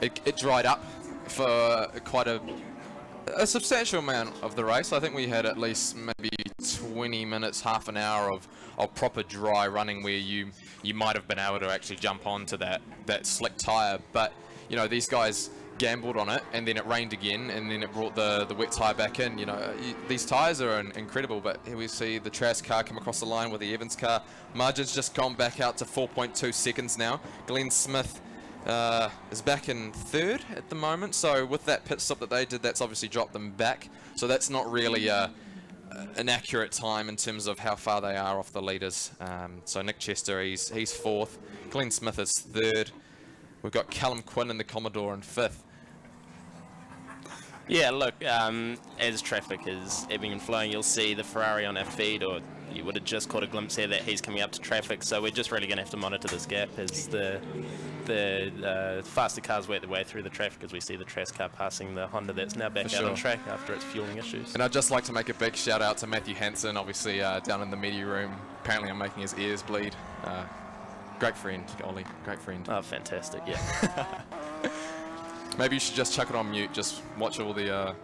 it dried up for quite a substantial amount of the race. I think we had at least maybe 20 minutes, half an hour of proper dry running, where you might have been able to actually jump onto that slick tyre. But you know, these guys gambled on it, and then it rained again, and then it brought the wet tyre back in. You know, these tyres are incredible. But here we see the Trask car come across the line with the Evans car. Margin's just gone back out to 4.2 seconds now. Glenn Smith is back in 3rd at the moment, so with that pit stop that they did, that's obviously dropped them back, so that's not really an accurate time in terms of how far they are off the leaders. So Nick Chester, he's 4th, Glenn Smith is 3rd, we've got Callum Quinn in the Commodore in 5th. Yeah, look, as traffic is ebbing and flowing, you'll see the Ferrari on our feed, or you would have just caught a glimpse here that he's coming up to traffic, so we're just really going to have to monitor this gap as the faster cars work their way through the traffic, as we see the Trask car passing the Honda that's now back out on track after its fueling issues. And I'd just like to make a big shout out to Matthew Hansen, obviously down in the media room. Apparently I'm making his ears bleed. Great friend, Ollie, great friend. Oh, fantastic, yeah. Maybe you should just chuck it on mute, just watch all the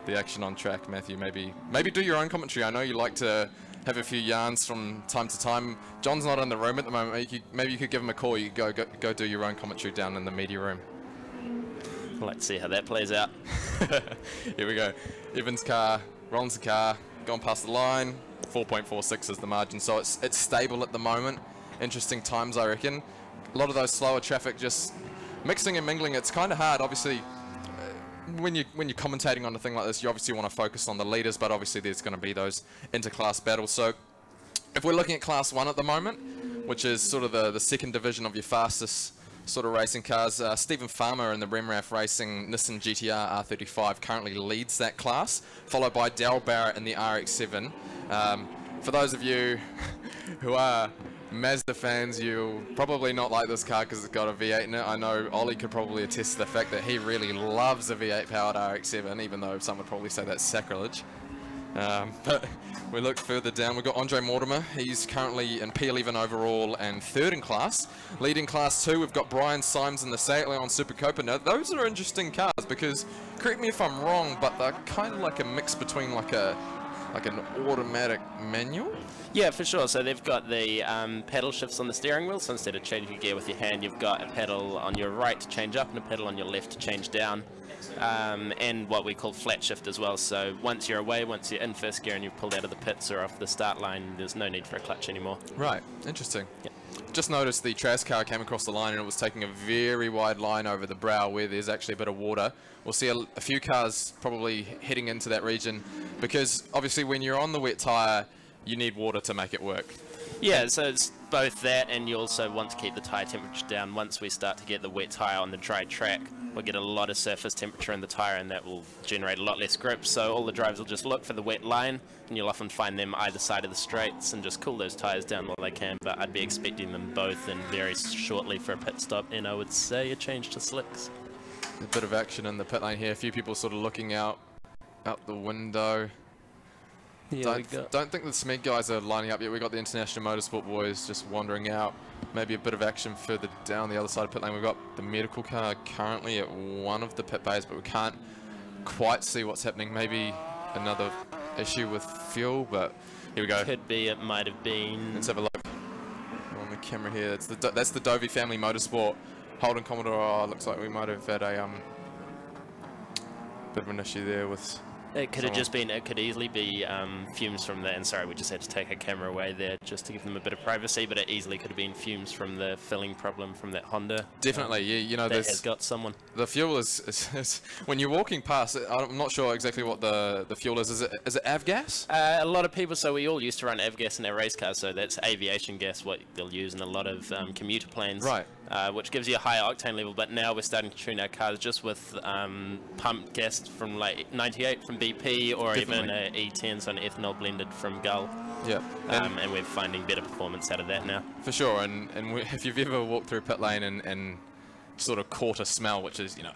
action on track, Matthew. Maybe do your own commentary. I know you like to have a few yarns from time to time. John's not in the room at the moment. Maybe you could give him a call. You could go do your own commentary down in the media room. I'd like to see how that plays out. Here we go. Evans' car, Rollins' car, gone past the line. 4.46 is the margin, so it's stable at the moment. Interesting times, I reckon. A lot of those slower traffic just mixing and mingling. It's kind of hard, obviously. When you're commentating on a thing like this, you obviously want to focus on the leaders, but obviously there's going to be those inter-class battles. So if we're looking at Class 1 at the moment, which is sort of the second division of your fastest sort of racing cars, Stephen Farmer in the Remraf Racing Nissan GTR R35 currently leads that class, followed by Daryl Barrett in the RX-7. For those of you who are Mazda fans, you'll probably not like this car because it's got a V8 in it. I know Ollie could probably attest to the fact that he really loves a V8 powered RX-7, even though some would probably say that's sacrilege. But we look further down, we've got Andre Mortimer. He's currently in P11 overall and 3rd in class. Leading Class 2, we've got Brian Symes in the Seat Leon Super Copa. Now, those are interesting cars because, correct me if I'm wrong, but they're kind of like a mix between like an automatic manual? Yeah, for sure. So they've got the pedal shifts on the steering wheel, so instead of changing gear with your hand, you've got a pedal on your right to change up and a pedal on your left to change down, and what we call flat shift as well. So once you're away, once you're in first gear and you've pulled out of the pits or off the start line, there's no need for a clutch anymore. Right, interesting. Yeah. Just noticed the Trask car came across the line and it was taking a very wide line over the brow where there's actually a bit of water. We'll see a few cars probably heading into that region because obviously when you're on the wet tyre, you need water to make it work. Yeah, so it's both that, and you also want to keep the tyre temperature down. Once we start to get the wet tyre on the dry track, we'll get a lot of surface temperature in the tyre, and that will generate a lot less grip. So all the drivers will just look for the wet line, and you'll often find them either side of the straights and just cool those tyres down while they can. But I'd be expecting them both in very shortly for a pit stop, and I would say a change to slicks. A bit of action in the pit lane here. A few people sort of looking out the window. Yeah, don't think the SMEG guys are lining up yet. We've got the International Motorsport boys just wandering out. Maybe a bit of action further down the other side of pit lane. We've got the medical car currently at one of the pit bays, but we can't quite see what's happening. Maybe another issue with fuel, but here we go. Could be, it might have been. Let's have a look on the camera here. That's the Dovey Family Motorsport Holden Commodore. Oh, looks like we might have had a bit of an issue there with It could have just been, it could easily be fumes from the, and sorry, we just had to take a camera away there just to give them a bit of privacy, but it easily could have been fumes from the filling problem from that Honda. Definitely, yeah, you know, that has got someone. The fuel is when you're walking past, I'm not sure exactly what the fuel is. Is it avgas? A lot of people, so we all used to run avgas in our race cars, so that's aviation gas, what they'll use in a lot of commuter planes. Right. Which gives you a higher octane level, but now we're starting to tune our cars just with pumped gas from like 98 from BP, or even E10, so an ethanol blended from Gull. Yeah. And we're finding better performance out of that now. For sure, and if you've ever walked through pit lane and sort of caught a smell, which is, you know,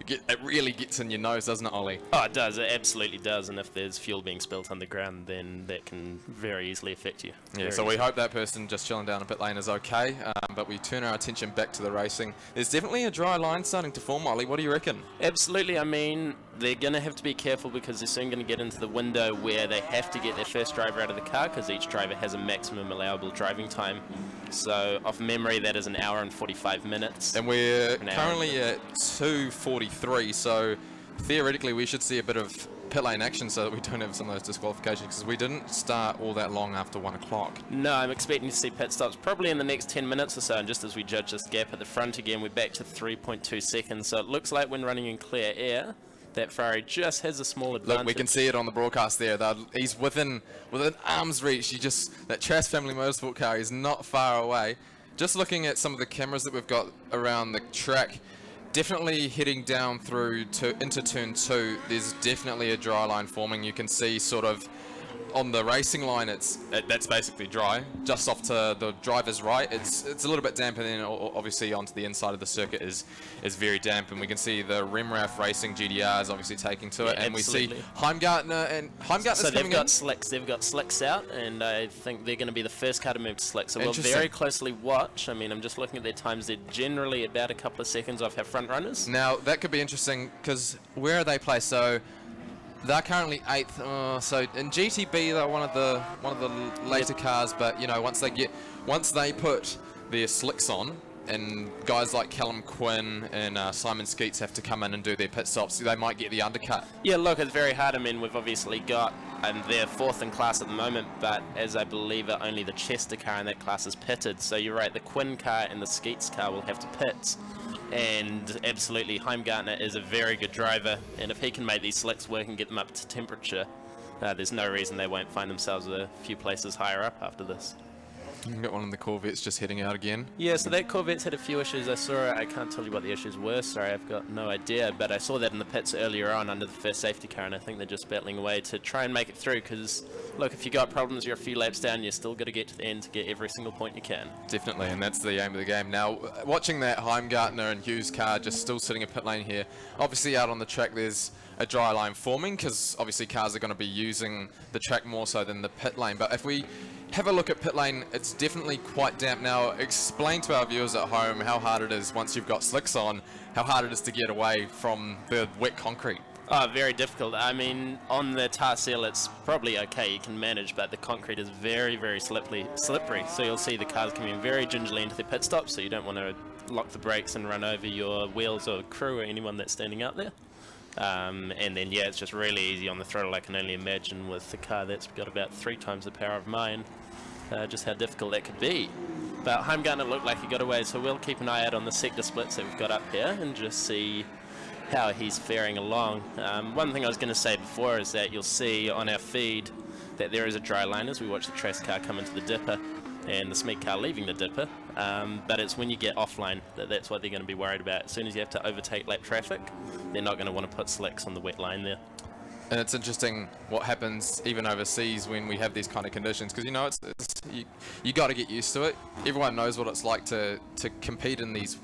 it really gets in your nose, doesn't it, Ollie? Oh, it does. It absolutely does. And if there's fuel being spilt underground, then that can very easily affect you. Yeah, so we hope that person just chilling down a pit lane is okay, but we turn our attention back to the racing. There's definitely a dry line starting to form, Ollie. What do you reckon? Absolutely. I mean, they're going to have to be careful because they're soon going to get into the window where they have to get their first driver out of the car, because each driver has a maximum allowable driving time. So off memory, that is 1 hour and 45 minutes. And we're currently at 2:43, so theoretically we should see a bit of pit lane action so that we don't have some of those disqualifications, because we didn't start all that long after 1 o'clock. No, I'm expecting to see pit stops probably in the next 10 minutes or so, and just as we judge this gap at the front again, we're back to 3.2 seconds. So it looks like when running in clear air, that Ferrari just has a small advantage. Look, we can see it on the broadcast there. He's within arm's reach. That Trask Family Motorsport car is not far away. Just looking at some of the cameras that we've got around the track, definitely heading down through into turn 2, there's definitely a dry line forming. You can see sort of on the racing line, that's basically dry. Just off to the driver's right, it's a little bit damp, and then obviously onto the inside of the circuit is very damp. And we can see the Remraf Racing GDR is obviously taking to it, and absolutely. we see Heimgartner's so coming they've got slicks out, and I think they're going to be the first car to move to slicks. So we'll very closely watch. I mean, I'm just looking at their times. They're generally about a couple of seconds off our front runners. Now that could be interesting, because where are they placed? So they're currently 8th. So in GTB, they're one of the later cars, but you know, once they put their slicks on, and guys like Callum Quinn and Simon Skeets have to come in and do their pit stops, they might get the undercut. Yeah, look, it's very hard. I mean, we've obviously got, and they're 4th in class at the moment, but as I believe it, only the Chester car in that class is pitted. So you're right, the Quinn car and the Skeets car will have to pit. And absolutely, Heimgartner is a very good driver, and if he can make these slicks work and get them up to temperature, there's no reason they won't find themselves a few places higher up after this. You've got one of the Corvettes just heading out again. Yeah, so that Corvette's had a few issues. I saw it. I can't tell you what the issues were. Sorry, I've got no idea. But I saw that in the pits earlier on under the first safety car, and I think they're just battling away to try and make it through. Because, look, if you got problems, you're a few laps down, you're still got to get to the end to get every single point you can. Definitely, and that's the aim of the game. Now, watching that Heimgartner and Hughes car just still sitting in pit lane here. Obviously, out on the track, there's a dry line forming, because obviously cars are going to be using the track more so than the pit lane. But if we have a look at pit lane, it's definitely quite damp. Now, explain to our viewers at home how hard it is once you've got slicks on, how hard it is to get away from the wet concrete. Oh, very difficult. I mean, on the tar seal, it's probably okay, you can manage, but the concrete is very, very slippery. So you'll see the cars coming very gingerly into their pit stops, so you don't want to lock the brakes and run over your wheels or crew or anyone that's standing out there. And then, yeah, it's just really easy on the throttle. I can only imagine with the car that's got about 3 times the power of mine, just how difficult that could be. But Heimgartner looked like he got away, so we'll keep an eye out on the sector splits that we've got up here and just see how he's faring along. One thing I was going to say before is that you'll see on our feed that there is a dry line as we watch the Trask car come into the dipper and the SMEG car leaving the dipper, but it's when you get offline that's what they're going to be worried about. As soon as you have to overtake lap traffic, they're not going to want to put slicks on the wet line there. And it's interesting what happens even overseas when we have these kind of conditions, because you know you got to get used to it. Everyone knows what it's like to compete in these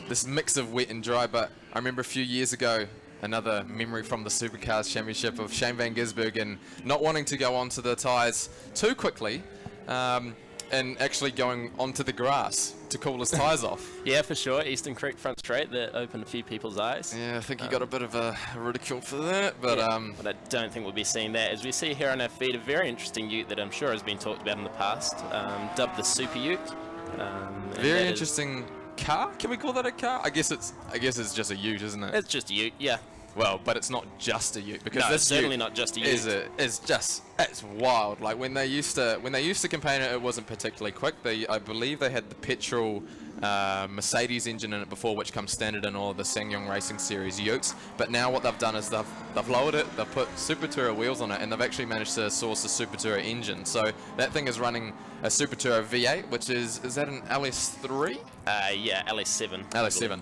this mix of wet and dry. But I remember a few years ago, another memory from the Supercars Championship of Shane van Gisbergen not wanting to go onto the tyres too quickly, and actually going onto the grass to cool his tyres off. Yeah, for sure. Eastern Creek front straight, that opened a few people's eyes. Yeah, I think he got a bit of a ridicule for that, but yeah, but I don't think we'll be seeing that. As we see here on our feed, a very interesting ute that I'm sure has been talked about in the past, dubbed the Super Ute. Very interesting car. Can we call that a car? I guess it's just a ute, isn't it? It's just a ute, yeah. Well, but it's not just a ute, because No, this it's certainly ute not just a ute. It's wild. Like when they used to campaign it, it wasn't particularly quick. I believe they had the petrol Mercedes engine in it before, which comes standard in all of the SsangYong Racing Series utes. But now what they've done is they've lowered it, they've put Super Tourer wheels on it, and they've actually managed to source a Super Tourer engine. So that thing is running a Super Tourer V8, which is that an LS3? Yeah, LS7. LS7.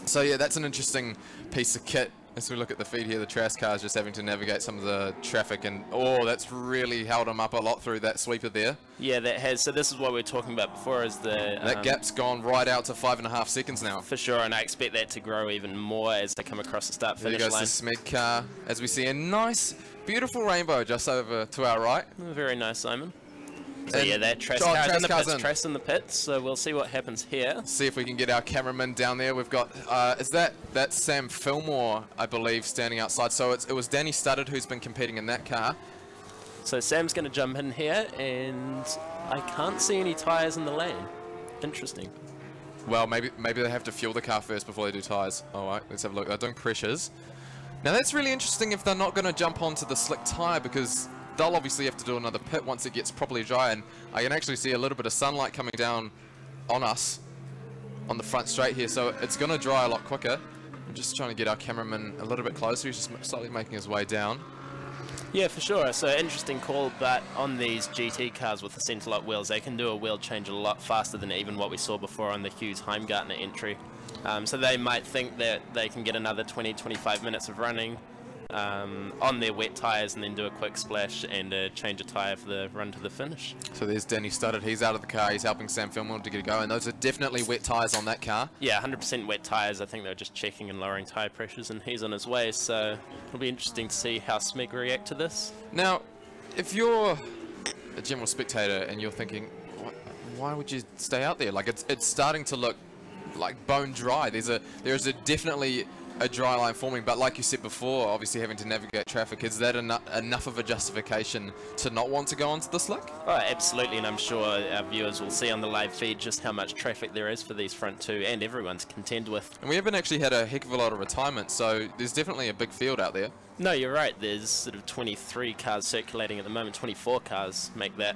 So yeah, that's an interesting piece of kit. As we look at the feed here, the Trask car is just having to navigate some of the traffic, and that's really held them up a lot through that sweeper there. Yeah, that has. So this is what we were talking about before, is that gap's gone right out to 5.5 seconds now. For sure, and I expect that to grow even more as they come across the start-finish line. There goes the SMEG car, as we see a nice, beautiful rainbow just over to our right. Very nice, Simon. So And yeah, that Trask car's in the pits, so we'll see what happens here. See if we can get our cameraman down there. We've got, that's Sam Fillmore, I believe, standing outside. So it was Danny Studdard who's been competing in that car. So Sam's going to jump in here, and I can't see any tyres in the lane. Interesting. Well, maybe they have to fuel the car first before they do tyres. All right, let's have a look. They're doing pressures. Now that's really interesting if they're not going to jump onto the slick tyre, because they'll obviously have to do another pit once it gets properly dry, and I can actually see a little bit of sunlight coming down on us on the front straight here, so it's going to dry a lot quicker. I'm just trying to get our cameraman a little bit closer. He's just slowly making his way down. Yeah, for sure. So interesting call, but on these GT cars with the centre-lock wheels, they can do a wheel change a lot faster than even what we saw before on the Hughes Heimgartner entry. So they might think that they can get another 20-25 minutes of running on their wet tyres and then do a quick splash and change a tyre for the run to the finish. So there's Danny Studdard. He's out of the car. He's helping Sam Fillmore to get it going. Those are definitely wet tyres on that car. Yeah, 100% wet tyres. I think they're just checking and lowering tyre pressures, and he's on his way. So it'll be interesting to see how SMEG react to this. Now, if you're a general spectator and you're thinking, why would you stay out there? Like it's starting to look like bone dry. There is definitely a dry line forming, but like you said before, obviously having to navigate traffic, is that enough of a justification to not want to go onto the slick? Oh, absolutely, and I'm sure our viewers will see on the live feed just how much traffic there is for these front two, and everyone to contend with. And we haven't actually had a heck of a lot of retirement, so there's definitely a big field out there. No, you're right. There's sort of 23 cars circulating at the moment. 24 cars make that.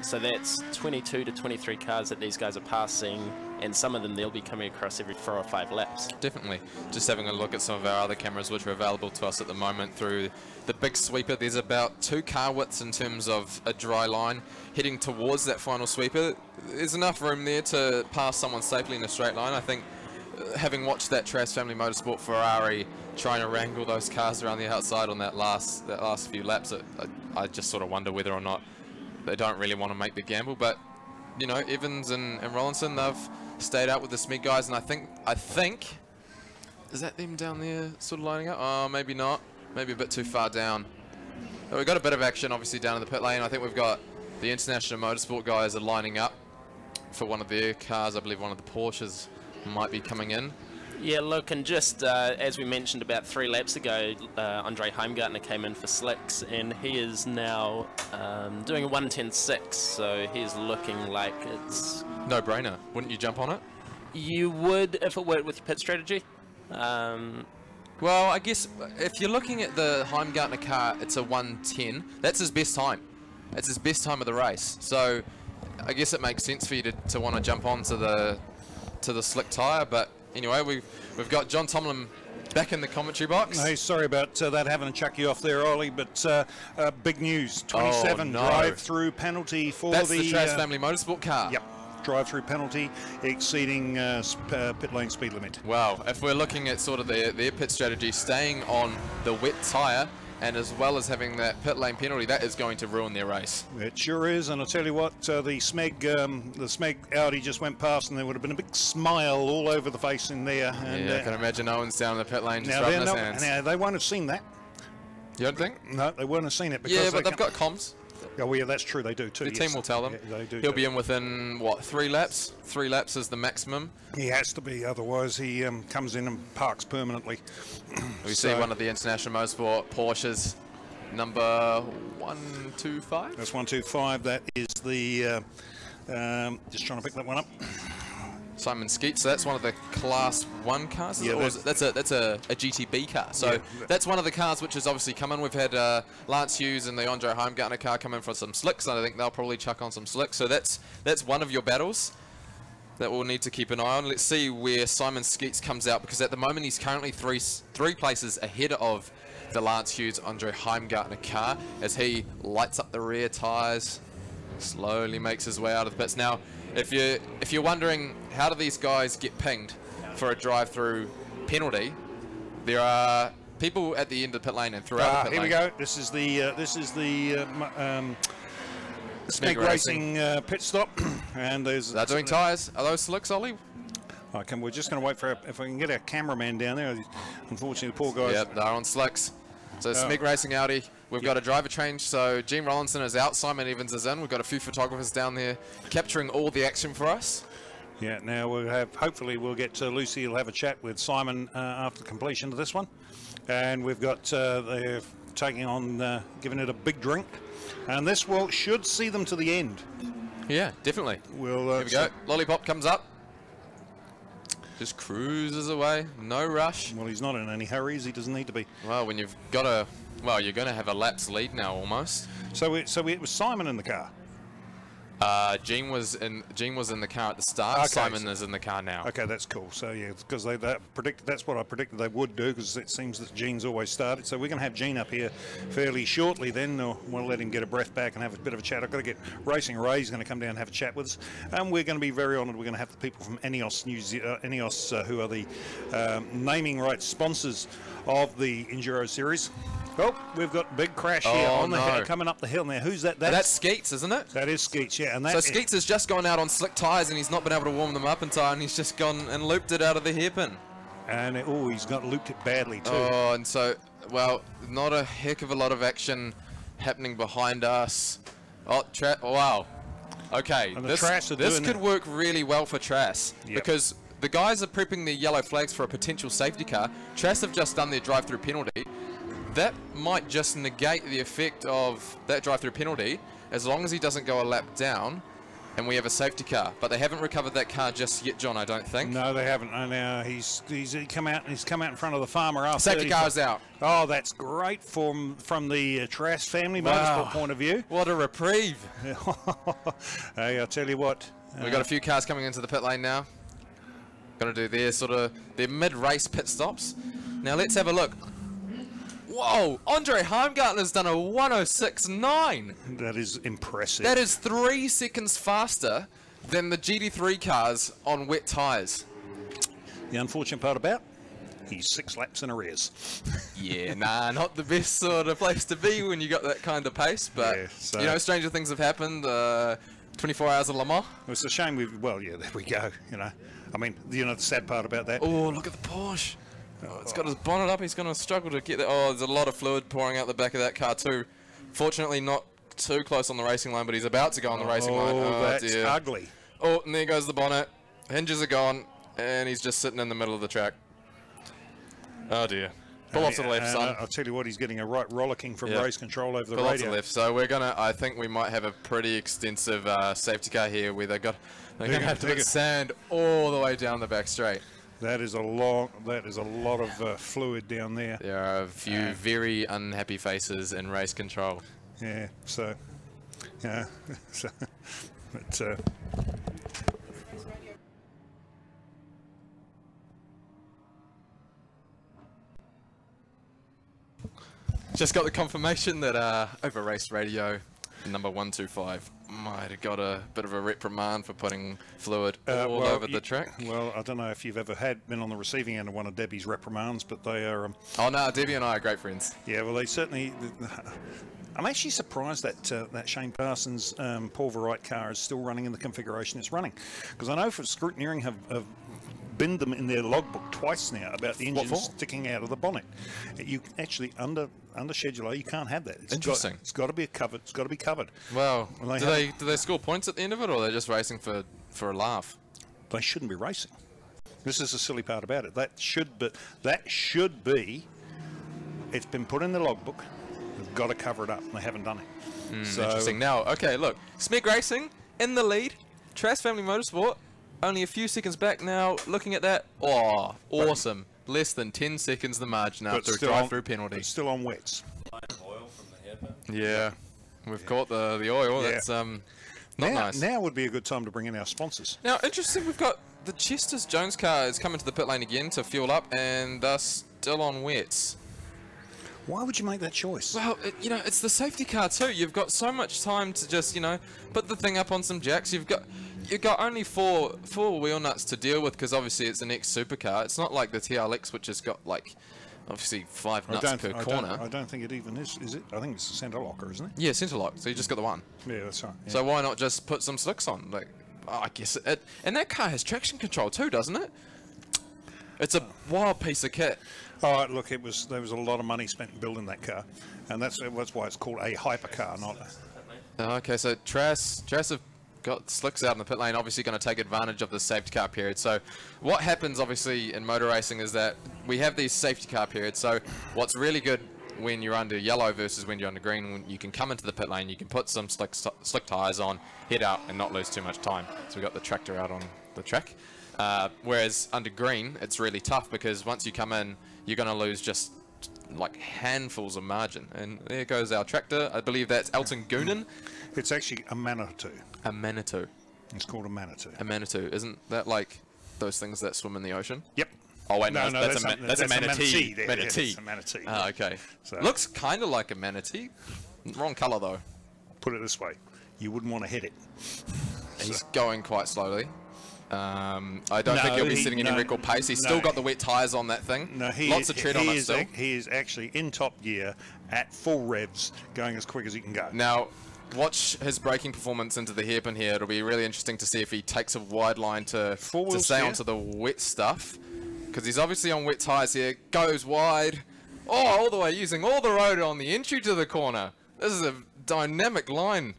So that's 22 to 23 cars that these guys are passing, and some of them they'll be coming across every 4 or 5 laps. Definitely. Just having a look at some of our other cameras which are available to us at the moment through the big sweeper. There's about 2 car widths in terms of a dry line heading towards that final sweeper. There's enough room there to pass someone safely in a straight line. I think having watched that Trask Family Motorsport Ferrari trying to wrangle those cars around the outside on that last few laps, I just sort of wonder whether or not they don't really want to make the gamble. But you know, Evans and Rollinson, they've stayed out with the SMEG guys, and I think is that them down there sort of lining up? Oh, maybe not. Maybe a bit too far down. But we've got a bit of action obviously down in the pit lane. I think we've got the International Motorsport guys are lining up for one of their cars. I believe one of the Porsches might be coming in. Yeah, look, and just as we mentioned about 3 laps ago, Andre Heimgartner came in for slicks, and he is now doing a 1:10.6, so he's looking like it's... No-brainer. Wouldn't you jump on it? You would if it worked with your pit strategy. Well, I guess if you're looking at the Heimgartner car, it's a 1:10. That's his best time. It's his best time of the race. So I guess it makes sense for you to want to jump onto the slick tyre, but anyway, we've got John Tomlin back in the commentary box. Hey, sorry about that, having to chuck you off there, Ollie, but big news, 27 drive-through penalty for That's the Trask Family Motorsport car. Yep, drive-through penalty exceeding pit lane speed limit. Wow, if we're looking at sort of their pit strategy, staying on the wet tyre, and as well as having that pit lane penalty, that is going to ruin their race. It sure is, and I'll tell you what, the SMEG Audi just went past, and there would have been a big smile all over the face in there. And, yeah, I can imagine Owen's down in the pit lane just rubbing his hands. Now, they won't have seen that. You don't think? No, they won't have seen it. Because yeah, but they've got comms. Oh, yeah, that's true, they do too. The team will tell them. Yeah, they do. He'll be in within, what, 3 laps? 3 laps is the maximum. He has to be, otherwise he comes in and parks permanently. We see one of the International Motorsport Porsches, number 125. That's 125. That is the. Just trying to pick that one up. Simon Skeets. So that's one of the Class 1 cars. Yeah, that's a GTB car. So that's one of the cars which has obviously come in. We've had Lance Hughes and the Andre Heimgartner car come in for some slicks, and I think they'll probably chuck on some slicks. So that's one of your battles that we'll need to keep an eye on. Let's see where Simon Skeets comes out, because at the moment he's currently three places ahead of the Lance Hughes Andre Heimgartner car as he lights up the rear tyres, slowly makes his way out of the pits. Now, if you're wondering how do these guys get pinged for a drive-through penalty, there are people at the end of the pit lane and throughout the pit lane. Here we go. This is the SMEG Racing pit stop, and there's. They're doing tyres. Are those slicks, Ollie? Okay, we're just going to wait for if I can get our cameraman down there. Unfortunately, the poor guys. Yep, they're on slicks. So SMEG Racing Audi. We've got a driver change. So Gene Rollinson is out. Simon Evans is in. We've got a few photographers down there capturing all the action for us. Yeah. Now we'll have. Hopefully, we'll get Lucy. Will have a chat with Simon after completion of this one, and we've got they're taking on giving it a big drink. And this should see them to the end. Yeah, definitely. Here we go. Lollipop comes up. Just cruises away. No rush. Well, he's not in any hurries. He doesn't need to be. Well, when you've got a... Well, you're going to have a lap's lead now, almost. So it was Simon in the car? Gene was in the car at the start. Okay, Simon is in the car now. Okay, that's cool. So yeah, because that's what I predicted they would do, because it seems that Gene's always started. So we're going to have Gene up here fairly shortly. Then we'll let him get a breath back and have a bit of a chat. I've got to get Racing Ray's going to come down and have a chat with us, and we're going to be very honoured. We're going to have the people from Eneos Eneos, who are the naming rights sponsors of the Enduro series. Oh, we've got a big crash here on the hill, coming up the hill now. Who's that? That's Skeets, isn't it? That is Skeets, yeah. And so Skeets has just gone out on slick tyres and he's not been able to warm them up in time. He's just gone and looped it out of the hairpin. And he's got looped it badly too. Oh, and so, well, not a heck of a lot of action happening behind us. Oh, wow. Okay, this could work really well for Trass, because the guys are prepping their yellow flags for a potential safety car. Trass have just done their drive-through penalty. That might just negate the effect of that drive-through penalty, as long as he doesn't go a lap down and we have a safety car. But they haven't recovered that car just yet, John, I don't think. No, they haven't. And he's come out in front of the farmer after. Safety car is out. Oh, that's great from the Trass family motorsport point of view. What a reprieve. Hey, I'll tell you what. We've got a few cars coming into the pit lane now. Going to do their mid-race pit stops. Now let's have a look. Whoa, Andre Heimgartner's done a 106.9. That is impressive. That is 3 seconds faster than the GT3 cars on wet tyres. The unfortunate part about, he's 6 laps in arrears. Yeah, nah, not the best sort of place to be when you got that kind of pace, but, you know, stranger things have happened. 24 hours of Le Mans. It's a shame well, yeah, there we go, you know. I mean, you know, the sad part about that. Oh, look at the Porsche. Oh, it's got his bonnet up. He's going to struggle to get that. Oh, there's a lot of fluid pouring out the back of that car too. Fortunately, not too close on the racing line, but he's about to go on the racing line. Oh, that's dear. Ugly. Oh, and there goes the bonnet. Hinges are gone, and he's just sitting in the middle of the track. Oh dear. Pull off to the left, son. I'll tell you what, he's getting a right rollicking from race control over the radio. Pull off to the left. So we're gonna. I think we might have a pretty extensive safety car here, where they're gonna have to put sand all the way down the back straight. That is a lot of fluid down there. There are a few very unhappy faces in race control. Yeah. So, yeah. But. Just got the confirmation that over race radio number 125 might have got a bit of a reprimand for putting fluid all over the track. Well, I don't know if you've ever been on the receiving end of one of Debbie's reprimands, but they are... oh no, Debbie and I are great friends. Yeah, well, they certainly... I'm actually surprised that that Shane Parsons Pulverite car is still running in the configuration it's running, because I know for scrutineering have binned them in their logbook twice now about the engine sticking out of the bonnet. You actually under scheduler, you can't have that. Interesting. It's got to be covered. It's got to be covered. Well, do they score points at the end of it, or are they just racing for a laugh? They shouldn't be racing. This is the silly part about it. That should be. It's been put in the logbook. They've got to cover it up, and they haven't done it. So, interesting. Now, okay, look, SMEG Racing in the lead. Trass Family Motorsport only a few seconds back now. Looking at that, oh, awesome. Less than 10 seconds the margin after a drive-through penalty. It's still on wets. Yeah, we've caught the oil. Yeah. That's not nice. Now would be a good time to bring in our sponsors. Now, interesting, we've got the Chester's Jones car is coming to the pit lane again to fuel up, and they're still on wets. Why would you make that choice? Well, you know, it's the safety car too. You've got so much time to just, you know, put the thing up on some jacks. You've got only four wheel nuts to deal with, because obviously it's an ex-supercar. It's not like the TRX, which has got like obviously 5 nuts per corner. I don't think it even is it? I think it's a centre locker, isn't it? Yeah, centre lock. So you just got the one. Yeah, that's right. Yeah. So why not just put some slicks on? Like, I guess it. And that car has traction control too, doesn't it? It's a wild piece of kit. Oh, look, there was a lot of money spent building that car, and that's why it's called a hypercar, not a... Okay, so Trass have got slicks out in the pit lane, obviously going to take advantage of the safety car period. So what happens, obviously, in motor racing is that we have these safety car periods. So what's really good when you're under yellow versus when you're under green, when you can come into the pit lane, you can put some slick tyres on, head out, and not lose too much time. So we got the tractor out on the track. Whereas under green, it's really tough, because once you come in, you're going to lose just like handfuls of margin. And there goes our tractor. I believe that's Elton Goonan. It's actually a Manitou. A Manitou. It's called a Manitou. A Manitou. Isn't that like those things that swim in the ocean? Yep. Oh wait, no, that's a manatee. There, manatee. Yeah, it's a manatee. Ah, okay. So, looks kind of like a manatee. Wrong colour though. Put it this way, you wouldn't want to hit it. He's going quite slowly. I don't think he'll be setting any record pace. He's still got the wet tyres on that thing. No, lots of tread on it still. He is actually in top gear at full revs, going as quick as he can go. Now, watch his braking performance into the hairpin here. It'll be really interesting to see if he takes a wide line to stay onto the wet stuff, because he's obviously on wet tyres here. Goes wide. Oh, all the way, using all the road on the entry to the corner. This is a dynamic line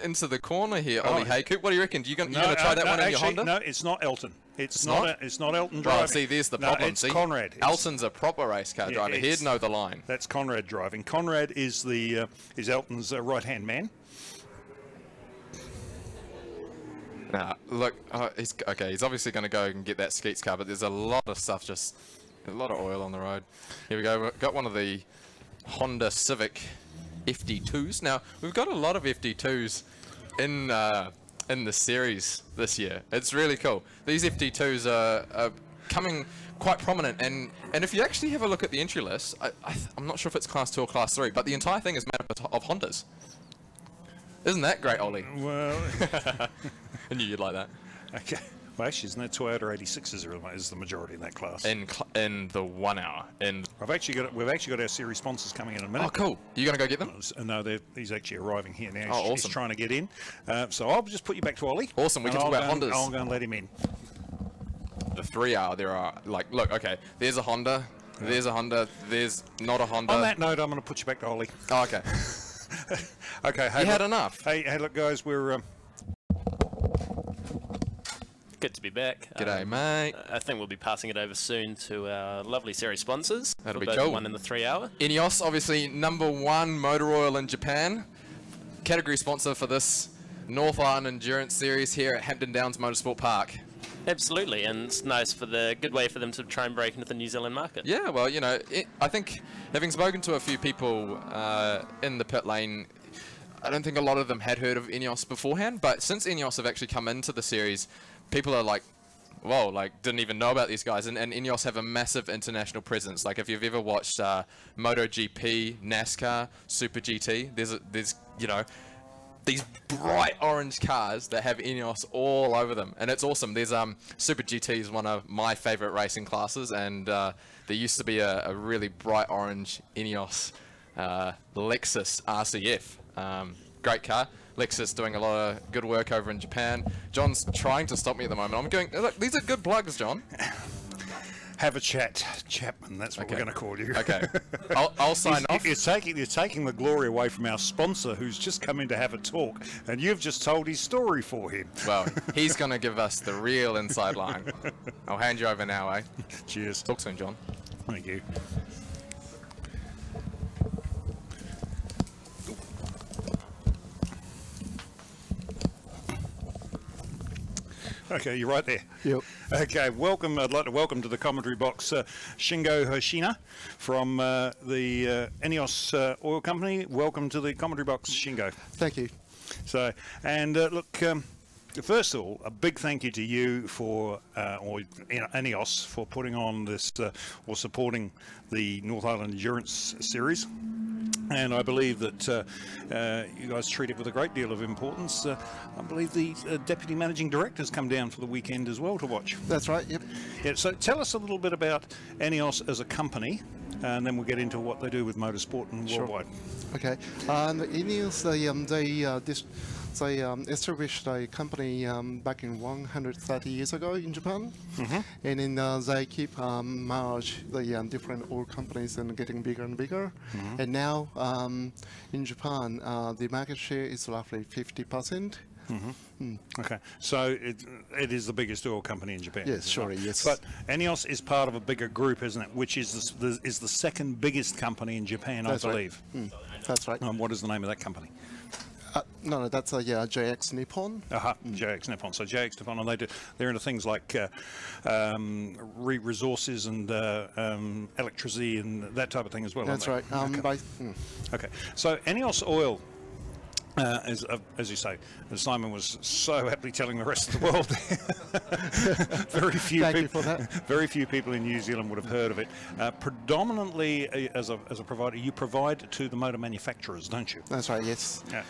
into the corner here, Ollie Haycoop. What do you reckon? You gonna try that one in your Honda? No, it's not Elton. It's not Elton driving. Right, see, there's the problem. It's Conrad. Elton's a proper race car driver. He'd know the line. That's Conrad driving. Conrad is Elton's right-hand man. Nah, look, he's obviously going to go and get that Skeets car, but there's a lot of stuff, just a lot of oil on the road. Here we go. We've got one of the Honda Civic FD2s. Now, we've got a lot of FD2s in the series this year. It's really cool. These FD2s are coming quite prominent, and if you actually have a look at the entry list, I'm not sure if it's Class 2 or Class 3, but the entire thing is made up of Hondas. Isn't that great, Ollie? Well... I knew you'd like that. Okay. Well, actually, isn't that Toyota 86s is the majority in that class? In the 1 hour. We've actually got our series sponsors coming in a minute. Oh, cool. You going to go get them? No, he's actually arriving here now. Oh, awesome. He's trying to get in. So I'll just put you back to Ollie. Awesome. We can talk about Hondas. I'll go and let him in. The 3 hour, there are, like, look, okay, there's a Honda, there's a Honda, there's not a Honda. On that note, I'm going to put you back to Ollie. Oh, okay. Okay. Hey, you had enough. Hey, look, guys, we're... Good to be back. G'day, mate. I think we'll be passing it over soon to our lovely series sponsors. That'll be both cool. 1 and the 3 hour. Eneos, obviously #1 motor oil in Japan. Category sponsor for this North Island Endurance Series here at Hampton Downs Motorsport Park. Absolutely, and it's nice for the good way for them to try and break into the New Zealand market. Yeah, well, you know, I think having spoken to a few people in the pit lane, I don't think a lot of them had heard of Eneos beforehand, but since Eneos have actually come into the series, people are like, whoa, like, didn't even know about these guys. And Eneos have a massive international presence. Like, if you've ever watched MotoGP, NASCAR, Super GT, there's you know, these bright orange cars that have Eneos all over them. And it's awesome. There's Super GT is one of my favorite racing classes, and there used to be a really bright orange Eneos Lexus RCF. Great car. Lexus doing a lot of good work over in Japan. John's trying to stop me at the moment. I'm going, look, these are good plugs, John. Have a chat, Chapman. That's what we're going to call you. Okay. I'll sign off. You're taking the glory away from our sponsor, who's just come in to have a talk, and you've just told his story for him. Well, he's going to give us the real inside line. I'll hand you over now, eh? Cheers. Talk soon, John. Thank you. Okay, you're right there. Yep. Okay, welcome. I'd like to welcome to the commentary box Shingo Hoshina from the Eneos Oil Company. Welcome to the commentary box, Shingo. Thank you. So, and look, first of all, a big thank you to you for, or Eneos, for putting on this, or supporting the North Island Endurance Series. And I believe that you guys treat it with a great deal of importance. I believe the Deputy Managing Director's come down for the weekend as well to watch. That's right, yep. Yeah, so tell us a little bit about Eneos as a company, and then we'll get into what they do with motorsport and worldwide. Okay, and Eneos, they established a company back in 130 years ago in Japan, and then they keep merge the different oil companies and getting bigger and bigger. And now in Japan, the market share is roughly 50%. Okay, so it is the biggest oil company in Japan. Yes, sure, yes. But Eneos is part of a bigger group, isn't it? Which is the second biggest company in Japan, I believe. Right. That's right. What is the name of that company? No, that's JX Nippon. JX Nippon. So JX Nippon, and they're into things like resources and electricity and that type of thing as well. That's right. Okay. So Eneos Oil. As you say, as Simon was so aptly telling the rest of the world, very few people in New Zealand would have heard of it. Predominantly, as a provider, you provide to the motor manufacturers, don't you? That's right. Yes. Yeah.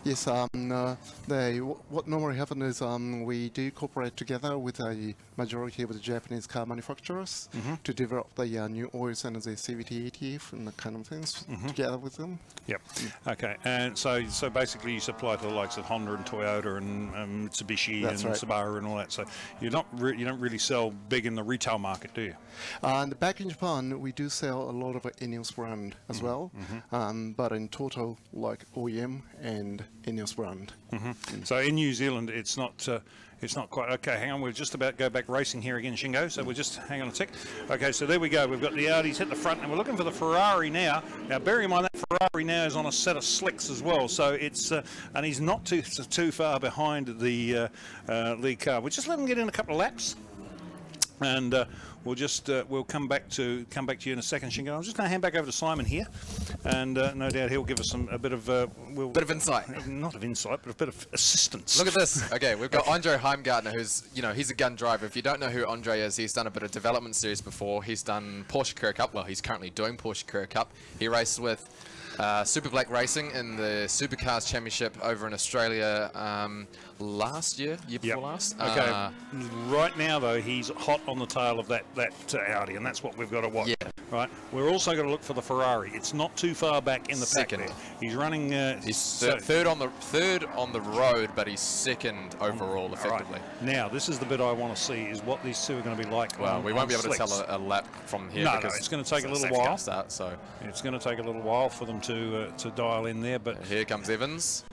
Yes, what normally happens is we do cooperate together with a majority of the Japanese car manufacturers to develop the new oils and the CVT ETF and the kind of things together with them. Yep. Okay, and so basically you supply to the likes of Honda and Toyota and Mitsubishi and Subaru and all that. So you don't really sell big in the retail market, do you? And back in Japan, we do sell a lot of Eneos brand as well, but in total, like OEM and Eneos brand. So in New Zealand, it's not quite okay. Hang on, we're just about to go back racing here again, Shingo. So we'll just hang on a tick. Okay, so there we go. We've got the Audis at the front, and we're looking for the Ferrari now. Now, bear in mind that Ferrari now is on a set of slicks as well. So it's and he's not too far behind the lead car. We'll just let him get in a couple of laps. And we'll come back to you in a second, Shingo. I'm just going to hand back over to Simon here, and no doubt he'll give us a bit of insight. Not of insight, but a bit of assistance. Look at this. Okay, we've got Andre Heimgartner, who's he's a gun driver. If you don't know who Andre is, he's done a bit of development series before. He's done Porsche Carrera Cup. Well, he's currently doing Porsche Carrera Cup. He raced with Super Black Racing in the Supercars Championship over in Australia year before last. Okay. Right now, though, he's hot on the tail of that Audi, and that's what we've got to watch. Yeah. Right. We're also going to look for the Ferrari. It's not too far back in the second. pack there. He's running. He's third on the road, but he's second overall, effectively. Right. Now, this is the bit I want to see: is what these two are going to be like. Well, we won't be able to tell a lap from here. No, because it's going to take a little while. Start, so it's going to take a little while for them to dial in there. But here comes Evans.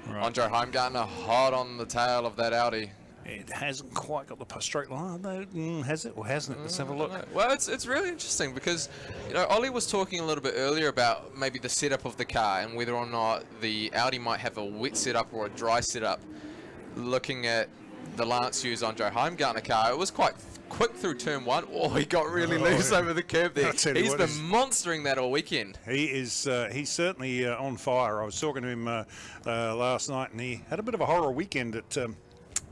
Right. Andre Heimgartner hot on the tail of that Audi. It hasn't quite got the straight line, though. Has it or hasn't it? Let's have a look. Well, it's really interesting because Ollie was talking a little bit earlier about maybe the setup of the car and whether or not the Audi might have a wet setup or a dry setup. Looking at the Lance Hughes Andre Heimgartner car, it was quite quick through turn one. Oh, he got really loose over the curb there. He's been monstering that all weekend. He is. He's certainly on fire. I was talking to him last night, and he had a bit of a horror weekend at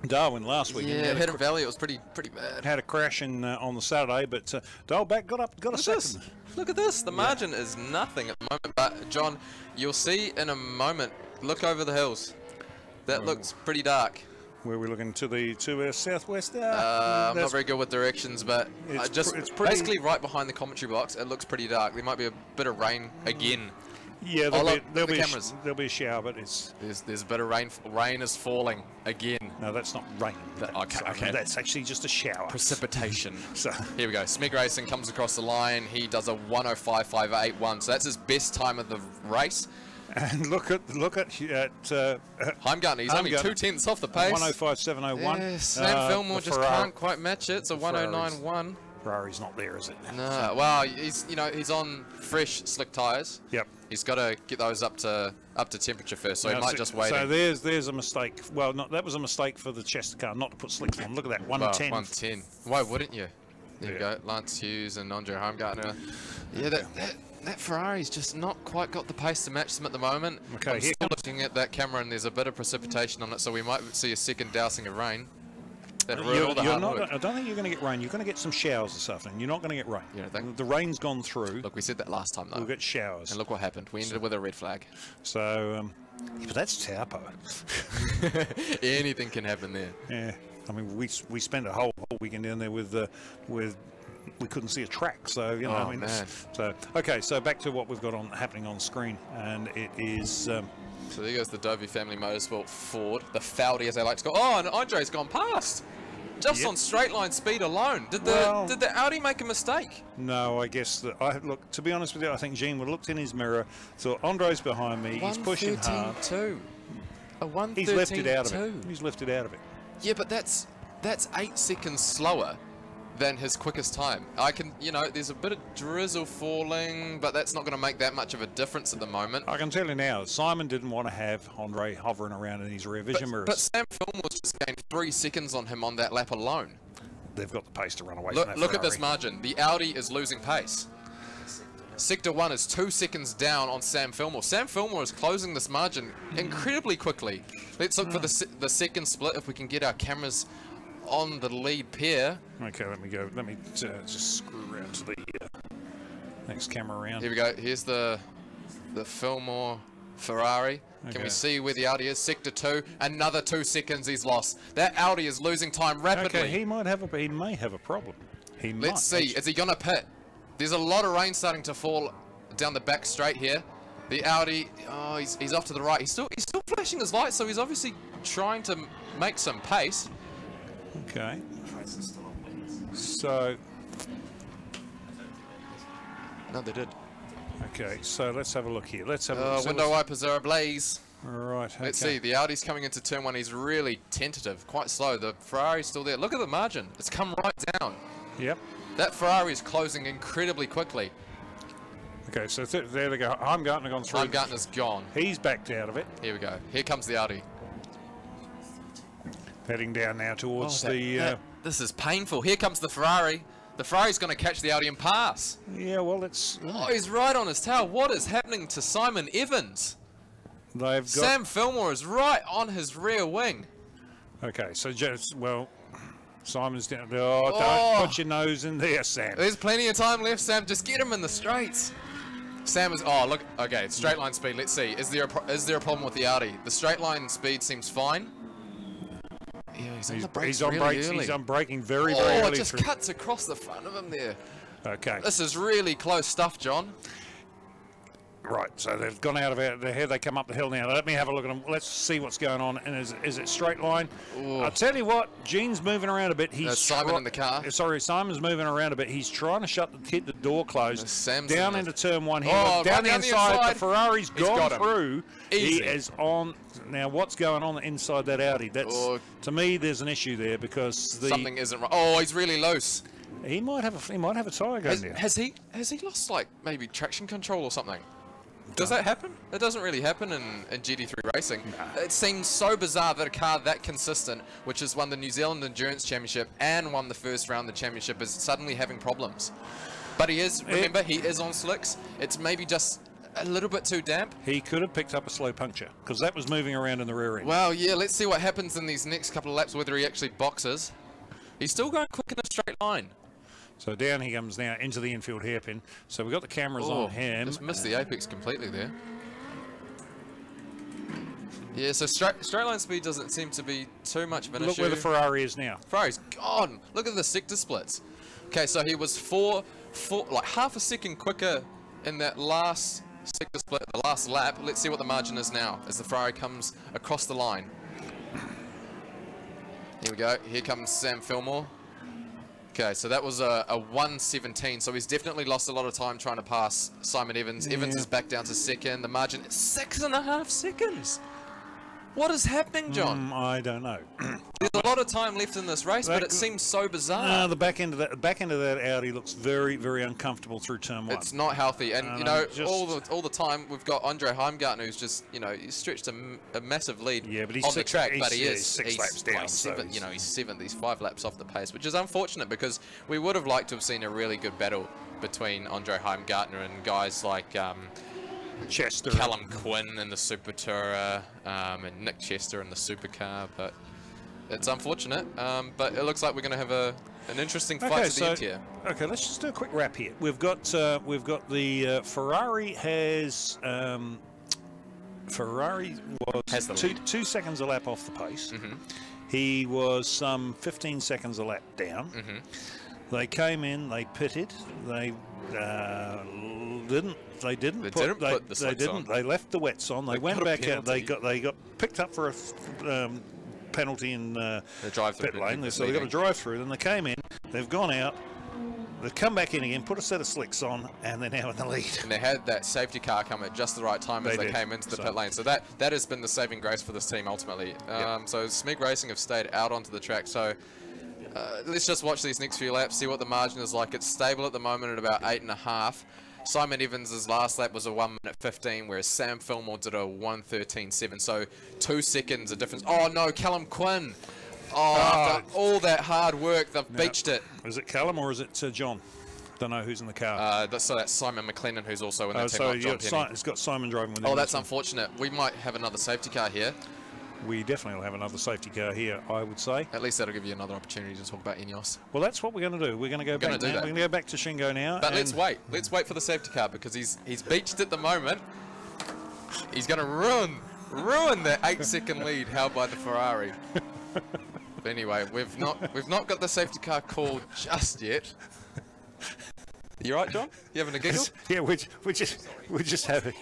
Darwin last week. Yeah, Hidden Valley, it was pretty bad. Had a crash on the Saturday, but Dalback got a second. Look at this. The margin is nothing at the moment. But John, you'll see in a moment. Look over the hills. That looks pretty dark. Where are we looking to the southwest? I'm not very good with directions, but it's basically right behind the commentary box. It looks pretty dark. There might be a bit of rain again. Yeah, there'll be a shower, but there's a bit of rain. Rain is falling again. No, that's not rain. Okay. That's actually just a shower. Precipitation. So here we go. SMEG Racing comes across the line. He does a 1:05.581. So that's his best time of the race. And look at Heimgartner. He's only 2/10 off the pace. 1:05.701. Sam Fillmore just can't quite match it. It's a 1:09.1. Ferrari's not there, is it? No, well, he's on fresh slick tyres. Yep. He's got to get those up to temperature first, so he might just wait. So there's a mistake. Well, that was a mistake for the Chester car not to put slicks on. Look at that, 110. 110. Why wouldn't you? There you go, Lance Hughes and Andre Heimgartner. Yeah, that Ferrari's just not quite got the pace to match them at the moment. Okay, I'm still looking at that camera and there's a bit of precipitation on it, so we might see a second dousing of rain. I don't think you're going to get rain. You're going to get some showers this afternoon. You're not going to get rain. You don't think? The rain's gone through. Look, we said that last time, though. We'll get showers. And look what happened. We ended with a red flag. So, but that's Taupo. Anything can happen there. Yeah. I mean, we spent a whole weekend down there with we couldn't see a track, so you know. Oh, I mean, man. So okay, so back to what we've got happening on screen, and it is. So there goes the Dovey Family Motorsport Ford, the Faudi as they like to call. Oh, and Andre's gone past. Just on straight line speed alone. Did the Audi make a mistake? No, I guess that. Look, to be honest with you, I think Gene would have looked in his mirror, saw Andre's behind me. He's pushing hard. 113.2. A 113.2. He's left it out of it. He's left it out of it. Yeah, but that's 8 seconds slower than his quickest time. I can, there's a bit of drizzle falling, but that's not going to make that much of a difference at the moment. I can tell you now, Simon didn't want to have Andre hovering around in his rear vision mirrors. But Sam Fillmore's just gained 3 seconds on him on that lap alone. They've got the pace to run away from that Look at Ferrari. this margin. The Audi is losing pace. Sector 1 is 2 seconds down on Sam Fillmore. Sam Fillmore is closing this margin incredibly quickly. Let's look for the second split if we can get our cameras on the lead pair. Okay, let me go. Let me just screw around to the next camera around. Here we go. Here's the Fillmore Ferrari. Okay. Can we see where the Audi is? Sector 2. Another 2 seconds he's lost. That Audi is losing time rapidly. Okay, he may have a problem. Let's see. Is he gonna pit? There's a lot of rain starting to fall down the back straight here. The Audi, he's off to the right. He's still flashing his lights, so he's obviously trying to make some pace. Okay. So. No, they did. Okay, so let's have a look here. Let's have a look. Window wipers are ablaze. All right. Okay. Let's see. The Audi's coming into turn 1. He's really tentative, quite slow. The Ferrari's still there. Look at the margin. It's come right down. Yep. That Ferrari is closing incredibly quickly. Okay, so there they go. Heimgartner gone through. Heimgartner's gone. He's backed out of it. Here we go. Here comes the Audi. Heading down now towards the... This is painful. Here comes the Ferrari. The Ferrari's going to catch the Audi and pass. Yeah, well, it's... Oh, he's right on his tail. What is happening to Simon Evans? They've got... Sam Fillmore is right on his rear wing. Okay, so just, well... Simon's down. Oh, don't put your nose in there, Sam. There's plenty of time left, Sam. Just get him in the straights. Sam is... Oh, look. Okay, straight line speed. Let's see. Is there a problem with the Audi? The straight line speed seems fine. Yeah, he's on the brakes really early. He's on braking very early. Oh, it just cuts across the front of him there. Okay. This is really close stuff, John. Right, so they've gone out of there. Here they come up the hill now. Let me have a look at them. Let's see what's going on. And is it straight line? Ooh. I'll tell you what, Gene's moving around a bit. He's Simon in the car. Sorry, Simon's moving around a bit. He's trying to keep the door closed. Sam's down into turn 1 here. Oh, down right the inside. The Ferrari's He's gone got through. Easy. He is on. Now, what's going on inside that Audi? That's to me, there's an issue there because something isn't right. Oh, he's really loose. He might have a tyre going down. Has he lost like maybe traction control or something? Does that happen? It doesn't really happen in GT3 racing. Nah. It seems so bizarre that a car that consistent, which has won the New Zealand Endurance Championship and won the first round of the championship, is suddenly having problems. But he is, remember, he is on slicks. It's maybe just a little bit too damp. He could have picked up a slow puncture because that was moving around in the rear end. Well, yeah, let's see what happens in these next couple of laps, whether he actually boxes. He's still going quick in a straight line. So down he comes now into the infield hairpin. So we've got the cameras on him. Just missed the apex completely there. Yeah, so straight line speed doesn't seem to be too much of an issue. Look where the Ferrari is now. Ferrari's gone. Look at the sector splits. Okay, so he was like half a second quicker in that last sector split, the last lap. Let's see what the margin is now as the Ferrari comes across the line. Here we go. Here comes Sam Fillmore. Okay, so that was a 1:17, so he's definitely lost a lot of time trying to pass Simon Evans. Yeah. Evans is back down to second. The margin is 6.5 seconds. What is happening, John? I don't know. There's a lot of time left in this race, but it seems so bizarre. The back end of that Audi looks very, very uncomfortable through turn 1. It's not healthy, and you know, all the time we've got Andre Heimgartner, who's just, you know, he's stretched a massive lead on the track, but he's 6 laps down. He's 7th. He's 5 laps off the pace, which is unfortunate because we would have liked to have seen a really good battle between Andre Heimgartner and guys like Chester, Callum Quinn in the Super Tourer, and Nick Chester in the Supercar, but it's unfortunate. But it looks like we're going to have an interesting fight to the end here. Okay, let's just do a quick wrap here. We've got the Ferrari has Ferrari was 2 seconds a lap off the pace. He was some 15 seconds a lap down. They came in, they pitted, they They left the wets on. They went back out. They got picked up for a penalty in the pit lane. So they got a drive through. Then they came in. They've gone out. They've come back in again, put a set of slicks on, and they're now in the lead. And they had that safety car come at just the right time as they came into the pit lane. So that has been the saving grace for this team ultimately. So SMEG Racing have stayed out onto the track. So let's just watch these next few laps, see what the margin is like. It's stable at the moment at about 8.5. Simon Evans' last lap was a 1:15, whereas Sam Fillmore did a 1:13.7. So 2 seconds of difference. Oh no, Callum Quinn. After all that hard work, they've beached it. Is it Callum or is it John? Don't know who's in the car. So that's Simon McLennan, who's also in the team. So it's got Simon driving with him. Oh, that's unfortunate. We might have another safety car here. We definitely will have another safety car here, I would say. At least that'll give you another opportunity to talk about Eneos. Well, that's what we're going to do. We're going to go back. We're going to go back to Shingo now. But let's wait. Let's wait for the safety car because he's beached at the moment. He's going to ruin that 8-second lead held by the Ferrari. But anyway, we've not got the safety car called just yet. You right, John? You having a giggle? Yeah, we're just having.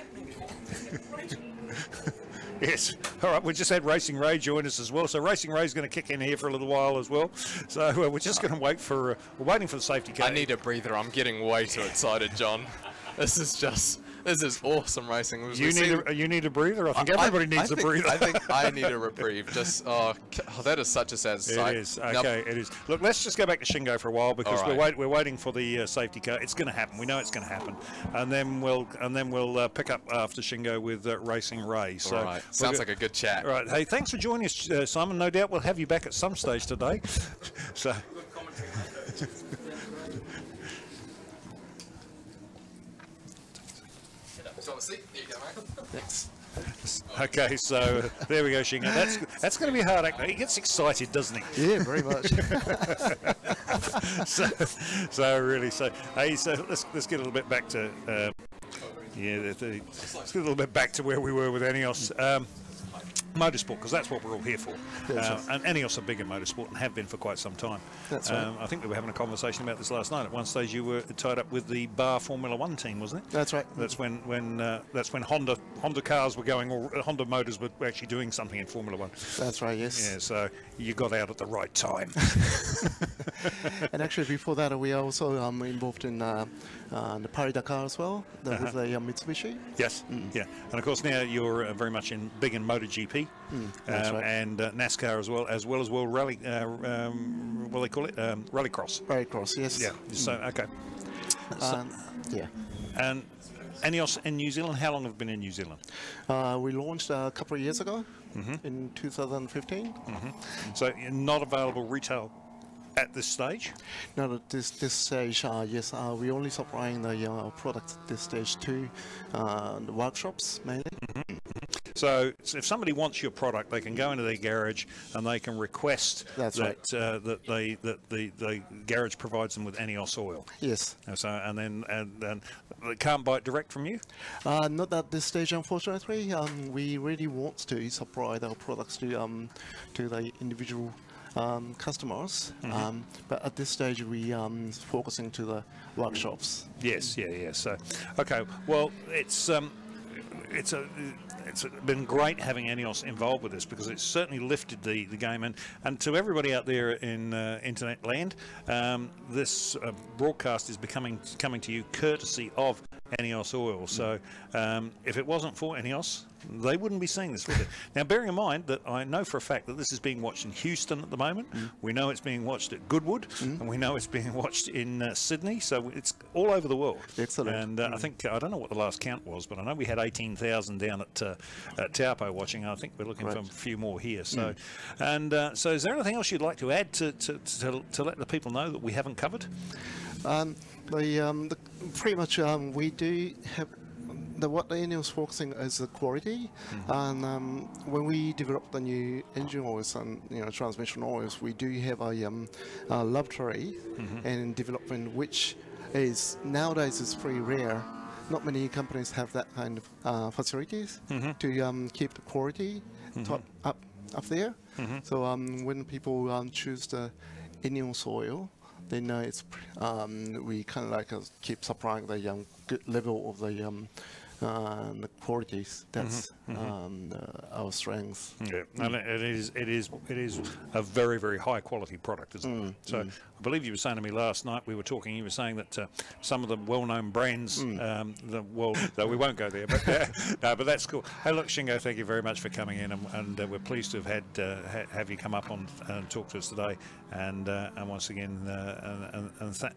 Yes. All right. We just had Racing Ray join us as well. So Racing Ray's going to kick in here for a little while as well. So we're just going to wait for. We're waiting for the safety car. I need a breather. I'm getting way too excited, John. This is awesome racing. You need a breather. I think everybody needs a breather. I think I need a reprieve. Just that is such a sad sight. It is. Okay, it is. Look, let's just go back to Shingo for a while because we're waiting for the safety car. It's going to happen. We know it's going to happen, and then we'll pick up after Shingo with Racing Ray. So all right. Sounds like a good chat. All right. Hey, thanks for joining us, Simon. No doubt we'll have you back at some stage today. So. There you go, mate. Thanks. Okay, so there we go, Shingo. That's going to be hard. He gets excited, doesn't he? Yeah, very much. Hey, let's get a little bit back to let's get a little bit back to where we were with Eneos. Motorsport, because that's what we're all here for. And Eneos are big in motorsport and have been for quite some time. That's right. I think we were having a conversation about this last night. At one stage, you were tied up with the Bar Formula One team, wasn't it? That's right. That's when Honda cars were going, or Honda motors were actually doing something in Formula One. That's right. Yes. Yeah. So you got out at the right time. And actually, before that, we are also involved in the Paddock as well, with the Mitsubishi. Yes. Yeah. And of course, now you're very much big in MotoGP. That's right. And NASCAR as well as World Rally, what do they call it? Rallycross. Rallycross, yes. Yeah. So okay. Yeah. And Eneos in New Zealand. How long have you been in New Zealand? We launched a couple of years ago, in 2015. So you're not available retail at this stage? Not at this stage, yes. We're only supplying the product at this stage to the workshops mainly. So if somebody wants your product, they can go into their garage and they can request that the garage provides them with Eneos oil. Yes. So and then they can't buy it direct from you? Not at this stage, unfortunately. We really want to supply our products to the individual customers, but at this stage we focusing to the workshops. Yes, yeah. So, okay, well, it's been great having Eneos involved with this because it's certainly lifted the game, and to everybody out there in internet land, this broadcast is coming to you courtesy of Eneos oil. So if it wasn't for Eneos, they wouldn't be seeing this, would they? Now, bearing in mind that I know for a fact that this is being watched in Houston at the moment. We know it's being watched at Goodwood, and we know it's being watched in Sydney, so it's all over the world. Excellent. And I think, I don't know what the last count was, but I know we had 18,000 down at Taupo watching. I think we're looking for a few more here. So, so is there anything else you'd like to add to let the people know that we haven't covered? Pretty much we do have what the Eneos focusing is the quality, and when we develop the new engine oils and transmission oils, we do have a laboratory and development, which is nowadays is pretty rare. Not many companies have that kind of facilities to keep the quality up there. So when people choose the Eneos oil, they know it's we kind of like keep supplying the good level of the qualities. That's our strength. Yeah, and it is a very, very high quality product, isn't it? So I believe you were saying to me last night, we were talking, you were saying that some of the well-known brands, though we won't go there, but no, but that's cool. Hey, look, Shingo, thank you very much for coming in, and we're pleased to have have you come up on and talk to us today, and once again,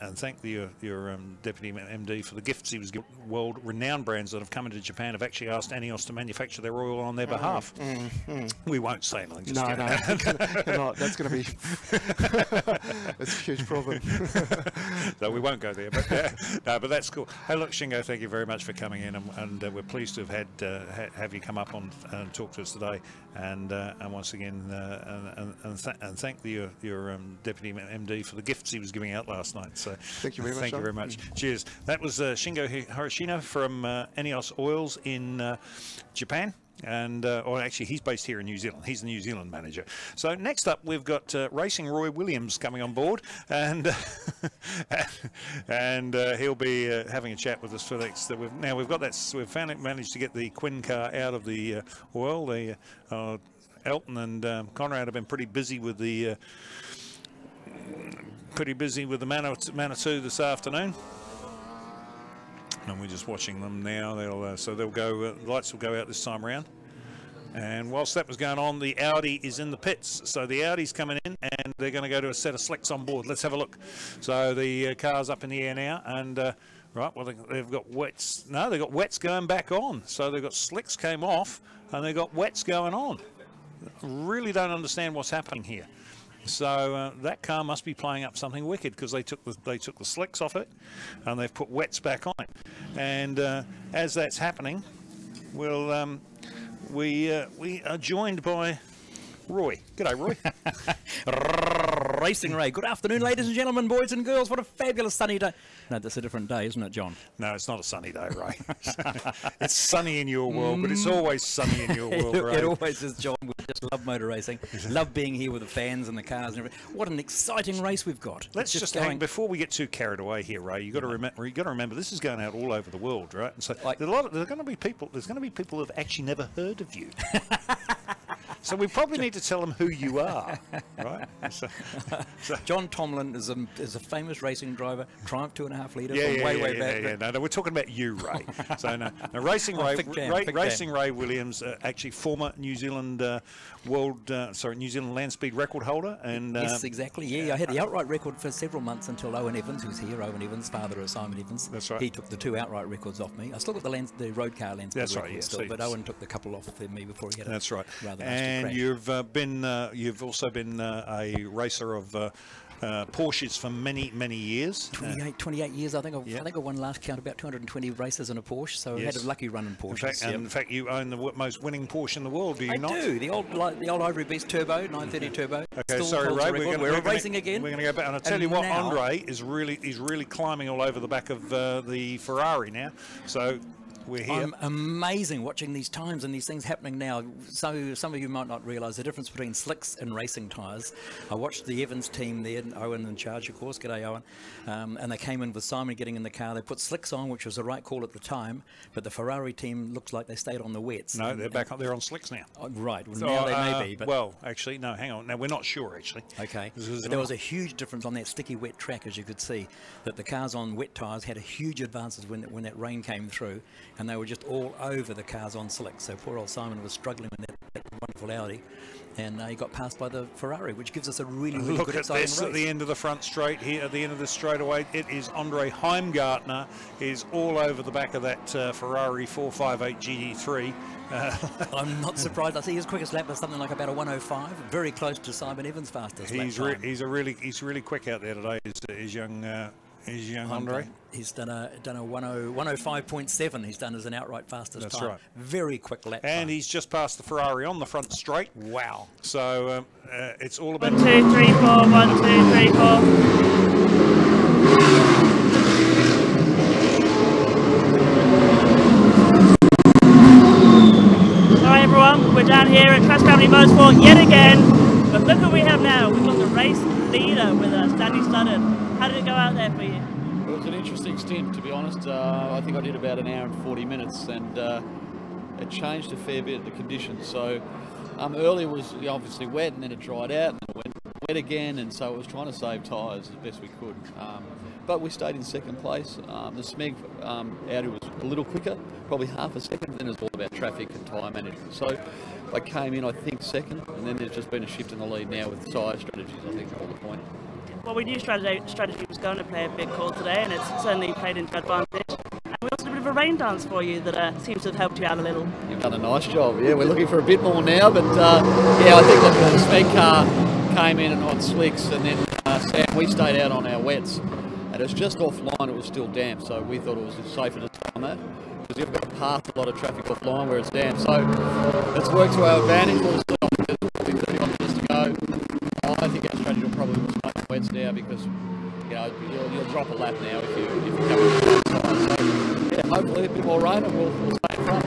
and thank your deputy MD for the gifts he was given. World-renowned brands that have come into Japan have actually asked Eneos to manufacture their oil on their behalf. We won't say anything. No, that's going to be it's a huge problem. So we won't go there, but no, but that's cool. Hey, look, Shingo, thank you very much for coming in, and we're pleased to have have you come up on and talk to us today, and once again, and thank your deputy MD for the gifts he was giving out last night. So thank you very much. Thank you very much. Cheers. That was Shingo Hiroshina from Eneos Oils in Japan. And or actually, he's based here in New Zealand. He's the New Zealand manager. So next up, we've got Racing Roy Williams coming on board, and and he'll be having a chat with us for next. We've got that. We've managed to get the Quinn car out of the oil. The Elton and Conrad have been pretty busy with the Manitou this afternoon. And we're just watching them now. They'll go. Lights will go out this time around. And whilst that was going on, the Audi is in the pits. So the Audi's coming in, and they're going to go to a set of slicks on board. Let's have a look. So the car's up in the air now, and right. Well, they've got wets. No, they've got wets going back on. So they've got slicks came off, and they've got wets going on. Really don't understand what's happening here. So that car must be playing up something wicked, because they took the slicks off it, and they've put wets back on it. And as that's happening, we are joined by Roy. G'day, Roy. Racing Ray. Good afternoon, ladies and gentlemen, boys and girls. What a fabulous sunny day. No, that's a different day, isn't it, John? No, it's not a sunny day, Ray. It's sunny in your world, but it's always sunny in your world, Ray. It always is, John. We just love motor racing. Love being here with the fans and the cars and everything. What an exciting race we've got. Let's just hang, before we get too carried away here, Ray. You got to remember this is going out all over the world, right? And so there's going to be people who've actually never heard of you. So we probably need to tell them who you are, right? So. John Tomlin is a famous racing driver, Triumph 2.5 litre from way back. No, we're talking about you, Ray. So no, Racing Ray Williams, actually former New Zealand New Zealand land speed record holder, and yes, exactly. Yeah, I had the outright record for several months until Owen Evans, who's here. Owen Evans, father of Simon Evans. That's right. He took the 2 outright records off me. I still got the road car land speed record still, but Owen took the couple off of me before he had. That's right. Rather and you've also been a racer of Porsches for many years. 28 years. I think I won last count about 220 races in a Porsche. So I had a lucky run in Porsches. In fact, you own the most winning Porsche in the world. Do you not? I do. The old Ivory Beast Turbo, 930 Turbo. Okay, still sorry, Ray. We're racing again. We're going to go back, and I tell you what, Andre is really climbing all over the back of the Ferrari now. So. We're here. I'm amazing watching these times and these things happening now. So some of you might not realise the difference between slicks and racing tyres. I watched the Evans team there, Owen in charge, of course. G'day, Owen. And they came in with Simon getting in the car. They put slicks on, which was the right call at the time. But the Ferrari team looks like they stayed on the wets. No, they're back up. They're on slicks now. Right. Well, so, now they may be. But well, actually, no. Hang on. Now we're not sure actually. Okay. But there was a huge difference on that sticky wet track, as you could see. That the cars on wet tyres had a huge advantage when that rain came through, and they were just all over the cars on slicks. So poor old Simon was struggling with that wonderful Audi, and he got passed by the Ferrari, which gives us a really, really Look good at exciting this race. at the end of the front straight here, at the end of the straightaway. It is Andre Heimgartner is all over the back of that Ferrari 458 GT3. I'm not surprised. I see his quickest lap was something like about a 105, very close to Simon Evans' fastest lap time. He's really quick out there today. Is young Andre. He's done a 105.7. He's done as an outright fastest That's time. right. Very quick lap And time. he's just passed the Ferrari on the front straight. Wow. So it's all about 1, 2, 3, 4. 1, 2, 3, 4. Alright everyone, we're down here at Trust Family Motorsport yet again. But look what we have now. We've got the race leader with us, Danny Studdard. How did it go out there for you? It was an interesting stint, to be honest. I think I did about an hour and 40 minutes, and it changed a fair bit, the conditions. So earlier was obviously wet, and then it dried out, and then it went wet again, and so it was trying to save tyres as best we could. But we stayed in second place. The SMEG Audi was a little quicker, probably half a second, then it's all about traffic and tyre management. So I came in, I think, second, and then there's just been a shift in the lead now with tyre strategies, I think, all the point. Well, we knew strategy was going to play a big call today, and it's certainly played into advantage. And we also did a bit of a rain dance for you that seems to have helped you out a little. You've done a nice job. Yeah, we're looking for a bit more now, but yeah, I think the SMEG car came in and on slicks, and then Sam, we stayed out on our wets, and it was just offline. It was still damp, so we thought it was safer to stay on that, because you've got to pass a lot of traffic offline where it's damp. So it's worked to our advantage. Obviously, 30 minutes to go. I think our strategy will probably stay on wets now, because you'll drop a lap now if you come in the side. So yeah, hopefully a bit more rain and we'll stay in front.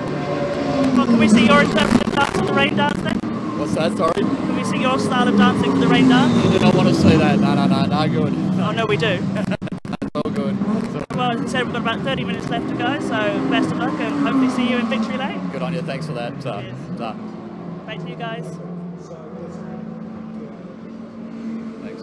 Well, can we see your interpretive dance for the rain dance then? What's that, sorry? Can we see your style of dancing for the rain dance? You do not want to see that. No, good. Oh, no, we do. All good. Well, as I said, we've got about 30 minutes left to go, so best of luck and hopefully see you in victory lane. Good on you. Thanks for that. Back to you guys. Thanks.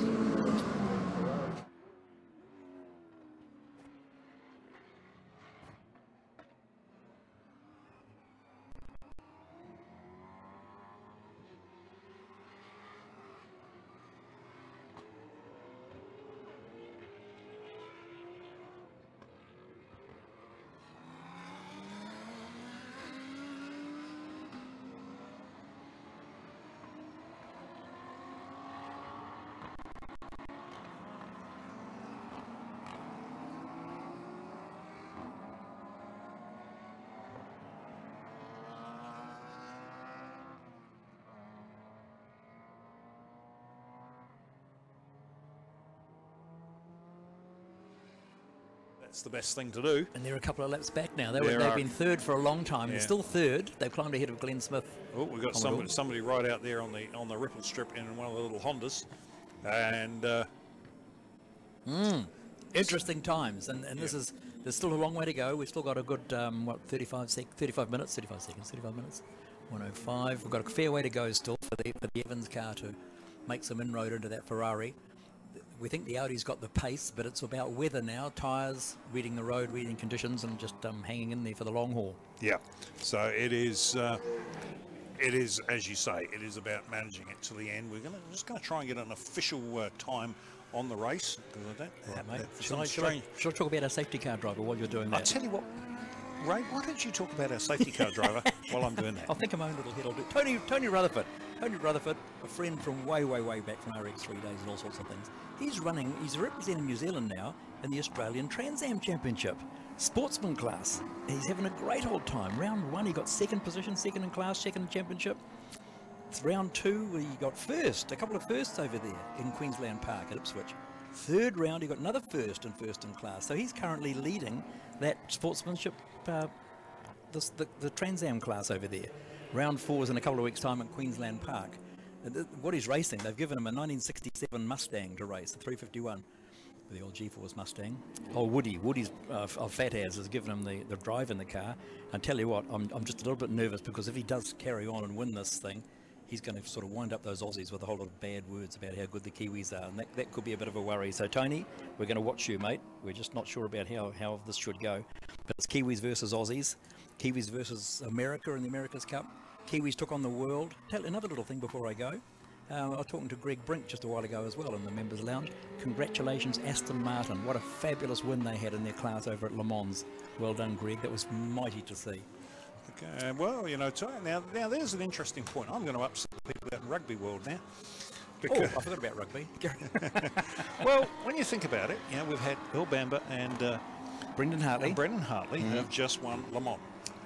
That's the best thing to do. And they're a couple of laps back now. They've been third for a long time. Yeah. They're still third. They've climbed ahead of Glenn Smith. Oh, we've got somebody right out there on the ripple strip in one of the little Hondas, and interesting times. And this is, there's still a long way to go. We've still got a good 35 minutes. 105. We've got a fair way to go still for the Evans car to make some inroad into that Ferrari. We think the Audi's got the pace, but it's about weather now, tyres, reading the road, reading conditions, and just hanging in there for the long haul. Yeah, so it is, as you say, it is about managing it to the end. We're just going to try and get an official time on the race, because I don't. Mate. Shall I talk about our safety car driver while you're doing that? I'll tell you what, Ray, why don't you talk about our safety car driver while I'm doing that? I'll think of my own little head. I'll do Tony Rutherford. Tony Rutherford, a friend from way back from RX3 days and all sorts of things. He's representing New Zealand now in the Australian Trans Am Championship, sportsman class. He's having a great old time. Round 1, he got second position, second in class, second in championship. Round 2, he got first, a couple of firsts over there in Queensland Park at Ipswich. Third round, he got another first in class. So he's currently leading that sportsmanship, the Trans Am class over there. Round 4 is in a couple of weeks' time at Queensland Park. What he's racing, they've given him a 1967 Mustang to race, the 351, the old G-Force Mustang. Oh, Woody's of Fat Ass has given him the drive in the car. And tell you what, I'm just a little bit nervous, because if he does carry on and win this thing, he's going to sort of wind up those Aussies with a whole lot of bad words about how good the Kiwis are, and that could be a bit of a worry. So Tony, we're going to watch you, mate. We're just not sure about how this should go. But it's Kiwis versus Aussies, Kiwis versus America in the America's Cup. Kiwis took on the world. Tell another little thing before I go. I was talking to Greg Brink just a while ago as well in the members lounge. Congratulations, Aston Martin. What a fabulous win they had in their class over at Le Mans. Well done, Greg. That was mighty to see. Okay, well, you know, now there's an interesting point. I'm going to upset people out in rugby world now. Oh, I forgot about rugby. Well, when you think about it, you know, we've had Earl Bamber and Brendan Hartley. Have just won Le Mans.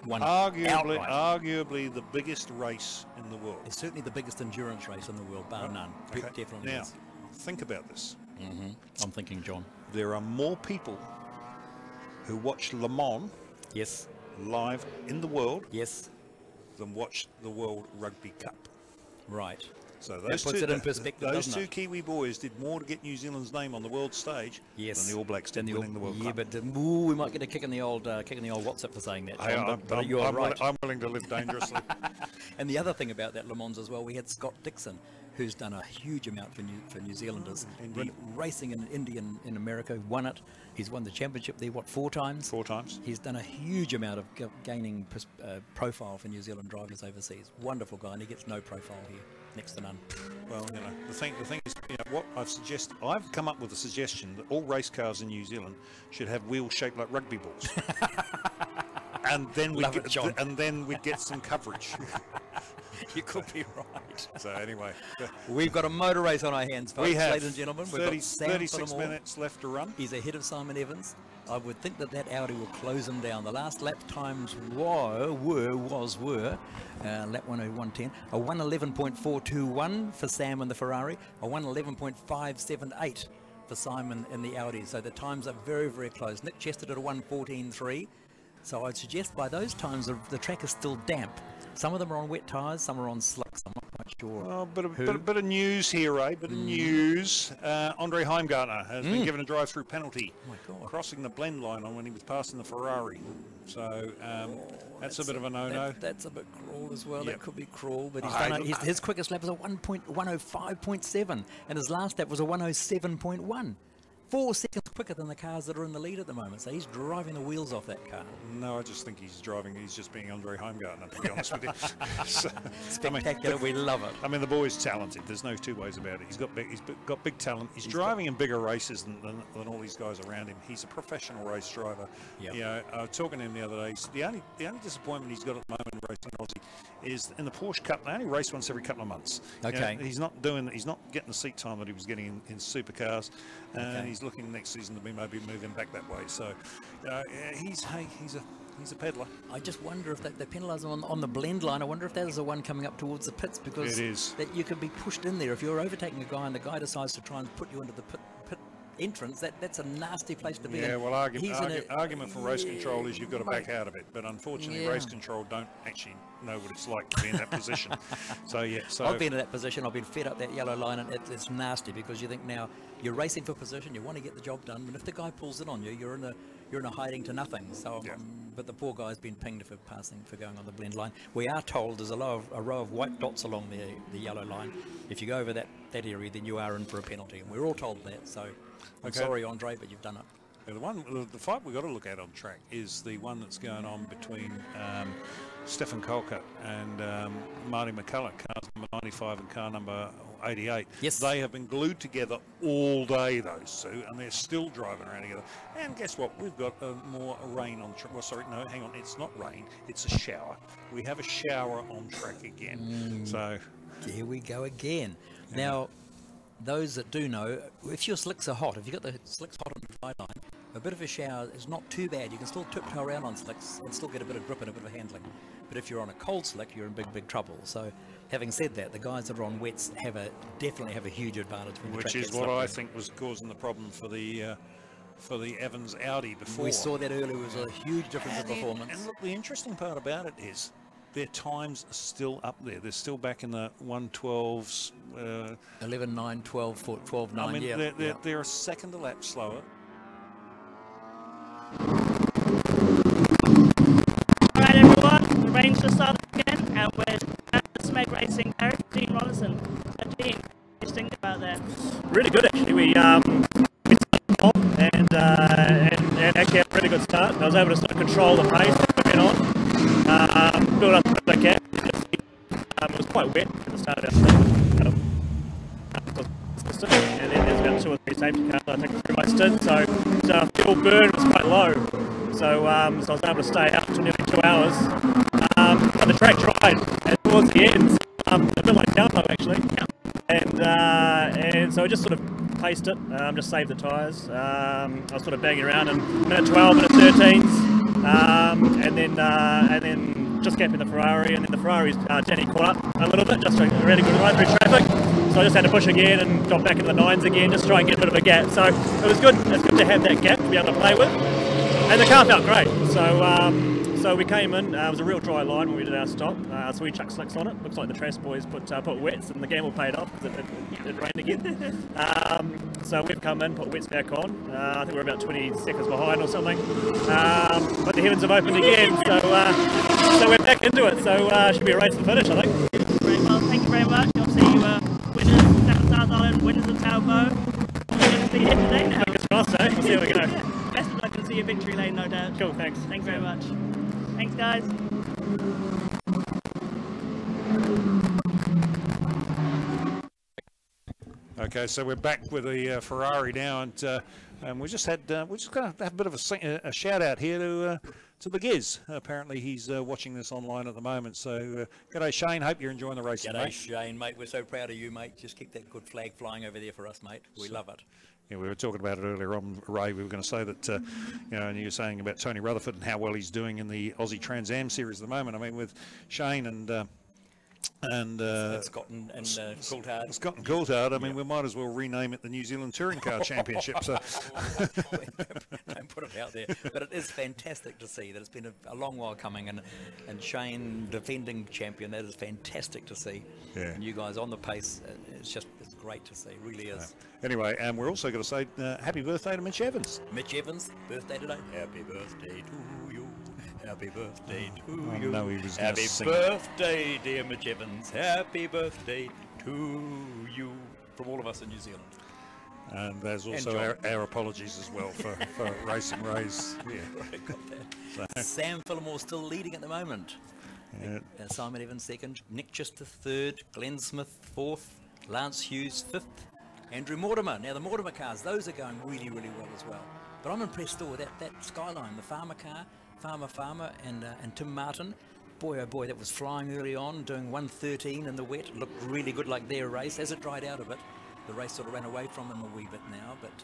Arguably the biggest race in the world. It's certainly the biggest endurance race in the world, bar none. Okay. Definitely now, is. think about this. I'm thinking, John. There are more people who watch Le Mans live in the world than watch the World Rugby Cup. Right. So That puts it in perspective, those doesn't two it? Kiwi boys did more to get New Zealand's name on the world stage than the All Blacks did winning the World Cup. But we might get a kick in the old WhatsApp for saying that, John, but you're right. I'm willing to live dangerously. And the other thing about that Le Mans as well, we had Scott Dixon, who's done a huge amount for New Zealanders. Racing in India and in America, won it. He's won the championship there, what, 4 times? 4 times. He's done a huge amount of gaining profile for New Zealand drivers overseas. Wonderful guy, and he gets no profile here, next to none. Well, you know, the thing is, you know, what I've come up with a suggestion that all race cars in New Zealand should have wheels shaped like rugby balls. And then we'd get some coverage. You could be right. So anyway, we've got a motor race on our hands, folks, we have, ladies and gentlemen. We've got Sam 36 minutes left to run. He's ahead of Simon Evans. I would think that Audi will close him down. The last lap times were lap 1:01.10, a 1:11.421 for Sam in the Ferrari, a 1:11.578 for Simon in the Audi. So the times are very, very close. Nick Chester did a 1:14.3. So I'd suggest by those times the track is still damp. Some of them are on wet tyres, some are on slicks. I'm not quite sure. Oh, bit of news here, eh? Bit of news. Andre Heimgartner has been given a drive-through penalty, crossing the blend line on when he was passing the Ferrari. So that's a bit of a no-no. That's a bit cruel as well. That could be cruel, but his quickest lap was a 1:05.7, and his last lap was a 1:07.1. 4 seconds quicker than the cars that are in the lead at the moment, so he's driving the wheels off that car. No, I just think he's just being Andre Heimgartner, to be honest with you. Spectacular, we love it. I mean, the boy's talented, there's no two ways about it. He's got big talent. He's driving in bigger races than all these guys around him. He's a professional race driver. Yep. You know, I was talking to him the other day. The only disappointment he's got at the moment in racing Aussie is in the Porsche Cup. They only race once every couple of months. Okay. You know, he's not getting the seat time that he was getting in supercars, and he's looking next season to be maybe moving back that way. So he's a peddler. I just wonder if they penalise him on the blend line. I wonder if that is the one coming up towards the pits, because it is. That you can be pushed in there if you're overtaking a guy and the guy decides to try and put you into the pit entrance. That's a nasty place to be. Yeah, well, argument for race control is you've got to back out of it, but unfortunately race control don't actually know what it's like to be in that position. So I've been in that position. I've been fed up that yellow line, and it's nasty, because you think now you're racing for position, you want to get the job done, but if the guy pulls it on you, you're in a hiding to nothing. So but the poor guy's been pinged for going on the blend line. We are told there's a row of white dots along the yellow line. If you go over that area, then you are in for a penalty, and we're all told that. So I'm sorry, Andre, but you've done it. Yeah, the fight we've got to look at on track is the one that's going on between Stefan Kolka and Marty McCullough, cars number 95 and car number 88. Yes. They have been glued together all day, those two, and they're still driving around together. And guess what? We've got more rain on track. Well, sorry, no, hang on. It's not rain. It's a shower. We have a shower on track again. So here we go again. Yeah. Now, those that do know, if your slicks are hot, if you've got the slicks hot on the fly line, a bit of a shower is not too bad. You can still tiptoe around on slicks and still get a bit of grip and a bit of handling. But if you're on a cold slick, you're in big trouble. So, having said that, the guys that are on wets definitely have a huge advantage. Which is what I think was causing the problem for the Evans Audi before. We saw that earlier. It was a huge difference in performance. And look, the interesting part about it is their times are still up there. They're still back in the 1:12s. 11:09, 12:9. I mean, they're a second a lap slower. Alright everyone, the rain's just started again, and we're at the SMEG Racing Garage. about that? Really good, actually. We started off and actually had a really good start. I was able to sort of control the pace that went on, build up a gap. It was quite wet at the start of our system, and then there's about 2 or 3 safety cars I think through my stint, so our fuel burn was quite low. So I was able to stay up for nearly 2 hours. But the track dried, and towards the end, a bit like download actually. And so I just sort of paced it, just saved the tyres. I was sort of banging around in minute 12, minute 13s, and then just gapping the Ferrari, and then the Ferrari's Danny caught up a little bit, just a really good ride through traffic. So I just had to push again and got back into the 9s again, just try and get a bit of a gap. So it was good. It's good to have that gap to be able to play with, and the car felt great. So we came in. It was a real dry line when we did our stop. So we chucked slicks on it. Looks like the Trash boys put wets, and the gamble paid off because it rained again. So we've come in, put wets back on. I think we're about 20 seconds behind or something. But the heavens have opened again, so we're back into it. So should be a race to the finish, I think. Great. Well, thank you very much. Obviously, you were winners down South Island, winners of Talbot. We're going to see you here today now. Fingers crossed, eh? We'll see how we go. Best of luck and see you victory lane, no doubt. Cool, thanks. Thanks very much. Thanks, guys. Okay, so we're back with the Ferrari now, and we're just going to have a bit of a shout out here to the Giz. Apparently, he's watching this online at the moment. So, g'day Shane. Hope you're enjoying the race. G'day Shane, mate. We're so proud of you, mate. Just keep that good flag flying over there for us, mate. We love it. Yeah, we were talking about it earlier on, Ray. We were going to say that, you know, and you were saying about Tony Rutherford and how well he's doing in the Aussie Trans Am series at the moment. I mean, with Shane and Scott and Coulthard. Scott and Coulthard. I mean, we might as well rename it the New Zealand Touring Car Championship. So don't put it out there, but it is fantastic to see that it's been a long while coming, and Shane defending champion. That is fantastic to see. Yeah. And you guys on the pace. It's great to see. It really is. Anyway, and we're also going to say happy birthday to Mitch Evans. Mitch Evans, birthday today. Happy birthday to you. Happy birthday to you. No, he was Happy birthday, dear Mitch Evans. Happy birthday to you. From all of us in New Zealand. And there's also our apologies as well for racing Ray's. Yeah. Right, got that. So. Sam Fillmore still leading at the moment. Yeah. Simon Evans second. Nick Chester third. Glenn Smith fourth. Lance Hughes fifth. Andrew Mortimer. Now the Mortimer cars, those are going really, really well as well. But I'm impressed still with that Skyline, the Farmer car, Farmer and Tim Martin. Boy, oh boy, that was flying early on, doing 1:13 in the wet. It looked really good like their race. As it dried out a bit, the race sort of ran away from them a wee bit now, but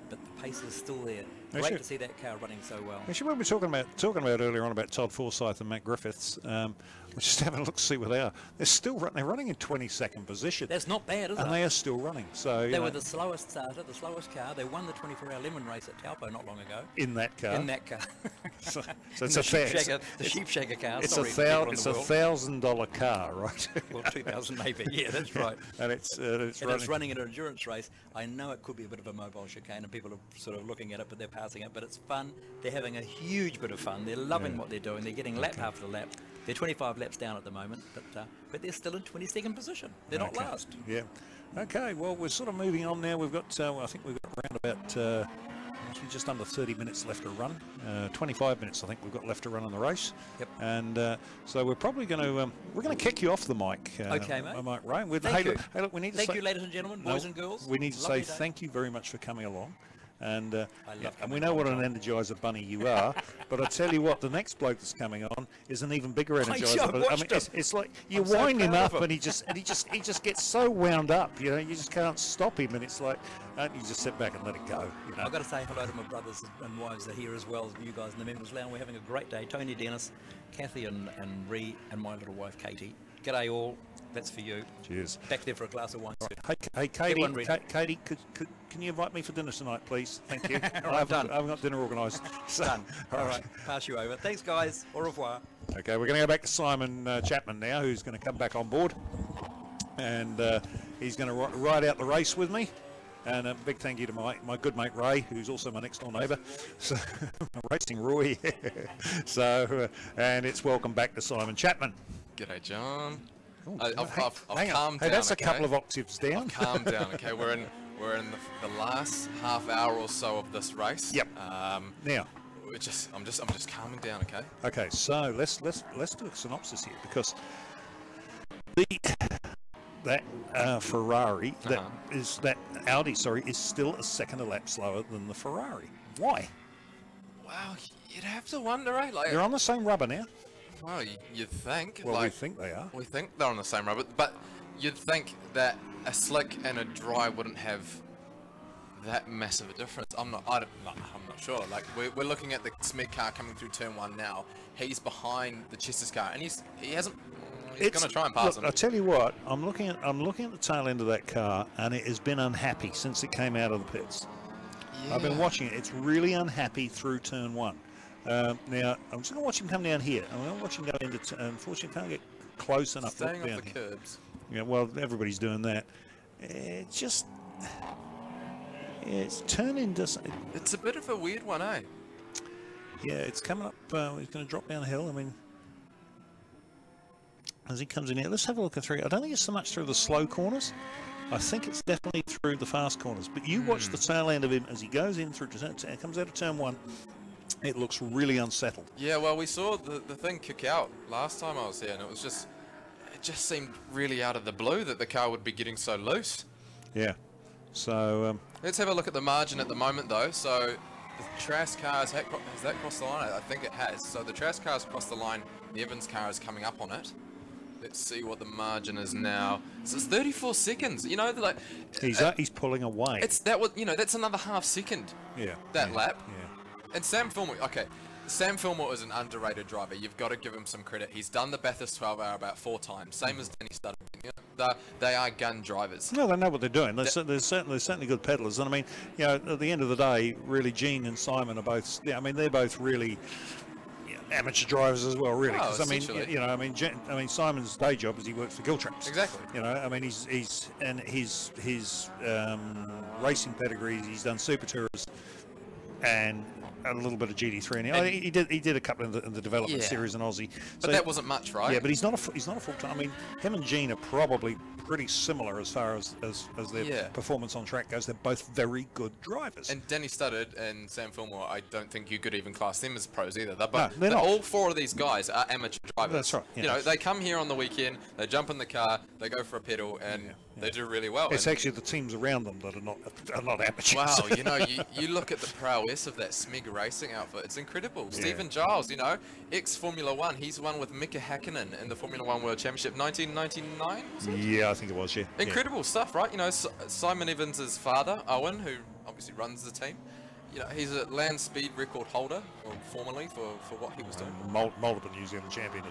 the pace is still there. Great to see that car running so well. Actually, when we were talking about earlier on about Todd Forsyth and Matt Griffiths, we're just having a look to see where they are. They're running in 22nd position. That's not bad, is it? And they are still running. So they were the slowest starter, the slowest car. They won the 24-hour lemon race at Taupo not long ago. In that car. In that car. so it's the sheep shagger car. It's $1,000 car, right? Well, 2,000 maybe. Yeah, that's right. And it's running in an endurance race. I know it could be a bit of a mobile chicane, and people are sort of looking at it, but they're passing it. But it's fun. They're having a huge bit of fun. They're loving what they're doing. They're getting lap after lap. They're 25 laps down at the moment, but they're still in 22nd position. They're not last. Yeah. Okay. Well, we're sort of moving on now. We've got, I think we've got around about actually just under 30 minutes left to run. 25 minutes, I think we've got left to run on the race. Yep. And so we're probably going to kick you off the mic. Okay, mate. Mike Ray. Thank you. Hey, look, we need to thank you, ladies and gentlemen, boys and girls. We need to say thank you very much for coming along. And we know what an Energizer bunny you are, but I tell you what, the next bloke that's coming on is an even bigger Energizer. I mean, it's like you wind him up, and he just gets so wound up. You know, you just can't stop him, and it's like, don't you just sit back and let it go? You know? I've got to say hello to my brothers and wives that are here as well as you guys in the members lounge. We're having a great day. Tony, Dennis, Kathy, and Ree, and my little wife Katie. G'day all. That's for you. Cheers. Back there for a glass of wine. Right. Hey, Katie, can you invite me for dinner tonight, please? Thank you. I haven't got dinner organised. Done. All right, pass you over. Thanks, guys. Au revoir. Okay, we're going to go back to Simon Chapman now, who's going to come back on board. And he's going to ride out the race with me. And a big thank you to my good mate Ray, who's also my next door neighbour. So, racing Roy. So, and it's welcome back to Simon Chapman. G'day, John. I've Hang on. calmed Hey, down. that's a okay? couple of octaves down. I've calmed down. Okay, we're in the last half hour or so of this race. Yep. Now, I'm just calming down. Okay. Okay, so let's do a synopsis here, because that Ferrari, that Audi, is still a second a lap slower than the Ferrari. Why? Wow, you'd have to wonder, eh? Like, They're on the same rubber now. Well, you'd think. Well, like, we think they are. We think they're on the same rubber, but you'd think that a slick and a dry wouldn't have that massive a difference. I'm not sure. Like, we're looking at the SMEG car coming through turn 1 now. He's behind the Chester's car, and he's going to try and pass him. I tell you what, I'm looking at the tail end of that car, and it has been unhappy since it came out of the pits. Yeah. I've been watching it. It's really unhappy through turn 1. Now, I'm just going to watch him come down here. I'm going to watch him go into. Unfortunately, I can't get close enough. Staying down off the here. curbs. Yeah, well, everybody's doing that. It's just. It's turning into. It's a bit of a weird one, eh? Yeah, it's coming up. He's going to drop down a hill. I mean, as he comes in here, let's have a look at 3. I don't think it's so much through the slow corners. I think it's definitely through the fast corners. But you watch the tail end of him as he goes in through. Comes out of turn 1. It looks really unsettled. Yeah, well, we saw the thing kick out last time I was here, and it just seemed really out of the blue that the car would be getting so loose. Yeah. So let's have a look at the margin at the moment, though. So the Trask car has that crossed the line? I think it has. So the Trask car has crossed the line. The Evans car is coming up on it. Let's see what the margin is now. So it's 34 seconds. You know, like he's pulling away. That's another half second. Yeah. That lap. Yeah. And Sam Fillmore, okay, Sam Fillmore is an underrated driver. You've got to give him some credit. He's done the Bathurst 12 Hour about 4 times, same as Danny Studdard. You know, they are gun drivers. No, they know what they're doing. They're certainly good pedallers. And I mean, you know, at the end of the day, really, Gene and Simon are both. Yeah, I mean, they're both really amateur drivers as well, really. Because I mean, Simon's day job is he works for Giltrap. Exactly. You know, I mean, his racing pedigrees. He's done Super Tours and a little bit of GT3 in it. He did a couple in the development series in Aussie. But that wasn't much, right? Yeah, but he's not a full time. I mean, him and Gene are probably pretty similar as far as their performance on track goes. They're both very good drivers. And Danny Studdard and Sam Fillmore, I don't think you could even class them as pros either. They're not. All 4 of these guys are amateur drivers. That's right. Yeah. You know, they come here on the weekend, they jump in the car, they go for a pedal, and they do really well. It's actually the teams around them that are not amateurs. Wow, you know, you look at the prowess of that SMEG racing outfit. It's incredible. Yeah. Stephen Giles, you know, ex-Formula 1. He's won with Mika Hakkinen in the Formula 1 World Championship 1999. Yeah, I think it was. Yeah. Incredible stuff, right? You know, Simon Evans' father, Owen, who obviously runs the team. You know, he's a land speed record holder, or formerly for what he was doing. Multiple New Zealand champion in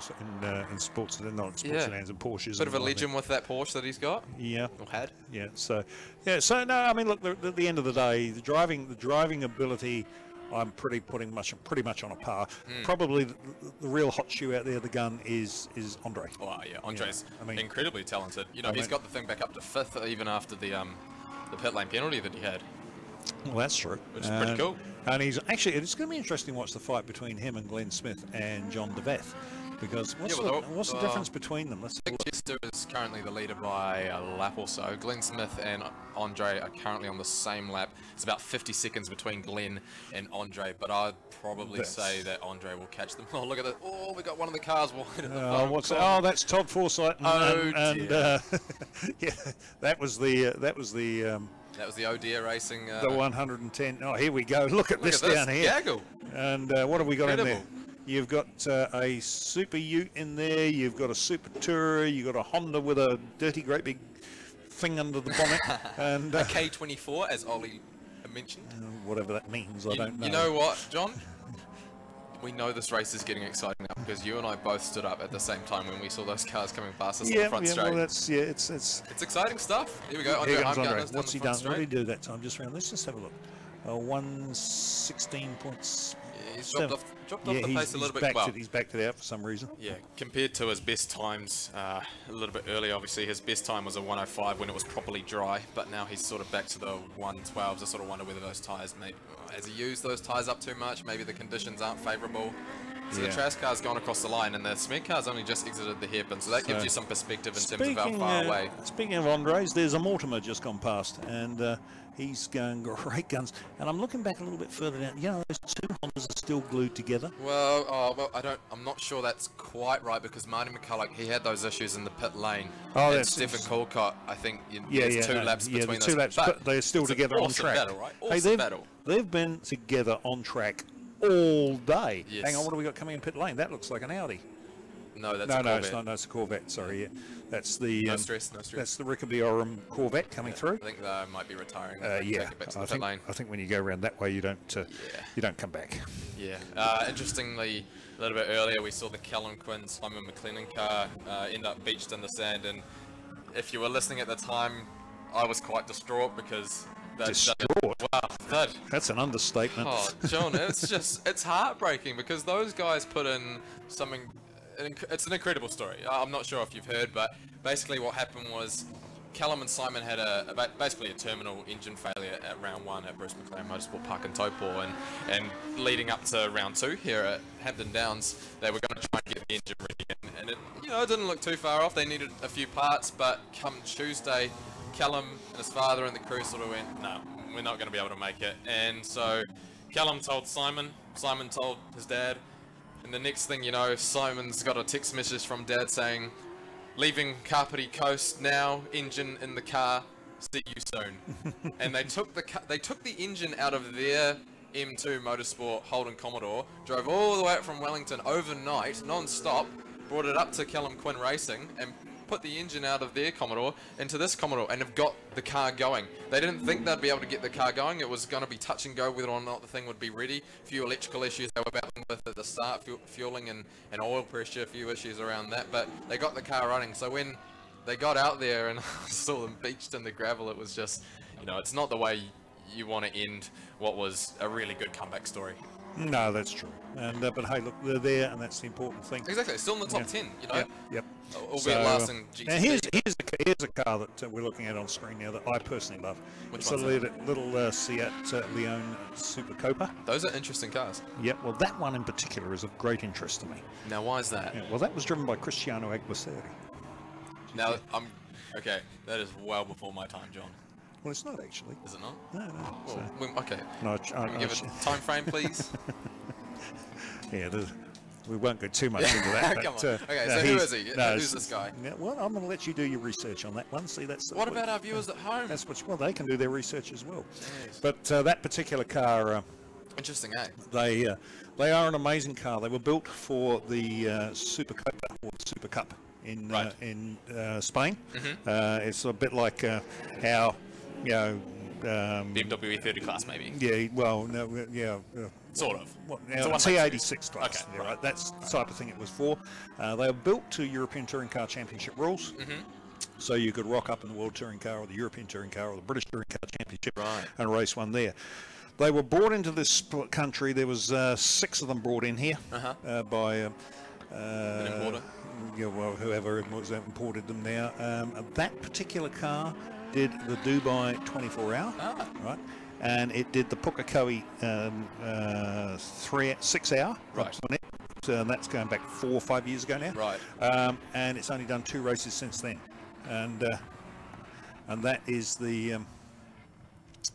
sports, not in sports sedans and Porsches. Bit of a legend with that Porsche that he's got. Yeah. Or had. Yeah. So no, I mean, look, at the end of the day, the driving ability, I'm putting pretty much on a par. Probably the real hot shoe out there, the gun is Andre. Oh yeah, Andre's incredibly talented. You know, he's got the thing back up to 5th even after the pit lane penalty that he had. Well, that's true. Which is pretty cool. And it's going to be interesting to watch the fight between him and Glenn Smith and John DeVeth. Because what's the difference between them? Chester is currently the leader by a lap or so. Glenn Smith and Andre are currently on the same lap. It's about 50 seconds between Glenn and Andre, but I'd probably say that Andre will catch them. Oh, look at that. Oh, we got one of the cars wide in the front. That's Todd Forsyth. Dear. Yeah, that was the that was the Odeer Racing. The 110. Oh, here we go. Look at this down here. Gaggle. And what have we got in there? You've got a Super Ute in there. You've got a Super Tourer. You've got a Honda with a dirty, great big thing under the bonnet. And a K24, as Ollie mentioned. Whatever that means, I don't know. You know what, John? We know this race is getting exciting now because you and I both stood up at the same time when we saw those cars coming past us on the front straight. Well, it's exciting stuff. Here we go. Here comes Andre. What's he done? What did he do that time? Just round. Let's just have a look. 116 points. Yeah, he's dropped off the pace a little bit. He's backed it out for some reason. Yeah, compared to his best times a little bit earlier, obviously his best time was a 105 when it was properly dry, but now he's sort of back to the 112s. I sort of wonder whether those tyres, maybe has he used those tyres up too much? Maybe the conditions aren't favourable. So the Trask car's gone across the line, and the SMEG car's only just exited the hairpin, so that gives you some perspective in terms of how far away. Speaking of Andres, there's a Mortimer just gone past, and he's going great guns. And I'm looking back a little bit further down. You know, those two Hondas are still glued together. Well, I'm not sure that's quite right, because Marty McCulloch, he had those issues in the pit lane. Oh, and that's Stephen Colcott, I think there's two laps between the two laps, but they're still together on track. Battle, right? Awesome battle. They've been together on track all day. Yes. Hang on, what have we got coming in pit lane? That looks like an Audi. No, that's a Corvette. No, it's not. No, it's a Corvette. Sorry, yeah. That's the no stress. That's the Rickaby Oram Corvette coming through. I think they might be retiring. Yeah, I think when you go around that way, you don't come back. Yeah. Interestingly, a little bit earlier, we saw the Callum Quinn Simon McLennan car end up beached in the sand, and if you were listening at the time, I was quite distraught because. Distraught? Wow, that's an understatement. Oh, John, it's heartbreaking because those guys put in something. It's an incredible story. I'm not sure if you've heard, but basically what happened was Callum and Simon had basically a terminal engine failure at round 1 at Bruce McLaren Motorsport Park in Taupo, and leading up to round 2 here at Hampton Downs, they were going to try and get the engine ready, and it didn't look too far off. They needed a few parts, but come Tuesday, Callum and his father and the crew sort of went, no, we're not going to be able to make it. And so Callum told Simon told his dad, and the next thing you know, Simon's got a text message from Dad saying, leaving Kapiti Coast now, engine in the car, see you soon. And they took the engine out of their M2 Motorsport Holden Commodore, drove all the way up from Wellington overnight, non-stop, brought it up to Callum Quinn Racing, and put the engine out of their Commodore into this Commodore, and have got the car going. They didn't think they'd be able to get the car going. It was going to be touch and go whether or not the thing would be ready. A few electrical issues they were battling with at the start, fueling and oil pressure, a few issues around that, but they got the car running. So when they got out there and saw them beached in the gravel, it was just, it's not the way you want to end what was a really good comeback story. No, that's true. And but hey, look, they're there, and that's the important thing. Exactly, still in the top 10, Yep. Albeit last in GTP. Now here's a car that we're looking at on screen now that I personally love. It's a little Seat Leon Super Copa. Those are interesting cars. Yep. Well, that one in particular is of great interest to me. Now, why is that? Yeah, well, that was driven by Cristiano Aguaseri. Now, okay. That is well before my time, John. Well, it's not actually. Is it not? No. Well, okay. No, Can you give a time frame, please? Yeah, we won't go too much into that. Come on. Okay, so who is he? Who's this guy? Yeah, well, I'm going to let you do your research on that one. See, that's. What about our viewers at home? That's well, they can do their research as well. Jeez. But that particular car. Interesting, eh? They are an amazing car. They were built for the Super Copa or the Super Cup in Spain. Mm-hmm. It's a bit like how BMW E30 class, maybe. Yeah. Well, no. Yeah. Sort of. T86 class. Okay, right. That's the type of thing it was for. They were built to European Touring Car Championship rules. Mm-hmm. So you could rock up in the World Touring Car or the European Touring Car or the British Touring Car Championship and race one there. They were brought into this country. There was 6 of them brought in here by an importer. Whoever imported them now. That particular car did the Dubai 24-hour, right? And it did the Pukekohe 6-hour. Right. So that's going back 4 or 5 years ago now. Right. And it's only done 2 races since then. And that is the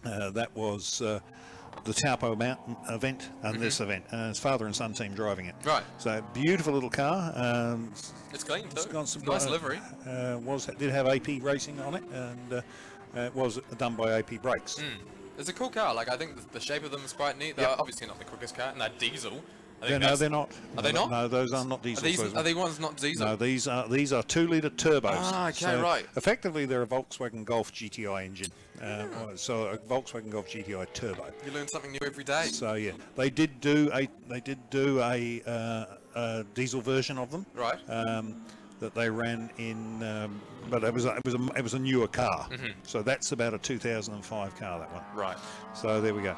that was the Taupo Mountain event and this event. His father and son team driving it. Right. So beautiful little car. It's clean too. It's got some nice livery. Did have AP racing on it, and it was done by AP brakes. It's a cool car. Like, I think the shape of them is quite neat. They're obviously not the quickest car, and they're diesel. No, they're not. Are they not? No, those are not diesel. Are they ones not diesel? No, these are 2-litre turbos. Ah, okay, so right. Effectively, they're a Volkswagen Golf GTI engine. So a Volkswagen Golf GTI turbo. You learn something new every day. So yeah, they did do a diesel version of them. Right. That they ran in, but it was a newer car. So that's about a 2005 car, that one. Right. So there we go.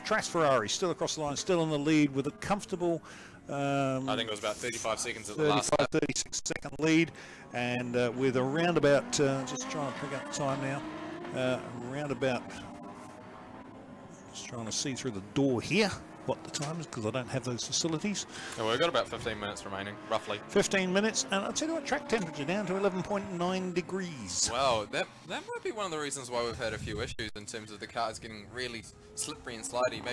Trask Ferrari still across the line, still in the lead with a comfortable. I think it was about 35 seconds at the last lap. 36 second lead, and with around about just trying to pick up time now. Around about. Just trying to see through the door here. what the time is because I don't have those facilities. Oh, we've got about 15 minutes remaining, roughly. 15 minutes, and I'll tell you what, track temperature down to 11.9 degrees. Wow, that might be one of the reasons why we've had a few issues in terms of the cars getting really slippery and slidey.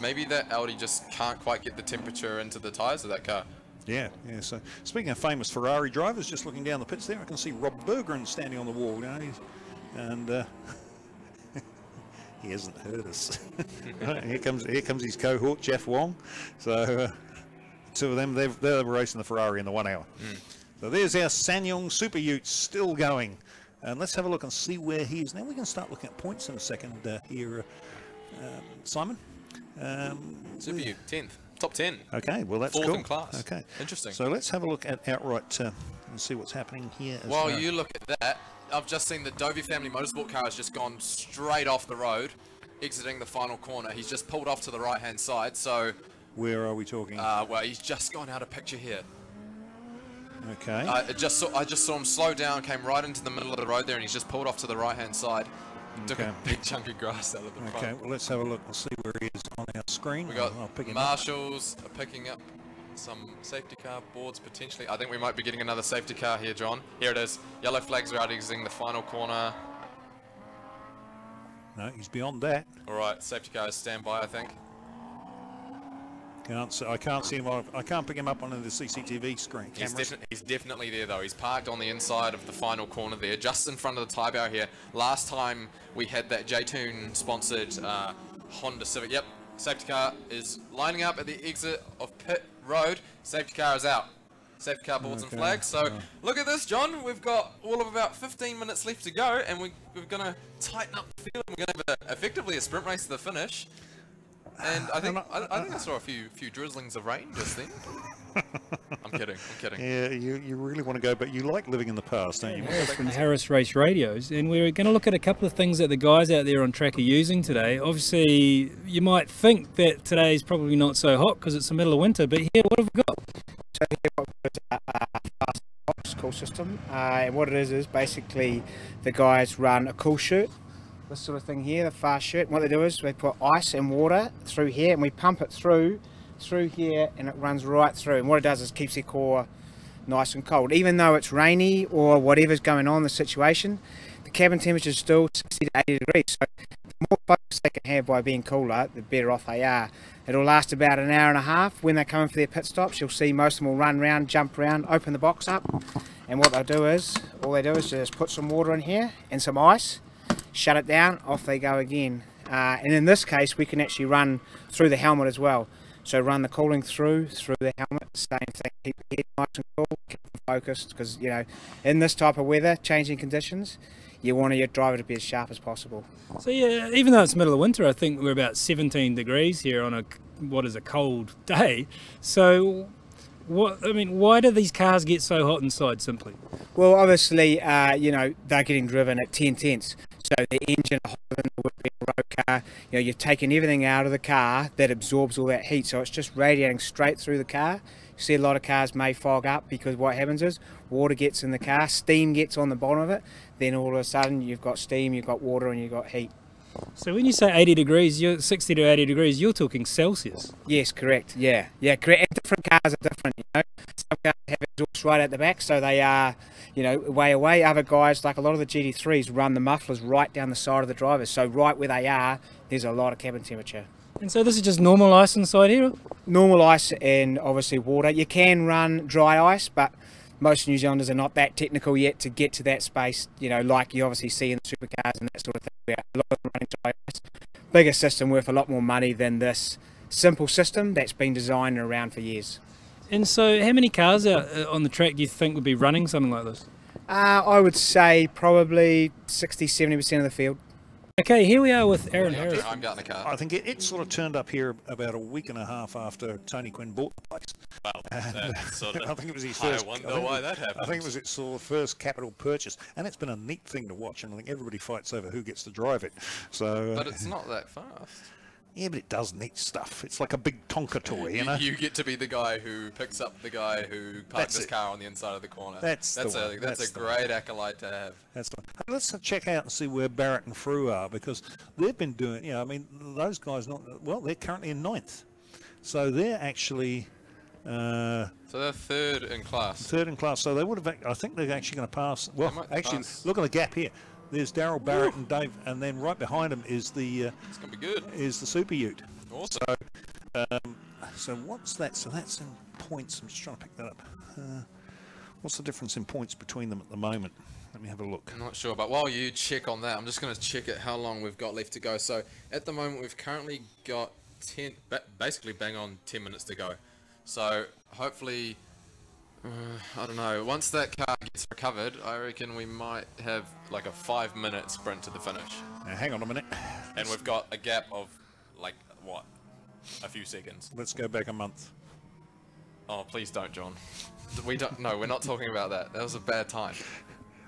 Maybe that Audi just can't quite get the temperature into the tyres of that car. Yeah. So speaking of famous Ferrari drivers, just looking down the pits there, I can see Rob Berggren standing on the wall, you know, and he hasn't heard us. here comes his cohort, Jeff Wong. So two of them, they're racing the Ferrari in the 1 hour. So there's our Sanyong Super Ute still going. And let's have a look and see where he is. Now we can start looking at points in a second here, Simon. Super Ute, 10th. Top 10. Okay, well that's Fourth cool. in class. Okay, interesting. So let's have a look at outright and see what's happening here. While you look at that, I've just seen the Dovey family motorsport car has just gone straight off the road, exiting the final corner. He's just pulled off to the right-hand side. So where are we talking? Well, he's just gone out of picture here. Okay. I just saw him slow down, came right into the middle of the road there, and he's just pulled off to the right-hand side. Took a big chunk of grass out of the front. Okay, well let's have a look and see where he is on our screen. We got I'll pick him marshals picking up some safety car boards potentially. I think we might be getting another safety car here, John. Here it is. Yellow flags are out exiting the final corner. No, he's beyond that. All right, safety car is standby, I think. I can't see him. I can't pick him up on the CCTV screen. He's definitely there though. He's parked on the inside of the final corner there, just in front of the tyre barrier here. Last time we had that J-Tune sponsored Honda Civic. Yep, safety car is lining up at the exit of pit road. Safety car is out. Safety car boards and flags. So look at this, John. We've got all of about 15 minutes left to go, and we're going to tighten up the field. We're going to have effectively a sprint race to the finish. And I think I saw a few drizzlings of rain just then. I'm kidding. Yeah, you really want to go, but you like living in the past, don't you? Harris from Harris Race Radios, and we're going to look at a couple of things that the guys out there on track are using today. Obviously, you might think that today's probably not so hot because it's the middle of winter, but here, what have we got? So here what we've got is a fast box cool system, and what it is basically the guys run a cool shirt. This sort of thing here, the fast shirt. What they do is they put ice and water through here, and we pump it through here, and it runs right through. And what it does is keeps their core nice and cold. Even though it's rainy or whatever's going on in the situation, the cabin temperature is still 60 to 80 degrees. So the more focus they can have by being cooler, the better off they are. It'll last about an hour and a half. When they come in for their pit stops, you'll see most of them will run around, jump around, open the box up, and what they'll do is, all they do is just put some water in here and some ice, shut it down, off they go again. And in this case, we can actually run through the helmet as well. So run the cooling through the helmet, same thing, keep the head nice and cool, keep them focused, because you know, in this type of weather, changing conditions, you want your driver to be as sharp as possible. So yeah, even though it's middle of winter, I think we're about 17 degrees here on what is a cold day. So why do these cars get so hot inside simply? Well, obviously, you know, they're getting driven at 10 tenths. So the engine hotter than it would be a road car. You know, you're taking everything out of the car that absorbs all that heat. So it's just radiating straight through the car. You see a lot of cars may fog up because what happens is water gets in the car, steam gets on the bottom of it. Then all of a sudden you've got steam, you've got water, and you've got heat. So when you say 80 degrees, 60 to 80 degrees, you're talking Celsius? Yes, correct. Yeah, correct. And different cars are different, you know. Some cars have exhaust right at the back, so they are, you know, way away. Other guys, like a lot of the GT3s, run the mufflers right down the side of the drivers. So right where they are, there's a lot of cabin temperature. And so this is just normal ice inside here? Normal ice and obviously water. You can run dry ice, but most New Zealanders are not that technical yet to get to that space, you know, like you obviously see in supercars and that sort of thing. Where a lot of them running dry ice. Bigger system worth a lot more money than this simple system that's been designed and around for years. And so how many cars out on the track do you think would be running something like this? I would say probably 60-70% of the field. Okay, here we are with Aaron Harris. I'm getting a car. I think it sort of turned up here about a week and a half after Tony Quinn bought the place. Well, that's sort of I think it was his first. I wonder why that happened. I think it was its sort of first capital purchase, and it's been a neat thing to watch. And I think everybody fights over who gets to drive it. So, but it's not that fast. Yeah, but it does neat stuff. It's like a big Tonka toy, you know. You get to be the guy who picks up the guy who parked his car on the inside of the corner. That's a great accolade to have. That's the one. Let's check out and see where Barrett and Frew are, because they've been doing. You know, I mean, those guys they're currently in 9th. So they're actually. So they're third in class. Third in class. So they would have. I think they're actually going to pass. Well, actually, pass. look at the gap here. There's Daryl Barrett and Dave, and then right behind him is the. It's going to be good. Is the Super Ute. Awesome. So what's that? So that's in points. I'm just trying to pick that up. What's the difference in points between them at the moment? Let me have a look. I'm not sure, but while you check on that, I'm just going to check at how long we've got left to go. So at the moment, we've currently got basically bang on 10 minutes to go. So hopefully, I don't know, once that car gets recovered, I reckon we might have like a 5-minute sprint to the finish. Now hang on a minute. And we've got a gap of like, what, a few seconds. Let's go back a month. Oh, please don't, John. We don't. No, we're not talking about that. That was a bad time.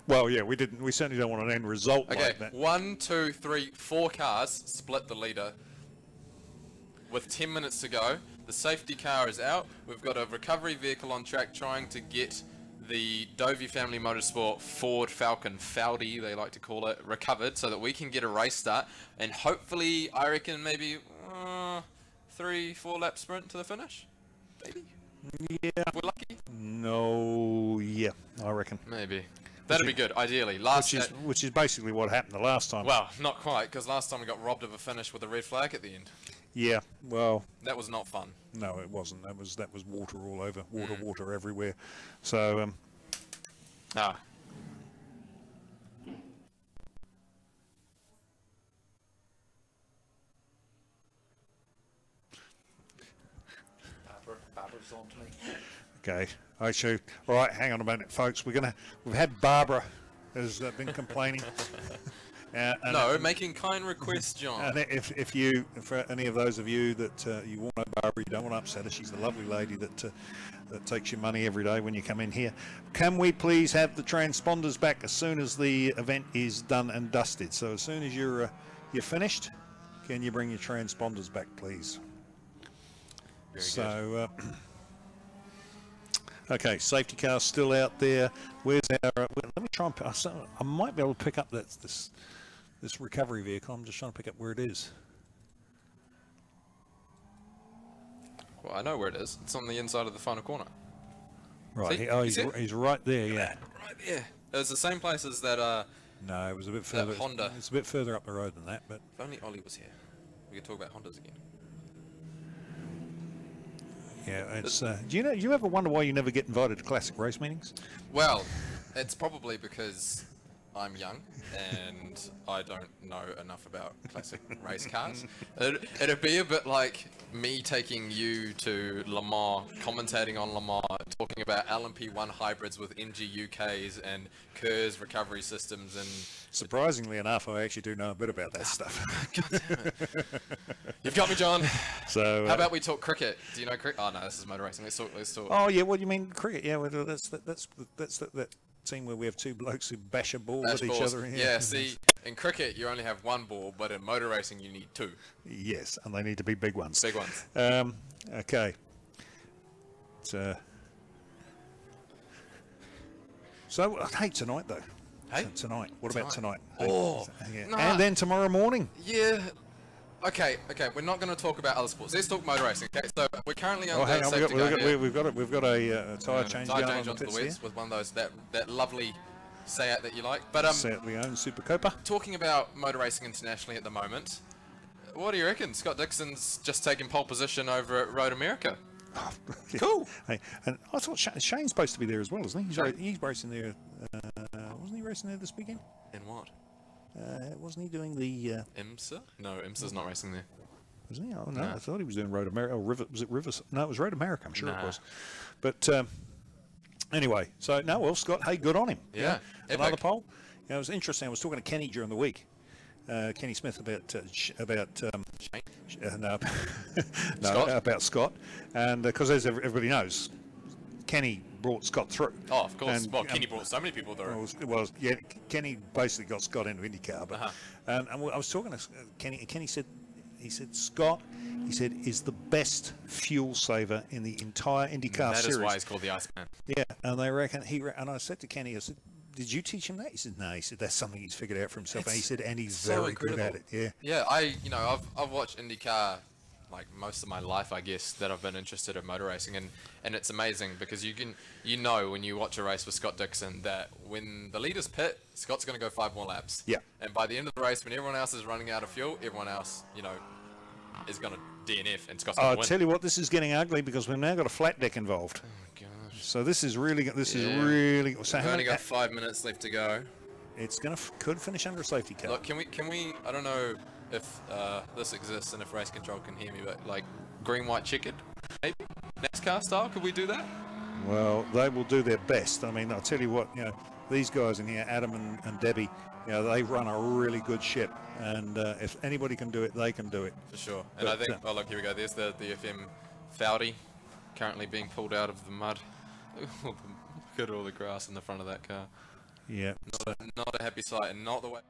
Well, yeah, we didn't. We certainly don't want an end result like that. 1, 2, 3, 4 cars split the leader. With 10 minutes to go, the safety car is out. We've got a recovery vehicle on track trying to get the Dovey Family Motorsport Ford Falcon, Faudi they like to call it, recovered so that we can get a race start. And hopefully, I reckon maybe 3-4 lap sprint to the finish. Maybe. Yeah. If we're lucky. No. Yeah, I reckon. Maybe. That'd be good, ideally. Which is basically what happened the last time. Well, not quite, because last time we got robbed of a finish with a red flag at the end. Yeah, well... That was not fun. No, it wasn't. That was water all over. Water everywhere. So... Barbara's on to me. Okay. Actually, all right, hang on a minute, folks. We've had Barbara has been complaining. Making kind requests, John. And if you, for any of those of you that you want to know Barbara, you don't want to upset her. She's the lovely lady that takes your money every day when you come in here. Can we please have the transponders back as soon as the event is done and dusted? So as soon as you're finished, can you bring your transponders back, please? Very good. Okay, safety car's still out there. Where's our? Let me try and. I might be able to pick up this recovery vehicle. I'm just trying to pick up where it is. Well, I know where it is. It's on the inside of the final corner. Right. See? He's right there. Yeah. Right there. It's the same place as that. No, it was a bit further. Honda. It's a bit further up the road than that, but. If only Ollie was here, we could talk about Hondas again. Yeah, it's. Do you ever wonder why you never get invited to classic race meetings? Well, it's probably because I'm young and I don't know enough about classic race cars. It'd be a bit like me taking you to Le Mans, commentating on Le Mans, talking about LMP1 hybrids with MG UKs and KERS recovery systems and... Surprisingly enough, I actually do know a bit about that stuff. God damn it. You've got me, John. So how about we talk cricket? Do you know cricket? Oh no, this is motor racing. Let's talk. Oh yeah, what do you mean cricket? Yeah, well, that's that team where we have two blokes who bash a ball with each other. Yeah, see, in cricket you only have one ball, but in motor racing you need two. Yes, and they need to be big ones. Big ones. Okay. So hey, tonight though. Hey? Tonight. What about tonight? Oh. Yeah. Nah. And then tomorrow morning. Yeah. Okay. We're not going to talk about other sports. Let's talk motor racing. Okay. So we're currently on hang on. safety car here. We've got a tyre change going on onto the the wets with one of those that lovely Seat that you like. But Seat Leon Super Copa. Talking about motor racing internationally at the moment, what do you reckon? Scott Dixon's just taken pole position over at Road America. Oh, yeah. Cool. Hey, and I thought Shane's supposed to be there as well, isn't he? He's racing there. Wasn't he racing there this weekend? In what? Wasn't he doing the IMSA? No, IMSA's not racing there. Was he? Oh no, I thought he was doing Road America. Oh, was it Rivers? No, it was Road America. I'm sure it was. But anyway, so no, well, Scott, hey, good on him. Yeah, another pole. Yeah, it was interesting. I was talking to Kenny during the week. Kenny Smith about about Scott, and because as everybody knows, Kenny brought Scott through. Oh, of course. And, Kenny brought so many people through. Yeah, Kenny basically got Scott into IndyCar. But and I was talking to Kenny, and Kenny said, Scott, he said, is the best fuel saver in the entire IndyCar series. That is why he's called the Iceman. Yeah, and they reckon and I said to Kenny, I said, did you teach him that? He said, no. He said, that's something he's figured out for himself. And he said, and he's so very good at it. Yeah. Yeah, I've watched IndyCar like most of my life, I guess, that I've been interested in motor racing, and it's amazing because you know when you watch a race with Scott Dixon that when the leaders pit, Scott's going to go 5 more laps. Yeah. And by the end of the race, when everyone else is running out of fuel, everyone else, you know, is going to DNF, and Scott's going to win. I'll tell you what, this is getting ugly because we've now got a flat deck involved. Oh gosh. So this is really, really. So We've only got 5 minutes left to go. It's could finish under a safety car. Look, can we? I don't know if this exists and if race control can hear me, but like green, white, checkered, maybe NASCAR style. Could we do that? Well, they will do their best. I mean, I'll tell you what, you know, these guys in here, Adam and Debbie, you know, they run a really good ship, and if anybody can do it, they can do it. For sure. And but, I think, oh look, here we go. There's the FM currently being pulled out of the mud. Look at all the grass in the front of that car. Yeah. Not a happy sight, and not the way.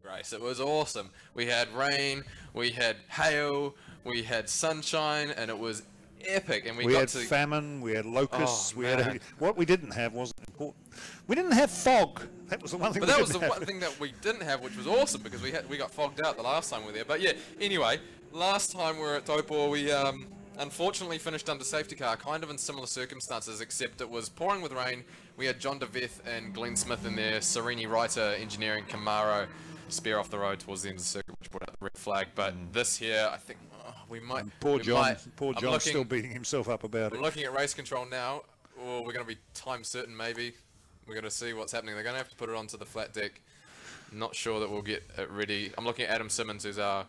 Race. It was awesome. We had rain, we had hail, we had sunshine, and it was epic. And we got had to famine, we had locusts, Oh, we man. had what we didn't have wasn't important. We didn't have fog. That was the one thing. But that was the one thing that we didn't have, which was awesome because we got fogged out the last time we were there. But yeah, anyway, last time we were at Taupo, we unfortunately finished under safety car, kind of in similar circumstances, except it was pouring with rain. We had John DeVeth and Glenn Smith in their Serini Reiter engineering Camaro spare off the road towards the end of the circuit, which brought out the red flag. But this here, I think we might. And poor John's looking, still beating himself up about it. I'm looking at race control now. Oh, we're going to be time certain, maybe. We're going to see what's happening. They're going to have to put it onto the flat deck. Not sure that we'll get it ready. I'm looking at Adam Simmons, who's one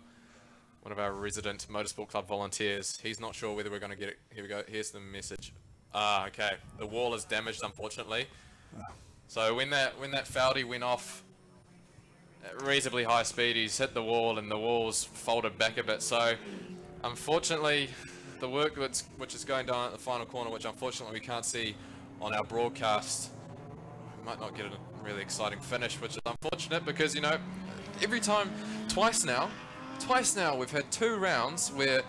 of our resident Motorsport Club volunteers. He's not sure whether we're going to get it. Here we go. Here's the message. Ah, okay. The wall is damaged, unfortunately. So when that Faudi went off at reasonably high speed, he's hit the wall, and the wall's folded back a bit. So unfortunately, the work which is going down at the final corner, which unfortunately we can't see on our broadcast, we might not get a really exciting finish, which is unfortunate because, you know, twice now we've had 2 rounds where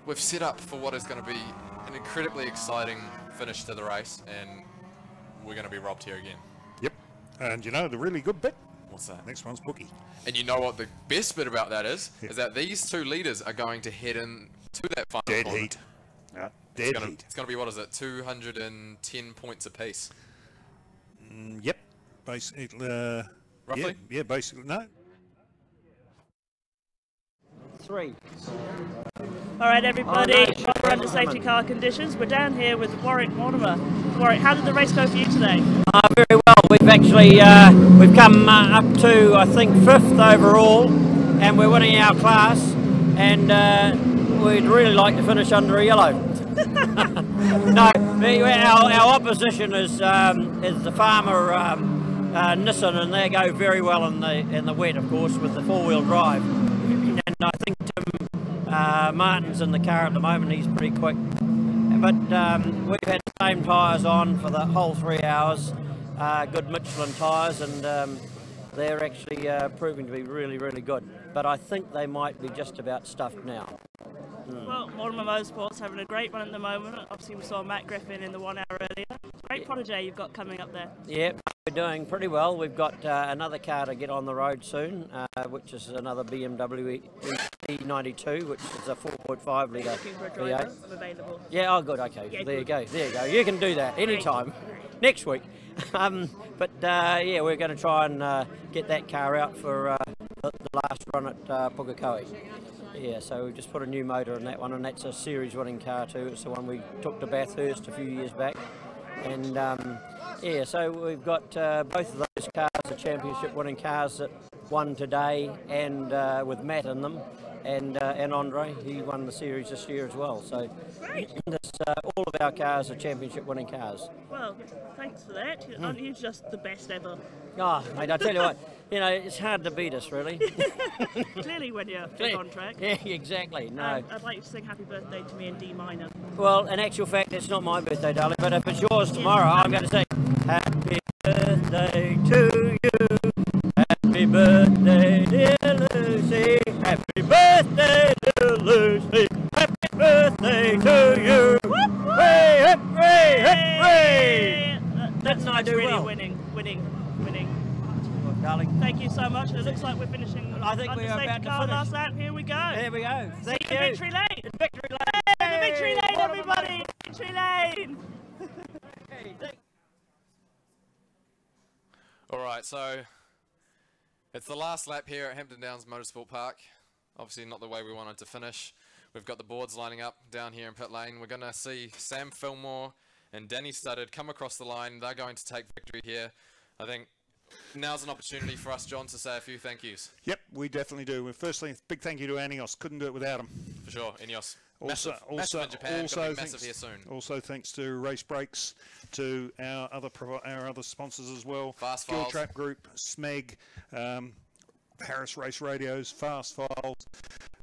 we've set up for what is going to be an incredibly exciting finish to the race, and we're going to be robbed here again. Yep. And you know the really good bit? What's that? Next one's bookie. And you know what the best bit about that is that these 2 leaders are going to head in to that final Dead corner. heat. Yeah, dead heat. It's going to be, what is it, 210 points apiece? Yep. Basically, roughly? Yeah, basically, no. 3. All right, everybody, we're under safety car conditions. We're down here with Warwick Mortimer. Warwick, how did the race go for you today? Very well. We've actually we've come up to, I think, 5th overall, and we're winning our class, and we'd really like to finish under a yellow. No, our opposition is the farmer Nissan, and they go very well in the wet, of course, with the 4-wheel drive. And I think Tim Martin's in the car at the moment. He's pretty quick. But we've had the same tyres on for the whole 3 hours. Good Michelin tyres, and they're actually proving to be really, really good. But I think they might be just about stuffed now. Well, Mortimer Motorsport's having a great run at the moment. Obviously, we saw Matt Griffin in the 1 hour earlier. Great protege you've got coming up there. Yep, we're doing pretty well. We've got another car to get on the road soon, which is another BMW E92, which is a 4.5 litre Looking for a driver. I'm available. Yeah, oh good, okay. Yeah, there good. you go, there you go. You can do that anytime. Next week. Yeah, we're going to try and get that car out for the last run at Pukekohe. Yeah, so we've just put a new motor in that one, and that's a series winning car too. It's the one we took to Bathurst a few years back. And yeah, so we've got both of those cars are championship winning cars that won today, and with Matt in them, and Andre, he won the series this year as well. So all of our cars are championship winning cars. Well, thanks for that. Aren't you just the best ever? Oh, mate, I tell you what, you know, it's hard to beat us, really. Clearly when you're back on track. Yeah, exactly. No. I'd like you to sing happy birthday to me in D minor. Well, in actual fact, it's not my birthday, darling, but if it's yours tomorrow, I'm going to sing happy birthday to you. Happy birthday, dear Lucy. Happy birthday, dear Lucy. Happy birthday to you. Hooray, hooray, hooray. Didn't I do really well? winning. Darling. Thank you so much. It looks like we're finishing. I think we are about to finish. Last lap. Here we go. There we go. See Thank you you. in victory lane. In victory lane. Hey, the victory lane, everybody. Victory lane. All right, so it's the last lap here at Hampton Downs Motorsport Park. Obviously not the way we wanted to finish. We've got the boards lining up down here in pit lane. We're going to see Sam Fillmore and Danny Studdard come across the line. They're going to take victory here. I think now's an opportunity for us, John, to say a few thank yous. Yep, we definitely do. Firstly, big thank you to Eneos. Couldn't do it without them. For sure, Eneos. Massive in Japan, gonna be massive here soon. Also thanks to Race Brakes, to our other sponsors as well. FASTfiles. Giltrap Group, SMEG, Paris Race Radios, FASTfiles,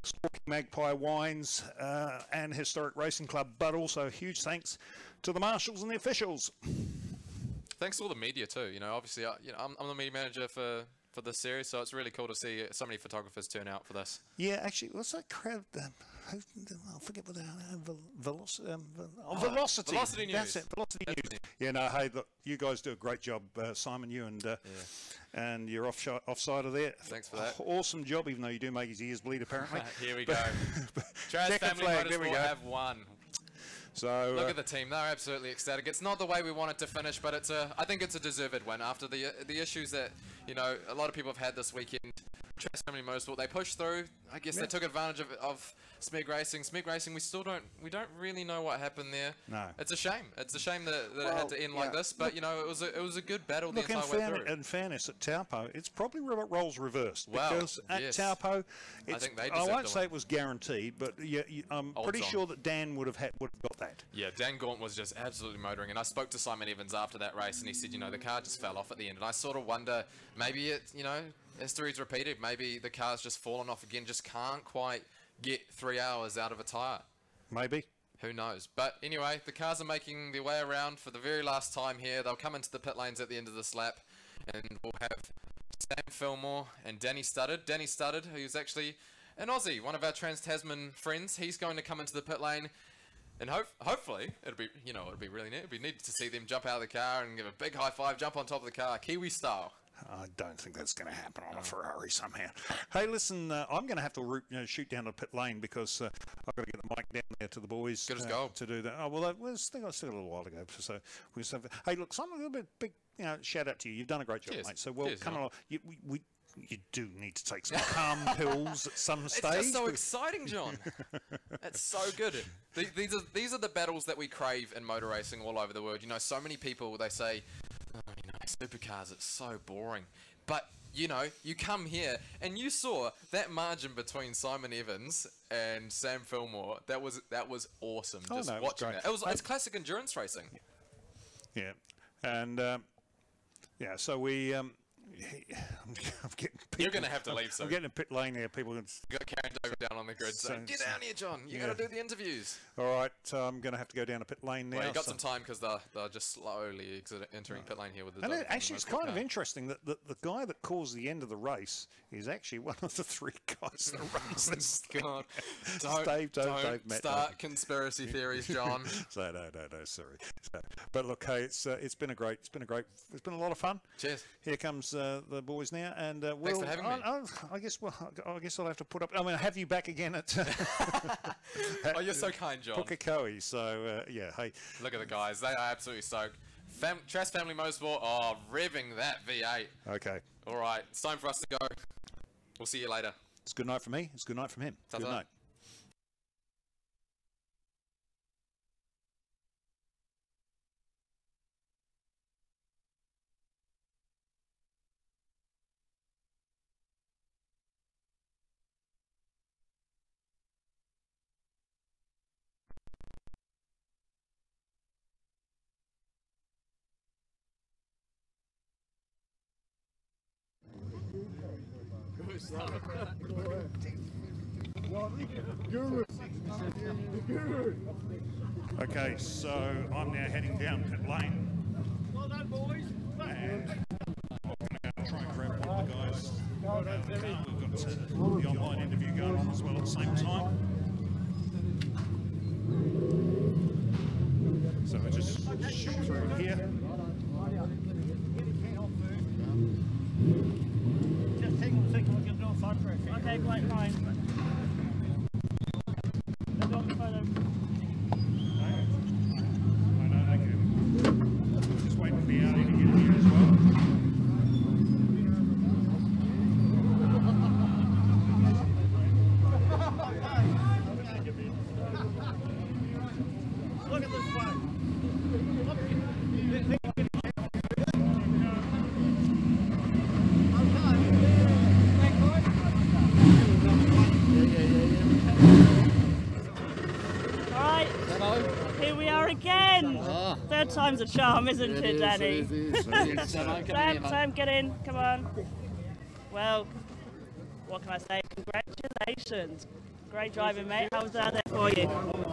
Stalking Magpie Wines, and Historic Racing Club. But also huge thanks to the marshals and the officials. Thanks to all the media too. You know, obviously, I'm the media manager for this series, so it's really cool to see so many photographers turn out for this. Yeah, actually, what's that crowd? I'll forget what they are. Velocity. Velocity News. That's it. Velocity News. Yeah, no, hey, look, you guys do a great job, Simon. You and you're offside of there. Thanks for that. Awesome job, even though you do make his ears bleed, apparently. Here we go. Trash Family Motorsport have won. So look at the team; they're absolutely ecstatic. It's not the way we wanted to finish, but I think it's a deserved win after the issues that a lot of people have had this weekend. Trash Family Motorsport, they pushed through. I guess they took advantage of SMEG Racing. SMEG Racing, we don't really know what happened there. No, it's a shame. It's a shame that it had to end like this. But it was a good battle the entire way through. In fairness, at Taupo, it's probably roles reversed because at yes. Taupo, I think they I won't say it was guaranteed, but I'm pretty sure that Dan would have got that. Yeah, Dan Gaunt was just absolutely motoring, and I spoke to Simon Evans after that race, and he said, the car just fell off at the end, and I sort of wonder, maybe history's repeated, maybe the car's just fallen off again, just can't quite get 3 hours out of a tyre. Maybe. Who knows? But anyway, the cars are making their way around for the very last time here. They'll come into the pit lanes at the end of this lap, and we'll have Sam Fillmore and Danny Studdard. Danny Studdard, who's actually an Aussie, one of our Trans-Tasman friends. He's going to come into the pit lane. And hopefully, it'll be really neat. It'll be neat to see them jump out of the car and give a big high five, jump on top of the car, Kiwi style. I don't think that's going to happen on a Ferrari somehow. Hey, listen, I'm going to have to shoot down to pit lane because I've got to get the mic down there to the boys to do that. Oh, well, we've still got a little while to go. So we just have. Hey, look, something a little bit big. Shout out to you. You've done a great job, mate. So come along. You do need to take some calm pills at some stage. It's just so exciting, John. It's so good. These are the battles that we crave in motor racing all over the world. So many people, they say, supercars, it's so boring. But, you come here and you saw that margin between Simon Evans and Sam Fillmore. That was awesome. Just watching that. It's classic endurance racing. Yeah. And, so we... You're going to have to leave soon. I'm getting a pit lane there. People can... You got Karen Dover down on the grid saying, get down here, John. You got to do the interviews. All right, I'm going to have to go down to pit lane now. Well, you got some time because they're just slowly entering pit lane here with the... And actually, it's kind of interesting that the guy that caused the end of the race is actually one of the three guys that runs this. God, don't start conspiracy theories, John. No, sorry. But look, hey, it's been a lot of fun. Cheers. Here comes the boys now, and thanks for having me. I guess I'll have to put up. I mean, have you back again at? Oh, you're so kind, John. Pukekohe. So hey, look at the guys. They are absolutely stoked. Trash Family Motorsport, revving that V8. Okay. All right, it's time for us to go. We'll see you later. It's good night for me. It's good night from him. Ta-ta. Good night. Okay, so I'm now heading down pit lane. Well done, boys. And I'm going to try and grab one of the guys. We've got the online interview going on as well at the same time. So we're just shoot through here. Okay, quite fine. Just waiting for the Audi to get in here as well. Look at this one. Alright, here we are again. Third time's a charm, isn't it, Danny? Sam, get in, come on. Well, what can I say? Congratulations. Great driving, mate. How was that there for you?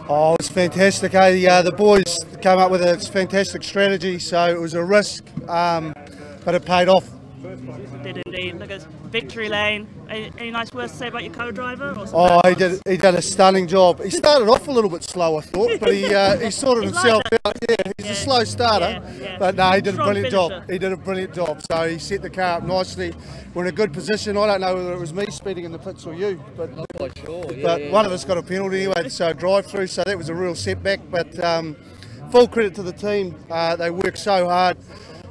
Oh, it's fantastic. The boys came up with a fantastic strategy, so it was a risk, but it paid off. It did indeed. Look at victory lane. Any nice words to say about your co-driver? Oh, he did a stunning job. He started off a little bit slow, I thought, but he sorted himself out. Yeah, he's a slow starter, but no, he did a brilliant job. He did a brilliant job. So he set the car up nicely. We're in a good position. I don't know whether it was me speeding in the pits or you, but not quite sure. But one of us got a penalty anyway, so drive through. So that was a real setback. But full credit to the team. They worked so hard.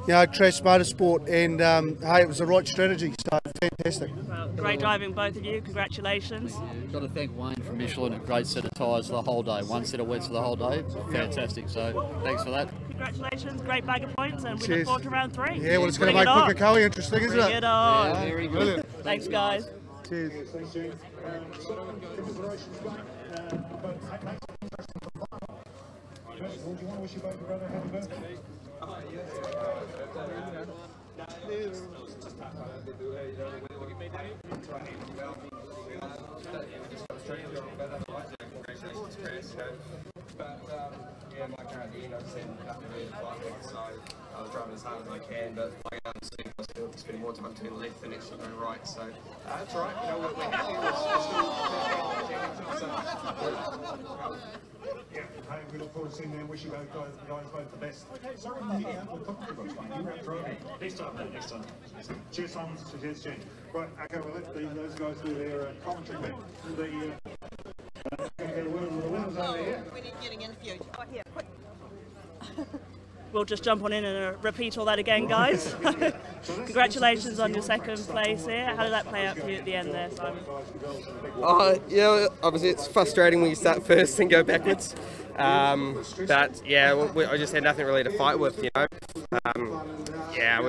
You know, Crash Motorsport, and hey, it was the right strategy, so fantastic. Well, great driving, both of you. Congratulations. You've got to thank Wayne from Michelin. A great set of tyres the whole day. One set of wets for the whole day. Fantastic. So thanks for that. Congratulations, great bag of points, and we Cheers. look forward to round 3. Yeah, well, it's going to make Pukekohe interesting, isn't it? Bring it on. Yeah, very good. Brilliant. Thanks, guys. Cheers. Yeah, my car at the end, I've seen nothing really like it, so I was driving as hard as I can, but I understand I was spending more time turning left than actually going right, so that's all right, you know, we're happy, Yeah, hey, we look forward to seeing them. Wish you both guys both the best. Okay, sorry, we'll talk to you fine. You were driving. Next time, mate, next time. Cheers, Simon. Cheers, Jane. Right, okay, we'll let those guys do their commentary bit. We need getting interviewed. Oh, here, quick. We'll just jump on in and repeat all that again, guys. Congratulations on your second place here. How did that play out for you at the end there, Simon? Yeah, obviously it's frustrating when you start first and go backwards. But yeah, I just had nothing really to fight with, you know. Yeah, I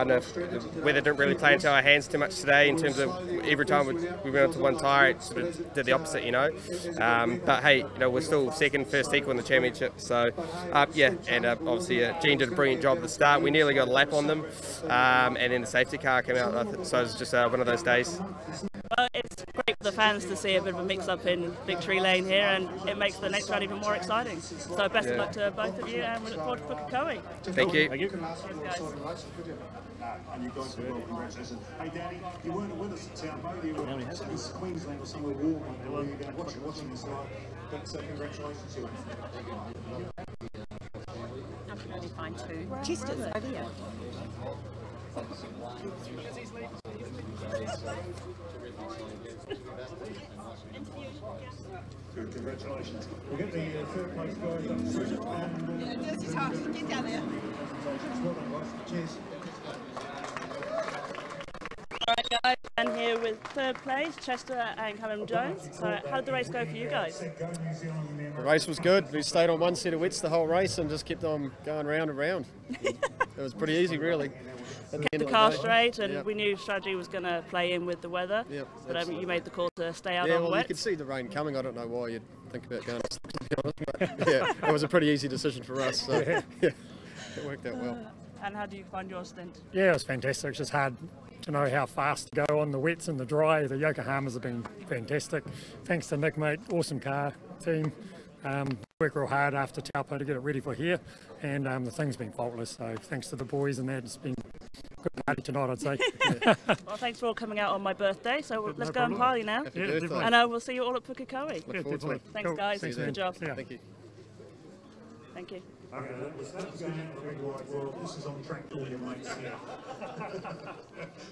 don't know if the weather didn't really play into our hands too much today in terms of every time we went onto one tyre, it sort of did the opposite, you know. But hey, you know, we're still second, first equal in the championship. So yeah, and obviously Jean did a brilliant job at the start. We nearly got a lap on them, and then the safety car came out. So it was just one of those days. Well, it's great for the fans to see a bit of a mix-up in victory lane here, and it makes the next round even more exciting. So best of luck to both of you, and we look forward to Pukekohe. Thank you. Thank you. And you guys well, congratulations. Hey Danny, you weren't with us at Taupo, you were in Queensland or somewhere warm where you were watching this live. But congratulations to you. I can only find 2. Chester's over here. Good, congratulations. We'll get the third place guys up soon. Just as hard to get down there. Well done, guys. Cheers. Alright guys, and here with third place, Chester and Callum Jones. So how did the race go for you guys? The race was good. We stayed on one set of wets the whole race and just kept on going round and round. It was pretty easy, really. Kept the car straight, and we knew strategy was going to play in with the weather. Yep, but you made the call to stay out yeah, on well, wet. you could see the rain coming. I don't know why you'd think about going to be honest, but yeah, it was a pretty easy decision for us. So yeah, it worked out well. And how do you find your stint? Yeah, it was fantastic. It's just hard to know how fast to go on the wets and the dry. The Yokohamas have been fantastic. Thanks to Nick, mate. Awesome car team. Worked real hard after Taupo to get it ready for here, and the thing's been faultless. So thanks to the boys and that, it's been a good party tonight, I'd say. Well, thanks for all coming out on my birthday. So let's go and party now. Yeah, and we'll see you all at Pukekohe. Look forward to it. Thanks, guys. Thanks, good man. job. Yeah. Thank you. Thank you. Okay, that was going out very wide world. This is on track for your mates here.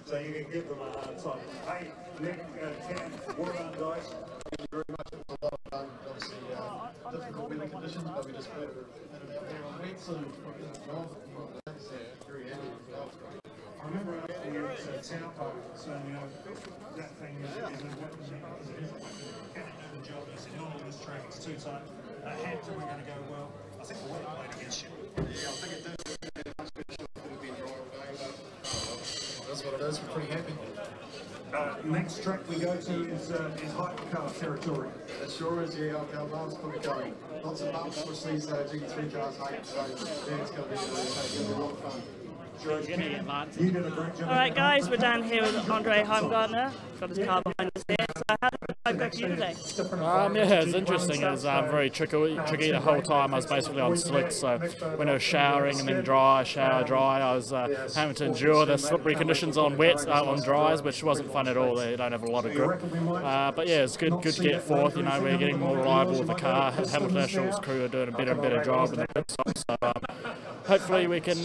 So you can give them a hard time. Hey, Nick, Cam, well done, guys. Thank you very much. It was a lot of fun. Obviously, difficult weather conditions, but we just put it out there on wet, so very happy. I remember asking you at Taupo, so that thing is a job. You said, not on this track, it's too tight. Hampton, we're going to go well. I think the weather played against you. Yeah, I think it did. I'm sure it could have been dry all day, but that's what it is. We're pretty happy. Next track we go to is hypercar territory. It sure is, yeah. Our bumps probably going. Lots of bumps, which these GT3 cars hate, so yeah, it's going to be a lot of fun. You did a great job. All right, guys, we're down here with Andre Heimgartner. Got his car behind us here. So how did the ride go for you today? Yeah, it's interesting. It was very tricky the whole time. I was basically on slicks, so when I was showering and then dry, shower, dry, I was having to endure the slippery conditions on wet, on dries, which wasn't fun at all. They don't have a lot of grip. But yeah, it's good to get fourth. We're getting more reliable with the car. Hamilton National's crew are doing a better and better job in the pit stop. So hopefully we can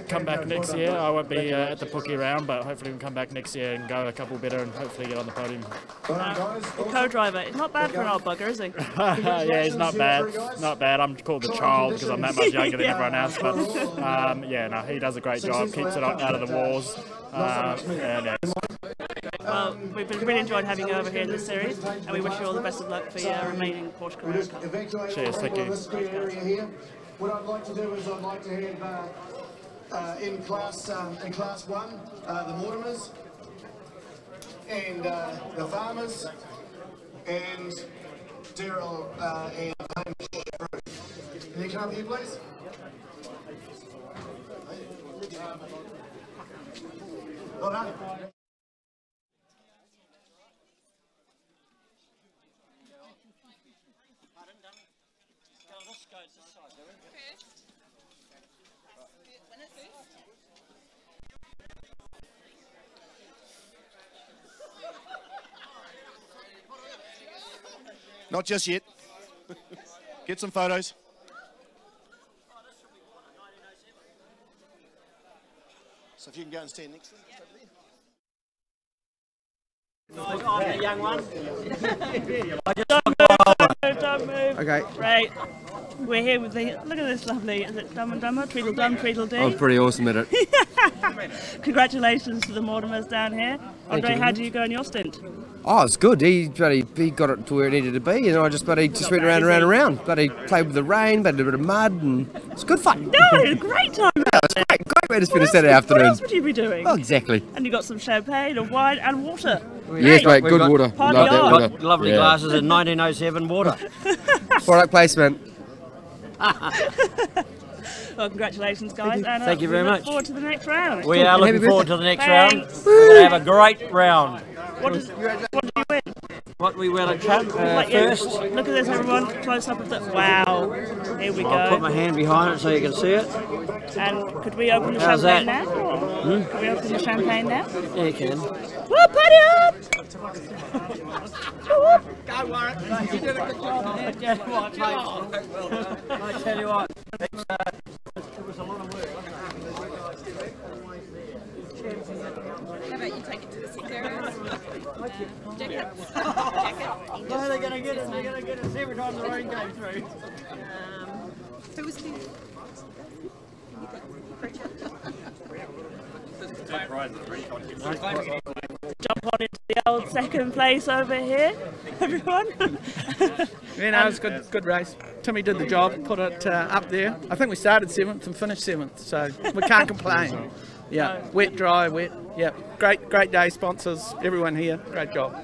come back next year. I won't be at the Pookie round, but hopefully we can come back next year and go a couple better and hopefully get on the podium. The co-driver, he's not bad for an old bugger, is he? Yeah, he's not bad. Not bad. I'm called the child because I'm that much younger than everyone else. But yeah, no, he does a great job. Keeps it out of the walls. Well, we've really enjoyed having you over here in this series, and we wish you all the best of luck for your remaining Porsche Carrera Cup. Cheers, thank you. What I'd like to do is I'd like to have in class 1 the Mortimers and the Farmers and Daryl and Hamish. Can you come up here, please? Well done. Not just yet. Get some photos. So if you can go and stand next to them. I'm the young one. Don't move. Okay. Right. We're here with the, look at this lovely, is it Dumb and Dumber? Tweedledum, Tweedledee? I was pretty awesome at it. Congratulations to the Mortimers down here. Andre, how did you go in your stint? Oh, it's good. He got it to where it needed to be, and I just went around and around. But he played with the rain, but a bit of mud, and it's good fun. No, a great time. Yeah, it's great way to spend a Saturday afternoon. What else would you be doing? Oh, exactly. And you got some champagne and wine and water. Yes, mate, good water. Party Love that on. water. Lovely glasses in 1907 water. Product placement. Well, congratulations, guys. And, Thank you very much. Look forward to the next round. We are looking forward to the next round. Thanks. We're going to have a great round. What did you win? What we win at Trump first. Look at this, everyone. Close up of the. Wow. Here we go. I'll put my hand behind it so you can see it. And could we open the How's champagne that? now? Hmm? Can we open the champagne now? Yeah, you can. Woo, party up! Go, Warren. You did a good job. I tell you what, it was a lot of work, wasn't it? How about you take it to the sick areas? Jacket. No, they're going to get it. They're going to get us every time the rain goes through. Who was the... Jump on into the old second place over here, everyone. Yeah, no, it was a good race. Timmy did the job, put it up there. I think we started 7th and finished 7th, so we can't complain. Yeah, wet, dry, wet. Yeah, great day, sponsors, everyone here, great job.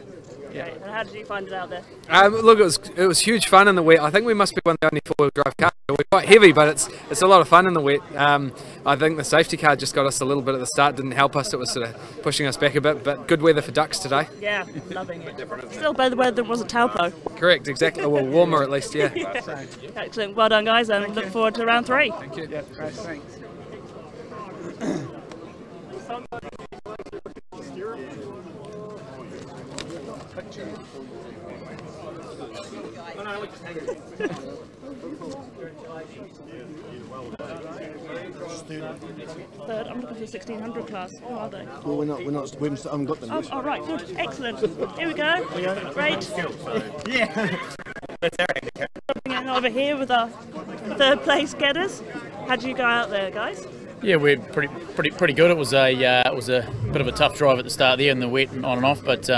Yeah. And how did you find it out there? Look, it was huge fun in the wet. I think we must be one of the only four-wheel drive cars. We're quite heavy, but it's a lot of fun in the wet. I think the safety car just got us a little bit at the start, didn't help us. It was sort of pushing us back a bit, but good weather for ducks today. Yeah, loving it. Still better weather than was at Taupo. Correct, exactly. Well, warmer at least, yeah. Yeah. Excellent. Well done, guys, and look forward to round 3. Thank you. Yeah, great, thanks. Third, I'm looking for the 1600 class. Who are they? Well, we haven't got them yet. Oh, right, good, excellent. Here we go. Great. Yeah. Coming over here with our third place getters. How did you go out there, guys? Yeah, we're pretty good. It was a bit of a tough drive at the start there in the wet and on and off, but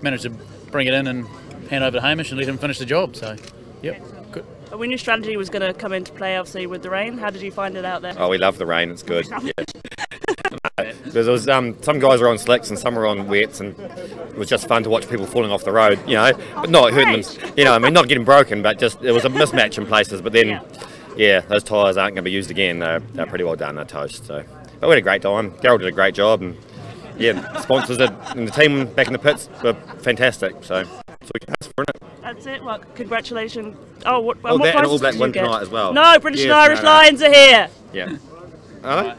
managed to bring it in and hand over to Hamish and let him finish the job. So, yep, good. We knew strategy was going to come into play, obviously, with the rain. How did you find it out there? Oh, we love the rain. It's good. Yeah. There was some guys were on slicks and some were on wets, and it was just fun to watch people falling off the road, you know, but not hurting them, you know. I mean, not getting broken, but just it was a mismatch in places. But then, yeah, those tyres aren't going to be used again. They're pretty well done. They're toast. So, but we had a great time. Gerald did a great job, and yeah, sponsors and the team back in the pits were fantastic. So we can ask for it. That's it. Well, congratulations. Oh, what that prizes and All Black did win you get? tonight as well. No, British and Yes, Irish Lions are here. Yeah. Are they?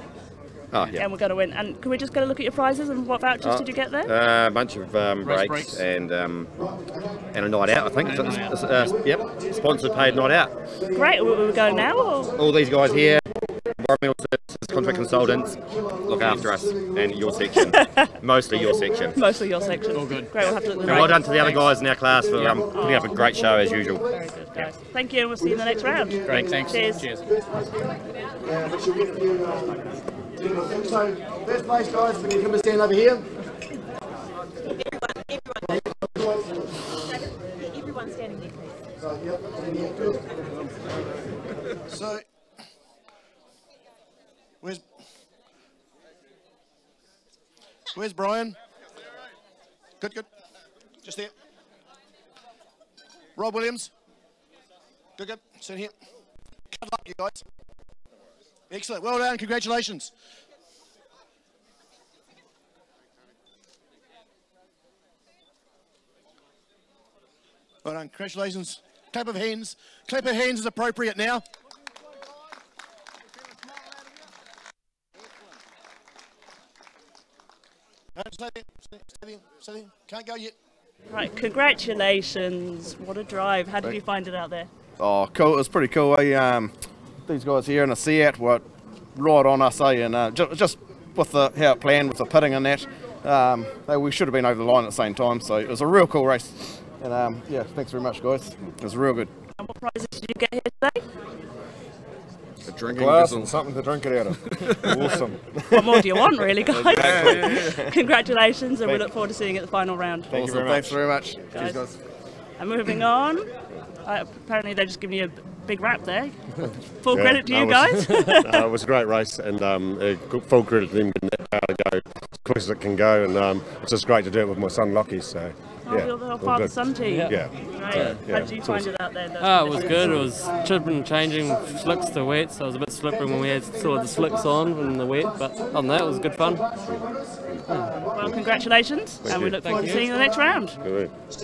Oh, yeah. And we're going to win. And can we just get a look at your prizes and what vouchers did you get there? A bunch of breaks and a night out, I think. Yep, sponsored paid night out. Great. We're going now? Or? All these guys here, environmental services, contract consultants, look after us and your section. Mostly your section. Mostly your section. All good. Great. We'll have to look at the And well done to the other Thanks. guys in our class for putting up a great show as usual. Very good, guys. Thank you. We'll see you in the next round. Great, thanks. Cheers. So, first place, guys, can you come and stand over here? Everyone standing there, please. So, where's Brian? Good, good. Just there. Rob Williams. Good, good. Sit here. Good luck, you guys. Excellent. Well done. Congratulations. Well done. Congratulations. Clap of hands. Clap of hands is appropriate now. No, stay there. Stay there. Can't go yet. Right. Congratulations. What a drive. How did you find it out there? Oh, cool. It was pretty cool. These guys here in the Seat were right on us, and just with how it planned with the pitting and that, we should have been over the line at the same time. So it was a real cool race. And yeah, thanks very much, guys. It was real good. And what prizes did you get here today? A drinking glass and something to drink it out of. Awesome. What more do you want, really, guys? Exactly. Congratulations, and we look forward to seeing you at the final round. Thank you very much. Thanks very much. Guys. Cheers, guys. And moving on, apparently they're just giving you a big rap there. Full credit to you guys. It was a great race, and full credit to them getting that car to go as quick as it can go, and it's just great to do it with my son Lockie. So. Yeah, the father-son team. Yeah. Right. How did you find it out there? It was good. It was chipping, changing slicks to wet, so it was a bit slippery when we had sort of the slicks on in the wet, but other than that, it was good fun. Well, congratulations, Thank and you. we look forward to seeing you in the next round. Good. Look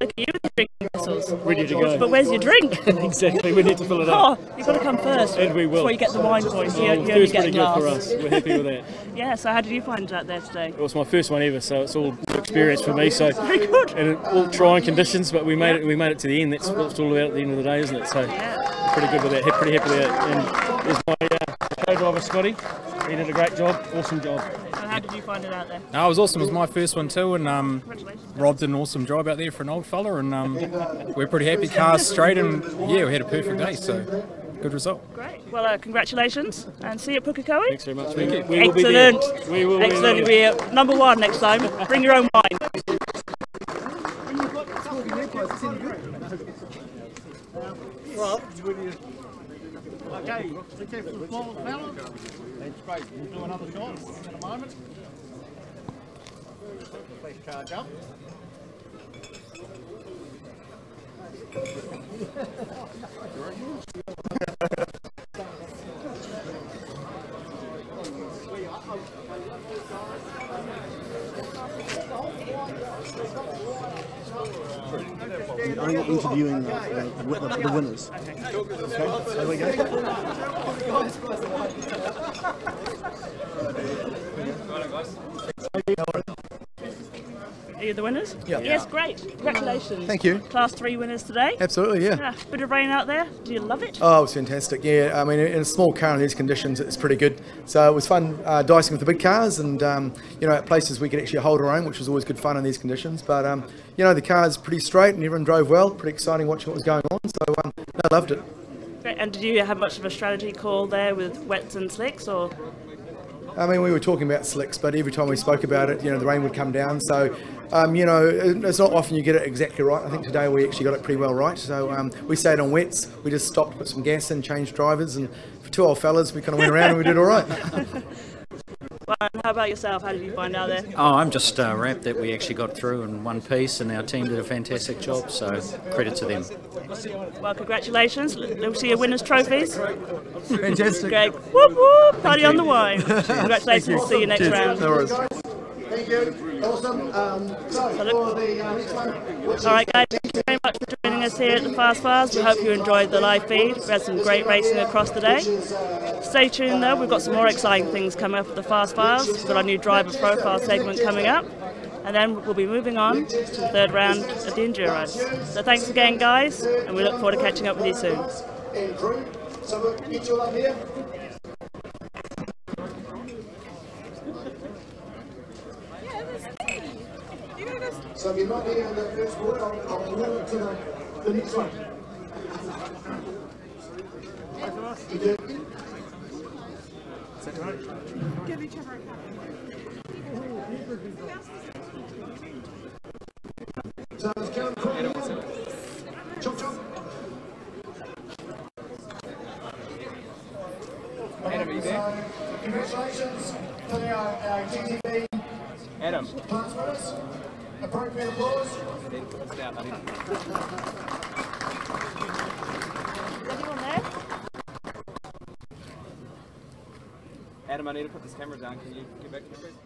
at you with your drinking vessels. Ready to go. But where's your drink? Exactly, we need to fill it up. Oh, you've got to come first. And we will. Before you get the wine points. You only First get a pretty glass. good for us. We're happy with that. Yeah, so how did you find it out there today? It was my first one ever, so it's all new experience for me. So very good. And all trying conditions, but we made it. We made it to the end. That's what it's all about at the end of the day, isn't it? So pretty good with that. Pretty happy with that. And there's my co-driver Scotty. He did a great job. Awesome job. So how did you find it out there? No, it was awesome. It was my first one too, and Rob did an awesome job out there for an old fella, and we're pretty happy. Cars straight, and yeah, we had a perfect day. So good result. Great. Well, congratulations, and see you at Pukekohe. Thanks very much. Thank you. We will be there. We will. Excellent. You'll be number one next time. Bring your own wine. Rob, okay, for the small fella. That's great. We'll do another shot in a moment. Please charge up. I'm interviewing the winners. Okay, there we go. you the winners? Yeah. Yes, great. Congratulations. Thank you. Class 3 winners today. Absolutely, yeah. Bit of rain out there. Do you love it? Oh, it was fantastic. Yeah, I mean, in a small car in these conditions, it's pretty good. So it was fun dicing with the big cars, and you know, at places we could actually hold our own, which was always good fun in these conditions. But you know, the car's pretty straight, and everyone drove well. Pretty exciting watching what was going on. So I loved it. Great. And did you have much of a strategy call there with wets and slicks, or? I mean, we were talking about slicks, but every time we spoke about it, you know, the rain would come down. So, you know, it's not often you get it exactly right. I think today we actually got it pretty well right. So we stayed on wets. We just stopped, put some gas in, changed drivers, and for two old fellas, we kind of went around and we did all right. Well, how about yourself? How did you find out there? Oh, I'm just rapt that we actually got through in one piece, and our team did a fantastic job, so credit to them. Well, congratulations. We'll see your winners' trophies. Fantastic. Greg, whoop whoop, party on the wine. Congratulations, see you next round. No worries. Thank you. Awesome. All right, guys, thank you very much for joining us here at the Fast Files. We hope you enjoyed the live feed. We had some great racing across the day. Stay tuned, though. We've got some more exciting things coming up at the Fast Files. We've got our new driver profile segment coming up. And then we'll be moving on to the third round of the Enduro. So thanks again, guys, and we look forward to catching up with you soon. So we'll get you up here. So if you're not here in the first quarter, I'll move it to the next one. You do. Is that right? Give each other a so it's Karen Crawley. Chop chop. Adam, are you there? Congratulations to our GTV Adam. class winners. Appropriate applause. Is anyone there? Adam, I need to put this camera down. Can you get back to me, please?